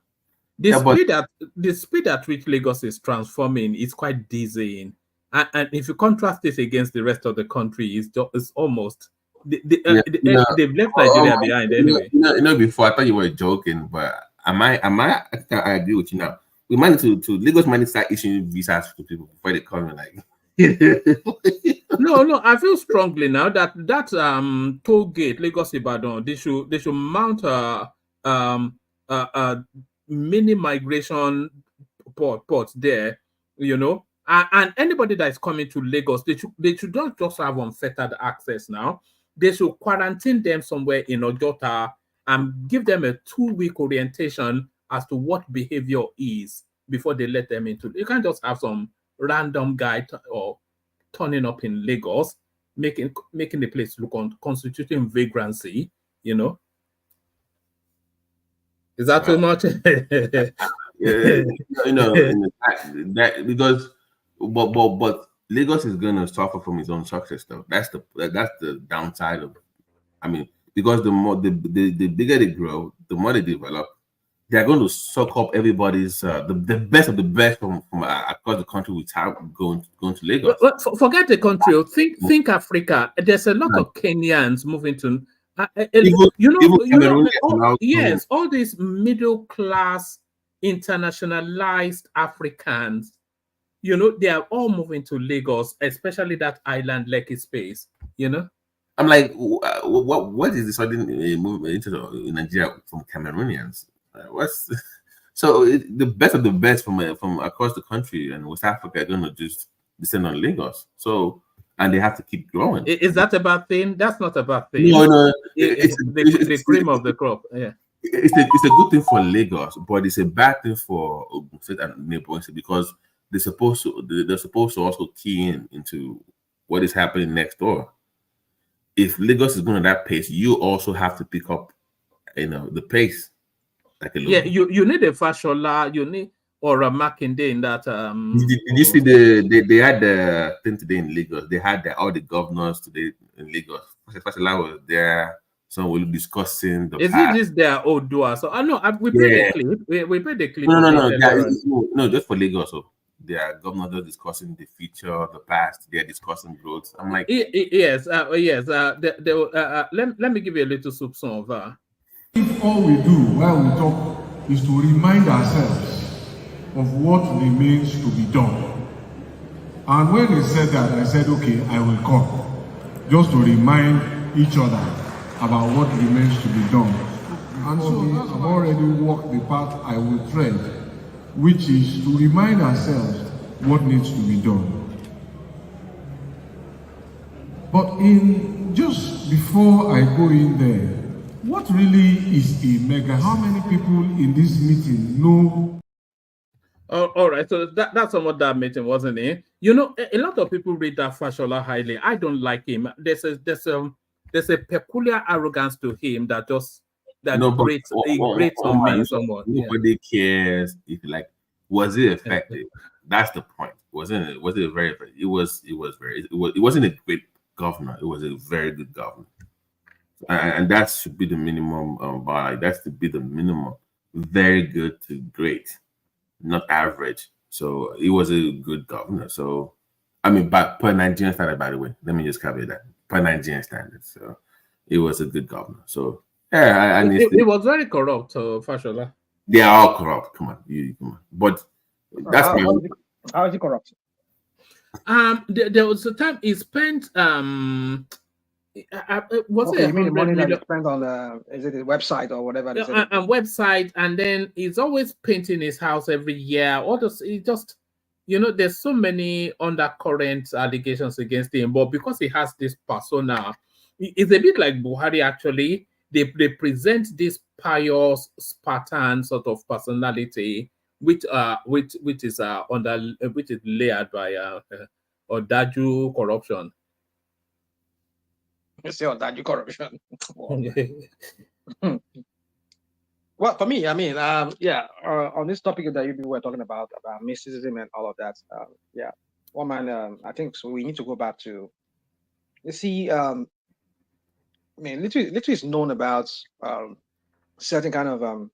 G: the speed at which Lagos is transforming is quite dizzying. And if you contrast this against the rest of the country, it's almost they've left Nigeria behind anyway.
O: Before I thought you were joking, but I think I agree with you now. We might need to Lagos might start issuing visas to people before they come. Like,
G: no, I feel strongly now that toll gate Lagos Ibadan they should mount a mini migration port there, And anybody that is coming to Lagos, they should not just have unfettered access now. They should quarantine them somewhere in Ojota and give them a 2-week orientation as to what behavior is before they let them into. You can't just have some random guy or turning up in Lagos, making the place look on constituting vagrancy, you know. Is that too much?
O: That because but Lagos is gonna suffer from its own success though. That's the downside of it. I mean, because the bigger they grow, the more they develop, they're going to suck up everybody's the best of the best from across the country without going to Lagos.
G: Forget the country. Think Africa. There's a lot of Kenyans moving to. Yes, all these middle class, internationalized Africans. You know, they are all moving to Lagos, especially that island Lekki space. You know.
O: I'm like, what is the sudden movement into Nigeria from Cameroonians? The best of the best from across the country and West Africa are going to just descend on Lagos. So, and they have to keep growing.
G: Is that a bad thing? That's not a bad thing.
O: No,
G: it's the cream of the crop. Yeah,
O: it's a good thing for Lagos, but it's a bad thing for Ogun State and neighboring state because they're supposed to also key into what is happening next door. If Lagos is going at that pace, you also have to pick up, the pace. Like
G: you need a Fashola, you need or a Makinde in that.
O: Did you see they had the thing today in Lagos? They had all the governors today in Lagos. Fashola was there. So we were discussing the.
G: Is it just their Odua? So I know we played the clip. We played the clip.
O: No, just for Lagos. So their governors are discussing the future, the past. They're discussing growth. I'm like,
G: yes. Let me give you a little soup song of that.
J: If all we do while we talk is to remind ourselves of what remains to be done. And when they said that, I said, okay, I will come. Just to remind each other about what remains to be done. And so I've already walked the path I will tread, which is to remind ourselves what needs to be done. But just before I go in there, what really is a mega? How many people in this meeting know?
G: All right, so that's what that meeting wasn't it? You know, a lot of people read that Fashola highly. I don't like him. There's a peculiar arrogance to him that grates on me somewhat.
O: Nobody cares if was it effective? That's the point. Was it very effective? It wasn't a great governor. It was a very good governor. And that should be the minimum bar. That's to be the minimum. Very good to great, not average. So it was a good governor. So I mean, per Nigerian standard, by the way, let me just caveat that per Nigerian standards. So it was a good governor. So yeah,
G: it was very corrupt, Fashola.
O: They are all corrupt. Come on. But that's
T: how is he corrupt?
G: There was a time he spent
T: you mean the money that he spent on is it his website or whatever?
G: And website, and then he's always painting his house every year. There's so many undercurrent allegations against him, but because he has this persona, it's a bit like Buhari actually. They present this pious Spartan sort of personality, which is layered by Odaju corruption.
T: You say Odaju corruption. Well, for me, I mean, on this topic that you were talking about mysticism and all of that, one man, I think so we need to go back to, you see, I mean, literally is known about certain kind of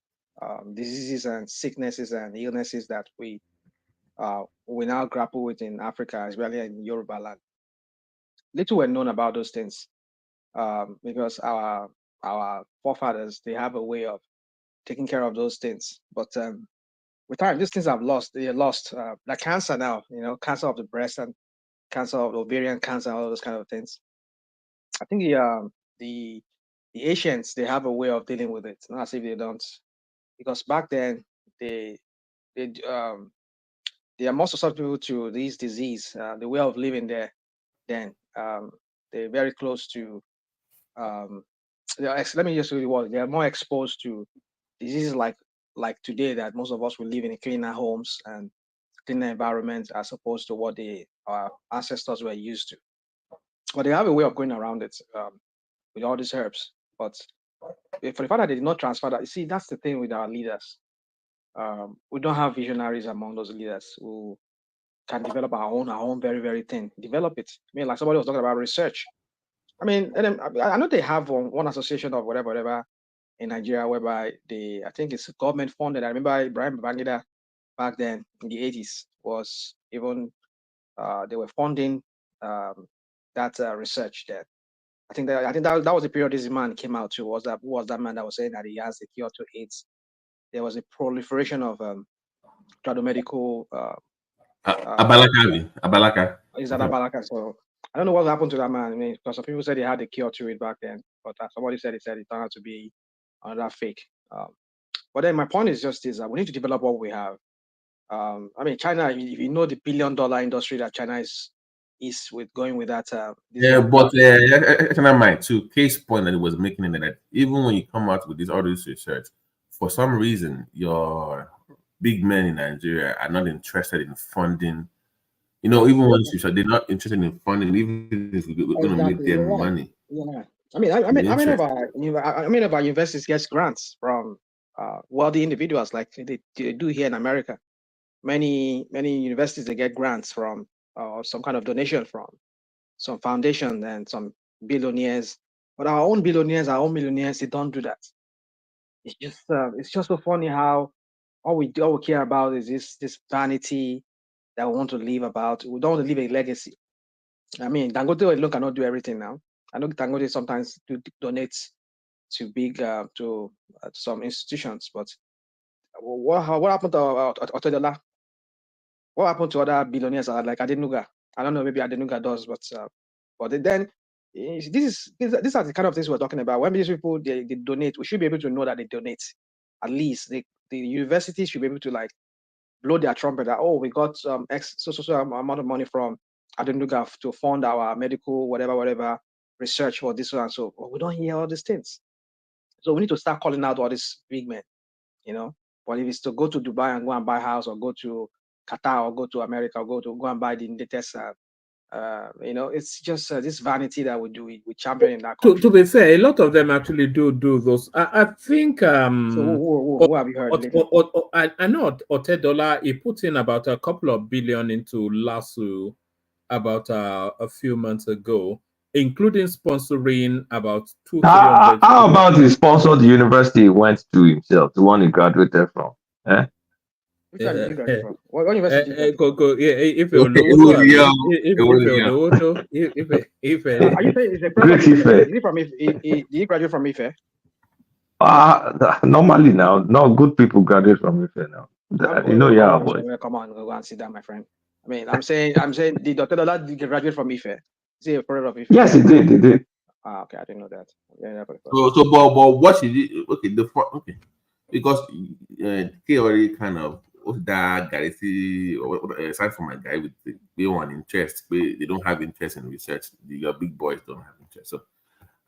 T: diseases and sicknesses and illnesses that we now grapple with in Africa, especially in Yoruba land. Little were known about those things because our forefathers, they have a way of taking care of those things. But with time, these things they're lost. Like cancer now, cancer of the breast and cancer of the ovarian cancer, all those kind of things. I think the Asians, they have a way of dealing with it, not as if they don't, because back then they they are more susceptible to this disease. The way of living there, then they're very close to. Let me just say the word. They are more exposed to diseases like today that most of us will live in cleaner homes and cleaner environments as opposed to what our ancestors were used to. But they have a way of going around it with all these herbs. But for the fact that they did not transfer that, you see, that's the thing with our leaders. We don't have visionaries among those leaders who can develop our own very, very thing. Develop it. I mean, like somebody was talking about research. I mean, and I know they have one association of whatever in Nigeria whereby I think it's government funded. I remember Ibrahim Babangida back then in the 80s was even they were funding that research there. I think that was the period this man came out to. Who was that man that was saying that he has the cure to AIDS? There was a proliferation of tradomedical.
O: Abalaka.
T: Is that Abalaka? So I don't know what happened to that man. I mean, because some people said he had the cure to it back then, but somebody said it turned out to be another fake. But then my point is just this: that we need to develop what we have. I mean, China. If you know the billion-dollar industry that China is with going with that.
O: But China might too. Case point that it was making in that even when you come out with all this research, for some reason your big men in Nigeria are not interested in funding. You know, even when they're not interested in funding, even if we're going to make them money.
T: Yeah, I mean, about universities gets grants from wealthy individuals like they do here in America. Many universities they get grants from some kind of donation from some foundation and some billionaires. But our own billionaires, our own millionaires, they don't do that. It's just so funny how all we care about is this vanity that we want to live about. We don't want to leave a legacy. I mean, Dangote alone cannot do everything now. I know Dangote sometimes donates to big to some institutions, but what happened to Otedola? What happened to other billionaires like Adenuga? I don't know, maybe Adenuga does, but then these are the kind of things we're talking about. When these people they donate, we should be able to know that they donate. At least the universities should be able to like blow their trumpet that we got X so amount of money from Adenuga to fund our medical whatever research for this one. So we don't hear all these things. So we need to start calling out all these big men, you know. But if it's to go to Dubai and go and buy a house, or go to Qatar, or go to America, or go and buy the latest, you know, it's just this vanity that we do. We champion in that country.
G: To be fair, a lot of them actually do those. I think.
T: So who have you heard?
G: I know Otedola, he put in about a couple of billion into LASU about a few months ago, including sponsoring about 200.
R: How about he sponsored the university he went to himself, the one he graduated from? Eh?
T: What university?
G: If you know,
T: are you saying it's a private? Did he graduate from Ife?
R: Normally now, no good people graduate from Ife now. You know, yeah, boy.
T: Come on, go and sit down, my friend. I mean, I'm saying, did Dr. Dola graduate from Ife? Is he a product of Ife?
R: Yes, he did.
T: Okay, I didn't know that.
O: But what she did, okay, because he already kind of that guy aside from my guy with they want interest, they don't have interest in research. Your big boys don't have interest. So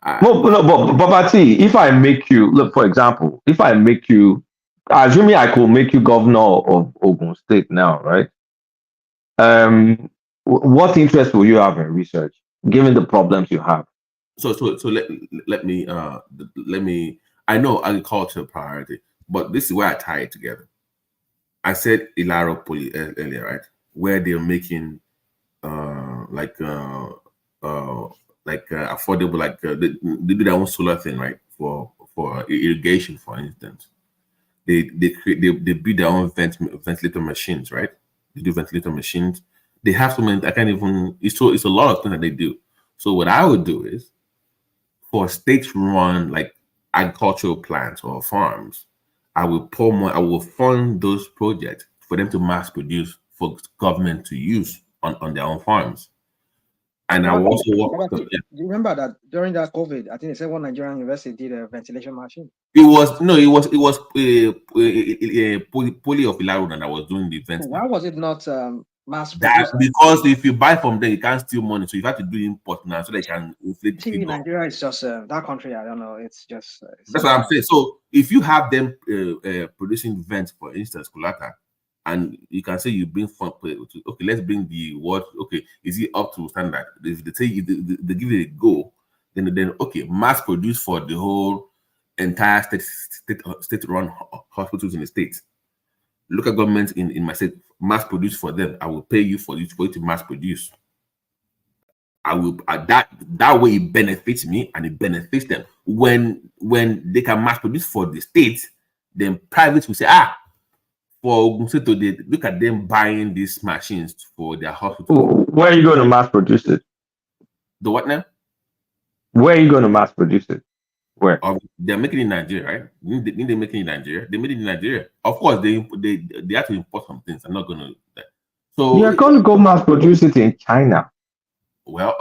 R: but Babati, if I make you look, for example, if I make you, assuming I could make you governor of Ogun State now, right? What interest will you have in research, given the problems you have?
O: So let me. I know agriculture priority, but this is where I tie it together. I said Ilaro Poly earlier, right? Where they're making affordable, they do their own solar thing, right? For irrigation, for instance, they build their own ventilator machines, right? They do ventilator machines. They have so many. I can't even. It's a lot of things that they do. So what I would do is, for state-run like agricultural plants or farms, I will fund those projects for them to mass produce for government to use on their own farms. And I will also work.
T: Do you remember that during that COVID, I think they said one Nigerian university did a ventilation machine.
O: It was Poly of Ilarun, and I was doing the event.
T: So why was it not mass
O: That
T: produced?
O: because if you buy from there, you can't steal money, so you have to do import now, so they can inflate.
T: See, Nigeria is just that country. I don't know. It's just.
O: That's what I'm saying. So if you have them producing vents, for instance, Kulata, and you can say you bring from okay, let's bring the what? Okay, is it up to standard? If they say they give it a go, then okay, mass produced for the whole entire state-run hospitals in the state. Local government in my state mass produce for them. I will pay you for it to mass produce. I will that way it benefits me and it benefits them. When they can mass produce for the state, then private will say, for Ogunseto, they look at them buying these machines for their hospital.
R: Where are you going to mass produce it?
O: The what now?
R: Where are you going to mass produce it? Where?
O: They're making it in Nigeria, right? Didn't they make it in Nigeria? They made it in Nigeria. Of course, they have to import some things. I'm not going to do that. So
R: you're going to go mass produce it in China.
O: Well,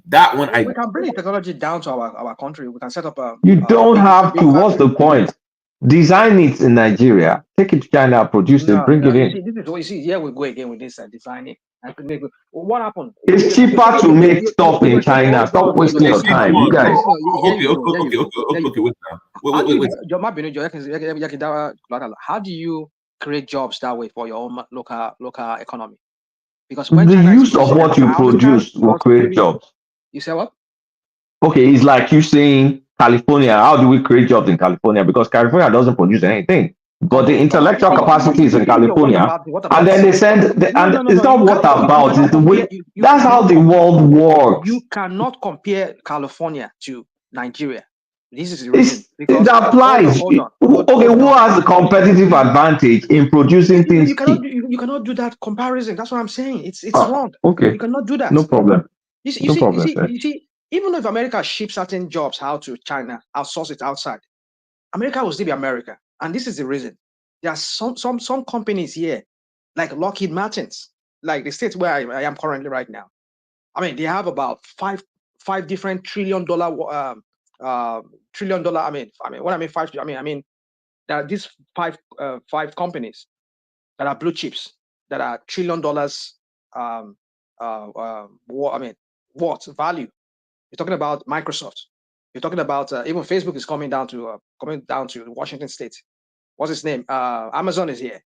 O: that one
T: we can bring the technology down to our country. We can set up a.
R: You don't have to. What's the point? Design it in Nigeria, take it to China, produce it, bring it in.
T: See, this is what you see. Here we go again with this designing. What happened?
R: It's cheaper to make stuff in China. Stop wasting your time, you guys.
O: Okay, wait now.
T: How do you create jobs that way for your own local economy? Because
R: the use of what you produce will create jobs.
T: You say what?
R: Okay, it's like you saying California. How do we create jobs in California? Because California doesn't produce anything. But the intellectual capacity is in California, and then they send. It's not what about. It's the way. That's how the world works.
T: You cannot compare California to Nigeria. This is the reason.
R: It applies. Okay, who has the competitive advantage in producing things?
T: You cannot do that comparison. That's what I'm saying. It's wrong.
R: Okay.
T: You cannot do that.
R: No problem.
T: You see, even if America ships certain jobs out to China, outsource it outside, America will still be America. And this is the reason. There are some companies here, like Lockheed Martins, like the states where I am currently right now. I mean, they have about five different $1 trillion. I mean, when I mean five, I mean there are these five companies that are blue chips that are $1 trillion. What value? You're talking about Microsoft. You're talking about even Facebook is coming down to Washington State. What's his name? Amazon is here.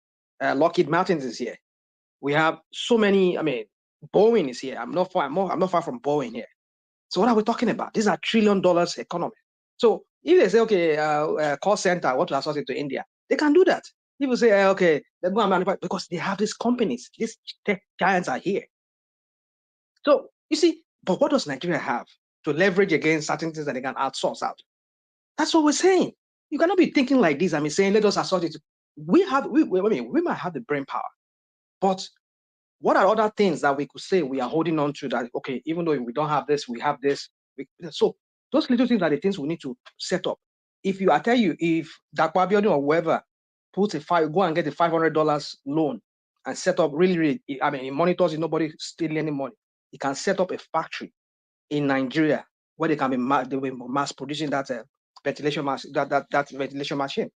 T: Lockheed Martin is here. We have so many. I mean, Boeing is here. I'm not far from Boeing here. So what are we talking about? These are $1 trillion economy. So if they say, okay, call center, what to associate to India, they can do that. People say, okay, they're going to manufacture because they have these companies. These tech giants are here. So you see, but what does Nigeria have to leverage against certain things that they can outsource out? That's what we're saying. You cannot be thinking like this. I mean, saying let us associate. We might have the brain power, but what are other things that we could say we are holding on to that, okay, even though we don't have this, we have this. So those little things are the things we need to set up. If Dakwabiodun or whoever go and get a $500 loan and set up really, I mean, he monitors it, nobody stealing any money. He can set up a factory in Nigeria where they can be mass producing that ventilation machine.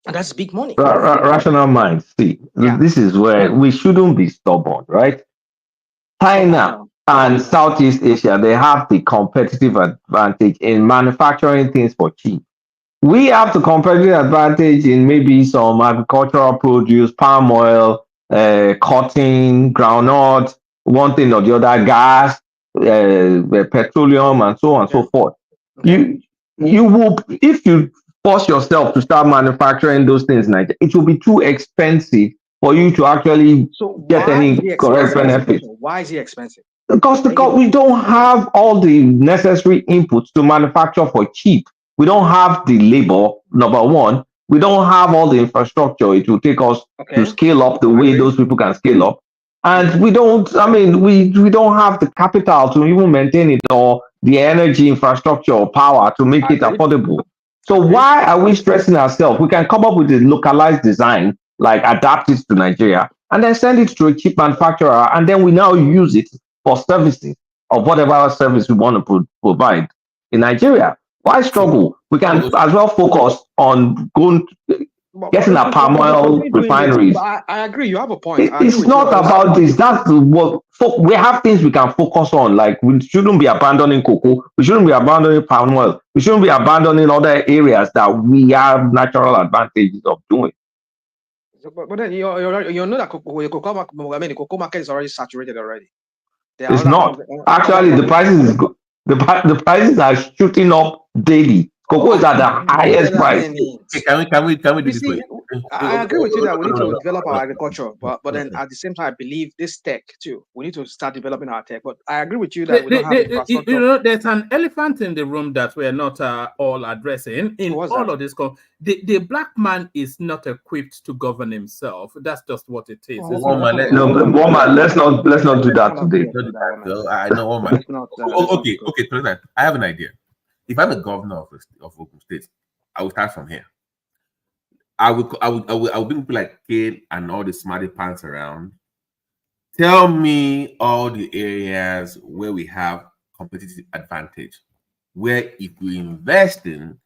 T: And that's big money.
R: Rational mind. See, this is where we shouldn't be stubborn, right? China and Southeast Asia, they have the competitive advantage in manufacturing things for cheap. We have the competitive advantage in maybe some agricultural produce, palm oil, cotton, groundnut, one thing or the other, gas, petroleum, and so on and so forth. You will, if you force yourself to start manufacturing those things, it will be too expensive for you to actually get any correct benefit.
T: Why is it expensive?
R: Because we don't have all the necessary inputs to manufacture for cheap. We don't have the labor, number one. We don't have all the infrastructure it will take us to scale up the way those people can scale up. And we don't have the capital to even maintain it or the energy infrastructure or power to make it affordable. So why are we stressing ourselves? We can come up with a localized design, like adapt it to Nigeria, and then send it to a cheap manufacturer, and then we now use it for services of whatever service we want to provide in Nigeria. Why struggle? We can as well focus on getting our palm oil refineries.
T: I agree. You have a point.
R: It's not about this. That's what we have things we can focus on. Like we shouldn't be abandoning cocoa. We shouldn't be abandoning palm oil. We shouldn't be abandoning other areas that we have natural advantages of doing.
T: But then you know that the cocoa market is already saturated already.
R: It's not. Actually, the prices is good. The prices are shooting up daily. Cocoa is at the highest price.
O: Can we do this way?
T: I agree with you that we need to develop our agriculture, but then at the same time, I believe this tech too. We need to start developing our tech. But I agree with you that we don't have infrastructure.
G: You know, there's an elephant in the room that we're not all addressing. In all of this, the black man is not equipped to govern himself. That's just what it is.
R: Let's not do that today.
O: I know, Woman. Okay. I have an idea. If I'm a governor of Ogun State, I will start from here. I will bring people like Kane and all the smarty pants around. Tell me all the areas where we have competitive advantage, where if we invest in,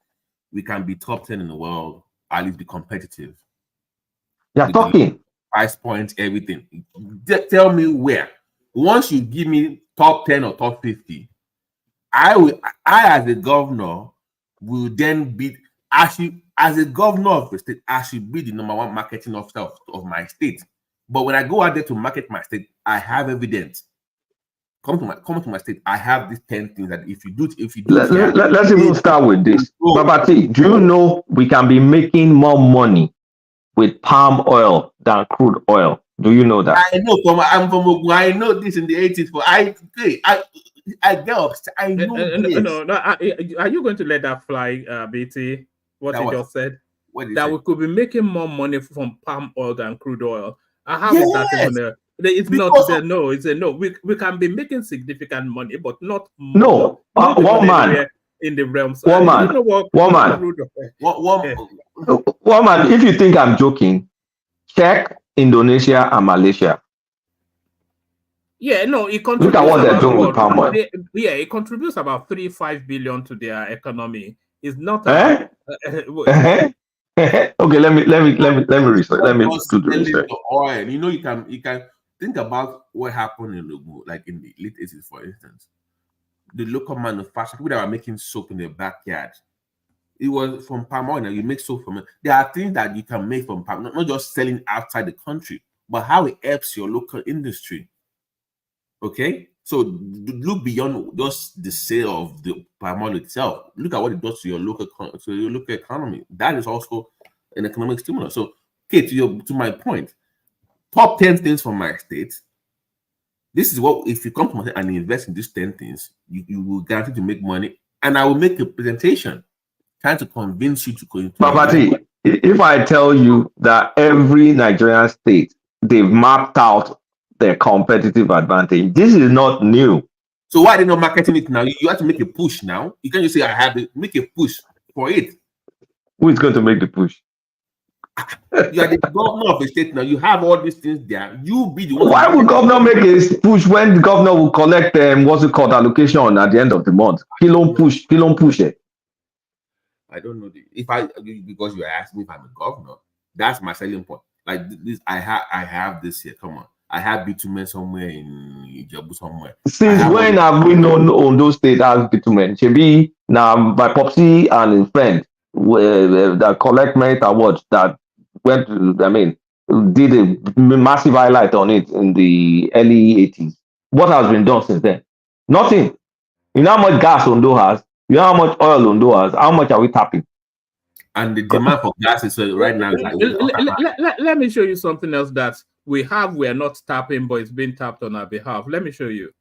O: we can be top 10 in the world, at least be competitive.
R: You're talking.
O: Price points, everything. Tell me where. Once you give me top 10 or top 50, I as a governor will then be actually as a governor of the state, I should be the #1 marketing officer of my state. But when I go out there to market my state, I have evidence. Come to my state. I have these 10 things that if you do,
R: let's even start with this. Babati, do you know we can be making more money with palm oil than crude oil? Do you know that?
O: I know. I'm from Ogun. I know this in the 80s. But I get upset. I know.
G: No. Are you going to let that fly, BT? What you just said? That we could be making more money from palm oil than crude oil. I have that in there. It's not a no. It's a no. We can be making significant money, but not
R: no. One man
G: in the realms.
R: Woman. If you think I'm joking, check Indonesia and Malaysia.
G: Yeah, no, it contributes.
R: Look at what they're doing with palm oil.
G: It contributes about 3-5 billion to their economy. It's not.
O: Okay,
R: let me research. Let me do the research.
O: Oil. You know, you can think about what happened in the late 80s, for instance. The local manufacturers, people that were making soap in their backyard, it was from palm oil. Now you make soap from it. There are things that you can make from palm, not just selling outside the country, but how it helps your local industry. Okay, so look beyond just the sale of the palm oil itself. Look at what it does to your local economy. That is also an economic stimulus. So, okay, to my point, top 10 things from my state. This is what, if you come to my state and invest in these 10 things, you will guarantee to make money, and I will make a presentation trying to convince you to go into.
R: Babati, if I tell you that every Nigerian state, they've mapped out their competitive advantage. This is not new.
O: So why are they not marketing it now? You have to make a push now. You can't just say I have it. Make a push for it.
R: Who is going to make the push?
O: You are the governor of the state now. You have all these things there. You be the one.
R: Why would governor make a push when the governor will collect what's it called, allocation at the end of the month? He don't push it.
O: I don't know because you are asking me if I'm a governor. That's my selling point. Like this, I have this here. Come on. I have bitumen somewhere in Ijebu somewhere.
R: Since when have we known Ondo State has bitumen? Shebi now by Popsy and his friend that collect merit awards that went to, did a massive highlight on it in the early 80s. What has been done since then? Nothing. You know how much gas Ondo has? You know how much oil Ondo has? How much are we tapping?
O: And the demand for gas is right now.
G: Let me show you something else that we are not tapping, but it's being tapped on our behalf. Let me show you.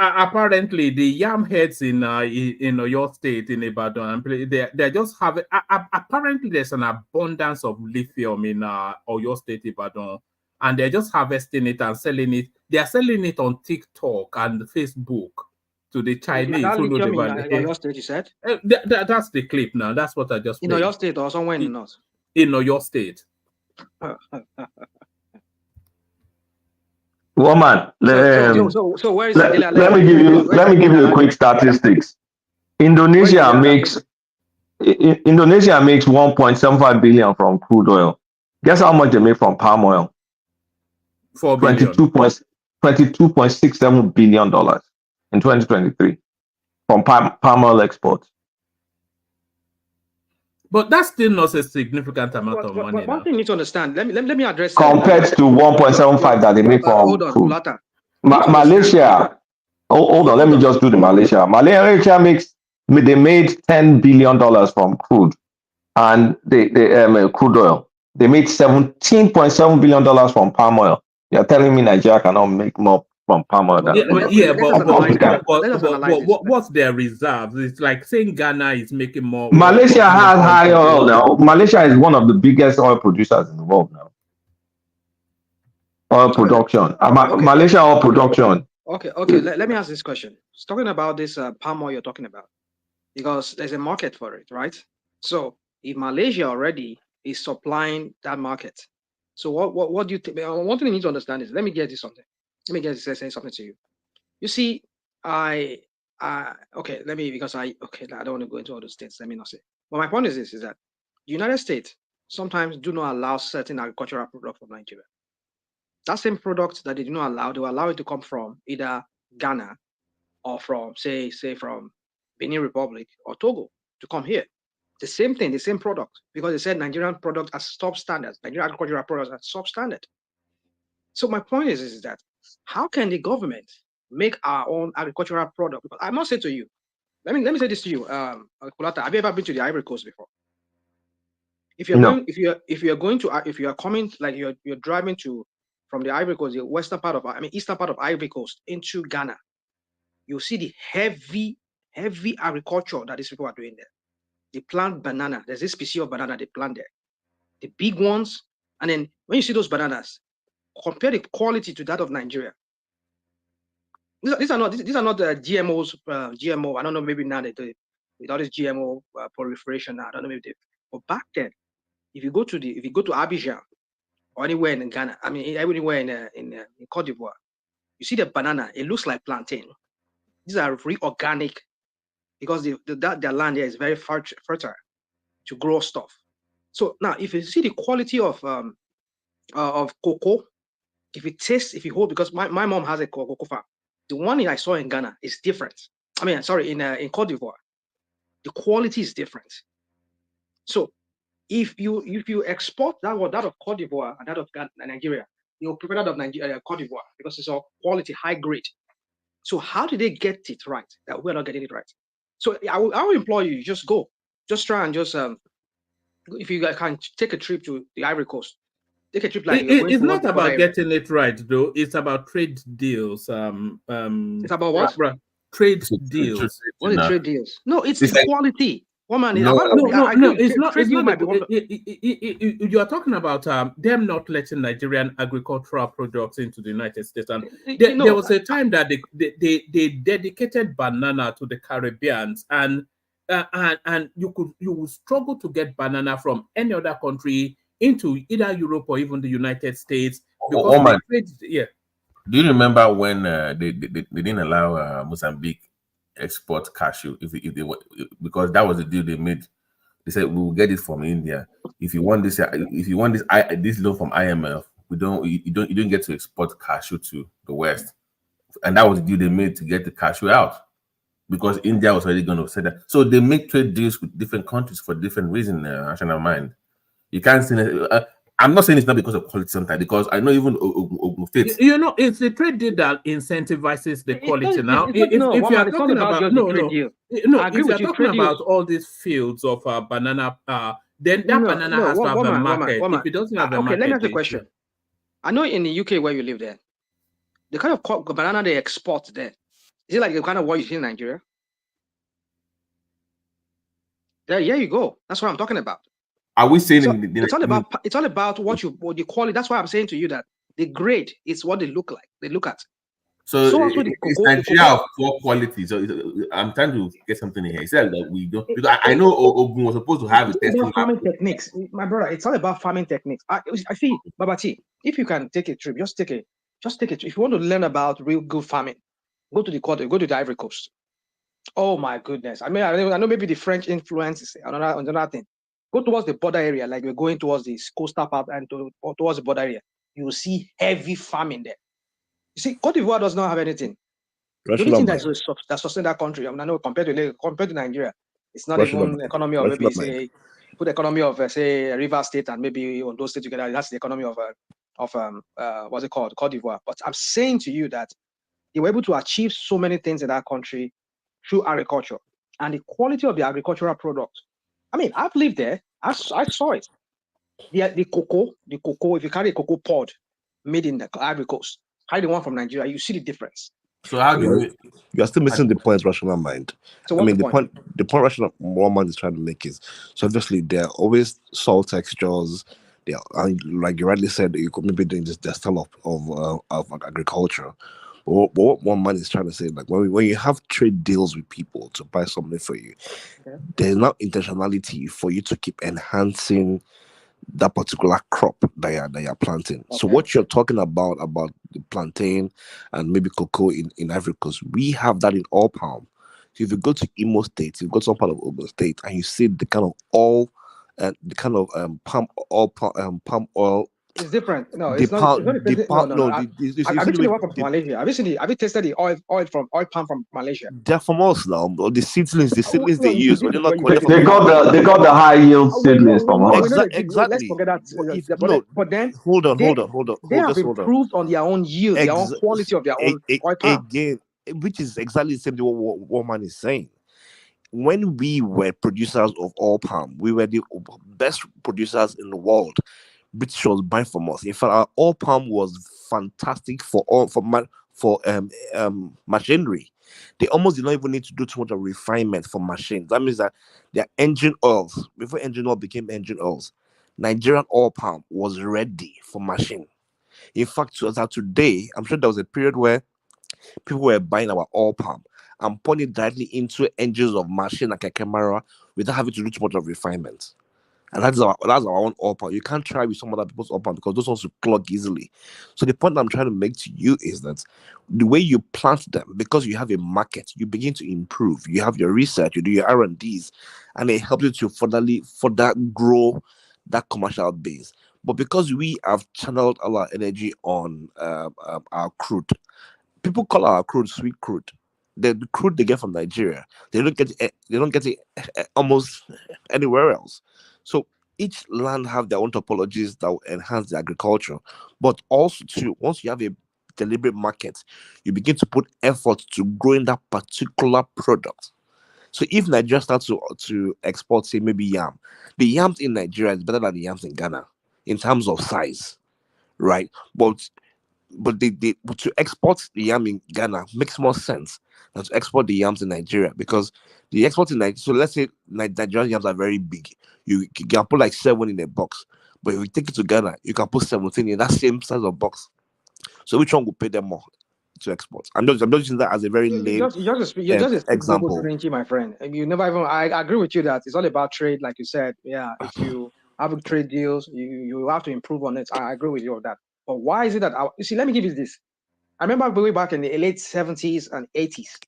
G: apparently the yam heads in your state in Ibadan, they just have apparently there's an abundance of lithium in Oyo State, Ibadan, and they're just harvesting it and selling it. They are selling it on TikTok and Facebook to the Chinese.
T: That lithium in Oyo State, you said?
G: That's the clip now. That's what I just
T: in
G: played.
T: Oyo State or somewhere in the north?
G: In Oyo State.
R: Woman,
T: where is
R: let me give you a quick statistics. Indonesia makes 1.75 billion from crude oil. Guess how much they make from palm oil? $22.67 billion in 2023 from palm oil exports.
T: But that's still not a significant amount of money. But one thing you need to understand, let me address
R: compared to 1.75 that they make from
T: hold on,
R: crude.
T: Malaysia.
R: Hold on, let me just do the Malaysia. Malaysia they made $10 billion from crude and crude oil. They made $17.7 billion from palm oil. You're telling me Nigeria cannot make more from palm oil?
G: What's their reserves? It's like saying Ghana is making more.
R: Malaysia has high oil now. Malaysia is one of the biggest oil producers in the world now. Oil production. Malaysia oil production.
T: Okay. Let me ask this question. It's talking about this palm oil you're talking about, because there's a market for it, right? So if Malaysia already is supplying that market, so what do you think? One thing you need to understand is, let me get you something. Let me say something to you. You see, I don't want to go into all those things. Let me not say. But my point is this: is that the United States sometimes do not allow certain agricultural products from Nigeria. That same product that they do not allow, they will allow it to come from either Ghana or from say from Benin Republic or Togo to come here. The same thing, the same product, because they said Nigerian products are substandard. Nigerian agricultural products are substandard. So my point is that how can the government make our own agricultural product? Because I must say to you, let me say this to you, Kulata, have you ever been to the Ivory Coast before? If you're going, if you are coming, like you're driving from the Ivory Coast, the eastern part of Ivory Coast into Ghana, you'll see the heavy agriculture that these people are doing there. They plant banana. There's this species of banana they plant there, the big ones. And then when you see those bananas, compare the quality to that of Nigeria. These are not GMOs. GMO. I don't know. Maybe now they do it with all this GMO proliferation. I don't know. Maybe but back then, if you go to Abidjan or anywhere in Ghana, I mean anywhere in Cote d'Ivoire, you see the banana. It looks like plantain. These are really organic, because their land there is very fertile to grow stuff. So now, if you see the quality of cocoa, if you hold, because my mom has a cocoa farm. The one I saw in Ghana is different. I mean, sorry, in Cote d'Ivoire, the quality is different. So if you export that of Cote d'Ivoire and that of Nigeria, you'll prefer that of Cote d'Ivoire, because it's all quality, high grade. So how did they get it right that we're not getting it right? So I will implore you, just go, just try and just if you guys can take a trip to the Ivory Coast, take a trip like
G: it's not about getting it right though. It's about trade deals.
T: It's about what?
G: Trade deals.
T: What are trade deals? No, it's quality. Woman,
G: no, it's not. It's not. You are talking about them not letting Nigerian agricultural products into the United States, and there was a time that they dedicated banana to the Caribbeans, and you would struggle to get banana from any other country into either Europe or even the United States. Because
O: do you remember when they didn't allow Mozambique export cashew because that was the deal they made? They said we will get it from India. If you want this loan from IMF, you don't get to export cashew to the West, and that was the deal they made to get the cashew out, because India was already going to say that. So they make trade deals with different countries for different reasons. National mind, you can't say that. I'm not saying it's not because of quality sometimes, because I know even
G: it's the trade deal that incentivizes the quality. Now, if you are talking about all these fields of banana, then that banana has to have a market. If it doesn't have a market,
T: let me ask you a question. I know in the UK where you live there, the kind of banana they export there, Is it like the kind of war you see in Nigeria? There you go. That's what I'm talking about.
O: Are we saying
T: it's all about what the quality. That's why I'm saying to you that the grade is what they look like. They look at.
O: So it's Nigeria of poor quality. So I'm trying to get something in here. He said that we don't, because I know Ogun was supposed to have a testing lab.
T: Farming techniques, my brother. It's all about farming techniques. I see, Babati. If you can take a trip, just take a trip. If you want to learn about real good farming, go to the Cote, go to the Ivory Coast. Oh my goodness! I mean, I know maybe the French influence is another thing. Go towards the border area, like we're going towards the coastal part and towards the border area. You will see heavy farming there. You see, Cote d'Ivoire does not have anything. The only thing that sustains that country, I mean, I know compared to Nigeria, it's not even economy of maybe say put economy of say River State and maybe Ondo State together. That's the economy of what's it called, Cote d'Ivoire. But I'm saying to you that they were able to achieve so many things in that country through agriculture and the quality of the agricultural product. I mean, I've lived there. I saw it. The cocoa. If you carry a cocoa pod made in the Ivory Coast, carry the one from Nigeria, you see the difference.
O: So how do
Q: you are still missing the point, rational mind.
T: So
Q: I mean, the point rational mind is trying to make is, so obviously there are always soil textures. There are, like you rightly said, you could maybe doing the style of agriculture. But what one man is trying to say, like when you have trade deals with people to buy something for you, there's not intentionality for you to keep enhancing that particular crop that you're planting. Okay. So what you're talking about the plantain and maybe cocoa in Ivory Coast, we have that in all palm. So if you go to Imo State, you go to some part of Ogun State, and you see the kind of palm oil.
T: It's different. No, it's not. Have you seen the one from Malaysia? Have you tasted the oil palm from Malaysia?
Q: They're from us now. The seedlings they use.
R: They got the high yield seedlings from us.
Q: Exactly.
T: Let's forget that. But then
Q: hold on.
T: They have improved on their own yield, their own quality of their own oil palm.
Q: Again, which is exactly the same thing what man is saying. When we were producers of oil palm, we were the best producers in the world. British was buying from us. In fact, our oil palm was fantastic for machinery. They almost did not even need to do too much of refinement for machines. That means that their engine oils, before engine oil became engine oils, Nigerian oil palm was ready for machine. In fact, as of today, I'm sure there was a period where people were buying our oil palm and putting it directly into engines of machine like a camera without having to do too much of refinement. And that's our own oil palm. You can't try with some other people's oil palm because those ones will clog easily. So the point I'm trying to make to you is that the way you plant them, because you have a market, you begin to improve. You have your research, you do your R&Ds, and it helps you to further grow that commercial base. But because we have channeled all our energy on our crude, people call our crude sweet crude. The crude they get from Nigeria, they don't get it almost anywhere else. So each land have their own topologies that will enhance the agriculture, but also too, once you have a deliberate market, you begin to put effort to growing that particular product. So if Nigeria starts to export, say maybe yam, the yams in Nigeria is better than the yams in Ghana in terms of size, right? But to export the yam in Ghana makes more sense than to export the yams in Nigeria, because the export in Nigeria, so let's say Nigerian yams are very big. You can put like 7 in a box, but if you take it to Ghana, you can put 17 in that same size of box. So which one will pay them more to export? I'm just using that as a very lame example.
T: My friend, you never even. I agree with you that it's all about trade, like you said. Yeah, if you have trade deals, you have to improve on it. I agree with you on that. But why is it that you see? Let me give you this. I remember way back in the late 70s and 80s.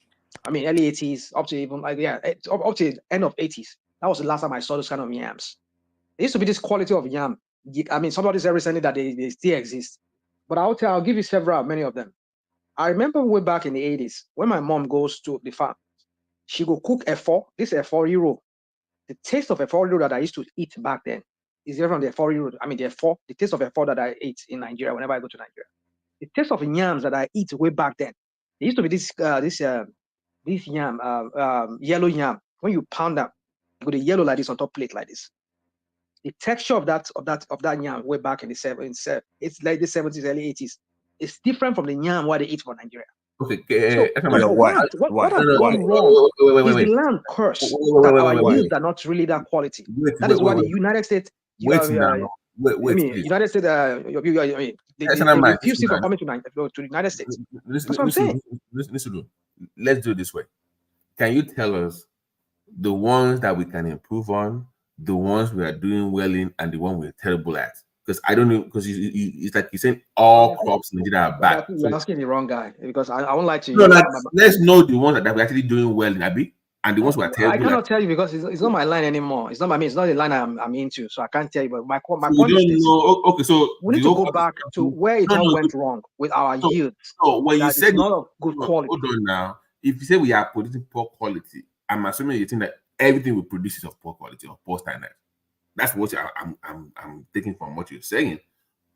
T: I mean, early 80s, up to even up to the end of 80s. That was the last time I saw those kind of yams. There used to be this quality of yam. I mean, somebody said recently that they still exist. But I'll give you many of them. I remember way back in the 80s, when my mom goes to the farm, she go cook this F4 euro. The taste of F4 euro that I used to eat back then is different from the F4 euro. I mean, the taste of F4 that I ate in Nigeria whenever I go to Nigeria. The taste of yams that I eat way back then, there used to be this yam, yellow yam. When you pound them, with the yellow like this on top plate like this. The texture of that yam way back in the 70s, it's like the 70s, early 80s. It's different from the yam what they eat from Nigeria.
O: Okay,
T: So what has gone wrong is the land curse that our youth are not really that quality. That is why the United States. United States. They refuse from coming to the United States. That's what I'm saying.
O: Listen, let's do it this way. Can you tell us the ones that we can improve on, the ones we are doing well in, and the one we're terrible at? Because I don't know, because it's like you're saying all crops in Nigeria are bad.
T: You're asking the wrong guy, because I won't lie to you.
O: No, let's know the ones that we're actually doing well in, Abi, and the ones who are terrible.
T: I cannot tell you because it's not my line anymore. It's not it's not the line I'm into, so I can't tell you. But my
O: So
T: point is this.
O: Okay, so
T: we need to go back to where it all went wrong with our youth.
O: So when you said
T: not of good quality.
O: Hold on now. If you say we are producing poor quality, I'm assuming you think that everything we produce is of poor quality or poor standard. That's what I'm taking from what you're saying.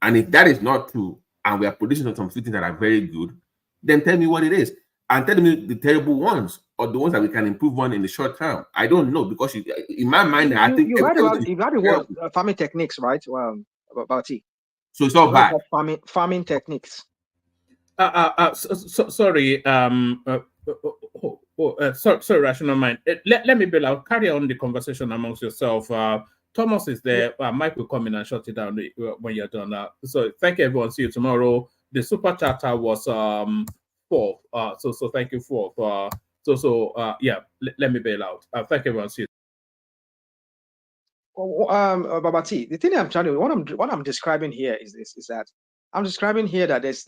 O: And if that is not true, and we are producing some things that are very good, then tell me what it is. And tell me the terrible ones or the ones that we can improve on in the short term. I don't know, because in my mind, I think
T: you heard the word farming techniques, right? About it.
O: So it's all bad.
T: Farming techniques.
G: Sorry. Sorry, rational mind. Let me bail out. Carry on the conversation amongst yourself. Thomas is there. Mike will come in and shut it down when you're done. So thank you, everyone. See you tomorrow. The super chatter was 4. So thank you for yeah. Let me bail out. Thank you, everyone. See you.
T: Babati, the thing I'm trying to what I'm describing here is this: is that I'm describing here that there's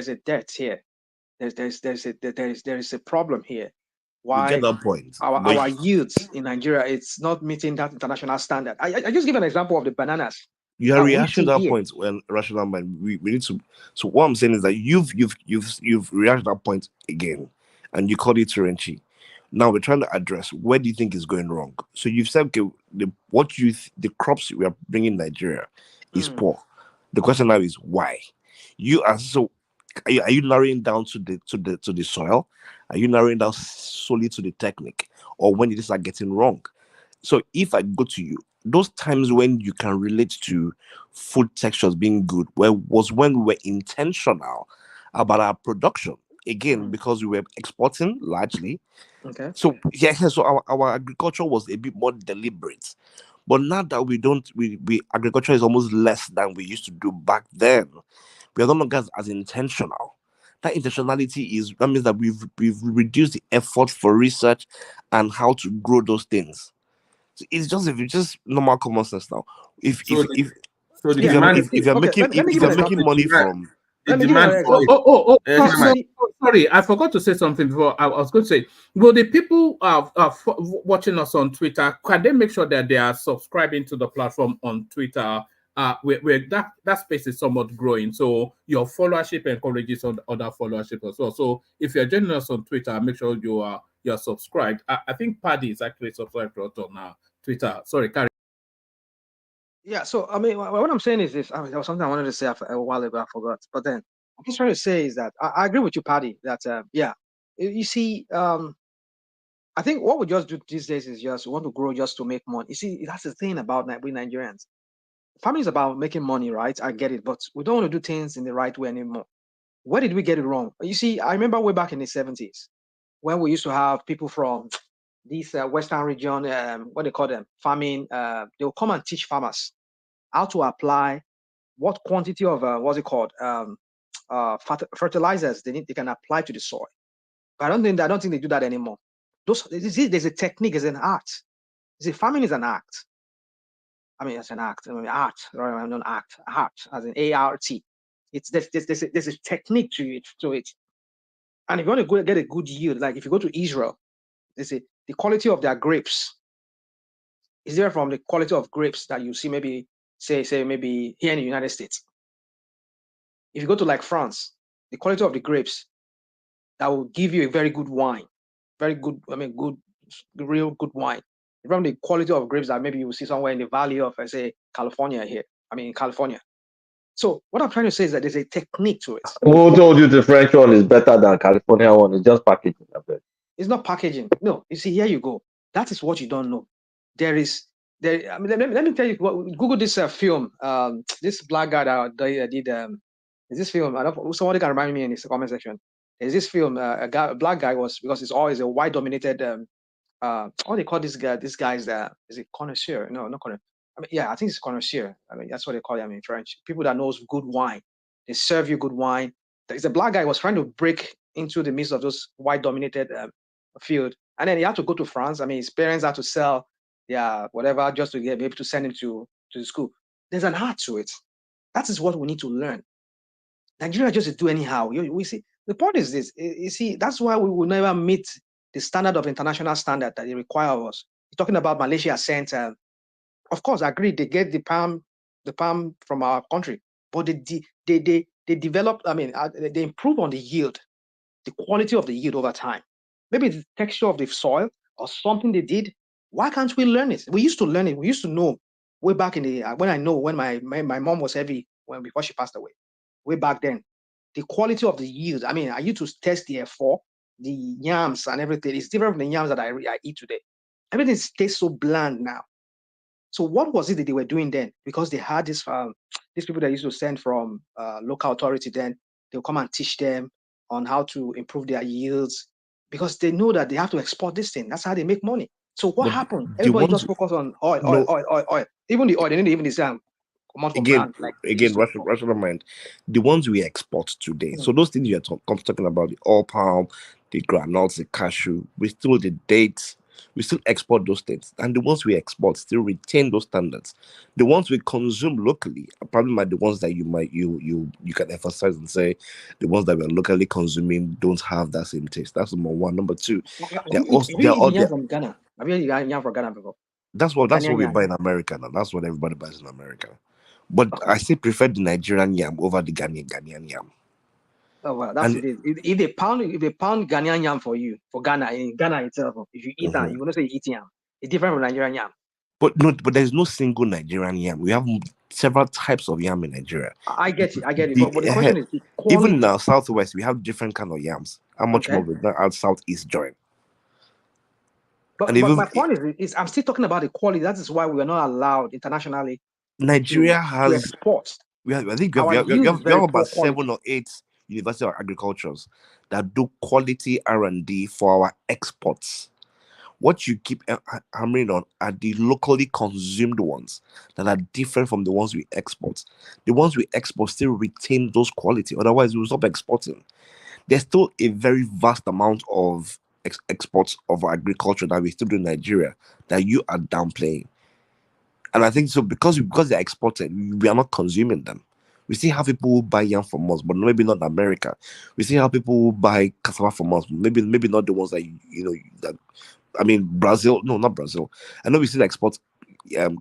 T: a debt here. There is a problem here. Why
Q: get that point.
T: Our youth in Nigeria, it's not meeting that international standard. I just give an example of the bananas.
Q: You are reacting to that point when rational mind. We need to. So what I'm saying is that you've reacted to that point again, and you called it Terenchi. Now we're trying to address where do you think is going wrong. So you've said, okay, the crops we are bringing in Nigeria is poor. The question now is why. Are you narrowing down to the soil? Are you narrowing down solely to the technique, or when it is getting wrong? So if I go to you, those times when you can relate to food textures being good, was when we were intentional about our production. Again, because we were exporting largely.
T: Okay.
Q: So so our agriculture was a bit more deliberate. But now that we agriculture is almost less than we used to do back then. We are no longer as intentional. That intentionality that means that we've reduced the effort for research and how to grow those things. So it's just normal common sense now. If you're making money from
G: sorry, I forgot to say something before. I was going to say, will the people watching us on Twitter, can they make sure that they are subscribing to the platform on Twitter? Where that space is somewhat growing, so your followership encourages other followership as well. So if you're joining us on Twitter, make sure you're subscribed. I think Paddy is actually subscribed to us on Twitter. Sorry, Carrie.
T: Yeah. So I mean, what I'm saying is this. There was something I wanted to say a while ago. I forgot. But then I'm just trying to say is that I agree with you, Paddy. That you see, I think what we just do these days is just want to grow just to make money. You see, that's the thing about we Nigerians. Farming is about making money, right? I get it, but we don't want to do things in the right way anymore. Where did we get it wrong? You see, I remember way back in the 70s when we used to have people from this Western region, what they call them, farming. They will come and teach farmers how to apply what quantity of fertilizers they can apply to the soil. But I don't think they do that anymore. There's a technique, there's an art. You see, farming is an art. I mean, it's an act. I mean, art, right? Not act, art, as in A-R-T. There's a technique to it. And if you want to get a good yield, like if you go to Israel, the quality of their grapes is different from the quality of grapes that you see maybe maybe here in the United States. If you go to like France, the quality of the grapes that will give you a very good wine, very good. I mean, real good wine. From the quality of grapes that maybe you will see somewhere in the valley of, say, California here. I mean, in California. So what I'm trying to say is that there's a technique to it.
R: Who told you the French one is better than California one? It's just packaging.
T: It's not packaging. No, you see, here you go. That is what you don't know. I mean, let me tell you. Google this film. This black guy that did this film. Somebody can remind me in the comment section. There's this film, a black guy was, because it's always a white dominated, what do they call this guy? This guy's is it connoisseur? No, not connoisseur. I mean, yeah, I think it's connoisseur. I mean, that's what they call them in French. People that knows good wine. They serve you good wine. There's a black guy who was trying to break into the midst of those white dominated field. And then he had to go to France. I mean, his parents had to sell, whatever, just to be able to send him to the school. There's an art to it. That is what we need to learn. Nigeria just do anyhow. We see, the point is this, you see, that's why we will never meet the standard of international standard that they require of us. You're talking about Malaysia sent, of course, I agree, they get the palm from our country, but they develop, I mean, they improve on the yield, the quality of the yield over time. Maybe the texture of the soil or something they did. Why can't we learn it? We used to learn it. We used to know way back in the, when my mom was heavy, before she passed away, way back then, the quality of the yield. I mean, I used to test the F4, the yams and everything. It's different from the yams that I eat today. Everything tastes so bland now. So what was it that they were doing then? Because they had these people that used to send from local authority, then they'll come and teach them on how to improve their yields, because they know that they have to export this thing. That's how they make money. So what happened? Everybody just focus on oil. Even the oil, they didn't even design.
Q: Again, rational mind. The ones we export today. So those things you're talking about, the oil palm, the granules, the cashew, we still the dates, we still export those things. And the ones we export still retain those standards. The ones we consume locally are probably the ones that you can emphasize and say the ones that we're locally consuming don't have that same taste. That's number one. Number two, they're all
T: from Ghana. Have you eaten yam from Ghana before?
Q: That's what we buy in America now. That's what everybody buys in America. But I still prefer the Nigerian yam over the Ghanaian yam.
T: Oh well, that's it. If they pound Ghanaian yam for you, for Ghana, in Ghana itself, if you eat that, you will not say you eat yam. It's different from Nigerian yam.
Q: But there's no single Nigerian yam. We have several types of yam in Nigeria.
T: I get it. But the question is,
Q: even now, Southwest, we have different kind of yams. How much more with that Southeast join?
T: But my point is, I'm still talking about the quality. That is why we are not allowed internationally.
Q: Nigeria has
T: to export.
Q: I think we have about 7 or 8 University of Agricultures that do quality R&D for our exports. What you keep hammering on are the locally consumed ones that are different from the ones we export. The ones we export still retain those quality. Otherwise, we will stop exporting. There's still a very vast amount of exports of agriculture that we still do in Nigeria that you are downplaying. And I think so because they're exported, we are not consuming them. We see how people who buy yam from us, but maybe not America. We see how people who buy cassava from us, maybe not the ones that Brazil. No, not Brazil. I know we still export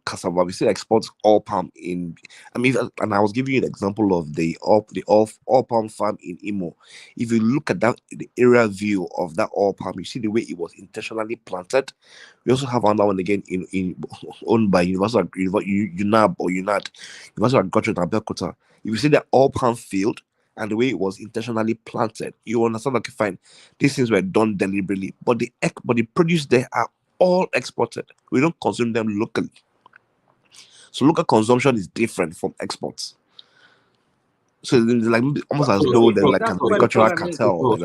Q: cassava. We still export all palm and I was giving you an example of the all palm farm in Imo. If you look at that, the aerial view of that all palm, you see the way it was intentionally planted. We also have another one again owned by University of UNAB or UNAD, University of Agriculture in Abeokuta. If you see that all palm field and the way it was intentionally planted, you understand, okay, fine, these things were done deliberately, but the produce there are all exported. We don't consume them locally. So local consumption is different from exports. So like almost as though they're like an agricultural cartel.
O: Hold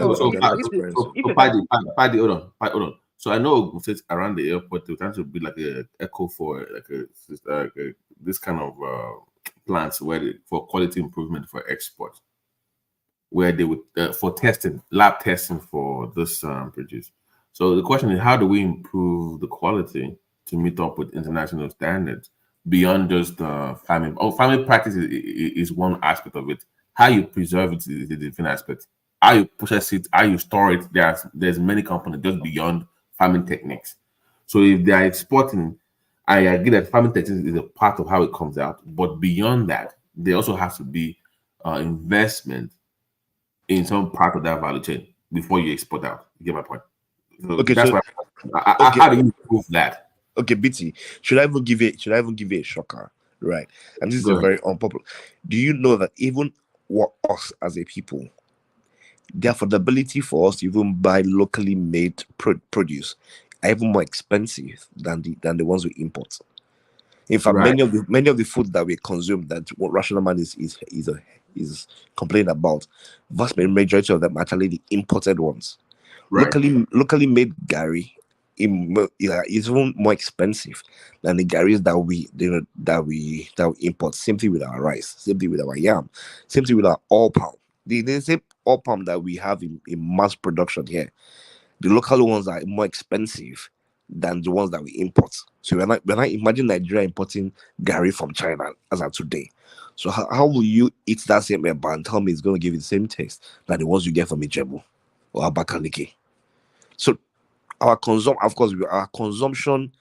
O: on. So I know around the airport they're trying to be like a echo for this kind of plants for quality improvement for export, where they would for testing, lab testing for this produce. So the question is, how do we improve the quality to meet up with international standards beyond just farming? Farming practice is one aspect of it. How you preserve it is a different aspect. How you process it, how you store it, there's many components just beyond farming techniques. So if they are exporting, I agree that farming techniques is a part of how it comes out. But beyond that, there also has to be investment in some part of that value chain before you export out. You get my point? So
Q: okay,
O: that's why how do you improve that?
Q: Okay, BT, should I even give you a shocker? Right. And this is a very unpopular. Do you know that even us as a people, the affordability for us to even buy locally made produce are even more expensive than the ones we import? In fact, many of the foods that we consume, that what rational man is
U: is complaining about, vast majority of them are actually the imported ones.
O: Right.
U: Locally made Gary is even more expensive than the Garys that we import. Same thing with our rice, same thing with our yam, same thing with our all palm. The same all palm that we have in mass production here, the local ones are more expensive than the ones that we import. So when I imagine Nigeria importing Gary from China as of today, so how will you eat that same eba and tell me it's going to give you the same taste that the ones you get from Ijebu or Abakaliki? So our consumption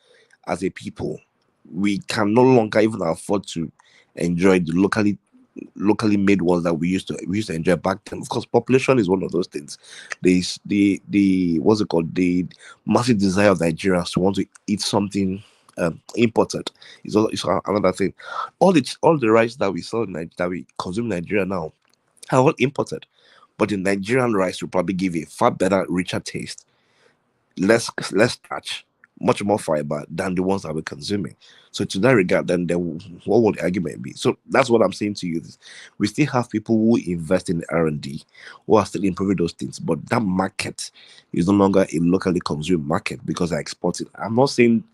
U: as a people, we can no longer even afford to enjoy the locally made ones that we used to enjoy back then. Of course, population is one of those things. There's the what's it called, the massive desire of Nigerians to want to eat something imported. It's another thing. All the rice that we sell that we consume in Nigeria now are all imported, but the Nigerian rice will probably give a far better, richer taste, less starch, much more fiber than the ones that we're consuming. So to that regard, then what would the argument be? So that's what I'm saying to you. We still have people who invest in R&D, who are still improving those things, but that market is no longer a locally consumed market because I export it. I'm not saying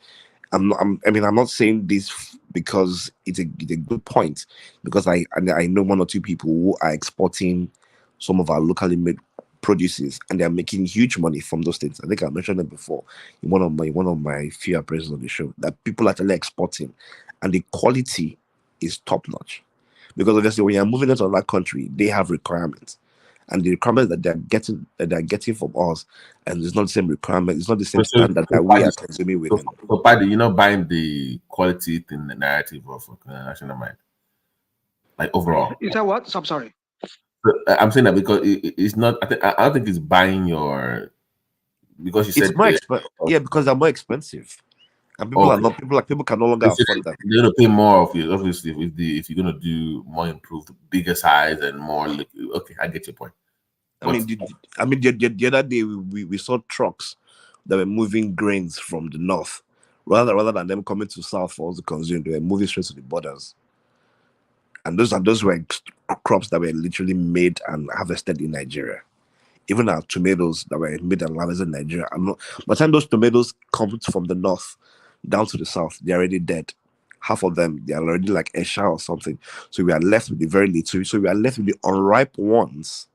U: this because it's a good point, because I know one or two people who are exporting some of our locally made produces, and they're making huge money from those things. I think I mentioned it before in one of my few appraisals on the show, that people are actually exporting, and the quality is top notch. Because obviously, when you're moving into another country, they have requirements, and the requirements that they're getting from us, and it's not the same requirement, it's not the same standard that we are consuming with them.
O: So, Paddy, you're not buying the quality thing, the narrative of national mind, like overall.
T: You said what? I'm sorry.
O: I'm saying that because it's not. I don't think it's buying your, because you said
U: it's more expensive. Yeah, because they're more expensive, and people can no longer afford that.
O: They're gonna pay more of it, obviously, if you're gonna do more improved, bigger size and more. Okay, I get your point.
U: The other day we saw trucks that were moving grains from the north, rather than them coming to south for us to consume. They were moving straight to the borders. And those were crops that were literally made and harvested in Nigeria. Even our tomatoes that were made and harvested in Nigeria. By the time those tomatoes come from the north down to the south, they're already dead. Half of them, they are already like Esha or something. So we are left with the very little. So we are left with the unripe ones.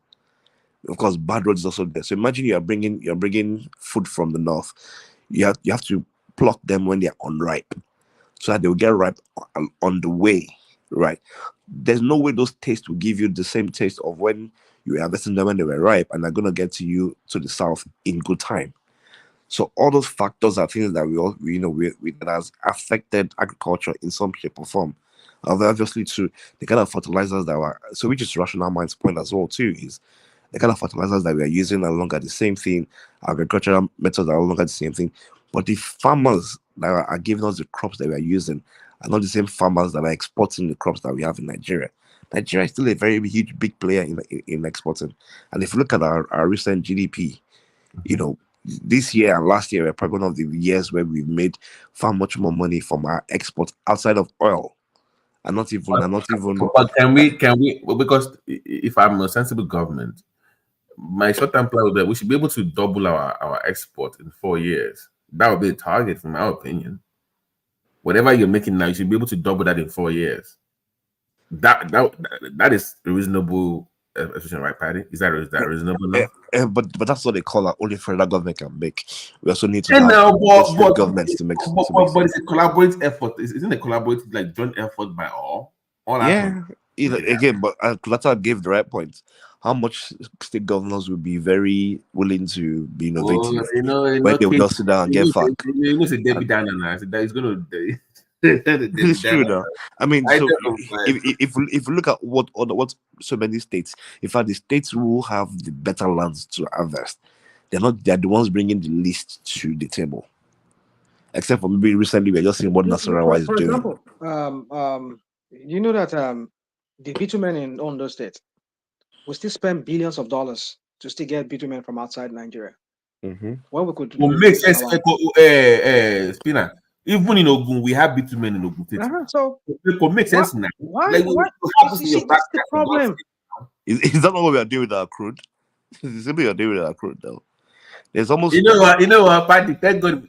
U: Of course, bad roads is also there. So imagine you're bringing food from the north. You have to pluck them when they're unripe, so that they will get ripe on the way, right? There's no way those tastes will give you the same taste of when you were harvesting them when they were ripe, and they're going to get to you to the south in good time. So all those factors are things that that has affected agriculture in some shape or form. Obviously, too, the kind of fertilizers that were, so which is Rational Mind's point as well too, is the kind of fertilizers that we are using are no longer the same thing. Agricultural methods are no longer the same thing. But the farmers that are giving us the crops that we are using are not the same farmers that are exporting the crops that we have in Nigeria. Nigeria is still a very huge, big player in exporting. And if you look at our recent GDP, this year and last year were probably one of the years where we've made far much more money from our exports outside of oil. But
O: can we? Because if I'm a sensible government, my short-term plan was that we should be able to double our export in 4 years. That would be a target, in my opinion. Whatever you're making now, you should be able to double that in 4 years. That is a reasonable assumption, right, Paddy? Is that reasonable enough?
U: But that's what they call that only federal government can make. We also need to have governments to make.
O: But it's a collaborative effort. Isn't a collaborative, like, joint effort by all?
U: Again, but Kulata gave the right point. How much state governors will be very willing to be innovative when they will just sit down and get fucked?
O: It's a Debbie Downer. It's going to.
U: It's true though. I mean, so if you look at what so many states, in fact, the states who have the better lands to harvest, they're the ones bringing the least to the table. Except for maybe recently, we're just seeing what Nasarawa is doing.
T: For example, you know that the bitumen in Ondo State, we still spend billions of dollars to still get bitumen from outside Nigeria. When we could
O: make sense, Spinner. Even in Ogun, we have bitumen in Ogun State.
T: So
O: it could make sense now.
T: Why? You see, that's the problem.
U: Is that not what we are doing with our crude? It's simply we are doing with our crude, though. There's almost
O: You know what, Paddy? Thank God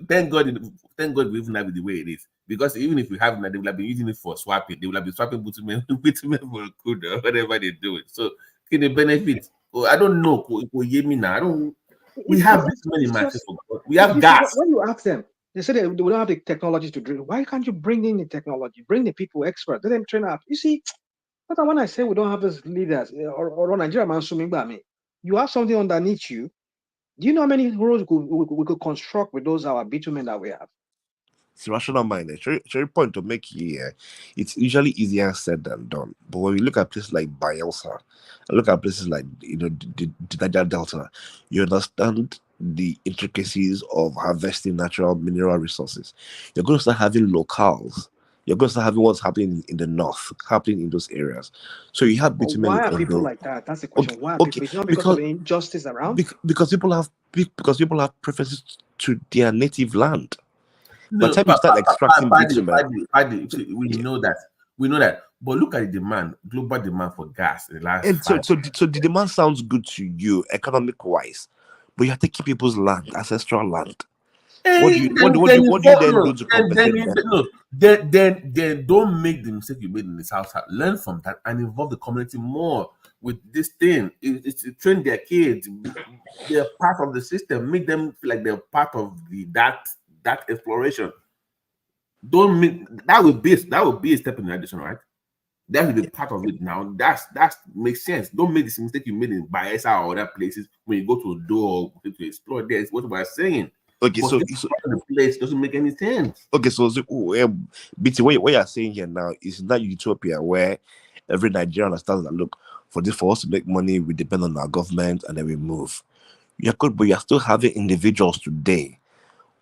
O: we even have it the way it is. Because even if we have it, they will have been using it for swapping. They will have been swapping bitumen for crude or whatever they do it. So can the benefit? Oh, I don't know. We have bitumen in my we have gas.
T: When you ask them, they say they don't have the technology to drill. Why can't you bring in the technology? Bring the people expert. Let them train up. You see, but when I say we don't have those leaders or Nigeria man assuming by me, you have something underneath you. Do you know how many roads we could construct with those our bitumen that we have?
U: It's rational mind. Cherry point to make here, it's usually easier said than done. But when we look at places like Bayelsa, and look at places like the Niger Delta, you understand the intricacies of harvesting natural mineral resources. You're going to start having locales. You're going to start having what's happening in the north, happening in those areas. So you have bitumen.
T: Why are people like that? That's the question. Why are people? It's not because of the injustice around.
U: Because people have preferences to their native land.
O: No,
U: By the time you start extracting bitumen,
O: we know that. But look at the demand, global demand for gas in the last.
U: And so the demand sounds good to you economic wise, but you're taking people's land, ancestral land. What do you then do to compensate them?
O: Then don't make the mistake you made in the South. Learn from that and involve the community more with this thing. It's to train their kids. They're part of the system. Make them feel like they're part of that exploration. Don't make that would be a step in the direction, right? That will be part of it now. That makes sense. Don't make this mistake you made in Bayelsa or other places when you go to a door to explore there. It's what we're saying.
U: Okay, so
O: the place doesn't make any sense.
U: Okay, so BT, what you're saying here now is that utopia where every Nigerian understands that look, for us to make money, we depend on our government and then we move. You're good, but you're still having individuals today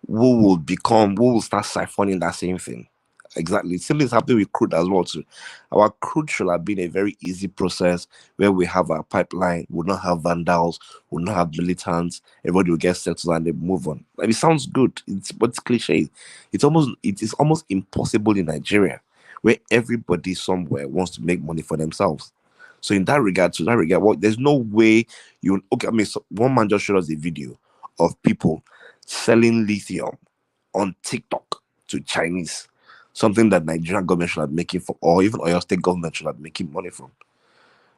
U: who will start siphoning that same thing. Exactly. Same is happening with crude as well too. Our crude should have been a very easy process where we have our pipeline, we'll not have vandals, we'll not have militants, everybody will get settled and they move on. Like, it sounds good, but it's cliche. It is almost impossible in Nigeria, where everybody somewhere wants to make money for themselves. So in that regard, there's no way one man just showed us a video of people selling lithium on TikTok to Chinese. Something that Nigerian government should have making for, or even Oyo State government should have making money from.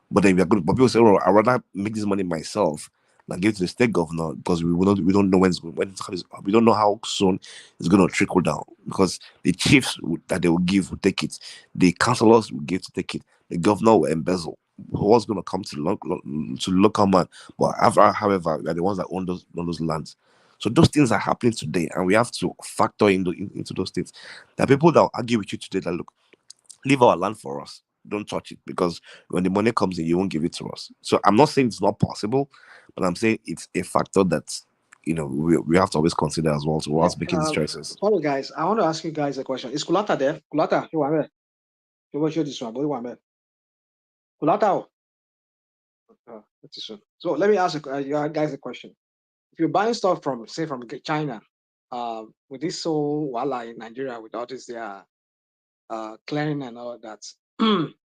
U: But then we are good. But people say, "Oh, I'd rather make this money myself than give it to the state governor because we don't know we don't know how soon it's going to trickle down because the chiefs that they will give will take it, the councillors will give to take it, the governor will embezzle. What's going to come to the local man? But however, we are the ones that own those lands. So those things are happening today, and we have to factor into those things. There are people that will argue with you today that, look, leave our land for us. Don't touch it, because when the money comes in, you won't give it to us. So I'm not saying it's not possible, but I'm saying it's a factor that, we have to always consider as well towards making these choices.
T: Sorry, guys. I want to ask you guys a question. Is Kulata there? Kulata, you want me? You want to show this one, but you want me? Kulata. So let me ask you guys a question. If you're buying stuff from China, with this whole wala in Nigeria, with all this clearing and all that,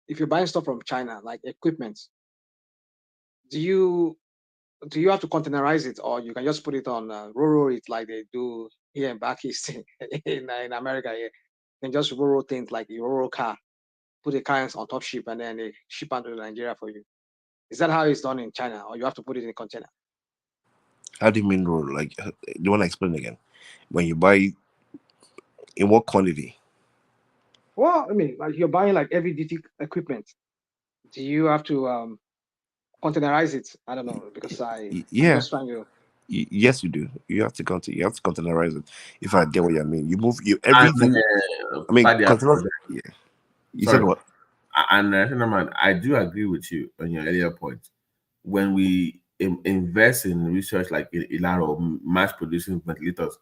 T: if you're buying stuff from China, like equipment, do you have to containerize it, or you can just put it on Roro it like they do here in back east in America here? Then just Roro things like your Roro car, put the cars on top ship, and then they ship out to Nigeria for you. Is that how it's done in China, or you have to put it in a container?
U: How do you mean roll? Like, do you want to explain again? When you buy, in what quantity?
T: Well, I mean, like you're buying like heavy duty equipment. Do you have to containerize it? I don't know, because I'm just trying to.
U: Yes, you do. You have to containerize it. If I get what you mean, you move everything.
O: Yeah.
U: You said what?
O: And I do agree with you on your earlier point. When we invest in research like Ilan or mass producing ventilators,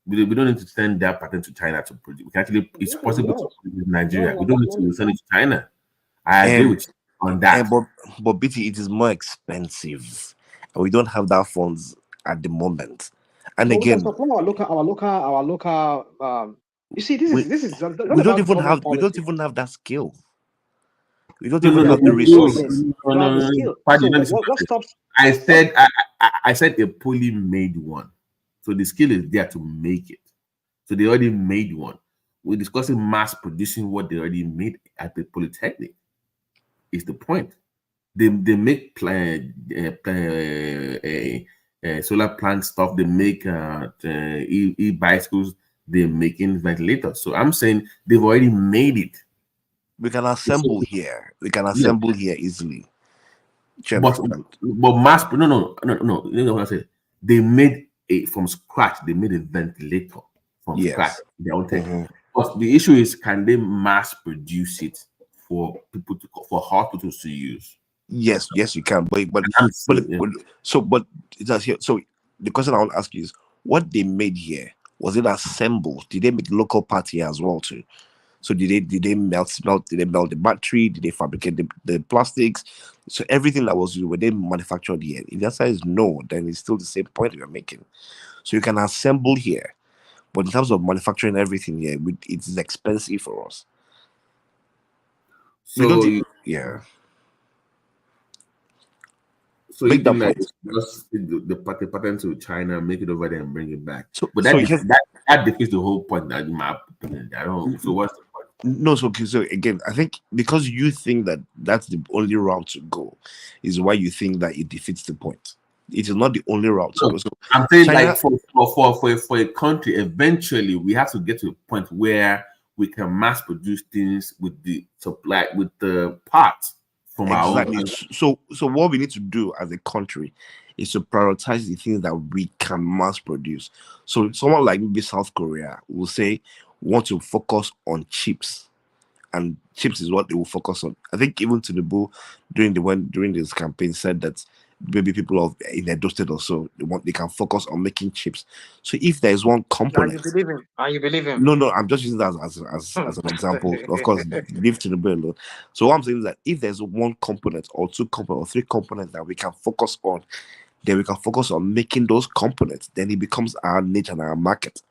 O: we don't need to send that patent to China to produce. We can actually, it's possible to produce in Nigeria. We don't need to send it to China. I agree with you on that.
U: But BT, it is more expensive, and we don't have that funds at the moment. And
T: so
U: again,
T: our local. You see, this is.
U: We don't even have that skill. We don't
A: No,
U: even
A: no,
U: have
A: no,
U: the resources.
A: no, no, no. Pardon, no, listen,
T: what stops?
A: I said I said a poorly made one. So the skill is there to make it. So they already made one. We're discussing mass producing what they already made at the polytechnic. Is the point? They make solar plant stuff. They make e-bicycles. They're making ventilators. So I'm saying they've already made it.
U: We can assemble here. We can assemble here easily.
A: But mass no. You know what I said? They made it from scratch. They made a ventilator from scratch. Their own tech. But the issue is, can they mass produce it for people for hospitals to use?
U: Yes, you can. But that's here. So the question I want to ask you is, what they made here, was it assembled? Did they make local part here as well too? So did they melt? Did they melt the battery? Did they fabricate the plastics? So everything that was used, were they manufactured here? If the answer is no, then it's still the same point we're making. So you can assemble here, but in terms of manufacturing everything here, it is expensive for us.
A: So So you think that just the patent to China, make it over there and bring it back. But that defeats the whole point. That in my opinion, I don't. So what's the point?
U: No, so again, I think because you think that that's the only route to go, is why you think that it defeats the point. It is not the only route to go. So
A: I'm saying, China, like for a country, eventually we have to get to a point where we can mass produce things with the supply, with the parts from our own.
U: So what we need to do as a country is to prioritize the things that we can mass produce. So someone like maybe South Korea will say, want to focus on chips, and chips is what they will focus on. I think even Tinubu during this campaign said that maybe people in Edo State or so they can focus on making chips. So if there is one component,
T: Are you believe him?
U: No, I'm just using that as an example. Of course, leave Tinubu alone. So what I'm saying is that if there's one component or two components or three components that we can focus on, then we can focus on making those components. Then it becomes our niche and our market.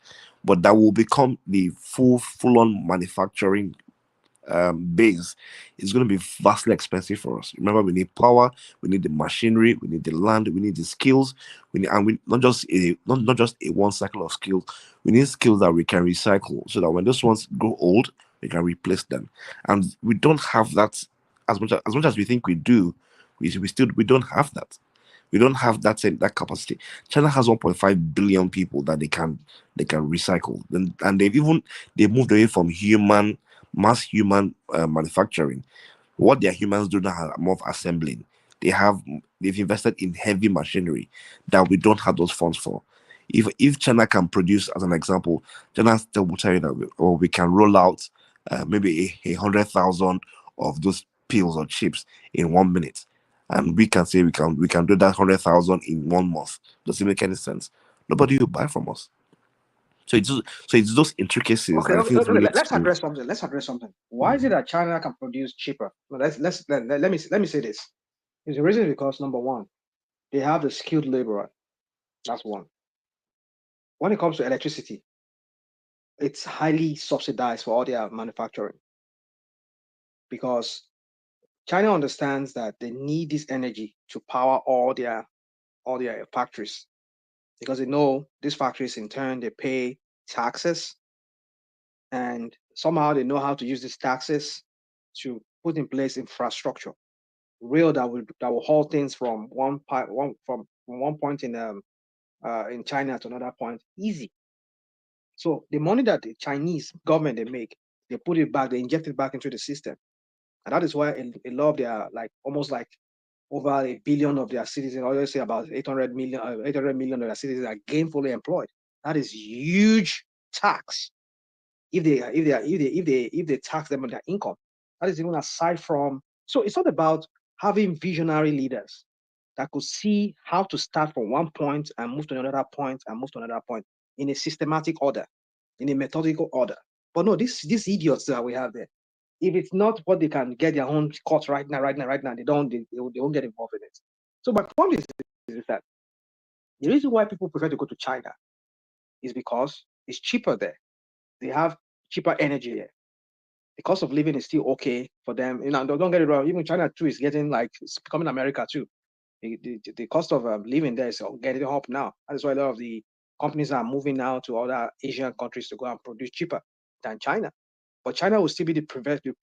U: But that will become the full-on manufacturing base. It's going to be vastly expensive for us. Remember, we need power, we need the machinery, we need the land, we need the skills. We not just a one cycle of skills. We need skills that we can recycle, so that when those ones grow old, we can replace them. And we don't have that as much as we think we do. We don't have that. We don't have that capacity. China has 1.5 billion people that they can recycle, and they've moved away from mass human manufacturing. What their humans do now are more of assembling. They've invested in heavy machinery that we don't have those funds for. If China can produce, as an example, China still will tell you that we can roll out maybe 100,000 of those pills or chips in 1 minute. And we can say we can do that 100,000 in 1 month. Does it make any sense? Nobody will buy from us. So it's those intricacies.
T: Okay, let's address something. Why is it that China can produce cheaper? Well, let me say this. The reason is because, number one, they have the skilled laborer. That's one. When it comes to electricity, it's highly subsidized for all their manufacturing, because China understands that they need this energy to power all their factories, because they know these factories in turn they pay taxes, and somehow they know how to use these taxes to put in place infrastructure, that will haul things from one point in China to another point easy. So the money that the Chinese government they make, they put it back, they inject it back into the system. And that is why a lot of their, almost over 1 billion of their citizens, I always say about 800 million of their citizens are gainfully employed. That is huge tax. If they tax them on their income, that is even aside from. So it's not about having visionary leaders that could see how to start from one point and move to another point and move to another point in a systematic order, in a methodical order. But no, these idiots that we have there, if it's not what they can get their own cut right now, they won't get involved in it. So my point is that the reason why people prefer to go to China is because it's cheaper there. They have cheaper energy there. The cost of living is still okay for them. Don't get it wrong. Even China too is getting like it's becoming America too. The cost of living there is getting up now. That's why a lot of the companies are moving now to other Asian countries to go and produce cheaper than China. But China will still be the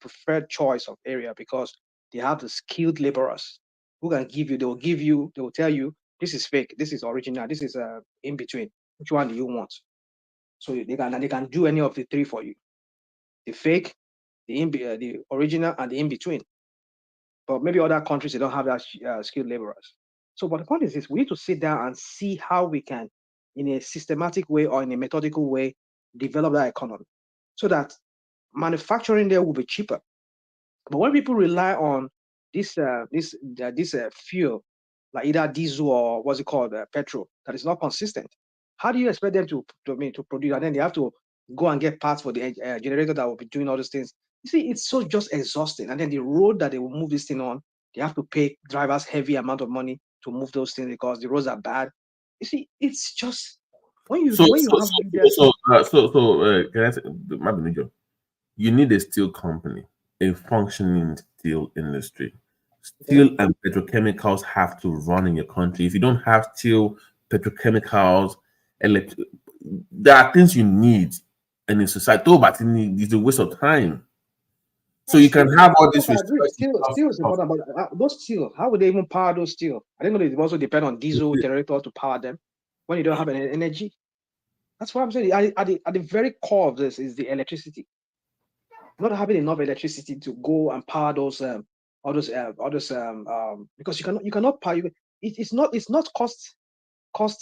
T: preferred choice of area because they have the skilled laborers who can give you. They will tell you this is fake, this is original, this is in between. Which one do you want? So they can do any of the three for you: the fake, the original, and the in between. But maybe other countries, they don't have that skilled laborers. So, but the point is this: we need to sit down and see how we can, in a systematic way or in a methodical way, develop that economy so that manufacturing there will be cheaper. But when people rely on this fuel, like either diesel or what's it called, petrol, that is not consistent, how do you expect them to produce? And then they have to go and get parts for the generator that will be doing all these things. You see, it's so just exhausting. And then the road that they will move this thing on, they have to pay drivers heavy amount of money to move those things because the roads are bad. You see, it's just when you
A: can I say, you need a steel company, a functioning steel industry. Steel and petrochemicals have to run in your country. If you don't have steel, petrochemicals, there are things you need, and in society, but it's a waste of time. So you can have all this.
T: Steel is important, but those steel, how would they even power those steel? I think they also depend on diesel generators to power them when you don't have any energy. That's what I'm saying. At the very core of this is the electricity. Not having enough electricity to go and power those because you cannot power. It's not cost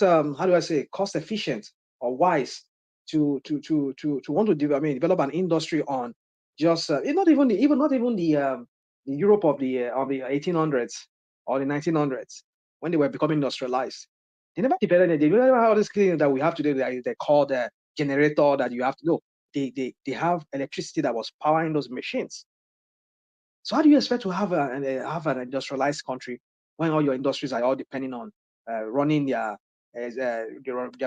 T: how do I say, cost efficient or wise to want to develop an industry on just not even the Europe of the 1800s or the 1900s when they were becoming industrialized. They never developed it. They never have all this thing that we have today. They call the generator that you have to know. They have electricity that was powering those machines. So how do you expect to have an industrialized country when all your industries are all depending on running their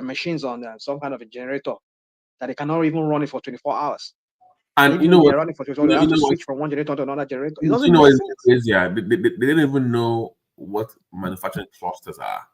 T: machines on some kind of a generator that they cannot even run it for 24 hours?
A: And
T: even
A: you know what?
T: They're running for 24 hours, they have to switch from one generator to another generator. It doesn't
A: You know
T: make
A: what's
T: sense.
A: crazy? They don't even know what manufacturing clusters are.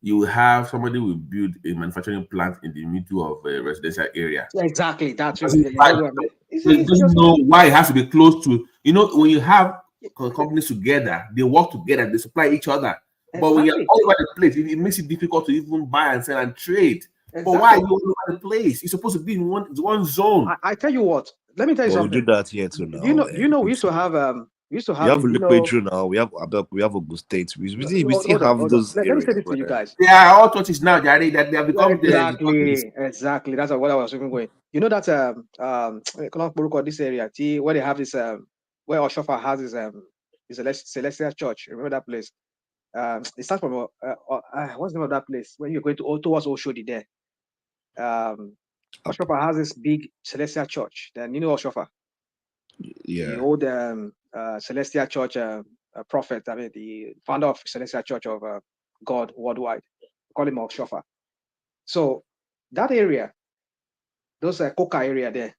A: You have somebody will build a manufacturing plant in the middle of a residential area.
T: Exactly, that's
A: They
T: it.
A: don't know why it has to be close to. When you have companies together, they work together, they supply each other. Exactly. But when you're all over the place, it makes it difficult to even buy and sell and trade. Exactly. But why are you all over the place? You're supposed to be in one zone.
T: I tell you what. Let me tell you something.
U: We do that here too now.
T: Do you know we used to have
U: we have Liquid now. We have Ogun State. We still have those.
T: Let me say this to you guys.
A: They are all churches now, Gary, that they have become
T: exactly. That's what I was even going. You know that this area where they have this where Oshofa has his Celestial Church. Remember that place? It starts from what's the name of that place when you're going towards Oshodi there. Oshofa has this big Celestial Church. Then you know Oshofa.
U: Yeah.
T: The old Celestial Church prophet, the founder of Celestial Church of God worldwide. Call him Oshofa. So that area, those Coca area there,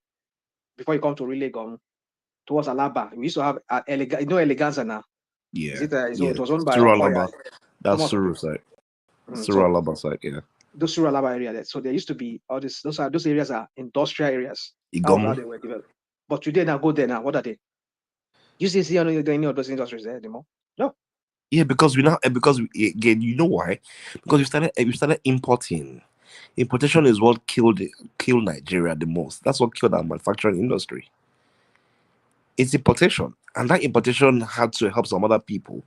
T: before you come to Rilegon, towards Alaba, we used to have Eleganza now.
U: Yeah.
T: It was owned by
U: Alaba. That's Suru side. Suru Alaba side, yeah.
T: Those Suru Alaba area there. So there used to be all this. Those areas are industrial areas.
U: How
T: they were developed. But today now, go there now. What are they? You see any of those industries there anymore? No.
U: Yeah, because again, you know why? Because we started importing. Importation is what killed Nigeria the most. That's what killed our manufacturing industry. It's importation, and that importation had to help some other people,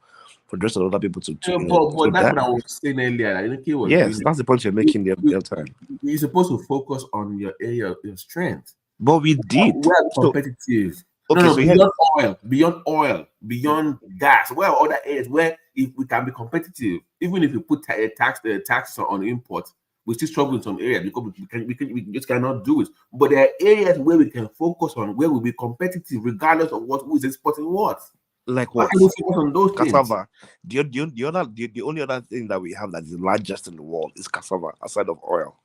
U: for the rest of other people to
A: that's what I was saying earlier.
U: Yes, that's the point you're making the other time.
A: You're supposed to focus on your area of your strength.
U: But we did.
A: We're competitive. Beyond oil, beyond gas. Where are other areas where if we can be competitive, even if you put taxes on imports, we still struggle in some areas because we just cannot do it. But there are areas where we can focus on where we'll be competitive regardless of who is exporting what.
U: Like what?
A: On those
U: cassava. The only other thing that we have that is the largest in the world is cassava, aside of oil.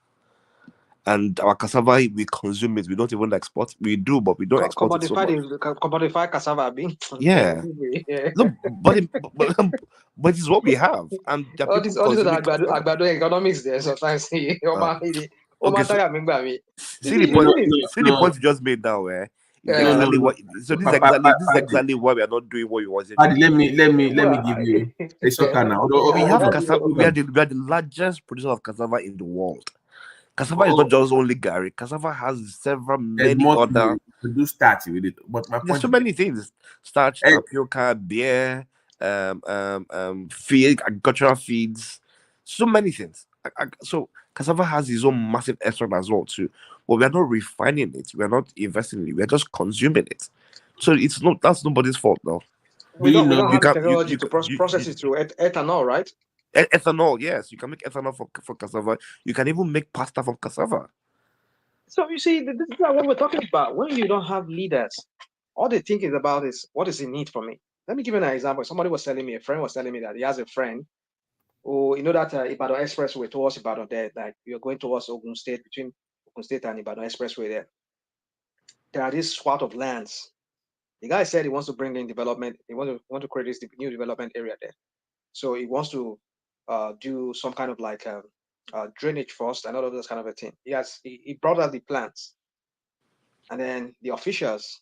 U: And our cassava, we consume it. We don't even export. We do, but we don't export it so much.
T: Commodified cassava being.
U: Yeah. No, but it's what we have, and there are people
T: all this
U: consuming
T: agbado economics there sometimes. See
U: okay,
T: the
U: point you just made now, exactly what. So this is exactly why we are not doing what we wanted.
A: Let me give you a shocker now.
U: We have cassava. We are the largest producer of cassava in the world. Cassava is not just only Gary. Cassava has many other.
A: To do starch with it, but my
U: there's so many things: starch, tapioca, beer, feed, agricultural feeds, so many things. So cassava has its own massive extract as well too, but we are not refining it. We are not investing in it. We are just consuming it. So that's nobody's fault though.
T: We don't have technology to process it through ethanol, right?
U: Ethanol, yes, you can make ethanol for cassava. You can even make pasta from cassava.
T: So you see, this is what we're talking about. When you don't have leaders, all they think is about is what is the need for me. Let me give you an example. Somebody was telling me, a friend was telling me that he has a friend who, you know, that Ibadan Expressway towards Ibadan there, like you're going towards Ogun State, between Ogun State and Ibadan Expressway there. There are this swat of lands. The guy said he wants to bring in development. He want to create this new development area there. So he wants to do some kind of like drainage first and all of those kind of a thing. He brought out the plans, and then the officials,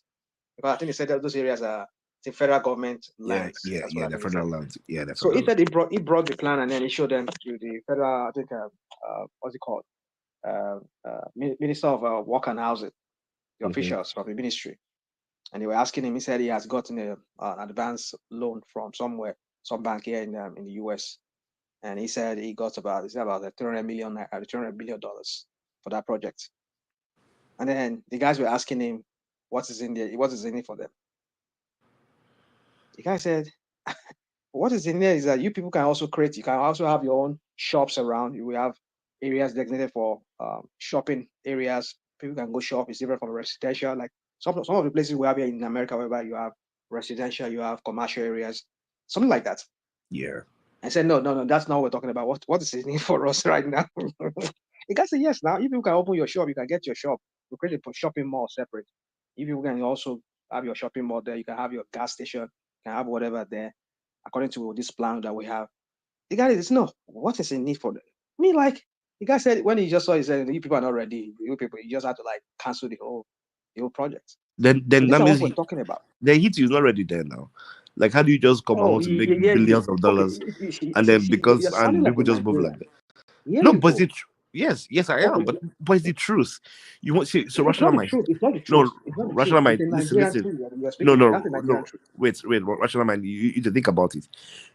T: because I think he said that those areas are the federal government lands.
U: Yeah, the federal lands. Yeah,
T: so he said he brought the plan and then he showed them to the federal, I think what's it called, Minister of Work and Housing, the officials from the ministry, and they were asking him. He said he has gotten an advance loan from somewhere, some bank here in the US. And he said he got about $300 million for that project. And then the guys were asking him, what is in it for them? The guy said, what is in there is that you people can also create, you can also have your own shops around. You will have areas designated for shopping areas. People can go shop. It's different from residential. Like some of the places we have here in America, whereby you have residential, you have commercial areas, something like that.
U: Yeah.
T: I said, no, that's not what we're talking about. What is it for us right now? The guy said, yes, now if you can open your shop, you can get your shop. We create a shopping mall separate. If you can also have your shopping mall there, you can have your gas station, you can have whatever there, according to this plan that we have. The guy says, no, what is the need for that? Me, like, the guy said, when he just saw, he said, you people are not ready. You people, you just have to like cancel the whole project.
U: Then that means
T: what we're talking about.
U: The heat is not ready there now. Like, how do you just come out to make billions of dollars and then people just move like that? No, but it's yes, I am. But it's the truth. You want see? So rational mind. No, rational mind. Listen. No. Wait. Rational mind. You need to think about it.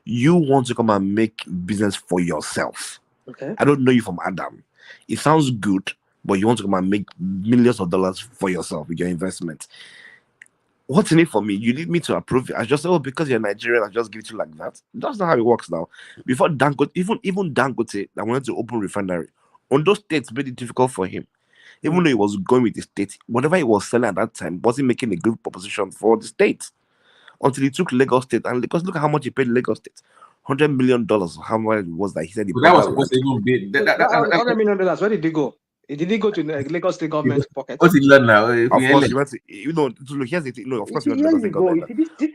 U: You want to come and make business for yourself.
T: Okay.
U: I don't know you from Adam. It sounds good, but you want to come and make millions of dollars for yourself with your investment. What's in it for me? You need me to approve it. I just say, because you're Nigerian, I just give it to you like that. That's not how it works now. Before Dangote, even Dangote, that wanted to open refinery, on those states made it difficult for him. Even though he was going with the state, whatever he was selling at that time wasn't making a good proposition for the state. Until he took Lagos State, and because look at how much he paid Lagos State. $100 million. How much was that? He said he
A: that was supposed to even be
T: $100 million. Where did he go? Did he go to the Lagos State government pocket?
A: What's he learn now?
U: Of course, he went to, here's the thing. No, of course, he went to Lagos State government.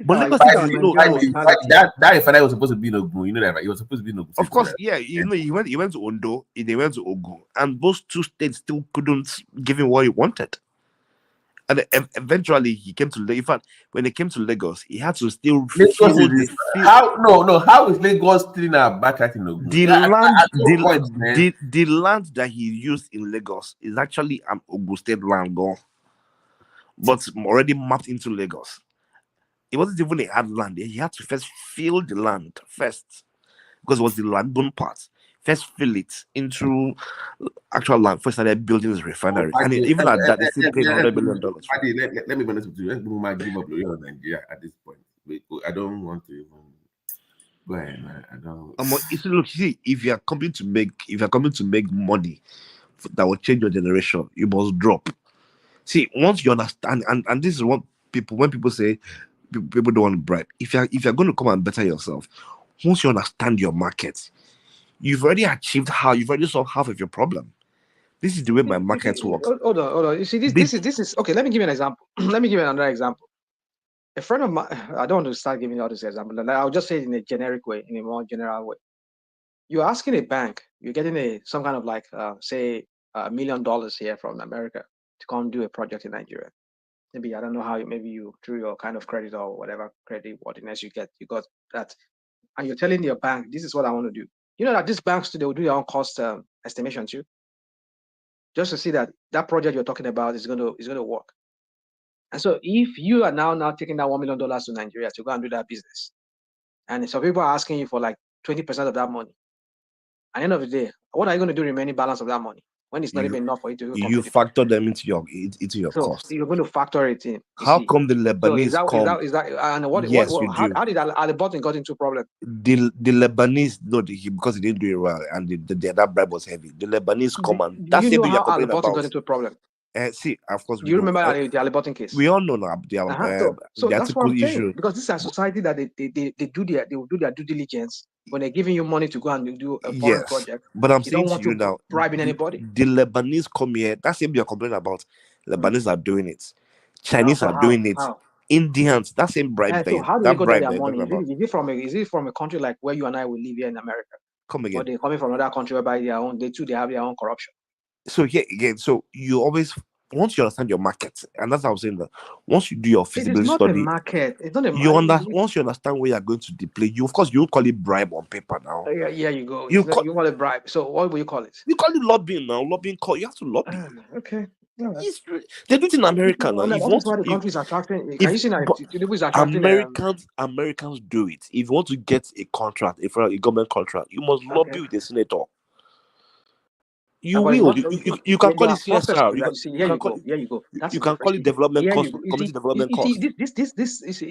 A: But Lagos State, that refinery was supposed to be in Ogun. You know that, right? He was supposed to be in Ogun.
U: Of course, yeah. You know, he went to Ondo, they went to Ogun, and those two states still couldn't give him what he wanted. And eventually, he came to. In fact, when he came to Lagos, he had to still.
A: How is Lagos still in our back in Ogun?
U: The land that he used in Lagos is actually an Ogun State land, but already mapped into Lagos. It wasn't even a hard land. He had to first fill the land first, because it was the landborn part. First fill it into actual land. First started building his refinery. And even at that, they still paid $100 million.
A: Let me be honest with you. We might give up on Nigeria at this point. I don't want to even go ahead, man. I don't.
U: Look, see, if you're coming to make money that will change your generation, you must drop. See, once you understand, and this is what when people say people don't want to bribe. If you're going to come and better yourself, once you understand your market, you've already solved half of your problem. This is the way my market works.
T: Hold on. You see, this is okay. Let me give you an example. Let me give you another example. A friend of mine, I don't want to start giving you all this example. I'll just say it in a generic way, in a more general way. You're asking a bank, you're getting some kind of like, say, $1 million here from America to come do a project in Nigeria. Maybe, I don't know how, maybe you, through your kind of credit or whatever credit worthiness you got that. And you're telling your bank, this is what I want to do. You know that these banks, they will do their own cost estimation too, just to see that project you're talking about is going to work. And so if you are now taking that $1 million to Nigeria to go and do that business, and some people are asking you for like 20% of that money, at the end of the day, what are you going to do remaining balance of that money when it's not even enough for you to
U: you factor them into your cost?
T: You're going to factor it in.
U: How come the Lebanese
T: how did Alledgely got into a problem?
U: The Lebanese, because he didn't do it well, and that bribe was heavy. The Lebanese come and that's the thing you're complaining about.
T: Got into a problem.
U: See, of course,
T: do you remember the Alledgely case?
U: We all know now.
T: So that's what I'm saying, because this is a society that they will do their due diligence when they're giving you money to go and do a foreign project.
U: But I'm saying
T: to
U: you now,
T: bribing anybody.
U: The Lebanese come here. That's what you're complaining about. Lebanese are doing it. Chinese are doing it.
T: How?
U: Indians, that same bribe thing.
T: So how do they get their money? Is it from a country like where you and I will live here in America?
U: Come again.
T: Or they're coming from another country whereby they have their own corruption.
U: So here again, so you always, once you understand your market, and that's how I'm saying that once you do your feasibility study,
T: it's not a market.
U: Once you understand where you're going to deploy, you won't call it bribe on paper now.
T: Yeah, you go. You call it bribe. So what will you call it?
U: You call it lobbying now. Lobbying call. You have to lobby.
T: Okay.
U: They do it in America now.
T: That's why the country is attracting. Can you see that
U: Americans do it. If you want to get a contract, a government contract, you must lobby with the senator. You will. You can call it CSR.
T: Here you go.
U: You can call it development cost, community development cost.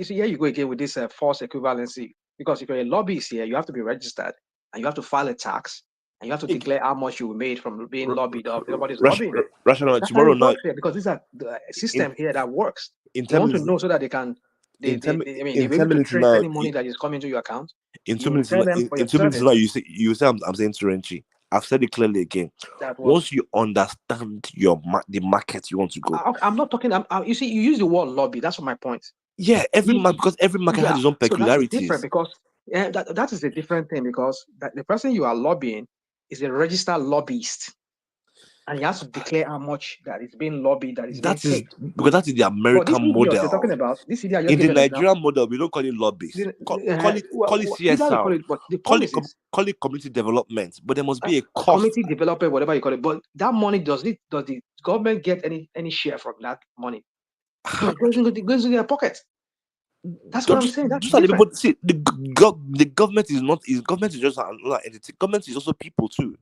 T: Here you go again with this false equivalency. Because if you're a lobbyist here, you have to be registered and you have to file a tax and you have to declare how much you made from being lobbied or everybody's lobbying.
U: Rational tomorrow night.
T: Because this is a system here that works.
U: You
T: want to know so that they can. They trace any money that is coming to your account.
U: In 2 minutes now, you say I'm saying Turenchi. I've said it clearly again. Once you understand the market you want to go.
T: I'm not talking. You see, you use the word lobby. That's my point.
U: Yeah, because every market has its own peculiarities.
T: So that's different because that is a different thing, because the person you are lobbying is a registered lobbyist. And he has to declare how much that is being lobbied, because
U: that is the American model.
T: You're talking about this idea.
U: In the Nigerian model, we don't call it lobbies. Call it CSR. Call it community development. But there must be a cost.
T: Community development, whatever you call it. But that money, does the government get any share from that money? So it goes into their pocket. That's what I'm saying. That's
U: but see, the government is not. Government is just another entity. Government is also people too.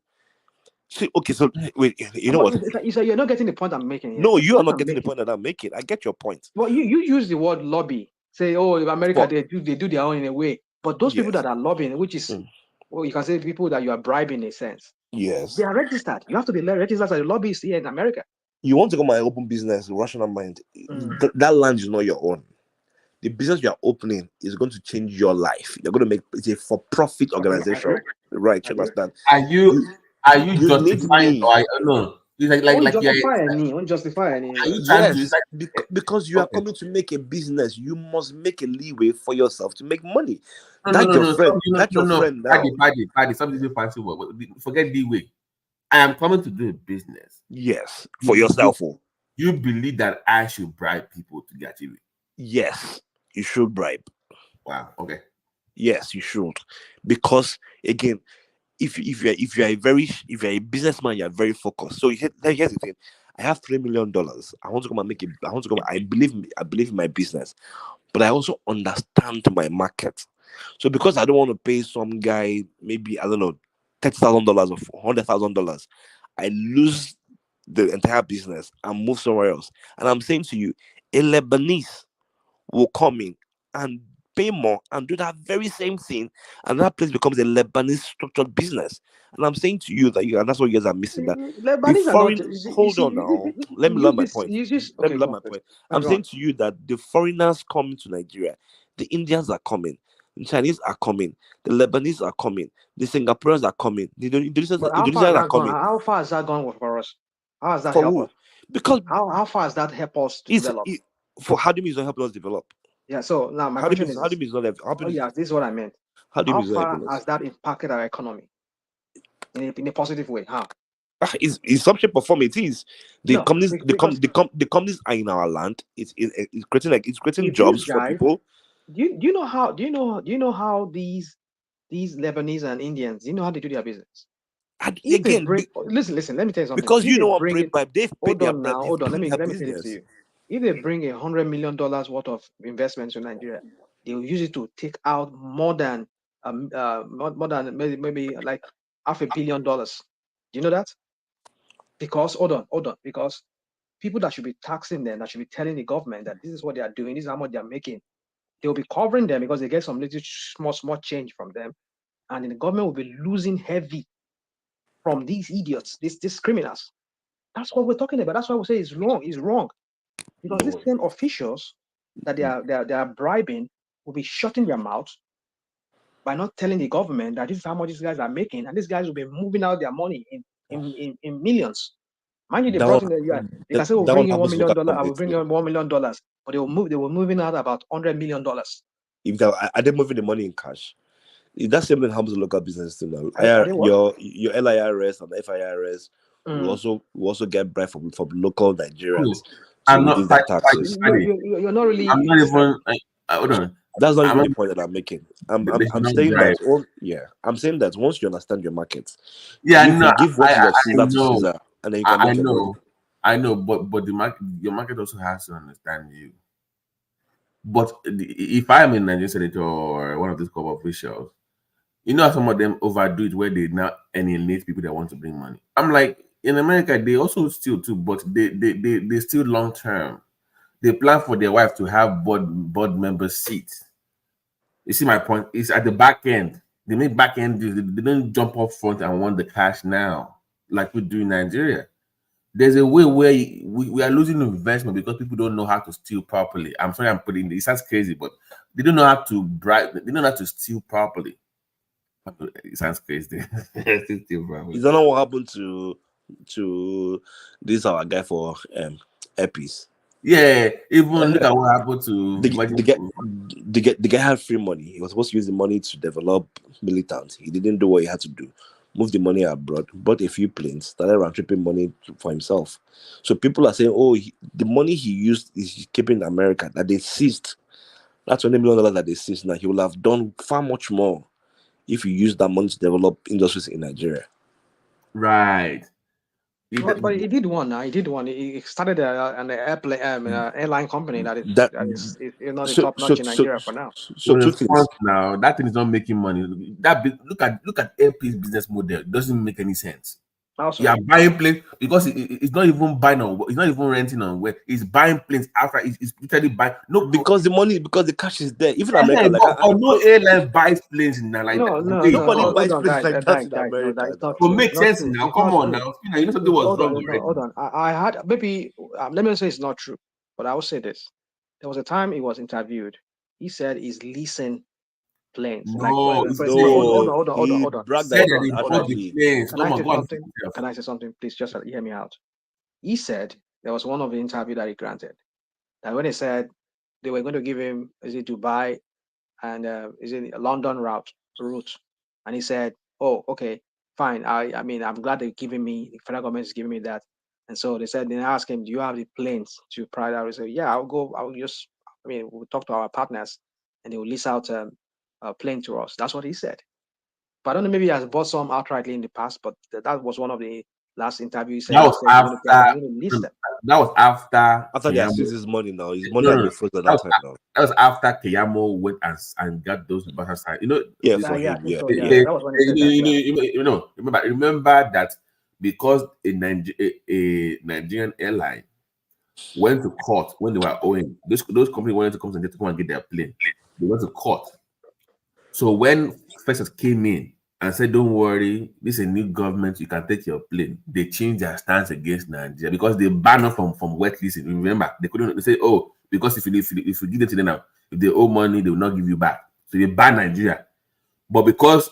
U: See, okay, so wait, you know what?
T: So you're not getting the point I'm making.
U: No, you are not getting the point that I'm making. I get your point.
T: Well, you use the word lobby. Say, in America, they do their own in a way. But those people that are lobbying, which is, you can say people that you are bribing in a sense.
U: Yes.
T: They are registered. You have to be registered as a lobbyist here in America.
U: You want to go my open business, rational mind. That land is not your own. The business you are opening is going to change your life. You're going to make it a for-profit organization. Right, you understand?
A: Are you justifying? Or I don't know.
T: Won't justify any.
U: Yes, because you are coming to make a business, you must make a leeway for yourself to make money. That's your friend. That's your friend now.
A: Paddy, something fancy word. Forget leeway. I am coming to do a business.
U: Yes, for yourself.
A: You believe that I should bribe people to get you?
U: Yes, you should bribe.
A: Wow. Okay.
U: Yes, you should, because again, if you're a businessman, you're very focused. So here's the thing: I have $3 million. I want to come and make it. I believe in my business, but I also understand my market. So because I don't want to pay some guy maybe I don't know $30,000 or $100,000, I lose the entire business and move somewhere else. And I'm saying to you, a Lebanese will come in and pay more and do that very same thing, and that place becomes a Lebanese structured business. And I'm saying to you that and that's what you guys are missing. That hold on now. Let me learn my point. I'm saying to you that the foreigners coming to Nigeria, the Indians are coming, the Chinese are coming, the Lebanese are coming, the Singaporeans are coming, the Indonesians are coming.
T: How far has that gone for us? How has that
U: For
T: helped
U: who?
T: us?
U: Because
T: how far has that helped us to develop?
U: For how do you mean it's not helping us develop?
T: Yeah. So now my
U: How do you
T: question
U: mean
T: is,
U: it's not helping?
T: oh yeah, this is what I meant.
U: How do you
T: How
U: mean it's not
T: far
U: helping us?
T: has that impacted our economy in a positive way? How?
U: In some shape or form, it is. The
T: No,
U: companies,
T: because
U: the companies are in our land. It's creating
T: if
U: jobs
T: these
U: for
T: guys,
U: people.
T: do you know how these Lebanese and Indians, do you know how they do their business? If they
U: Again,
T: bring, listen, let me tell you something.
U: because
T: If
U: you
T: they
U: know what
T: bring
U: break
T: it,
U: bribe, they've paid their bribe.
T: hold on. Let
U: They've
T: me
U: done their
T: tell this to
U: business.
T: you. If they bring $100 million worth of investments to Nigeria, they will use it to take out more than maybe like $500 million. Do you know that? Because hold on, because people that should be taxing them, that should be telling the government that this is what they are doing, this is how much they are making, they will be covering them because they get some little small change from them, and then the government will be losing heavy from these idiots, these criminals. That's what we're talking about. That's why we say it's wrong. It's wrong because these same officials that they are bribing will be shutting their mouths by not telling the government that this is how much these guys are making, and these guys will be moving out their money in millions. Mind you, they brought in they can say we'll bring in $1 million, I will bring in $1 million, but they were moving out about $100 million.
U: If are they moving the money in cash? If that same thing happens to local business too now. Your LIRS and FIRS will also get bribe from local Nigerians to reduce their taxes.
T: You're not really.
U: I'm not even.
A: Hold on.
U: That's not even the point that I'm making. I'm saying
A: bribe.
U: that. I'm saying that once you understand your market,
A: yeah,
U: you
A: no,
U: can give what is of Caesar to
A: know.
U: Caesar, and then you can make your money.
A: I know, but your market also has to understand you. But if I'm a Nigerian senator or one of these corporate officials, you know, some of them overdo it where they now alienate people that want to bring money. I'm like, in America, they also steal too, but they steal long term. They plan for their wife to have board member seats. You see my point? It's at the back end. They make back end deals. They don't jump up front and want the cash now, like we do in Nigeria. There's a way where we are losing investment because people don't know how to steal properly. I'm sorry I'm putting it sounds crazy, but they don't know how to bribe, they don't know how to steal properly. It sounds crazy.
U: You don't know what happened to this our guy for Epis.
A: Yeah, even look at what happened to
U: the guy had free money. He was supposed to use the money to develop militants. He didn't do what he had to do. Moved the money abroad, bought a few planes, started round tripping money for himself. So people are saying, oh, the money he used is keeping in America that they seized. That's $20 million that they seized. Now he will have done far much more if you use that money to develop industries in Nigeria.
A: Right.
T: But he did one. He did one. He started an airline company that is not a top notch in Nigeria for now.
A: So two things. Now that thing is not making money. Look at AP's business model. It doesn't make any sense.
T: Also,
A: you are buying planes because it's not even buying on. It's not even renting on where it's buying planes after it's literally buying. No,
U: because the cash is there. Even America,
A: no airline buys planes now like that.
U: Nobody buys planes like that in America.
A: It makes sense now. Come on now. You know something was wrong already.
T: Hold on. I had maybe let me say it's not true, but I will say this. There was a time he was interviewed. He said he's leasing planes. Hold on. Can I say something? Please just hear me out. He said there was one of the interview that he granted. That when he said they were going to give him, is it Dubai and is it a London route, and he said, "Oh, okay, fine. I mean, I'm glad they're giving me. The federal government is giving me that." And so they said, then I asked him, "Do you have the planes to pry out?" He said, "Yeah, I'll go. We'll talk to our partners, and they will lease out a plane to us." That's what he said. But I don't know. Maybe he has bought some outrightly in the past, but that was one of the last interviews.
A: That was after
U: they seized his money. Now his money had been frozen at that time. Now
A: that was after Keyamo went and got those buses. You know, remember that because a Nigerian airline went to court when they were owing. Those companies wanted to come and get their plane. They went to court. So when Festus came in and said, "Don't worry, this is a new government. You can take your plane," they changed their stance against Nigeria because they banned us from wet leasing. Remember, they couldn't. They say, "Oh, because if you give them to them now, if they owe money, they will not give you back." So they banned Nigeria. But because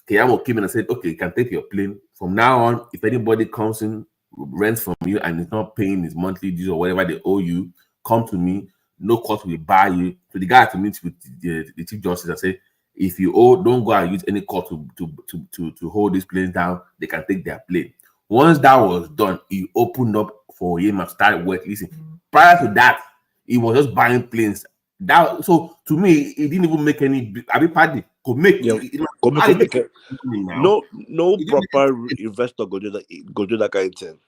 A: Keyamo came in and said, "Okay, you can take your plane from now on. If anybody comes in rent from you and it's not paying his monthly dues or whatever they owe you, come to me. No court will bar you. So the guy had to meet with the Chief Justice and say, if you owe, don't go and use any court to hold this plane down. They can take their plane. Once that was done, he opened up for him and started working. Listen, prior to that, he was just buying planes. That so to me, it didn't even make any. I mean, party could make.
U: No proper investor go do that kind of thing.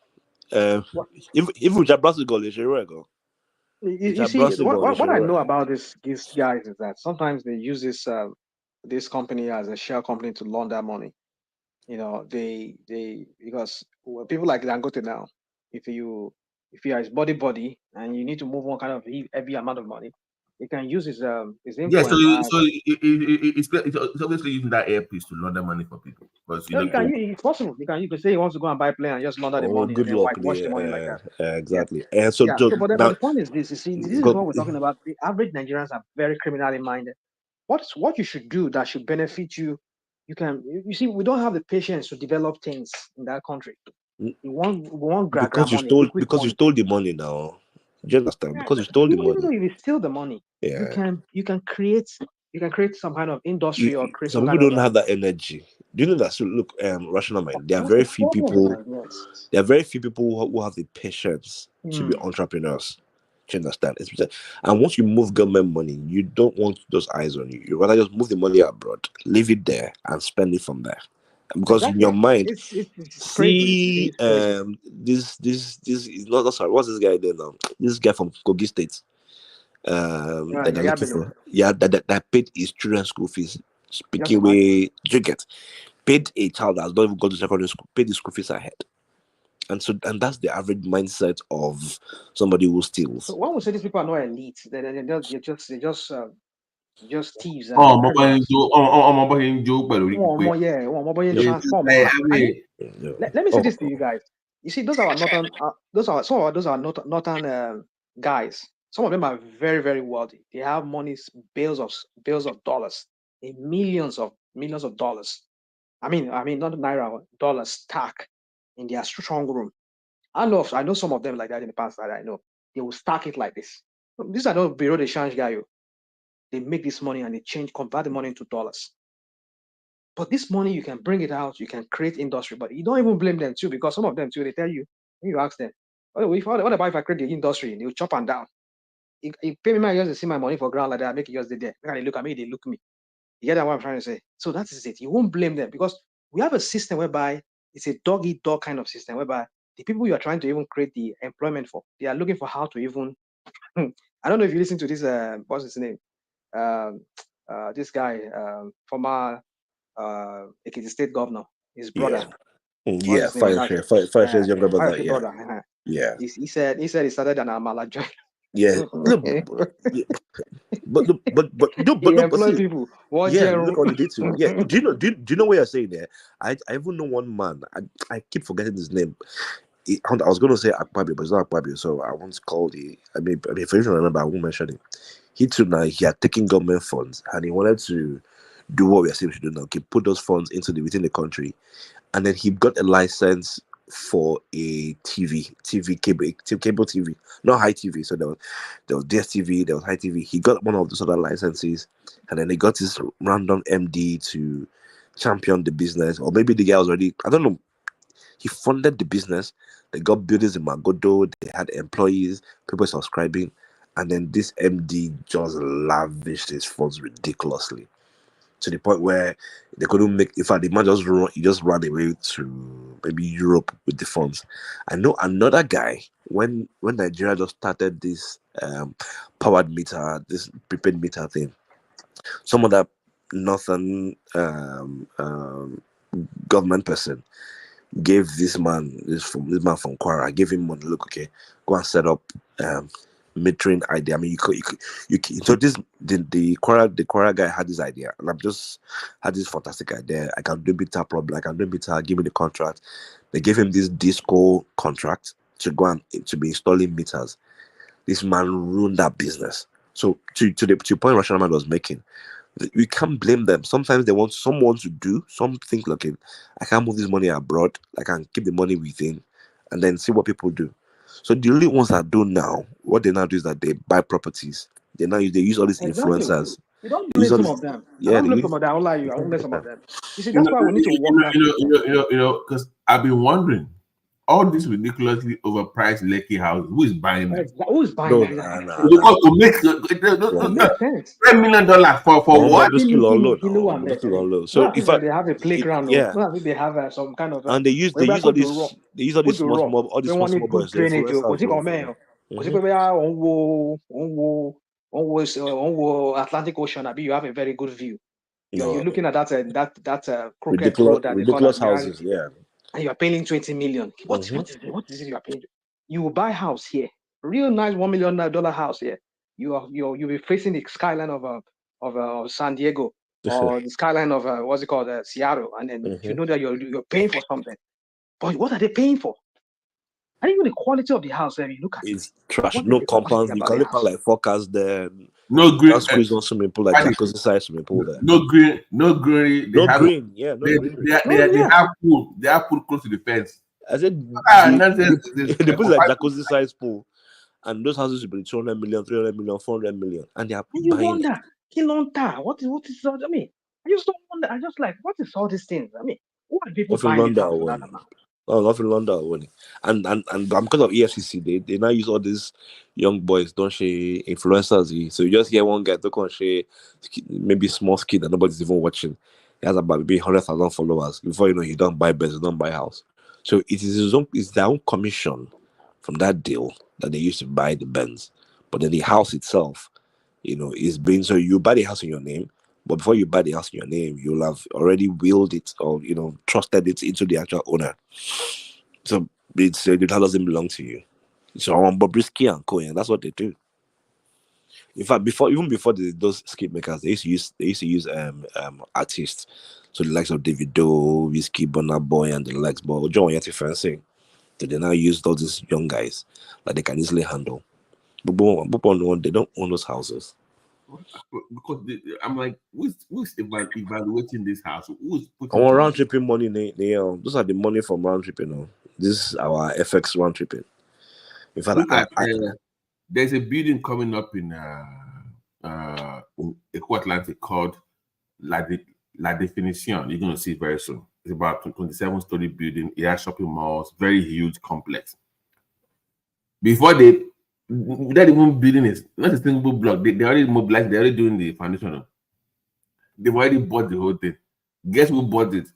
U: If we just go,
T: you see, what I know about these guys is that sometimes they use this company as a shell company to launder money. You know, they because people like Dangote now, if you are his body and you need to move one kind of heavy amount of money, you can use his influence.
A: Yeah, so it's obviously using that earpiece to launder money for people. Because
T: it's possible. You can say he wants to go and buy a plane and just launder the money and then whitewash the money like that.
U: Exactly.
T: Yeah. And so but the point is this: you see, this is what we're talking about. The average Nigerians are very criminally minded. What you should do that should benefit you? You see, we don't have the patience to develop things in that country. We want
U: because you stole the money now. Do you understand? Because you stole the money.
T: Even though you steal the money, you can create some kind of industry or create
U: some people don't have that energy. Do you know that? So look, rational mind. There are very few people. There are very few people who have the patience to be entrepreneurs. Do you understand? And once you move government money, you don't want those eyes on you. You rather just move the money abroad, leave it there, and spend it from there. Because in your mind,
T: it's crazy.
U: This is not sorry. What's this guy there now? This guy from Kogi State. That paid his children's school fees. Speaking away, you get paid a child that has not even gone to secondary school, paid the school fees ahead. And that's the average mindset of somebody who steals.
T: So when we say these people are not elite, they're just thieves. Let me say this to you guys. You see, those are northern guys. Some of them are very, very wealthy. They have money, bills of dollars, millions of dollars. I mean, not naira, dollars stack in their strong room. I know some of them like that in the past that I know. They will stack it like this. These are not bureau de change guy. They make this money and they convert the money into dollars. But this money, you can bring it out, you can create industry, but you don't even blame them too, because some of them too, they tell you, when you ask them, what about if I create the industry? They'll chop and down. You pay me my years to see my money for ground like that, I make it yours there. They look at me, they look at me. You get what I'm trying to say? So that is it. You won't blame them because we have a system whereby it's a dog-eat-dog kind of system whereby the people you are trying to even create the employment for, they are looking for how to even, I don't know if you listen to this, what's his name? This guy, former Ekiti State governor, his brother.
U: Fire's younger brother. Yeah.
T: He said he started an Amala joint.
U: Yeah. but
T: employ people.
U: Look what they did to him. Yeah. Do you know what you're saying there? I even know one man. I keep forgetting his name. I was going to say Akpabio, but it's not Akpabio, so I once called it. I mean, if you remember, I won't mention it. He had taken government funds and he wanted to do what we are saying we should do now. Okay, put those funds within the country, and then he got a license for a cable TV, not high TV. So there was DSTV, there was high TV. He got one of those other licenses, and then he got this random MD to champion the business, or maybe the guy was already, I don't know. He funded the business. They got buildings in Magodo. They had employees, people subscribing, and then this MD just lavished his funds ridiculously, to the point where they couldn't make. In fact, the man just ran away to maybe Europe with the funds. I know another guy when Nigeria just started this powered meter, this prepaid meter thing. Some of that northern government person gave this man from Kwara, gave him money. Look, okay, go and set up metering idea. I mean, you so this the Kwara guy had this idea, and I've just had this fantastic idea. I can do meter problem. I can do meter. Give me the contract. They gave him this disco contract to go and to be installing meters. This man ruined that business. So to the point Rational Man was making, we can't blame them. Sometimes they want someone to do something like, I can't move this money abroad. I can keep the money within, and then see what people do. So the only ones that do now, what they now do is that they buy properties. They use all these
T: Exactly.
U: influencers.
T: You don't
U: They use
T: blame
U: all
T: some
U: these,
T: of them. I
U: yeah,
T: don't
U: they
T: blame
U: use,
T: some of them. I won't lie you. I won't blame some of them. You see,
A: You
T: that's why we need to work that.
A: know, because I've been wondering, all these ridiculously overpriced Lekki houses, who is buying them?
T: Who is buying them?
A: Because to make
T: It makes sense.
A: $10 million for what?
U: So if I,
T: they have a playground,
U: yeah,
T: not as if they have some kind of
U: and they use all these small boys, the
T: drainage.
U: influencers.
T: On Atlantic Ocean, you have a very good view. You're looking at that crooked
U: ridiculous,
T: road that
U: ridiculous
T: they call
U: houses, yeah.
T: And you are paying 20 million. What is it you are paying? You will buy a house here, real nice $1 million house here. You'll be facing the skyline of San Diego or the skyline of what's it called, Seattle, and then you know that you're paying for something. But what are they paying for? And even the quality of the house, you look at
U: it's trash. No compounds. You can live like 4 cars there.
A: No green.
U: Just squeeze on swimming pool, like jacuzzi size swimming pool there.
A: No green. No green.
U: No green. Yeah, no green.
A: They have pool. They have pool close to the fence.
U: I said they put like jacuzzi size pool, and those houses will be 200 million, 300 million, 400 million, and they are
T: you
U: buying
T: wonder, Kilonta, what is all? I mean, I just don't wonder. I just like, what is all these things? I mean, who are people buying this house for that amount?
U: Oh, not in London, and because of EFCC, they now use all these young boys, don't she, influencers. So you just hear one guy talk on she, maybe small skit that nobody's even watching. He has about maybe 100,000 followers. Before you know, he don't buy beds, he don't buy house. So it's their own commission from that deal that they used to buy the Benz. But then the house itself, is being, so you buy the house in your name, but before you buy the house in your name, you'll have already willed it or trusted it into the actual owner. So the house doesn't belong to you. So on BOBRISKI and Co, and that's what they do. In fact, even before those skip makers, they used to use artists, so the likes of Davido, Whiskey, Burna Boy, and the likes. But John Yeti fancy, so they now use all these young guys that they can easily handle. But they don't own those houses.
A: Because I'm like, who's evaluating this house? Who's putting
U: our round tripping money? Those are the money from round tripping. This is our FX round tripping. In fact,
A: there's a building coming up in Eco Atlantic called La Definition. You're going to see it very soon. It's about 27-story building. It has shopping malls, very huge complex. Before without even building it, not a single block. They already mobilized. They're already doing the foundation. They've already bought the whole thing. Guess who bought it?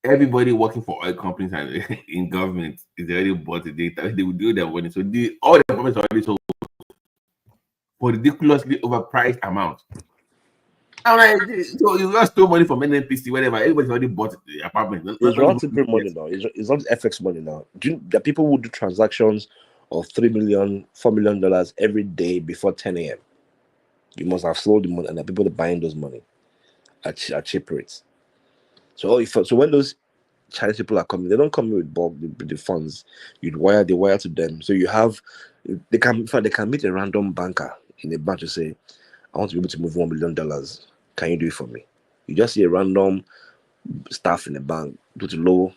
A: Everybody working for oil companies and in government is already bought it. They will do their money. So all the governments are already sold for ridiculously overpriced amounts. I'm like, so you lost no money from NNPC, whatever. Everybody's already bought the apartment.
U: It's relatively money now. It's not FX money now. The people who do transactions of $3 million, $4 million every day before 10 a.m. You must have sold the money, and the people that are buying those money at cheap rates. So when those Chinese people are coming, they don't come with bulk the funds. They wire to them. So they can meet a random banker in a bank to say, I want to be able to move $1 million. Can you do it for me? You just see a random staff in the bank put low,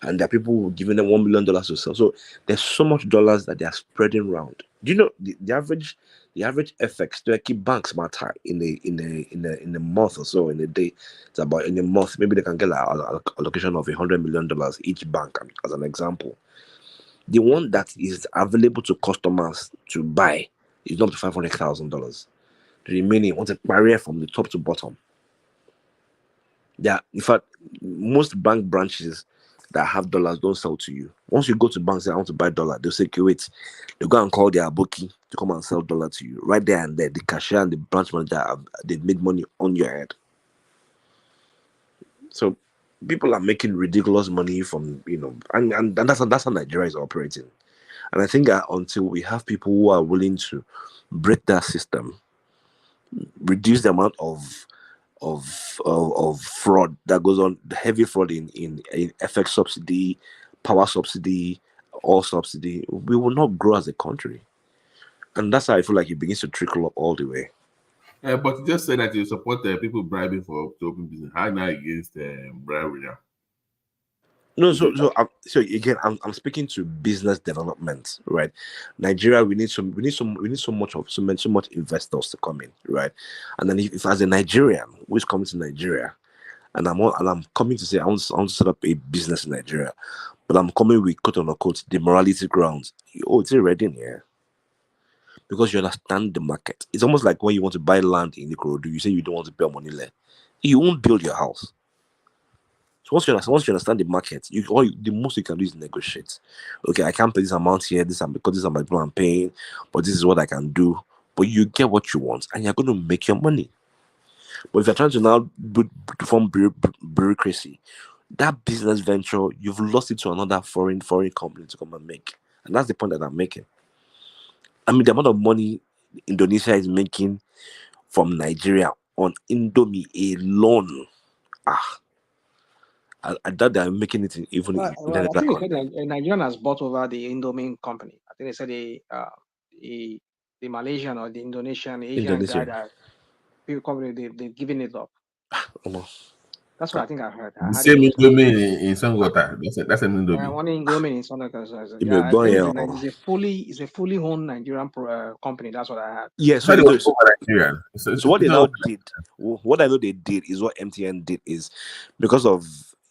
U: and there are people giving them $1 million to sell. So there's so much dollars that they are spreading around. Do you know the average FX to keep banks matter in the month or so, in a day? It's about, in a month, maybe they can get a allocation of $100 million each bank, as an example. The one that is available to customers to buy is up to $500,000. The remaining wants a barrier from the top to bottom. Yeah, in fact, most bank branches that have dollars don't sell to you. Once you go to bank and say, I want to buy dollar, they'll say, okay, wait. They'll go and call their bookie to come and sell dollar to you. Right there and there, the cashier and the branch manager, they've made money on your head. So people are making ridiculous money from, and that's how Nigeria is operating. And I think that until we have people who are willing to break that system, reduce the amount of fraud that goes on, the heavy fraud in FX subsidy, power subsidy, oil subsidy, we will not grow as a country. And that's how I feel like it begins to trickle up all the way.
A: But you just said that you support people bribing to open business. How now against bribery now?
U: No, so again, I'm speaking to business development, right? Nigeria, we need so much investors to come in, right? And then if as a Nigerian who is coming to Nigeria, and I'm coming to say I want to set up a business in Nigeria, but I'm coming with quote unquote the morality grounds. Oh, it's already in here because you understand the market. It's almost like when you want to buy land in Ikorodu, you say you don't want to pay money there, you won't build your house. So once you understand the market, the most you can do is negotiate. Okay, I can't pay this amount here, because this is my people I'm paying, but this is what I can do. But you get what you want, and you're going to make your money. But if you're trying to now form bureaucracy, that business venture, you've lost it to another foreign company to come and make. And that's the point that I'm making. I mean, the amount of money Indonesia is making from Nigeria on Indomie alone. I doubt they're making it even
T: Well,
U: in
T: I think
U: country.
T: a Nigerian has bought over the Indomie company. I think they said the Malaysian or the Indonesian Asian guy that people company they've given it up. That's what I think I heard.
A: The same Indomie in Songota. That's an Indomie.
T: One Indomie in Songota. Yeah, I think it's a fully owned Nigerian company. That's what I heard.
U: Yeah, so what they now did, what I know they did is what MTN did is because of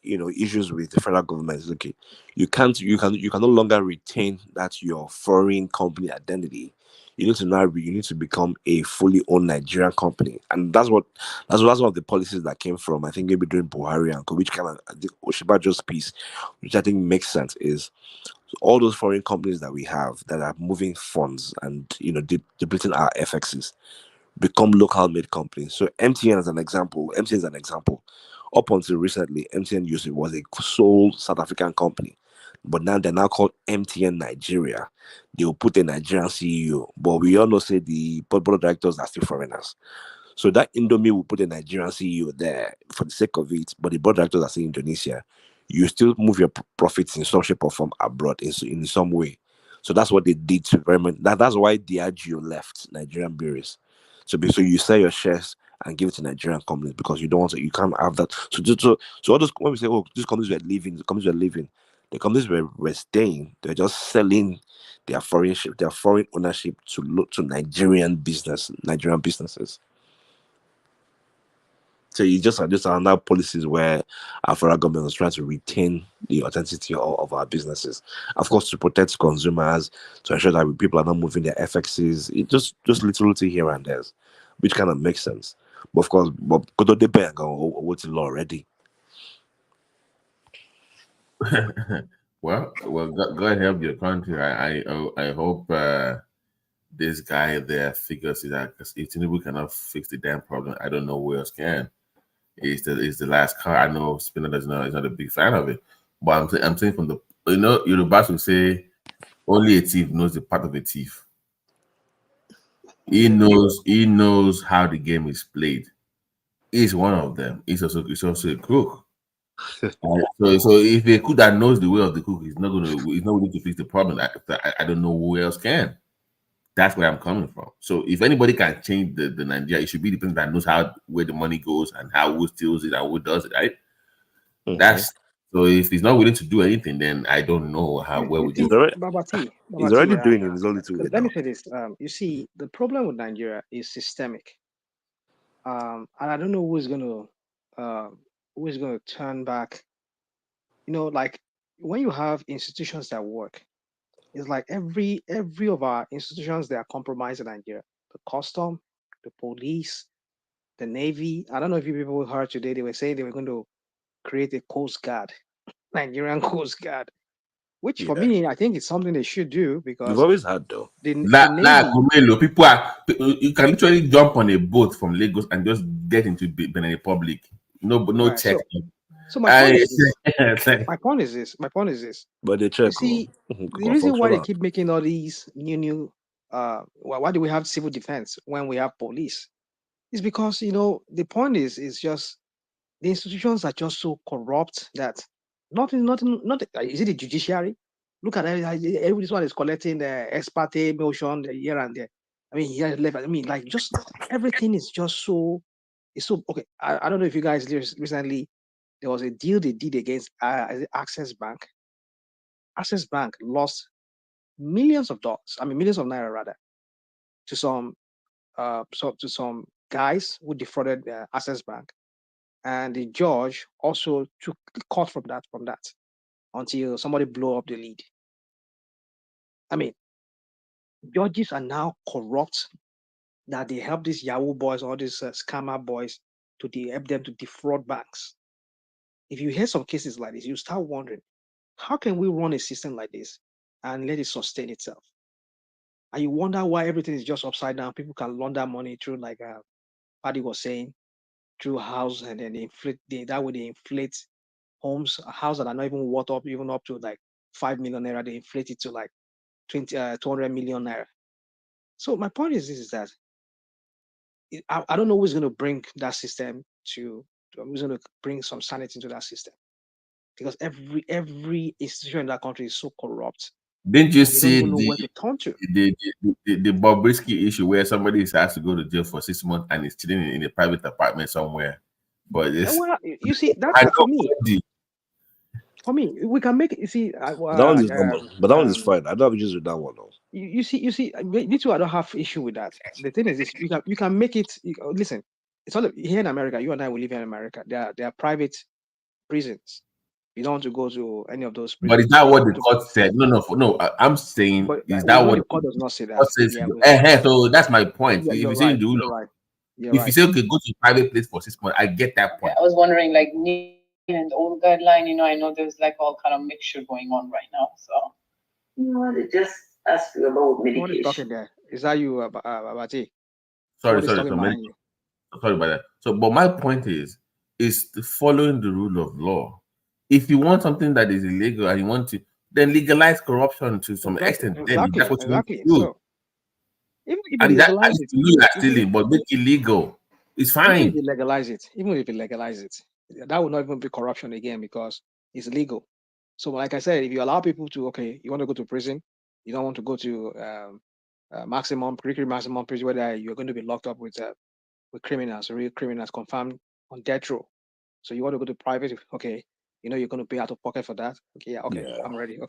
U: issues with the federal government. Okay, you can no longer retain that your foreign company identity. You need to become a fully owned Nigerian company, and that's one of the policies that came from, I think, maybe during Buhari and which kind of the Oshibajo's piece, which I think makes sense, is all those foreign companies that we have that are moving funds and depleting our FXs become local made companies. So MTN is an example. Up until recently, MTN was a sole South African company. But now they're now called MTN Nigeria. They will put a Nigerian CEO, but we all know say the board of directors are still foreigners. So that Indomie will put a Nigerian CEO there for the sake of it, but the board of directors are still Indonesia. You still move your profits in some shape or form abroad in some way. So that's what they did to very much. That's why Diageo left Nigerian breweries. So you sell your shares and give it to Nigerian companies because you can't have that. So all those, when we say, oh, these companies were leaving, the companies were staying. They're just selling their foreign ownership to Nigerian businesses. So you just are now policies where our federal government is trying to retain the authenticity of our businesses. Of course, to protect consumers, to ensure that people are not moving their FXs. It just little here and there, which kind of makes sense. But of course, but they pay what's the law already.
A: Well, God help your country. I hope this guy there figures it out, because if Tinubu cannot fix the damn problem, I don't know who else can. It's the last car. I know Spinner is not a big fan of it, but I'm saying from the Yorubas will say only a thief knows the part of a thief. He knows how the game is played. He's one of them. He's also a crook. So if a cook that knows the way of the cook is not going to fix the problem, I don't know who else can. That's where I'm coming from. So if anybody can change the Nigeria, it should be the person that knows where the money goes and who steals it and who does it, right? Mm-hmm. So if he's not willing to do anything, then I don't know where we do.
U: He's already doing it. He's only too late.
T: Let me say this. You see, the problem with Nigeria is systemic. And I don't know who is going to turn back. Like when you have institutions that work, it's like every of our institutions that are compromised in Nigeria. The custom, the police, the Navy. I don't know if you people heard today, they were saying they were going to create a Coast Guard, Nigerian Coast Guard, which for me, I think it's something they should do because
U: we've always had though.
A: The Navy, you can literally jump on a boat from Lagos and just get into Benin Republic. No check.
T: So my point is this.
U: But they check.
T: You see, the reason why they keep making all these new why do we have civil defense when we have police? Is because the point is just the institutions are just so corrupt that nothing. Is it the judiciary? Look at every one is collecting the ex parte motion here and there. I mean, here left. I mean, like just everything is just so. It's so okay. I don't know if you guys recently there was a deal they did against Access Bank. Access Bank lost millions of dollars, millions of naira rather, to some guys who defrauded Access Bank, and the judge also took cut from that until somebody blew up the lead. Judges are now corrupt, that they help these Yahoo boys, all these scammer boys, to help them to defraud banks. If you hear some cases like this, you start wondering, how can we run a system like this and let it sustain itself? And you wonder why everything is just upside down. People can launder money through, like Paddy was saying, through house, and then that way they inflate homes, houses that are not even worth up to like 5 million naira. They inflate it to like 200 million naira. So my point is this: is that I don't know who's going to bring that system who's going to bring some sanity into that system, because every institution in that country is so corrupt.
A: Didn't you see
T: the
A: BOBRISKI issue where somebody has to go to jail for 6 months and is chilling in a private apartment somewhere? But
T: you see, that's for me. For me, we can make it. You see,
U: that one is normal, but that one is fine. I don't have issues with that one. Though.
T: You see, me too. I don't have issue with that. The thing is, you can make it. Listen, it's all here in America. You and I will live here in America. There are private prisons. You don't want to go to any of those prisons.
A: But is that what the court said? No. I'm saying, is that what
T: the court does not say that?
A: So that's my point.
T: Yeah,
A: if you
T: right,
A: say you do,
T: right.
A: If you say okay, go to a private place for 6 months, I get that point.
C: I was wondering, like, and the old guideline, I know there's like all kind of mixture going on right now. So, they just ask you about medication.
T: What is talking there? Is that you, Abati?
A: Sorry about that. So, but my point is following the rule of law. If you want something that is illegal and you want to, then legalize corruption to some extent. Then that's what you want to do.
T: So, even if
A: and
T: you
A: that
T: legalize it,
A: you are stealing, but make it legal. It's fine.
T: Even if you legalize it, that would not even be corruption again, because it's legal. So, like I said, if you allow people to, you want to go to prison, you don't want to go to maximum prison, where you're going to be locked up with criminals, real criminals confirmed on death row. So you want to go to private, you're going to pay out of pocket for that. I'm ready.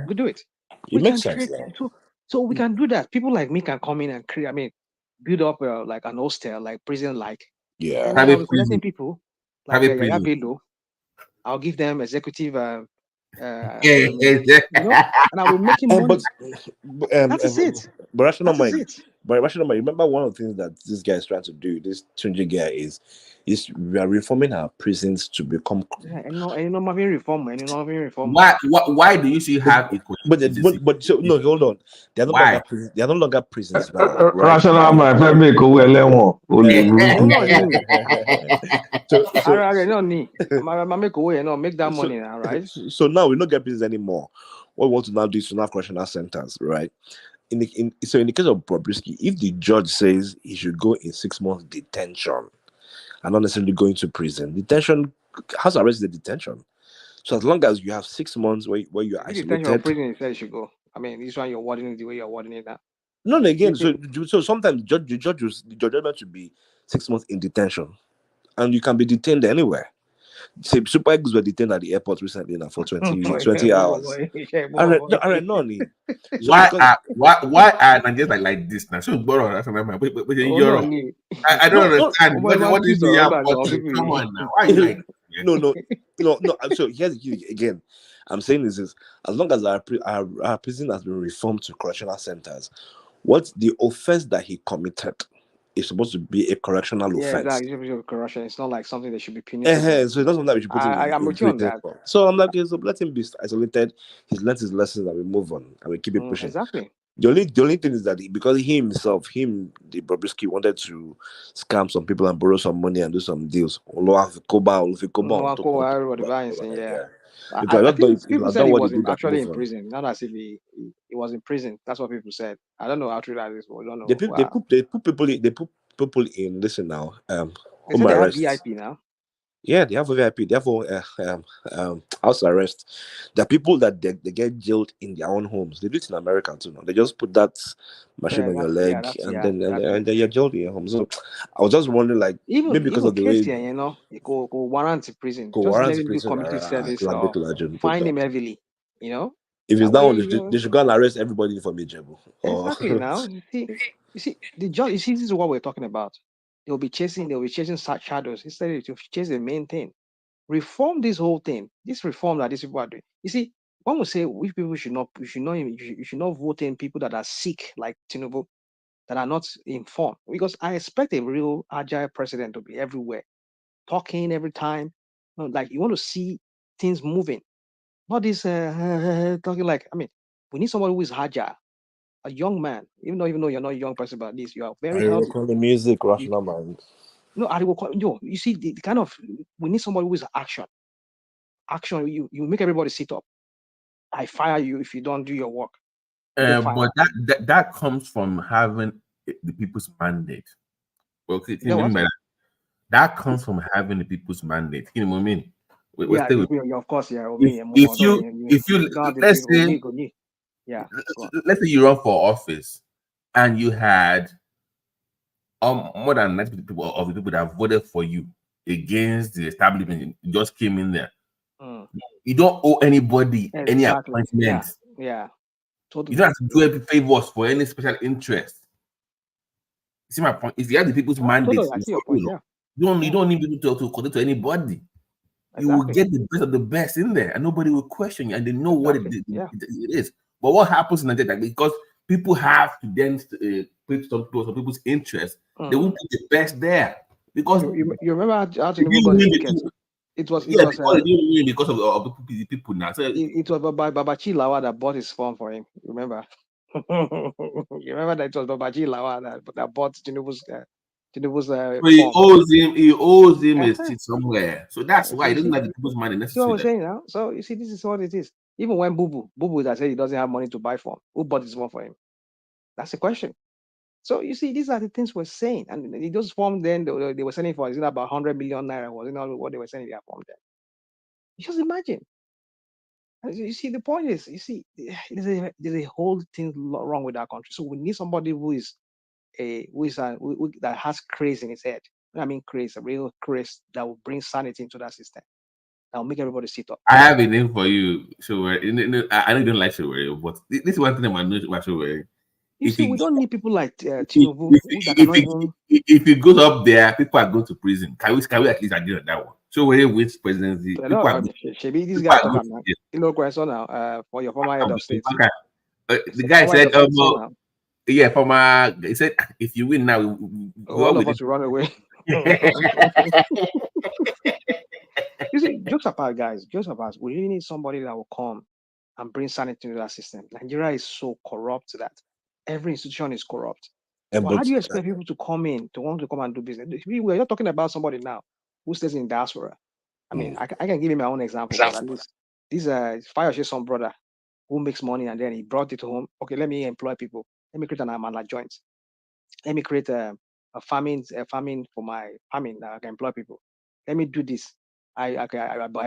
T: We do it.
U: It makes sense.
T: So we can do that. People like me can come in and create, build up like an hostel, like prison, like.
U: Yeah.
T: And I'll be collecting people like Below. I'll give them executive, and I will make him money. That is it.
U: But rational mind. Remember one of the things that this guy is trying to do, this Tunji guy is we are reforming our prisons to become.
T: Reform.
A: Why do you still have equal?
U: But no, hold on. They are no longer prisons now.
R: Rational mind, let me go
T: make that money now, right?
U: So now we don't get prisons anymore. What we want to now do is to have correctional centers, right? In the case of BOBRISKI, if the judge says he should go in 6 months detention and not necessarily going to prison, detention, house arrest is the detention. So as long as you have 6 months where you are isolated,
T: detention or prison, he says you should go. This one you're wording it the way you're wording it now.
U: No, again. So sometimes the judgment should be 6 months in detention, and you can be detained anywhere. Say Super Eagles were detained at the airport recently now for 20 hours. All right, no.
A: Why are Nigerians like this now? So borrow that's my mind. But Europe, I don't understand. What is the airport? Come on now. Why are you like?
U: No. So here's again. I'm saying this is as long as our prison has been reformed to correctional centers, what's the offense that he committed is supposed to be a correctional offense.
T: Yeah, exactly. Correction. It's not like something that should be punitive.
U: So it doesn't matter. We should put
T: I'm with you on that.
U: So I'm like, so let him be isolated. He's learned his lessons, and we move on and we keep it pushing.
T: Exactly.
U: The only thing is that because the BOBRISKI wanted to scam some people and borrow some money and do some deals.
T: I think people said he was actually in prison. Not as if he was in prison. That's what people said. I don't know how true that is. But I don't know.
U: They put people in. Listen now.
T: They said they have VIP now.
U: Yeah, they have VIP. They have house arrest. The people that they get jailed in their own homes. They do it in America too. Now. They just put that machine on your leg, and then you're jailed in your home. So I was just wondering, like, maybe because of the way
T: Christian, you know, you go warrant prison.
U: go
T: Just
U: warrant
T: let him do
U: prison,
T: community service
U: Lambe
T: or
U: Kulajen,
T: fine him heavily. You know.
U: if it's
T: That
U: that one,
T: way,
U: they should go and arrest everybody from Ijebu.
T: Exactly. Now you see the job. You see, this is what we're talking about. They'll be chasing shadows instead of chase the main thing. Reform this whole thing. This reform that these people are doing. You see, one would say which people should not vote in people that are sick like Tinubu, that are not informed. Because I expect a real agile president to be everywhere, talking every time. You know, like you want to see things moving. Not this talking like, I mean, we need somebody who is agile, a young man, even though you're not a young person, but at least you are very
U: I
T: healthy.
U: recall the music, rational mind.
T: No, you see the kind of, we need somebody who is action. Action, you make everybody sit up. I fire you if you don't do your work.
A: But that comes from having the people's mandate. Okay, that comes from having the people's mandate. You know what I mean?
T: Of course, yeah.
A: If you let's say let's say you run for office and you had more than 90 people of the people that voted for you against the establishment just came in there. You don't owe anybody any appointment.
T: Yeah. Totally.
A: You don't have to do any favors for any special interest. You see my point? If you have the people's mandate, you don't need people to connect to anybody. You will get the best of the best in there, and nobody will question you, and they know what it is. But what happens in Nigeria, because people have to then put some people's interest, they won't put the best there. Because
T: you remember how Tinubu got the ticket? It was
A: because of the people now. So
T: it was Babaji Lawa that bought his form for him. Remember? You remember that it was Babaji Lawa that bought Tinubu's
A: so he owes him a seat somewhere. So that's why he doesn't have the people's money necessarily.
T: See what I'm saying now? So you see, this is what it is. Even when Bubu that said he doesn't have money to buy form, who bought his form for him? That's the question. So you see, these are the things we're saying, and those forms then they were selling for, about 100 million naira. Was not what they were selling their form then. You just imagine. You see, the point is, you see, there's a whole thing wrong with our country. So we need somebody who that has craze in his head. I mean, craze, a real craze that will bring sanity into that system. That will make everybody sit up.
A: I have a name for you, Showere. I know you don't like Showere, but this is one thing I'm annoyed about Showere.
T: You see, we don't need people like Tinubu.
A: If it goes up there, people are going to prison. Can we at least agree on that one? So where which presidency?
T: Maybe this guy talk about question now for your former head of state.
A: The guy said, he said, if you win now,
T: all of us will run away. You see, jokes apart, guys. Jokes apart. We really need somebody that will come and bring sanity into that system. Nigeria is so corrupt that every institution is corrupt. But how do you expect people to come in, to want to come and do business? We're not talking about somebody now who stays in diaspora. I mean, I can give you my own example. But at least this Fayoshe, some brother who makes money and then he brought it home. Okay, let me employ people. Let me create an amala joint. Let me create a farming for my farming that I can employ people. Let me do this. I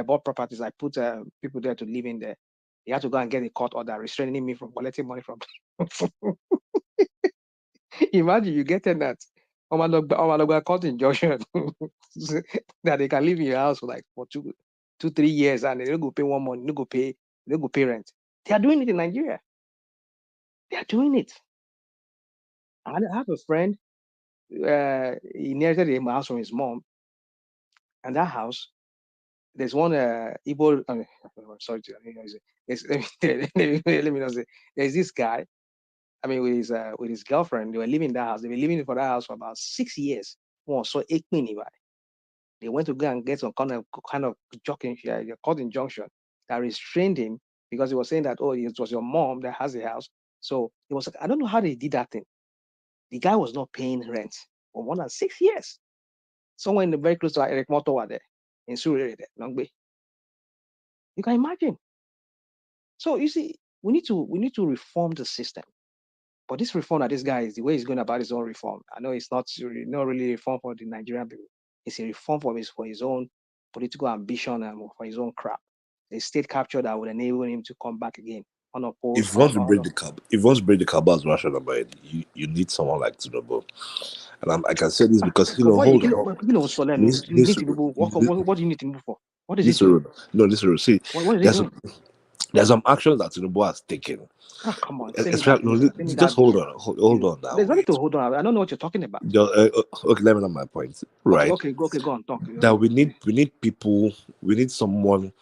T: bought properties. I put people there to live in there. They had to go and get a court order restraining me from collecting money from. Imagine you get tenants. Court injunction that they can live in your house for like 2-3 years and they don't go pay one money, they go pay rent. They are doing it in Nigeria. They are doing it. I have a friend. He inherited a house from his mom, and that house, there's one Igbo. Sorry, let me not say. There's this guy. I mean, with his girlfriend, they were living in that house. They were living for that house for about 6 years. So they went to go and get some kind of court injunction that restrained him because he was saying that, oh, it was your mom that has the house. So it was like, I don't know how they did that thing. The guy was not paying rent for more than 6 years. Somewhere very close to Eric Moto there in Surrey, Longbe. You can imagine. So you see, we need to reform the system. But this reform that this guy is, the way he's going about his own reform, I know it's not really reform for the Nigerian people. It's a reform for his own political ambition for his own crap. A state capture that would enable him to come back again unopposed.
U: If you want to break the cabals Russian about you need someone like Tinubu. And I can say this because hold on.
T: What do you need Tinubu for? What is it?
U: See, there's some actions that Tinubu has taken.
T: Oh, come on.
U: Just hold on now.
T: There's nothing to hold on. I don't know what you're talking about.
U: Okay, let me know my point. Right.
T: Okay, go on, talk.
U: That we need people, we need someone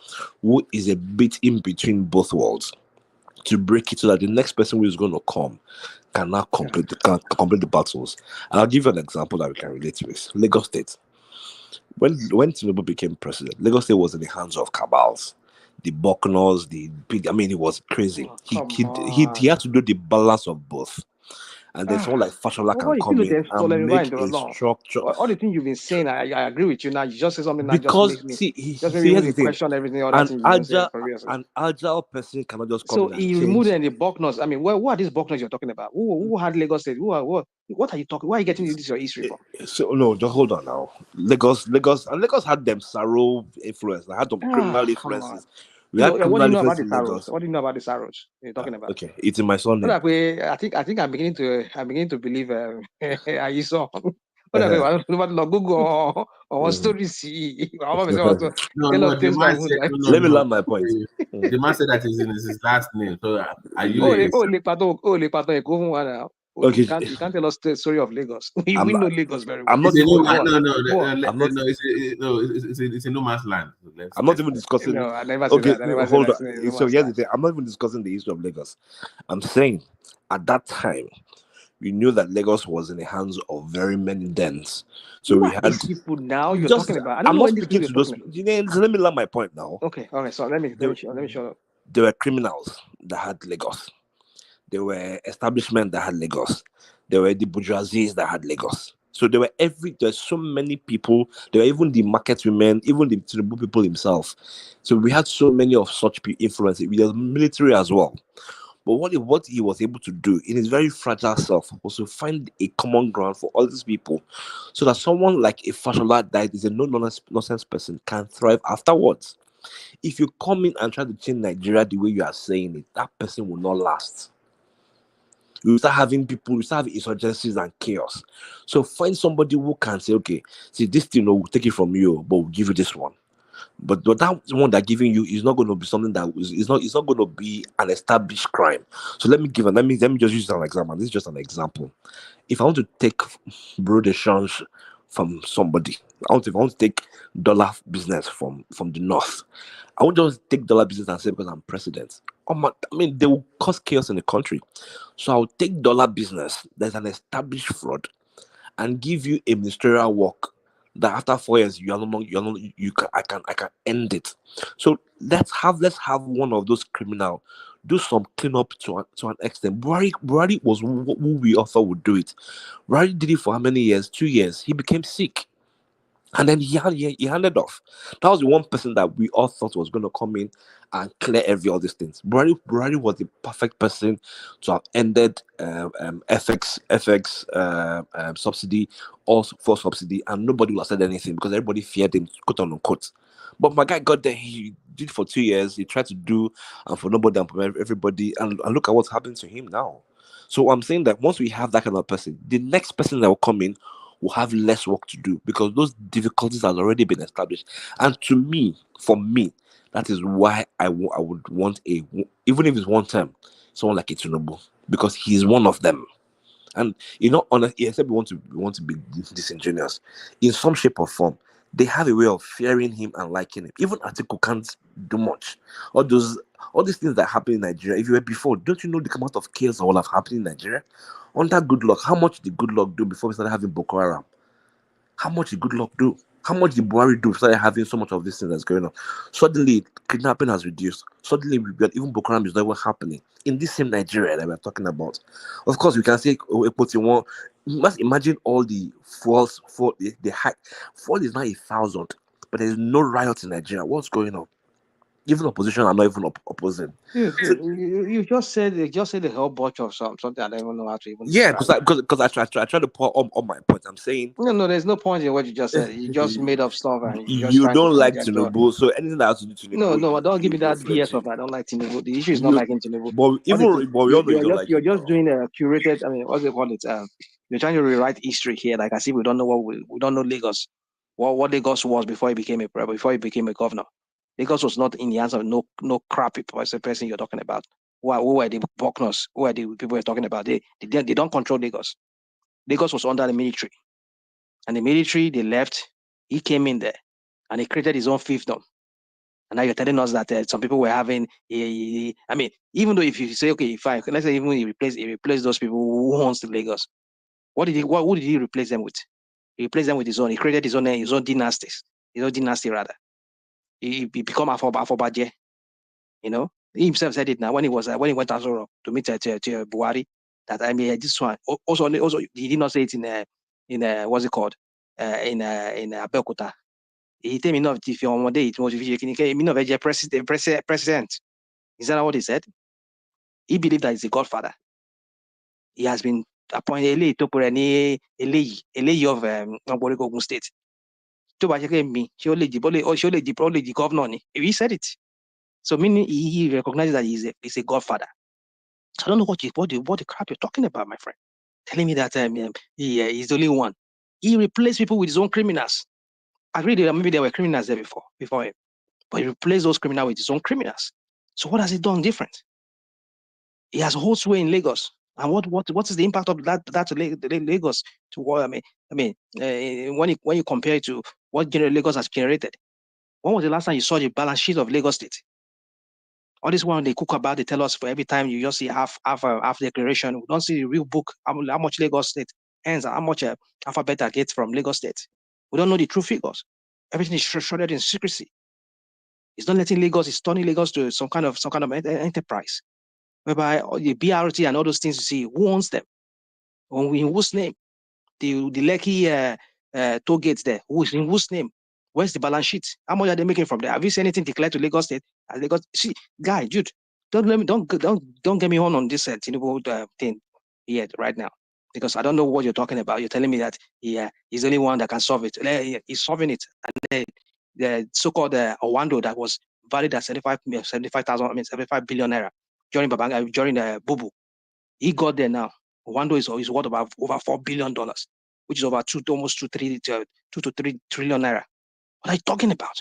U: who is a bit in between both worlds to break it so that the next person who is going to come can now complete the battles. And I'll give you an example that we can relate with. Lagos State. When Tinubu became president, Lagos State was in the hands of cabals. The Bucknors, it was crazy. He had to do the balance of both. And then someone like Fashola can come in and make a structure.
T: All the things you've been saying, I agree with you now. You just say something that
U: because
T: just makes me question everything.
U: An agile person cannot just come in.
T: So he removed the Bucknors. I mean, who are these Bucknors you're talking about? Who had Lagos State? What are you talking? Why are you getting this your history from?
U: So no, just hold on now. Lagos had them Saro influence. They had some criminal influences.
T: What do you know about the Saros? What do you know about the Saros you're talking about?
U: Okay, it's in my son.
T: I think I'm beginning to believe I saw. I don't know about Google or story see.
A: Let me
U: learn my point.
A: The man said that is in his last name. So are you?
T: Okay. You can't tell us the story of Lagos. We know Lagos very well.
A: It's a no man's land.
U: I'm not even discussing.
T: No, I never said that.
U: Hold on. So here's the thing. I'm not even discussing the history of Lagos. I'm saying at that time, we knew that Lagos was in the hands of very many dens. So we had
T: people now you're talking about.
U: I'm not speaking to those. Let me learn my point now.
T: Okay. All right. So let me show up.
U: There were criminals that had Lagos. There were establishments that had Lagos. There were the bourgeoisies that had Lagos. So there's so many people. There were even the market women, even the Tinubu people himself. So we had so many of such influence. We had military as well. But what he was able to do in his very fragile self was to find a common ground for all these people, so that someone like a Fashola that is a no-nonsense person can thrive afterwards. If you come in and try to change Nigeria the way you are saying it, that person will not last. We start having insurgencies and chaos. So find somebody who can say, okay, see, this thing, we'll take it from you, but we'll give you this one. But that one they're giving you is not going to be something that is not going to be an established crime. So let me just use an example. This is just an example. If I want to take bro de change from somebody, if I want to take dollar business from the north, I won't just take dollar business and say because I'm president. They will cause chaos in the country. So I'll take dollar business, there's an established fraud, and give you a ministerial work that after 4 years I can end it. So let's have one of those criminals do some cleanup to an extent. Buhari was who we all thought would do it. Buhari did it for how many years? 2 years. He became sick. And then he handed off. That was the one person that we all thought was going to come in and clear all these things. Buhari was the perfect person to have ended FX subsidy, also for subsidy, and nobody would have said anything because everybody feared him, quote unquote. But my guy got there. He did for 2 years. He tried to do for nobody and for everybody, and look at what's happening to him now. So I'm saying that once we have that kind of person, the next person that will come in will have less work to do because those difficulties have already been established. And for me, that is why I would want even if it's one term, someone like Tinubu, because he's one of them. And except we want to be disingenuous, in some shape or form, they have a way of fearing him and liking him. Even Atiku can't do much. All these things that happen in Nigeria, if you were before, don't you know the amount of chaos that will have happened in Nigeria? Under good luck, how much did good luck do before we started having Boko Haram? How much did good luck do? How much did Buhari do before we started having so much of this thing that's going on? Suddenly, kidnapping has reduced. Suddenly, even Boko Haram is not even happening. In this same Nigeria that we're talking about. Of course, we can say, you must imagine all the false, the high. Fall is now 1,000, but there's no riots in Nigeria. What's going on? Even opposition are not even opposing.
T: You just said the whole bunch of something I don't even know how to even.
U: Yeah, because I try to pour on my point. I'm saying
T: no, there's no point in what you just said. You just made up stuff and
U: you don't like Tinubu, so anything that has to do Tinubu.
T: No, don't give me that BS of I don't like Tinubu. The issue is not liking Tinubu.
U: But we all know you don't like.
T: You're just doing a curated. I mean, what's they call it? You're trying to rewrite history here. Like I see, we don't know we don't know Lagos. What Lagos was before he became a governor. Lagos was not in the hands of no crappy person you're talking about. Who were the Bucknors? Who are the people you're talking about? They don't control Lagos. Lagos was under the military. And the military, they left. He came in there and he created his own fiefdom. And now you're telling us that some people were having I mean, even though if you say, okay, fine, let's say even he replaced those people who owns the Lagos. Who did he replace them with? He replaced them with his own. He created his own dynasties. His own dynasty rather. He become Afobaje. You know, he himself said it now when he went to Azoro to meet Buhari. That I mean, this one also he did not say it in what's it called in Abeokuta. He told me not if you one day it was if you me not president. Is that what he said? He believed that he's a godfather. He has been appointed Ele of Ogun State. To me, she only the governor. He said it. So meaning he recognizes that he's a godfather. So I don't know what the crap you're talking about, my friend. Telling me that he's the only one. He replaced people with his own criminals. I agree that maybe there were criminals there before him, but he replaced those criminals with his own criminals. So what has he done different? He has a whole sway in Lagos. And what is the impact of that Lagos to what I mean when you compare it to what Lagos has generated? When was the last time you saw the balance sheet of Lagos State? All this one they cook about, they tell us for every time you just see half declaration. We don't see the real book, how much Lagos State earns, how much Alphabet gets from Lagos State. We don't know the true figures. Everything is shrouded in secrecy. It's not letting Lagos, it's turning Lagos to some kind of enterprise. Whereby the BRT and all those things you see, who owns them? In whose name? The Lekki toll gates there, in whose name? Where's the balance sheet? How much are they making from there? Have you seen anything declared to Lagos State? See, guy, Jude, don't get me on this Tinubu thing yet right now, because I don't know what you're talking about. You're telling me that he's the only one that can solve it. He's solving it, and the so-called Owando that was valued at 75 billion naira during Bubu, he got there now. Owando is worth about over $4 billion, which is over 2 to 3 trillion naira. What are you talking about?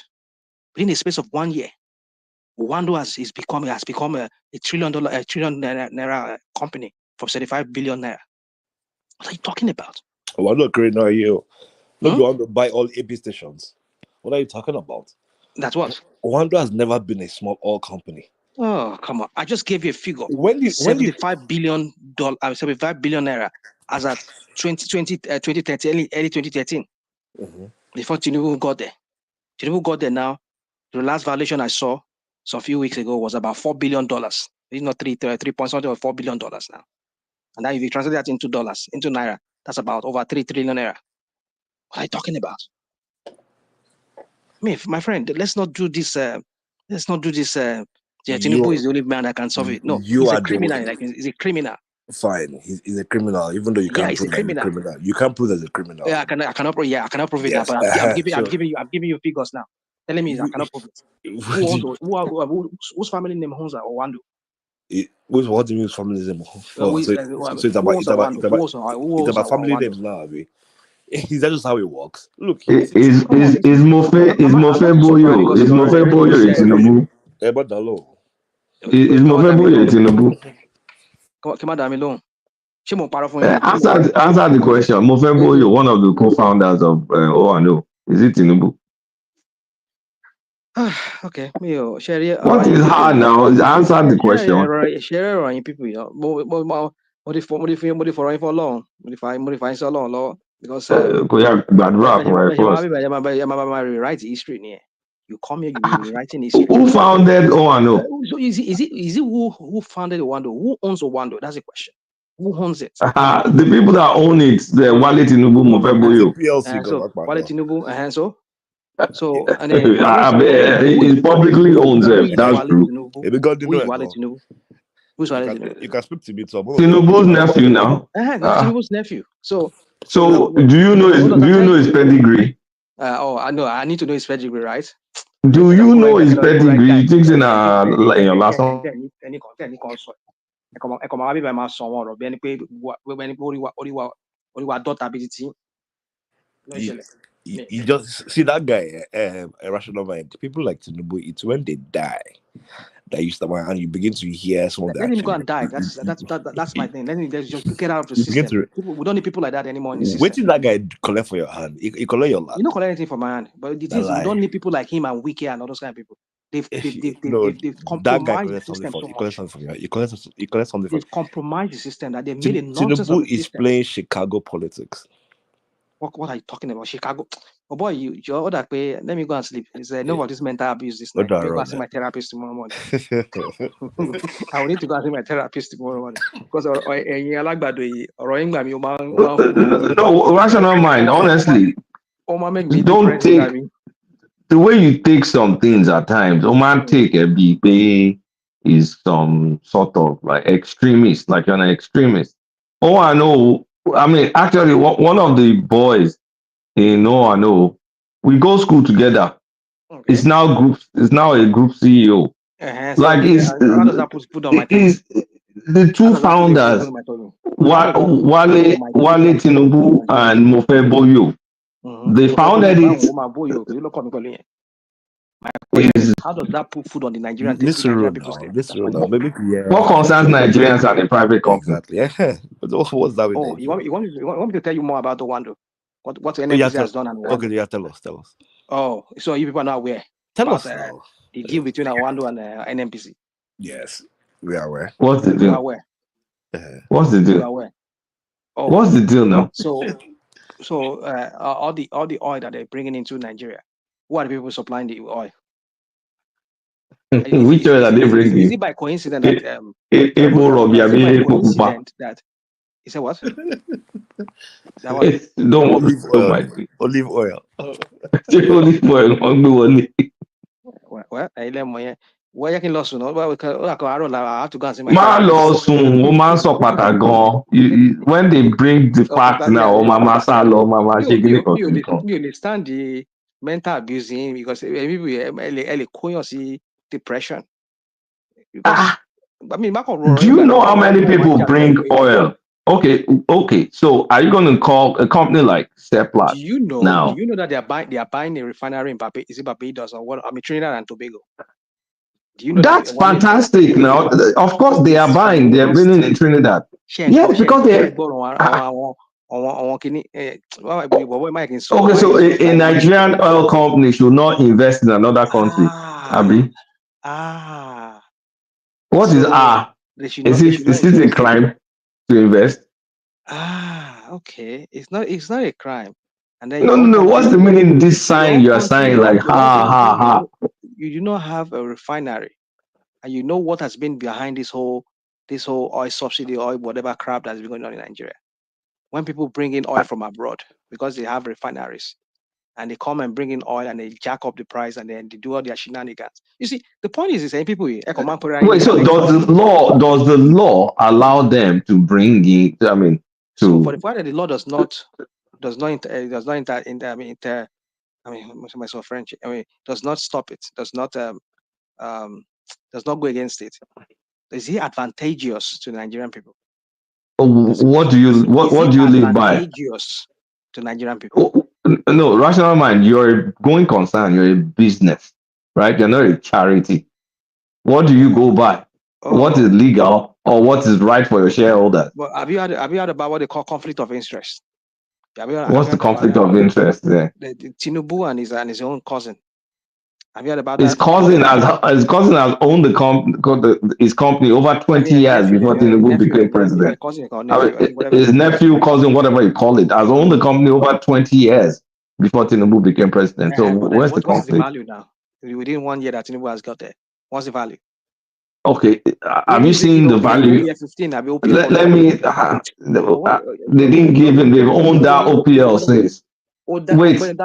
T: Within the space of 1 year, Owando has become a $1 trillion naira company from 75 billion naira. What are you talking about?
U: Owando great now, you. Not you want to buy all AP stations. What are you talking about?
T: That's what?
U: Owando has never been a small oil company.
T: Oh, come on. I just gave you a figure. $75 billion naira as at 2013, early 2013. Before Tinubu got there. Tinubu got there now. The last valuation I saw a few weeks ago was about $4 billion. It's not 3 point something or $4 billion now. And now if you translate that into dollars, into naira, that's about over 3 trillion naira. What are you talking about? My friend, let's not do this. Tinubu is the only man that can solve it. No, he's a criminal. He's a criminal.
U: Fine, he's a criminal, even though you can't prove that he's a criminal. You can't prove that he's a criminal.
T: Yeah, I cannot prove it now, but I'm giving you figures now. Telling me I cannot prove it. Whose family name owns Owando?
U: What do you mean his family name? So it's about family names now, Abi. Is that just how it works? Look,
R: is Mofe Boyo in Tinubu?
U: But the law.
R: Is Mofe Boyo in Tinubu? Answer the question. Mofe Boyo, one of the co-founders of O&O, is it Tinubu?
T: Okay,
R: what is hard now? Answer the question.
T: Share people, modify for long, modify so long, because rewrite history. You come here, you be writing history.
R: Who founded O&O?
T: So is it who founded Owando? Who owns Owando? That's the question. Who owns it?
R: The people that own it, the Wale Tinubu, Mofe Boyo.
T: So Wale Tinubu, so So and then
R: it publicly owns them. That's true.
T: Who's
U: you can speak to me.
R: Tinubu's nephew now.
T: Tinubu's nephew. So
R: do you know his pedigree?
T: I know. I need to know his pedigree, right?
R: Do you know his pedigree? He thinks in your last one.
U: You just see that guy, a rational mind. People like Tinubu, it's when they die that you start and you begin to hear some of that.
T: Let him go and die. That's my thing. Let him just get out of the system. We don't need people like that anymore in the system.
U: Wait till that guy collect for your hand. He collect your land.
T: You don't collect anything from my hand. But the thing is, we don't need people like him and Wiki and all those kind of people. They've compromised the system so much.
U: He collects something.
T: They've compromised the system that they made a nonsense
U: Tinubu
T: of the
U: is
T: system.
U: playing Chicago politics.
T: What are you talking about? Chicago? Oh boy, you're all that way. Let me go and sleep. It's no of this mental abuse this night. I'll go and see my therapist tomorrow morning. I will need to go and see my therapist tomorrow morning. Because
R: no, rational mind, honestly. Don't take the way you take some things at times. Oman take a big is some sort of like extremist, like you're an extremist. Oh, I know. I mean, actually, one of the boys in I know, we go school together. Okay. It's now a group CEO. Like
T: how does that put on my
R: the two founders, Wale Tinubu and Mofe Boyo. They founded it.
T: How does that put food on the Nigerian table?
R: What concerns Nigerians and the private company?
U: Exactly. Yeah. What's that with
T: you want me to tell you more about the Wando? What NNPC has done and
U: okay, yeah, tell us.
T: Oh, so you people are not aware.
U: Tell us
T: the deal between Wando and NNPC.
U: Yes, we are aware.
R: What's the deal?
T: We are aware.
R: What's the deal?
T: We are aware. Oh,
R: what's the deal now?
T: So all the oil that they're bringing into Nigeria, who are the people supplying the oil?
R: Which oil are they bringing?
T: Is it by coincidence that he said what?
R: Don't
U: olive oil.
R: Olive oil.
T: Well, I can lose. I have to go and see my.
R: When they bring the facts now,
T: you understand the mental abusing because people see depression. Because, I mean,
R: do you know how many people bring oil? Okay. So, are you going to call a company like Seplat?
T: Do you know that they are buying a refinery in Barbados or what? I mean, Trinidad and Tobago. Do you know
R: that's fantastic? Now, of course, they are buying. They are bringing in Trinidad. Yes, because they. Okay, so a Nigerian oil company should not invest in another country. Abi. What is Is it a crime to invest?
T: Okay. It's not a crime. And then
R: no. What's the meaning of this sign you are signing? Like ha.
T: You do not have a refinery, and you know what has been behind this whole oil subsidy, oil whatever crap that's been going on in Nigeria. When people bring in oil from abroad because they have refineries, and they come and bring in oil and they jack up the price and then they do all their shenanigans. You see, the point is saying people. Wait,
R: so does the law allow them to bring in? I mean,
T: so for the fact that the law does not stop it, does not go against it. Is it advantageous to Nigerian people?
R: What do you live by?
T: Advantageous to Nigerian people.
R: No, rational mind. You're a going concern. You're a business, right? You're not a charity. What do you go by? What is legal or what is right for your shareholders?
T: But have you heard about what they call conflict of interest?
R: What's the conflict of interest there?
T: The Tinubu and his own cousin. Have you heard about
R: his
T: that?
R: Cousin has owned his company over 20 years before Tinubu became president. His nephew, cousin, whatever you call it, has owned the company over 20 years before Tinubu became president. So where's the conflict?
T: What's the value now? Within 1 year that Tinubu has got there, what's the value?
R: Okay, have you seen the value? Let me. They didn't give him. They've owned that OPL since. Wait.
T: What?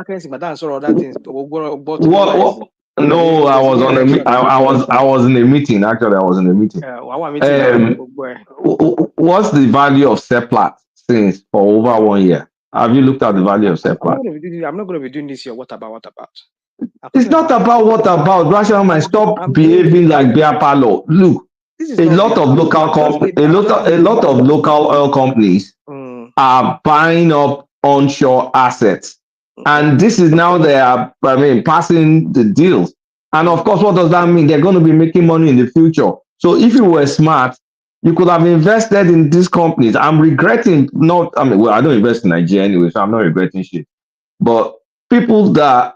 R: No, I was on a I was in a meeting. Actually, I was in a meeting. What's the value of CEPLAT since for over 1 year? Have you looked at the value of CEPLAT?
T: I'm not going to be doing this here. What about?
R: It's not about what about. Rational mind, stop behaving like beer parlor. Look, a lot of local oil companies are buying up onshore assets, and this is now they are, passing the deals. And of course, what does that mean? They're going to be making money in the future. So if you were smart, you could have invested in these companies. I'm regretting not. I don't invest in Nigeria anyway, so I'm not regretting shit. But people that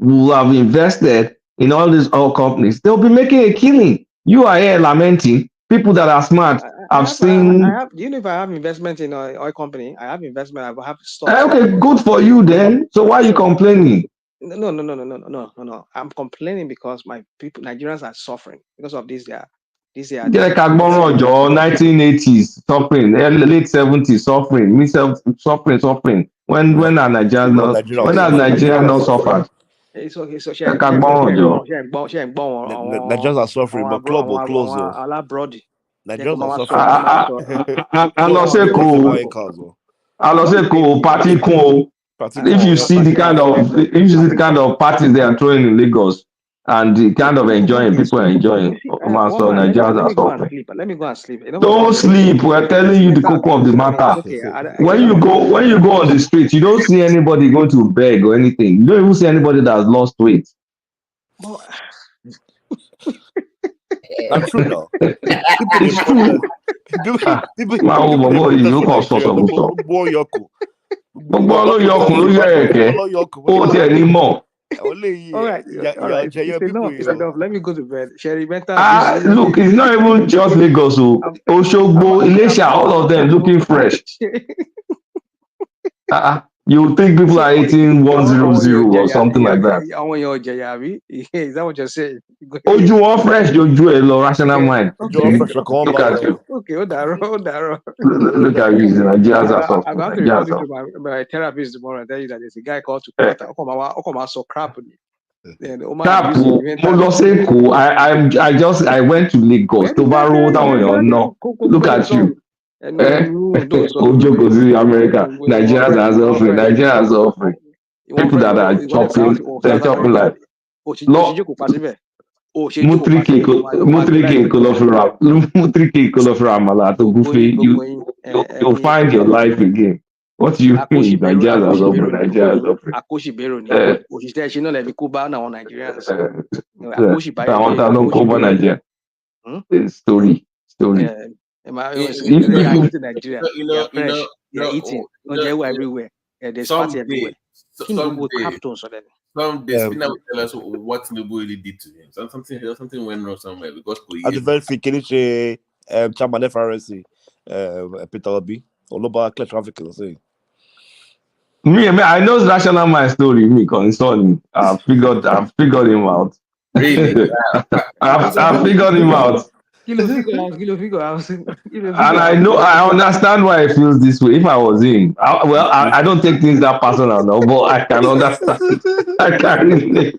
R: who have invested in all these oil companies, they'll be making a killing. You are here lamenting. People that are smart have seen.
T: Do you know if I have investment in an oil company? I have investment. I have stocks.
R: Okay, good for you then. So why are you complaining?
T: No. I'm complaining because my people, Nigerians, are suffering because of this.
R: Like Agbonojo, 1980s suffering, late 70s suffering, mid 70s suffering. When are Nigerians not suffered?
T: It's okay. So
U: Nigerians are suffering, but club will close. Nigerians are suffering.
R: Party cool. If you see the kind of parties they are throwing in Lagos and the kind of enjoying people are enjoying, Nigerians are suffering.
T: Let me go and sleep.
R: Don't sleep. We're telling you the cocoa of the matter. When you go on the street, you don't see anybody going to beg or anything. You don't even see anybody that has lost weight.
U: That's true now.
R: It's true.
T: All right. It's enough. Let me go to bed.
R: Look, it's not even just Lagos. Oshogbo, Ilesha, all of them looking fresh. You think people are eating 100 or something like that?
T: Is that what you're saying?
R: Oh, you want fresh? You rational mind. Look at you.
T: Okay, hold on.
R: Look at you. Nigerians are suffering.
T: I'm going to report it to my therapist tomorrow and tell you that there's a guy called to so crap.
R: I went to Lagos. Look at you. America. Nigerians are suffering. People that are chopping, they're chopping like Mutriki you'll find your life again. What do you mean? Nigerians are suffering. Story.
T: Everywhere. There's party everywhere.
O: Someday, Spina will tell us what Tinubu really did to him. Something went wrong somewhere because
U: at the very beginning, Chairman FRC, Peter Obi, Oloba clear traffic.
R: Me, I know rational mind story. Me concerning. I've figured him out.
O: Really?
R: I've figured him out. And I understand why he feels this way. If I was him, I don't take things that personal now, but I can understand. I can relate.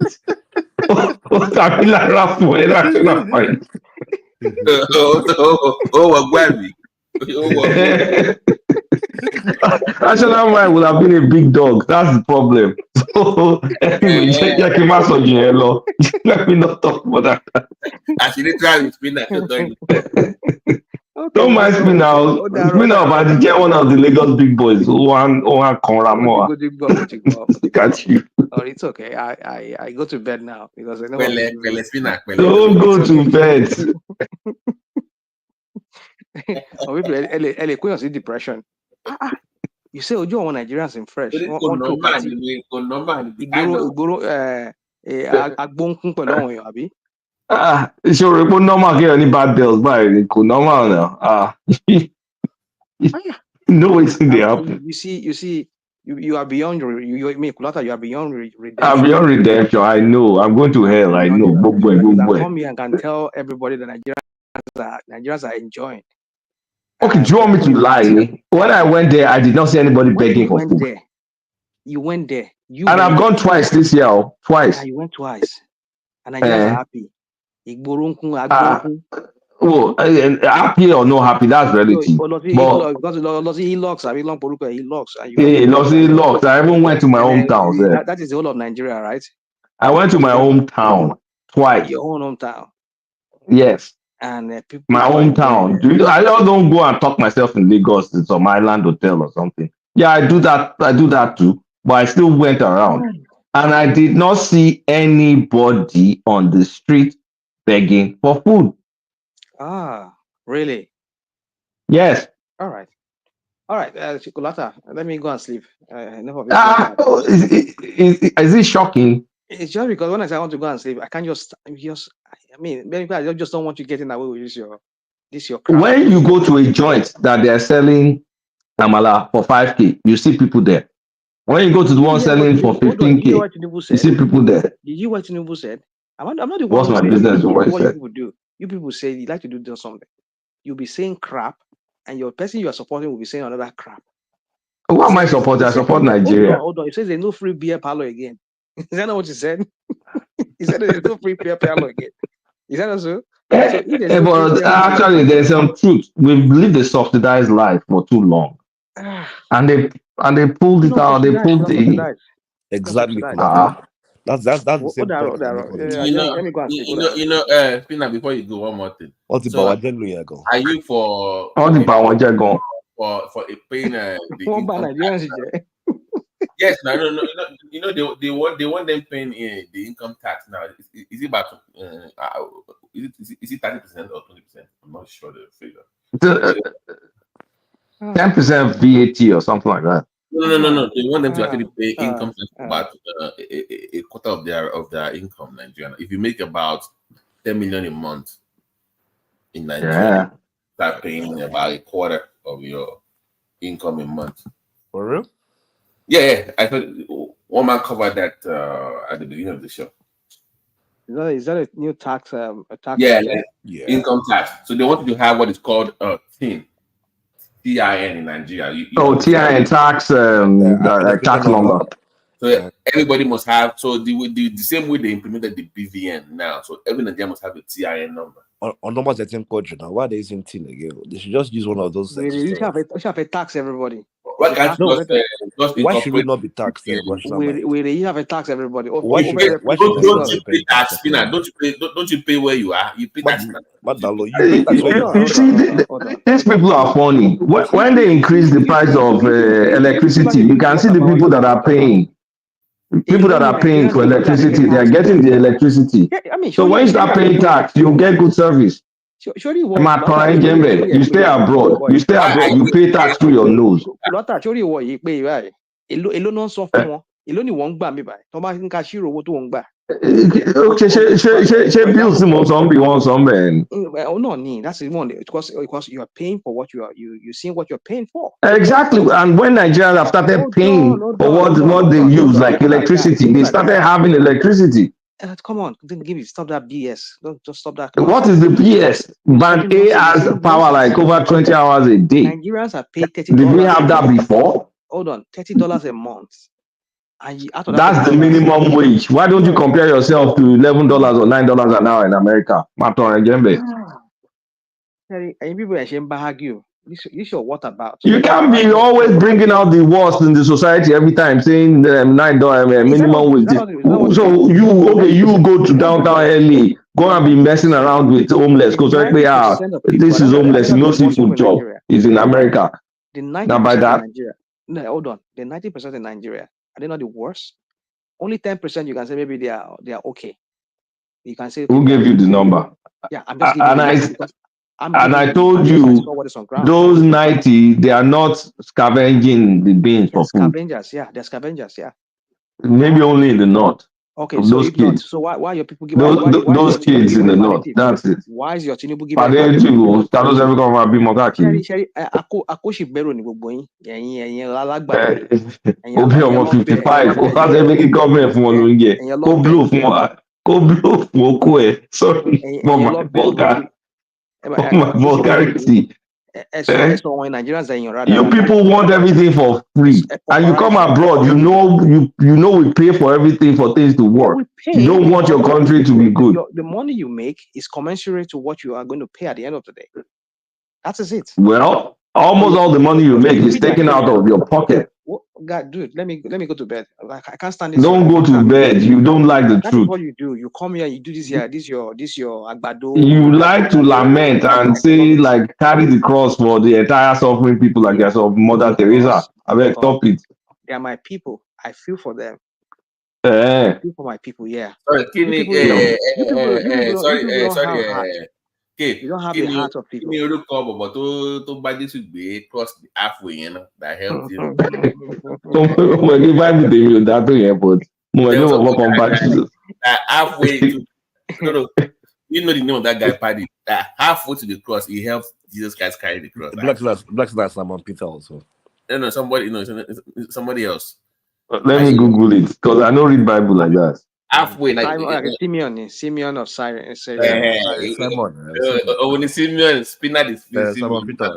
R: Rational mind would have been a big dog. That's the problem. So anyway, let me not talk about that.
O: Actually, try with Spina.
R: Don't mind Spina. Spina, but the one of the Lagos big boys. One Konramoa. Look at you.
T: Oh, it's okay. I go to bed now because I know.
R: Don't go to bed.
T: Depression. You say Ojo want Nigerians in fresh.
R: Sure, normal get any bad bills, but normal now. No, it's in the happen.
T: You see, you are beyond you are beyond redemption.
R: I'm beyond redemption. I know. I'm going to hell. I know.
T: Come here and can tell everybody that Nigerians are enjoying.
R: Okay, do you want me to lie? When I went there, I did not see anybody begging for food.
T: You went there.
R: And I've gone twice this year. Twice.
T: Yeah, you went twice. And Nigerians are happy.
R: Oh, happy or no happy, that's relative.
T: He locks.
R: I even went to my hometown.
T: That is the whole of Nigeria, right?
R: I went to my hometown twice.
T: Your own hometown.
R: Yes.
T: And people
R: my hometown. I don't go and talk myself in Lagos in some island hotel or something. Yeah, I do that too. But I still went around. And I did not see anybody on the street begging for food.
T: Ah, really?
R: Yes.
T: All right. Chikolata, let me go and sleep.
R: Is it shocking?
T: It's just because when I say I want to go and sleep, I can't I mean, maybe I just don't want you getting away with this your crap.
R: When you go to a joint that they're selling amala for 5K, you see people there. When you go to the one selling for 15K, you see people there.
T: Did you what Tinubu said? I'm not the one.
R: What's my business?
T: What you people do? You people say you like to do something. You'll be saying crap, and your person you are supporting will be saying another crap.
R: What am I supporting? I support Nigeria.
T: Hold on. He says there's no free beer parlor again. Is that not what you said? He said there's no free beer parlor again. Is that also?
R: But actually, there's some truth. We've lived a subsidized life for too long, and they pulled it out. They pulled the
U: exactly. That's the same point.
O: Pina, before you go, one more thing.
U: What's the power general go?
O: Are you for
R: all the power general
O: for a paying Yes, no. You know they want them paying the income tax now. Is it about is it 30% or 20%? I'm not sure the figure.
R: 10% VAT or something like that.
O: No. They want them to actually pay income tax about a quarter of their income. Nigeria. If you make about 10 million a month in Nigeria, start paying about a quarter of your income a month.
U: For real?
O: Yeah. I thought one man covered that at the beginning of the show.
T: Is that a new tax?
O: Yeah, income tax. So they want you to have what is called TIN in Nigeria.
R: TIN tax tax number.
O: So everybody must have. So the same way they implemented the BVN now. So every Nigerian must have a TIN number.
U: On number 13 country now, why are they using TIN again? They should just use one of those.
T: We have a tax, everybody.
O: Why can't
U: why should we not be taxed?
T: We have a tax, everybody.
O: Why should you pay tax? Don't you pay where you are? You pay tax.
R: You see, these people are funny. When they increase the price of electricity, you can see the people that are paying. People that are paying for electricity, they are getting the electricity. So when you start paying tax, you get good service. You stay abroad. You pay tax through your nose. Okay, bills man.
T: Oh no, that's the one because you are paying for what you seeing what you're paying for.
R: Exactly, and when Nigerians have started paying for what they use, like electricity, they started having electricity.
T: Come on, stop that BS. Don't just stop that.
R: What is the BS? Band A has power like over 20 hours a day.
T: Nigerians are paid $30.
R: Did we have that before?
T: Hold on, $30 a month. And
R: that's the minimum wage. Why don't you compare yourself to $11 or $9 an hour in America?
T: This your what about?
R: You can't be always bringing out the worst in the society every time, saying $9 minimum wage. So you go to downtown LA, go and be messing around with homeless because this is homeless, no seafood job. It's in America.
T: Now by that, hold on. The 90% in Nigeria, are they not the worst? Only 10% you can say maybe they are okay. You can say
R: who gave you the number?
T: Yeah, I'm just giving you
R: I told you those 90, they are not scavenging the beans for food.
T: They're scavengers, yeah.
R: Maybe only in the north.
T: Okay, so those kids. So why are your people giving
R: those kids in the north? That's it.
T: Why is your Tinubu giving?
R: Obi ọmọ 55. O fa se make government fún wọn ló ń jẹ. Kó blow fún wa. Kó blow fún oko ẹ. Sorry, for my vulgarity.
T: So when Nigerians are in your
R: You people want everything for free, and you come abroad. You know we pay for everything for things to work.
T: We pay,
R: you don't want your country to be good.
T: The money you make is commensurate to what you are going to pay at the end of the day. That is it.
R: Well, almost all the money you make is taken out of your pocket.
T: God, dude, let me go to bed. Like, I can't stand this.
R: Don't go to bed. You don't like the
T: That
R: truth.
T: is what you do. You come here, you do this here. This your agbado.
R: You like to lament and say, like, carry the cross for the entire suffering people like yourself, Mother Teresa. I beg, stop it.
T: They are my people. I feel for them.
R: I
T: feel for my people. Yeah.
O: Sorry,
T: You don't have the heart of people.
O: Cross the halfway, you know, that helps you. Halfway to, you know the name of that guy, Paddy. Halfway to the cross, he helps Jesus Christ carry the cross.
U: Black Simon Peter also.
O: No, somebody else.
R: Let me Google it because I don't read Bible like that.
T: Halfway, Simeon of Syrian.
O: When Simeon, Spinner is
U: Simon Peter.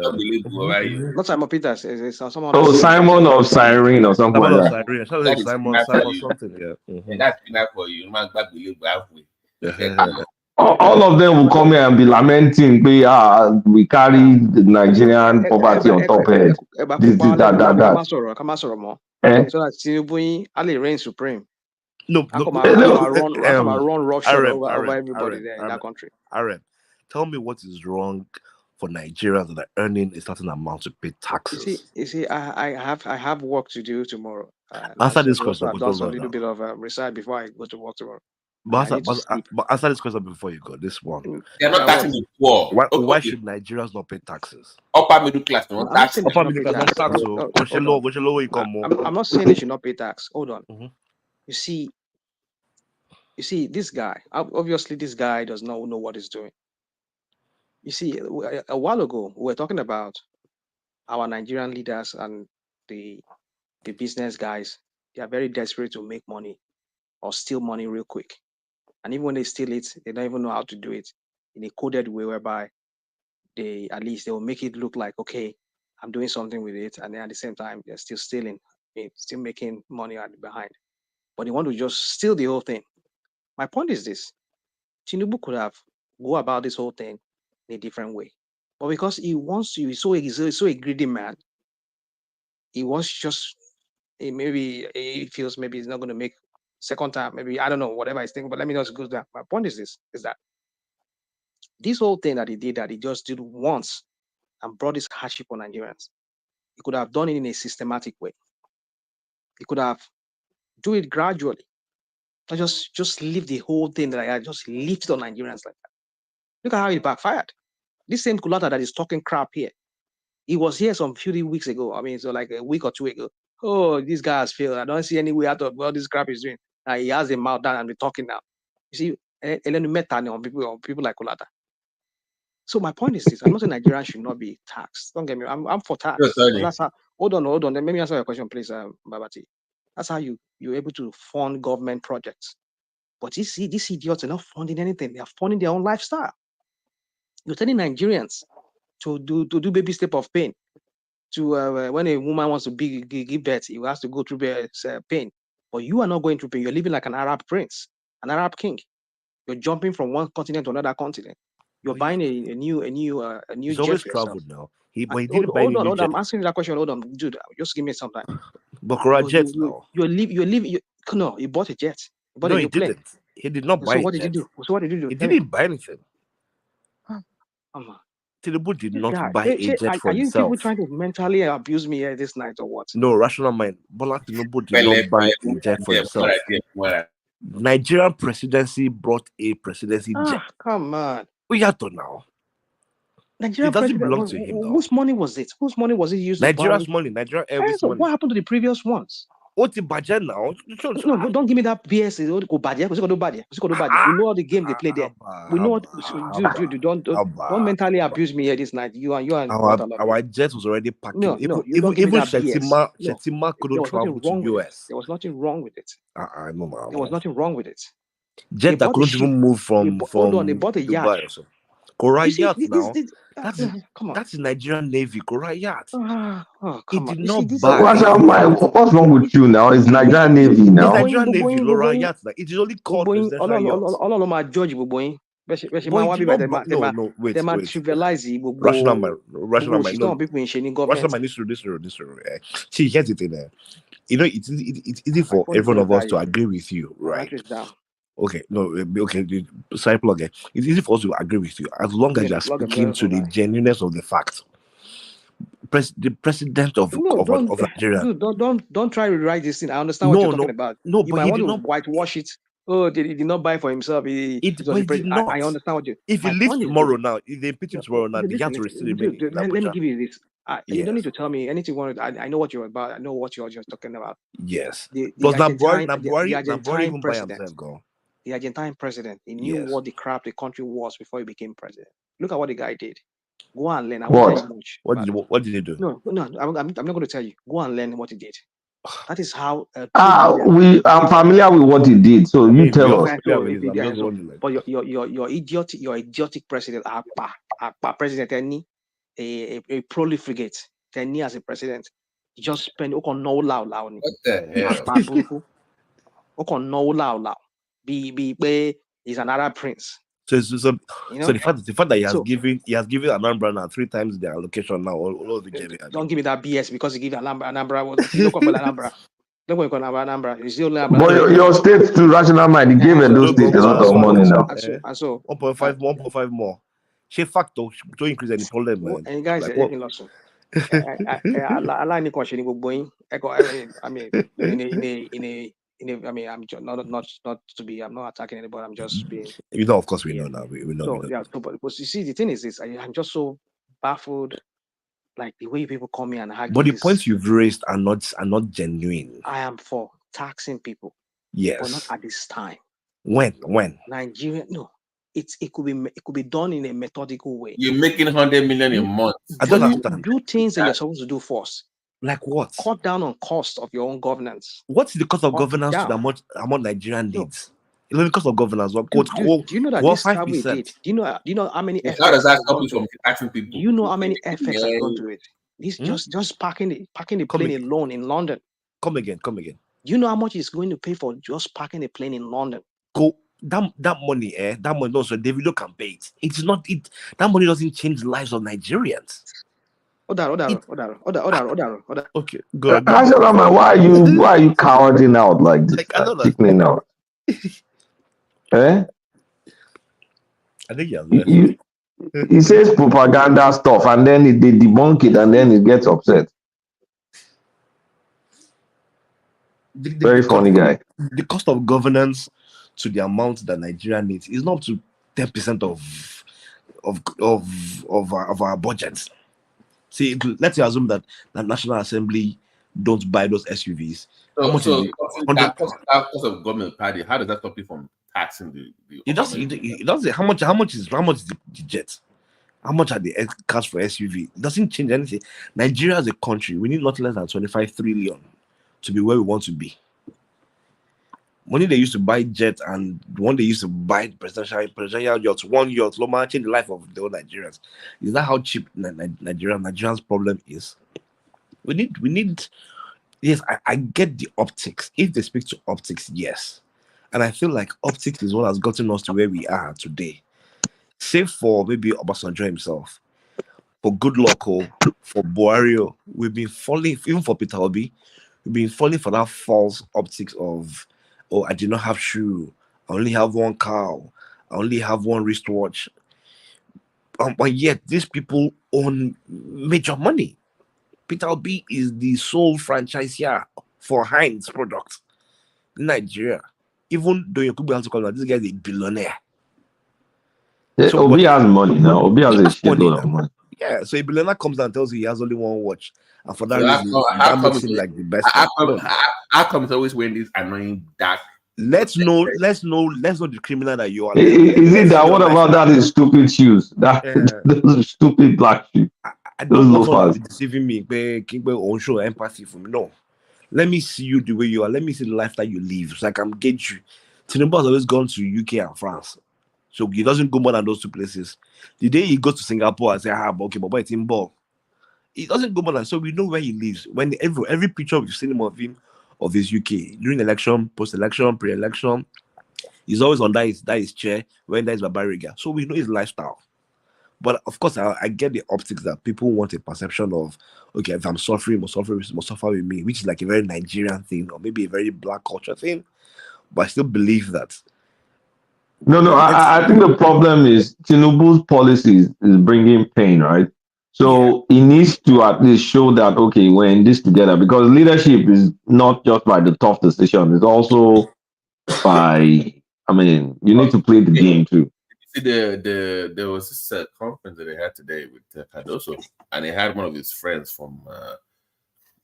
T: Not Simon Peter. Someone.
R: Oh, Simon of Cyrene or something like that.
O: That is
U: Simon something.
O: And that's Spinner for you. Man, back believe halfway.
R: All of them will come here and be lamenting. We carry the Nigerian poverty on top head. This, that.
T: So that Tinubu Ali reign supreme.
U: No,
T: run roughshod over everybody there in that country.
U: Aaron, tell me what is wrong for Nigerians that are earning a certain amount to pay taxes.
T: You see, I have work to do tomorrow.
U: Answer this question.
T: I've done a little bit of research before I go to work tomorrow.
U: But answer this question before you go. This one.
O: They're not taxing the poor.
U: Why should Nigerians not pay taxes?
O: Upper middle class, no tax.
U: Upper middle class, not tax. Low income.
T: I'm not saying they should not pay tax. Hold on. You see, this guy. Obviously, this guy does not know what he's doing. You see, a while ago we were talking about our Nigerian leaders and the business guys. They are very desperate to make money or steal money real quick. And even when they steal it, they don't even know how to do it in a coded way whereby they will make it look like, okay, I'm doing something with it. And then at the same time, they're still stealing, still making money behind. But they want to just steal the whole thing. My point is this. Tinubu could have go about this whole thing in a different way. But because he wants to, he's so a greedy man, he wants just, maybe he feels maybe he's not going to make second time, maybe, I don't know, whatever he's thinking, but let me just go there. My point is that this whole thing that he just did once and brought this hardship on Nigerians. He could have done it in a systematic way. He could have do it gradually. Not just leave the whole thing that I just lift on Nigerians like that. Look at how it backfired. This same Kulata that is talking crap here, he was here some few weeks ago. I mean, so like a week or two ago. Oh, this guy has failed. I don't see any way out of what this crap is doing. He has a mouth down and we're talking now. You see, on people like Kulata. So my point is this: I'm not saying Nigerians should not be taxed. Don't get me. I'm for tax. That's how, hold on. Let me answer your question, please, Babati. That's how you're able to fund government projects. But you see, these idiots are not funding anything. They are funding their own lifestyle. You're telling Nigerians to do baby step of pain. To when a woman wants to give birth, he has to go through pain. But you are not going through pain. You're living like an Arab prince, an Arab king. You're jumping from one continent to another continent. You're buying a new
U: He's
T: jet
U: always
T: for yourself.
U: traveled now. Hold
T: on. I'm asking you that question. Hold on, dude. Just give me some time.
U: But jet now.
T: No, he bought a jet.
U: He didn't. He did not buy.
T: So what did you do? So what did you do?
U: He didn't buy anything.
T: Come on.
U: Tinubu did not buy a jet for himself.
T: Are you people trying to mentally abuse me here this night or what?
U: No, rational mind. Bola Tinubu did not buy a jet for himself. Nigerian presidency brought a presidency jet.
T: Come on.
U: We have to now.
T: Nigerian
U: it doesn't belong to him.
T: Whose money was it? Whose money was it used?
U: Nigeria's money. Nigerian Airways money.
T: What happened to the previous ones?
U: What's the budget now?
T: No, don't give me that BS. We know all the game they play there. We know what. Dude, don't mentally abuse me here this night. You and
U: our jet was already packed.
T: No,
U: even Shetima couldn't travel to US.
T: There was nothing wrong with it.
U: There
T: was nothing wrong with it.
U: Jet that couldn't even move from.
T: Hold on, they bought a yacht.
U: Korayat now.
T: Come on.
U: That's the Nigerian Navy. Korayat.
T: Come
U: It
T: on.
U: did
T: You see,
U: not
T: this
U: buy.
R: What's wrong with you now? It's Nigerian Navy now.
U: It's Nigerian Navy. Korayat. It is only called presidential yachts.
T: All of my George Buboy.
U: Wait.
T: Trivialize
U: Rational mind.
T: No, people in Shani government.
U: Rational mind. This. See, here's the thing there. You know, it's easy for every one of us to agree with you, right? Okay, sorry, plug it. It's easy for us to agree with you as long as you are speaking to the genuineness of the fact. The president of Nigeria.
T: Dude, don't try to rewrite this thing. I understand what you're talking about.
U: No,
T: you
U: but
T: might
U: he
T: want
U: did
T: to
U: not
T: whitewash it. Oh, he did not buy for himself. He
U: did not.
T: I understand what you.
U: If he leaves tomorrow now, if they impeach him tomorrow now, they have to receive the money.
T: Let me give you this. You don't need to tell me anything. I know what you're about. I know what you're just talking about.
U: Yes.
T: The Argentine president, he knew what the crap the country was before he became president. Look at what the guy did. Go and learn.
U: What did he do?
T: No, I'm not going to tell you. Go and learn what he did. That is how.
R: I'm familiar with what he did. So you tell us.
T: But your idiotic president, president, a proliferate, as a president, just spend no loud.
O: What the
T: hell? Be he's an Arab prince.
U: So the fact that he has given Anambra now 3 times the allocation now all of the Nigeria.
T: Don't give me that BS because he gave Anambra. Look up Anambra. Don't go Anambra. It's the only Anambra.
R: But your state to rational mind, he gave those states a lot of money now.
T: And so
U: 1.5 more. She factor to increase any problem, man.
T: And guys, I like the question going. I mean, I'm not to be. I'm not attacking anybody. I'm just being.
U: Of course, we know now. We know.
T: Yeah. But you see, the thing is this. I'm just so baffled, like the way people call me and argue.
U: But the points you've raised are not genuine.
T: I am for taxing people.
U: Yes.
T: But not at this time.
U: When?
T: Nigeria, no. It could be done in a methodical way.
O: You're making 100 million a month.
U: I don't understand.
T: Do things that you're supposed to do first.
U: Like what?
T: Cut down on cost of your own governance.
U: What's the cost of governance to among Nigerian needs? The cost of governance.
T: Do you know that this time we did? Do you know how many efforts?
O: How does that stop you from taxing people?
T: Do you know how many efforts have gone to it? This just parking the plane alone in London.
U: Come again.
T: Do you know how much it's going to pay for just parking a plane in London?
U: That money, that money also Davido can pay it. It's not it. That money doesn't change the lives of Nigerians.
T: Order.
U: Okay, good.
R: Why are you cowarding out like this?
U: I don't know.
R: Out. Eh?
U: I think
R: he says propaganda stuff and then they debunk it and then he gets upset. Very funny guy.
U: The cost of governance to the amount that Nigeria needs is not up to 10% of our budget. See, let's assume that the National Assembly don't buy those SUVs.
O: How much is that cost of government party? How does that stop you from taxing the
U: it does. How much is the jet? How much are the cars for SUV? It doesn't change anything. Nigeria as a country, we need not less than 25 trillion to be where we want to be. Money they used to buy jet and one they used to buy presidential yachts, one yacht, Loma change the life of the whole Nigerians. Is that how cheap Nigerians' problem is? We need. Yes, I get the optics. If they speak to optics, yes, and I feel like optics is what has gotten us to where we are today. Save for maybe Obasanjo himself, for good luck, for Buhari, we've been falling. Even for Peter Obi, we've been falling for that false optics of. Oh, I did not have shoe. I only have one cow. I only have one wristwatch. But yet, these people own major money. Peter Obi is the sole franchisor for Heinz products in Nigeria. Even though you could be able to call him, this guy is a billionaire.
R: So Obi has money now. Obi has a shitload of money.
U: Yeah, so a billionaire comes and tells you he has only one watch. And for that reason, that makes him like the best.
O: How come it's always wearing this annoying dark?
U: Let's know the criminal that you are.
R: Is it that? What about that is stupid shoes? Those stupid black shoes.
U: I don't know deceiving me. On show empathy for me. No. Let me see you the way you are. Let me see the life that you live so I can get you. Tinubu has always gone to UK and France. So he doesn't go more than those two places. The day he goes to Singapore and say, okay, but it's in ball. He doesn't go more than, so we know where he lives. When every picture we've seen of him, of his UK, during election, post-election, pre-election, he's always on that his chair, when there is Barbariga. So we know his lifestyle. But of course, I get the optics that people want a perception of, okay, if I'm suffering, must suffer with me, which is like a very Nigerian thing, or maybe a very black culture thing. But I still believe that.
R: No, I think the problem is Tinubu's policies is bringing pain, right? So he needs to at least show that, okay, we're in this together, because leadership is not just by the tough decision, it's also by, I mean, you need to play the game too.
O: See, there was this conference that they had today with Cardoso, and he had one of his friends from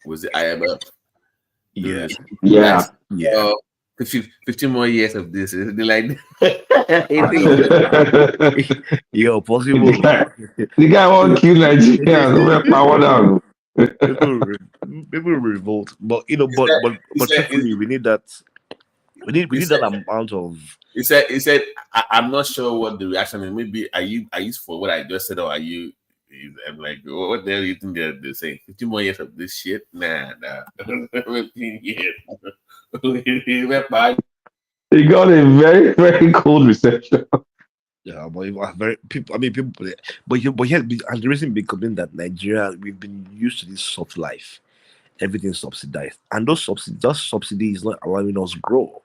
O: was the IMF.
R: Yeah.
O: 15 more years of this. They're like,
U: yo, possible.
R: The guy won't kill Nigeria. Power down.
U: People revolt, but truthfully, we need that. We need that amount of.
O: He said, I'm not sure what the reaction is. Maybe are you for what I just said, or are you? I'm like, what the hell do you think they're saying? 15 more years of this shit? Nah. 15 years.
R: He got a very, very cold reception.
U: Yeah, but people. But and the reason becoming that Nigeria, we've been used to this soft life, everything subsidized, and those subsidy is not allowing us grow.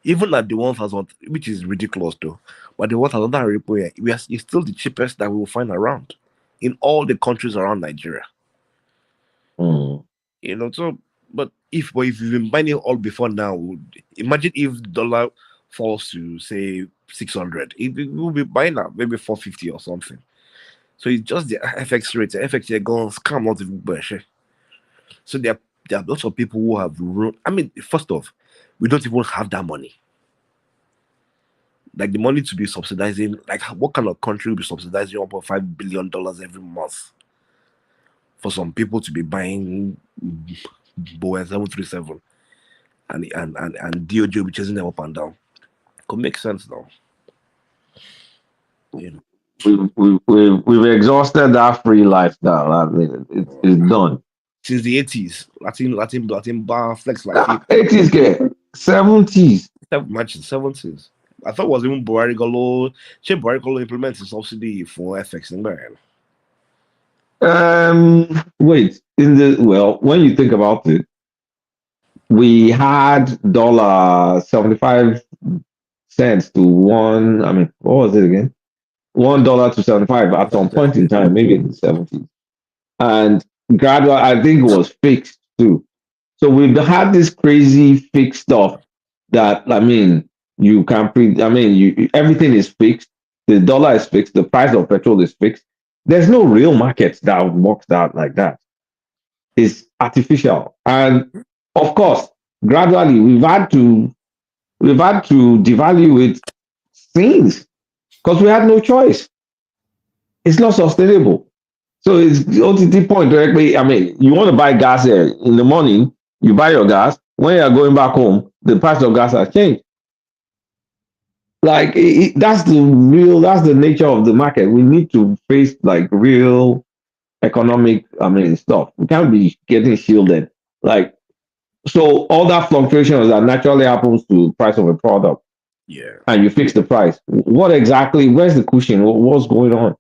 U: Even at the 1,000, which is ridiculous though, but the 1,000 it's still the cheapest that we will find around in all the countries around Nigeria. So, but if you've been buying it all before now, imagine if the dollar falls to say 600, it will be buying now maybe 450 or something. So it's just the FX rate. The FX rate goes come out of bullshit. So there are lots of people who have run. I mean, first off, we don't even have that money. Like the money to be subsidizing, like what kind of country will be subsidizing $1.5 billion every month for some people to be buying Boeing 737 and DOJ will be chasing them up and down? Could make sense now.
R: We've exhausted that free lifestyle. I mean, it's done.
U: Since the 80s, Latin bar flex like
R: 80s, 70s.
U: Imagine 70s. I thought it was even Buhari implemented a subsidy for FX in there.
R: Wait, when you think about it, we had $75 to one. I mean, what was it again? $1 to 75 at some point in time, maybe in the 70s, and gradual. I think it was fixed too. So we've had this crazy fixed stuff that, I mean, you can print. I mean, everything is fixed. The dollar is fixed. The price of petrol is fixed. There's no real market that works out like that. It's artificial, and of course, gradually we've had to devalue it things because we had no choice. It's not sustainable. So it's the OTT point directly. I mean, you want to buy gas here in the morning, you buy your gas. When you're going back home, the price of gas has changed. Like that's the nature of the market. We need to face like real economic, stuff. We can't be getting shielded. Like, so all that fluctuations that naturally happens to the price of a product.
U: Yeah.
R: And you fix the price. What exactly? Where's the cushion? What's going on?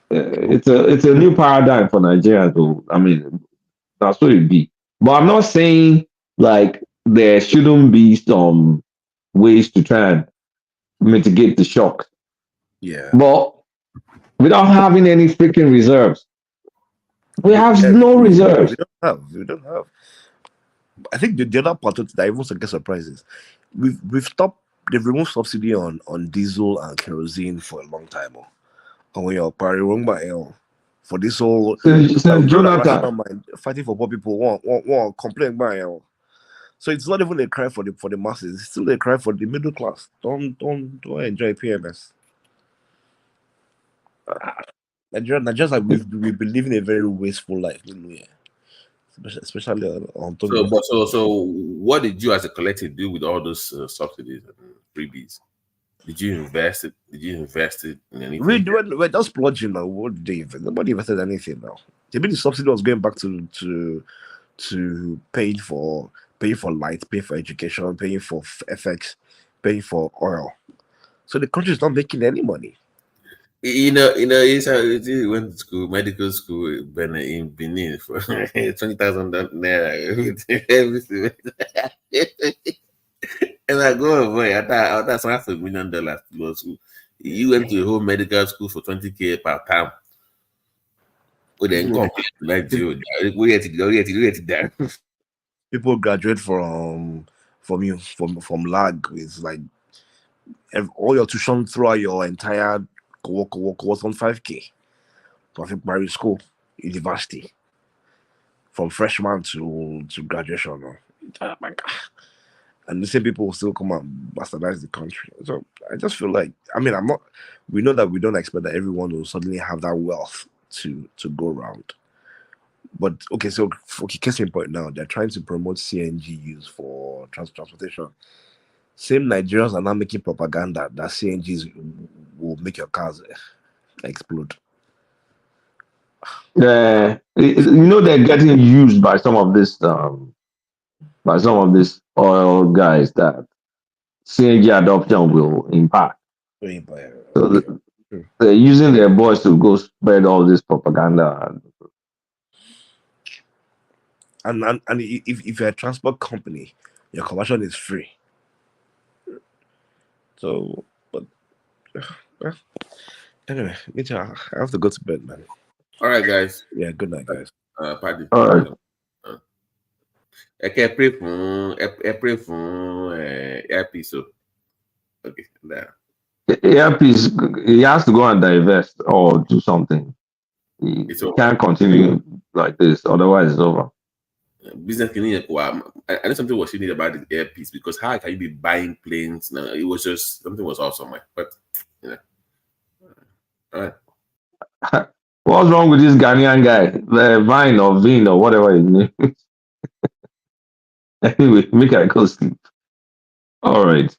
R: It's a new paradigm for Nigeria, though. I mean, that's what it be. But I'm not saying like there shouldn't be some ways to try and mitigate the shock.
U: Yeah.
R: But without having any freaking reserves, we have no reserves.
U: We don't have. I think the other part of that I even get surprises. We've stopped. They've removed subsidy on diesel and kerosene for a long time. And when you're for this whole
R: Jonathan
U: fighting for poor people, won't complain about. So it's not even a cry for the masses. It's still a cry for the middle class. Don't enjoy PMS. Nigerians like we've been living a very wasteful life, especially on top.
O: So what did you as a collective do with all those subsidies and freebies? Did you invest it? Did you invest it in anything?
U: We're just splurging now. What did they invest? Nobody invested anything now. Maybe the subsidy was going back to paying for light, paying for education, paying for FX, paying for oil. So the country is not making any money.
O: It's how it went to school, medical school in Benin for 20,000 naira. Everything. And I go away. That's $500,000 to go to school. You went to a whole medical school for 20K per term. With the income, like you, we get it there.
U: People graduate from lag with like all your tuition throughout your entire work was on 5K. Primary school, university, from freshman to graduation. Oh my God. And the same people will still come and bastardize the country. So I just feel like, we know that we don't expect that everyone will suddenly have that wealth to go around. But okay, so case in point now, they're trying to promote CNG use for transportation. Same Nigerians are now making propaganda that CNGs will make your cars explode.
R: They're getting used by some of these oil guys that CNG adoption will impact. So they're using their voice to go spread all this propaganda.
U: And if you're a transport company, your conversion is free. So, but anyway, I have to go to bed, man.
O: All right, guys.
U: Yeah, good night, guys.
O: Pardon.
R: All right.
O: Okay, pray for earpiece. So, okay, there.
R: Earpiece, he has to go and divest or do something. He can't continue like this, otherwise it's over.
O: Business can need I know something was shitty about the earpiece, because how can you be buying planes? No, it was just something was off somewhere. But all right.
R: What's wrong with this Ghanaian guy? The Vine or Vin or whatever his name is. Anyway, make I go sleep. All right.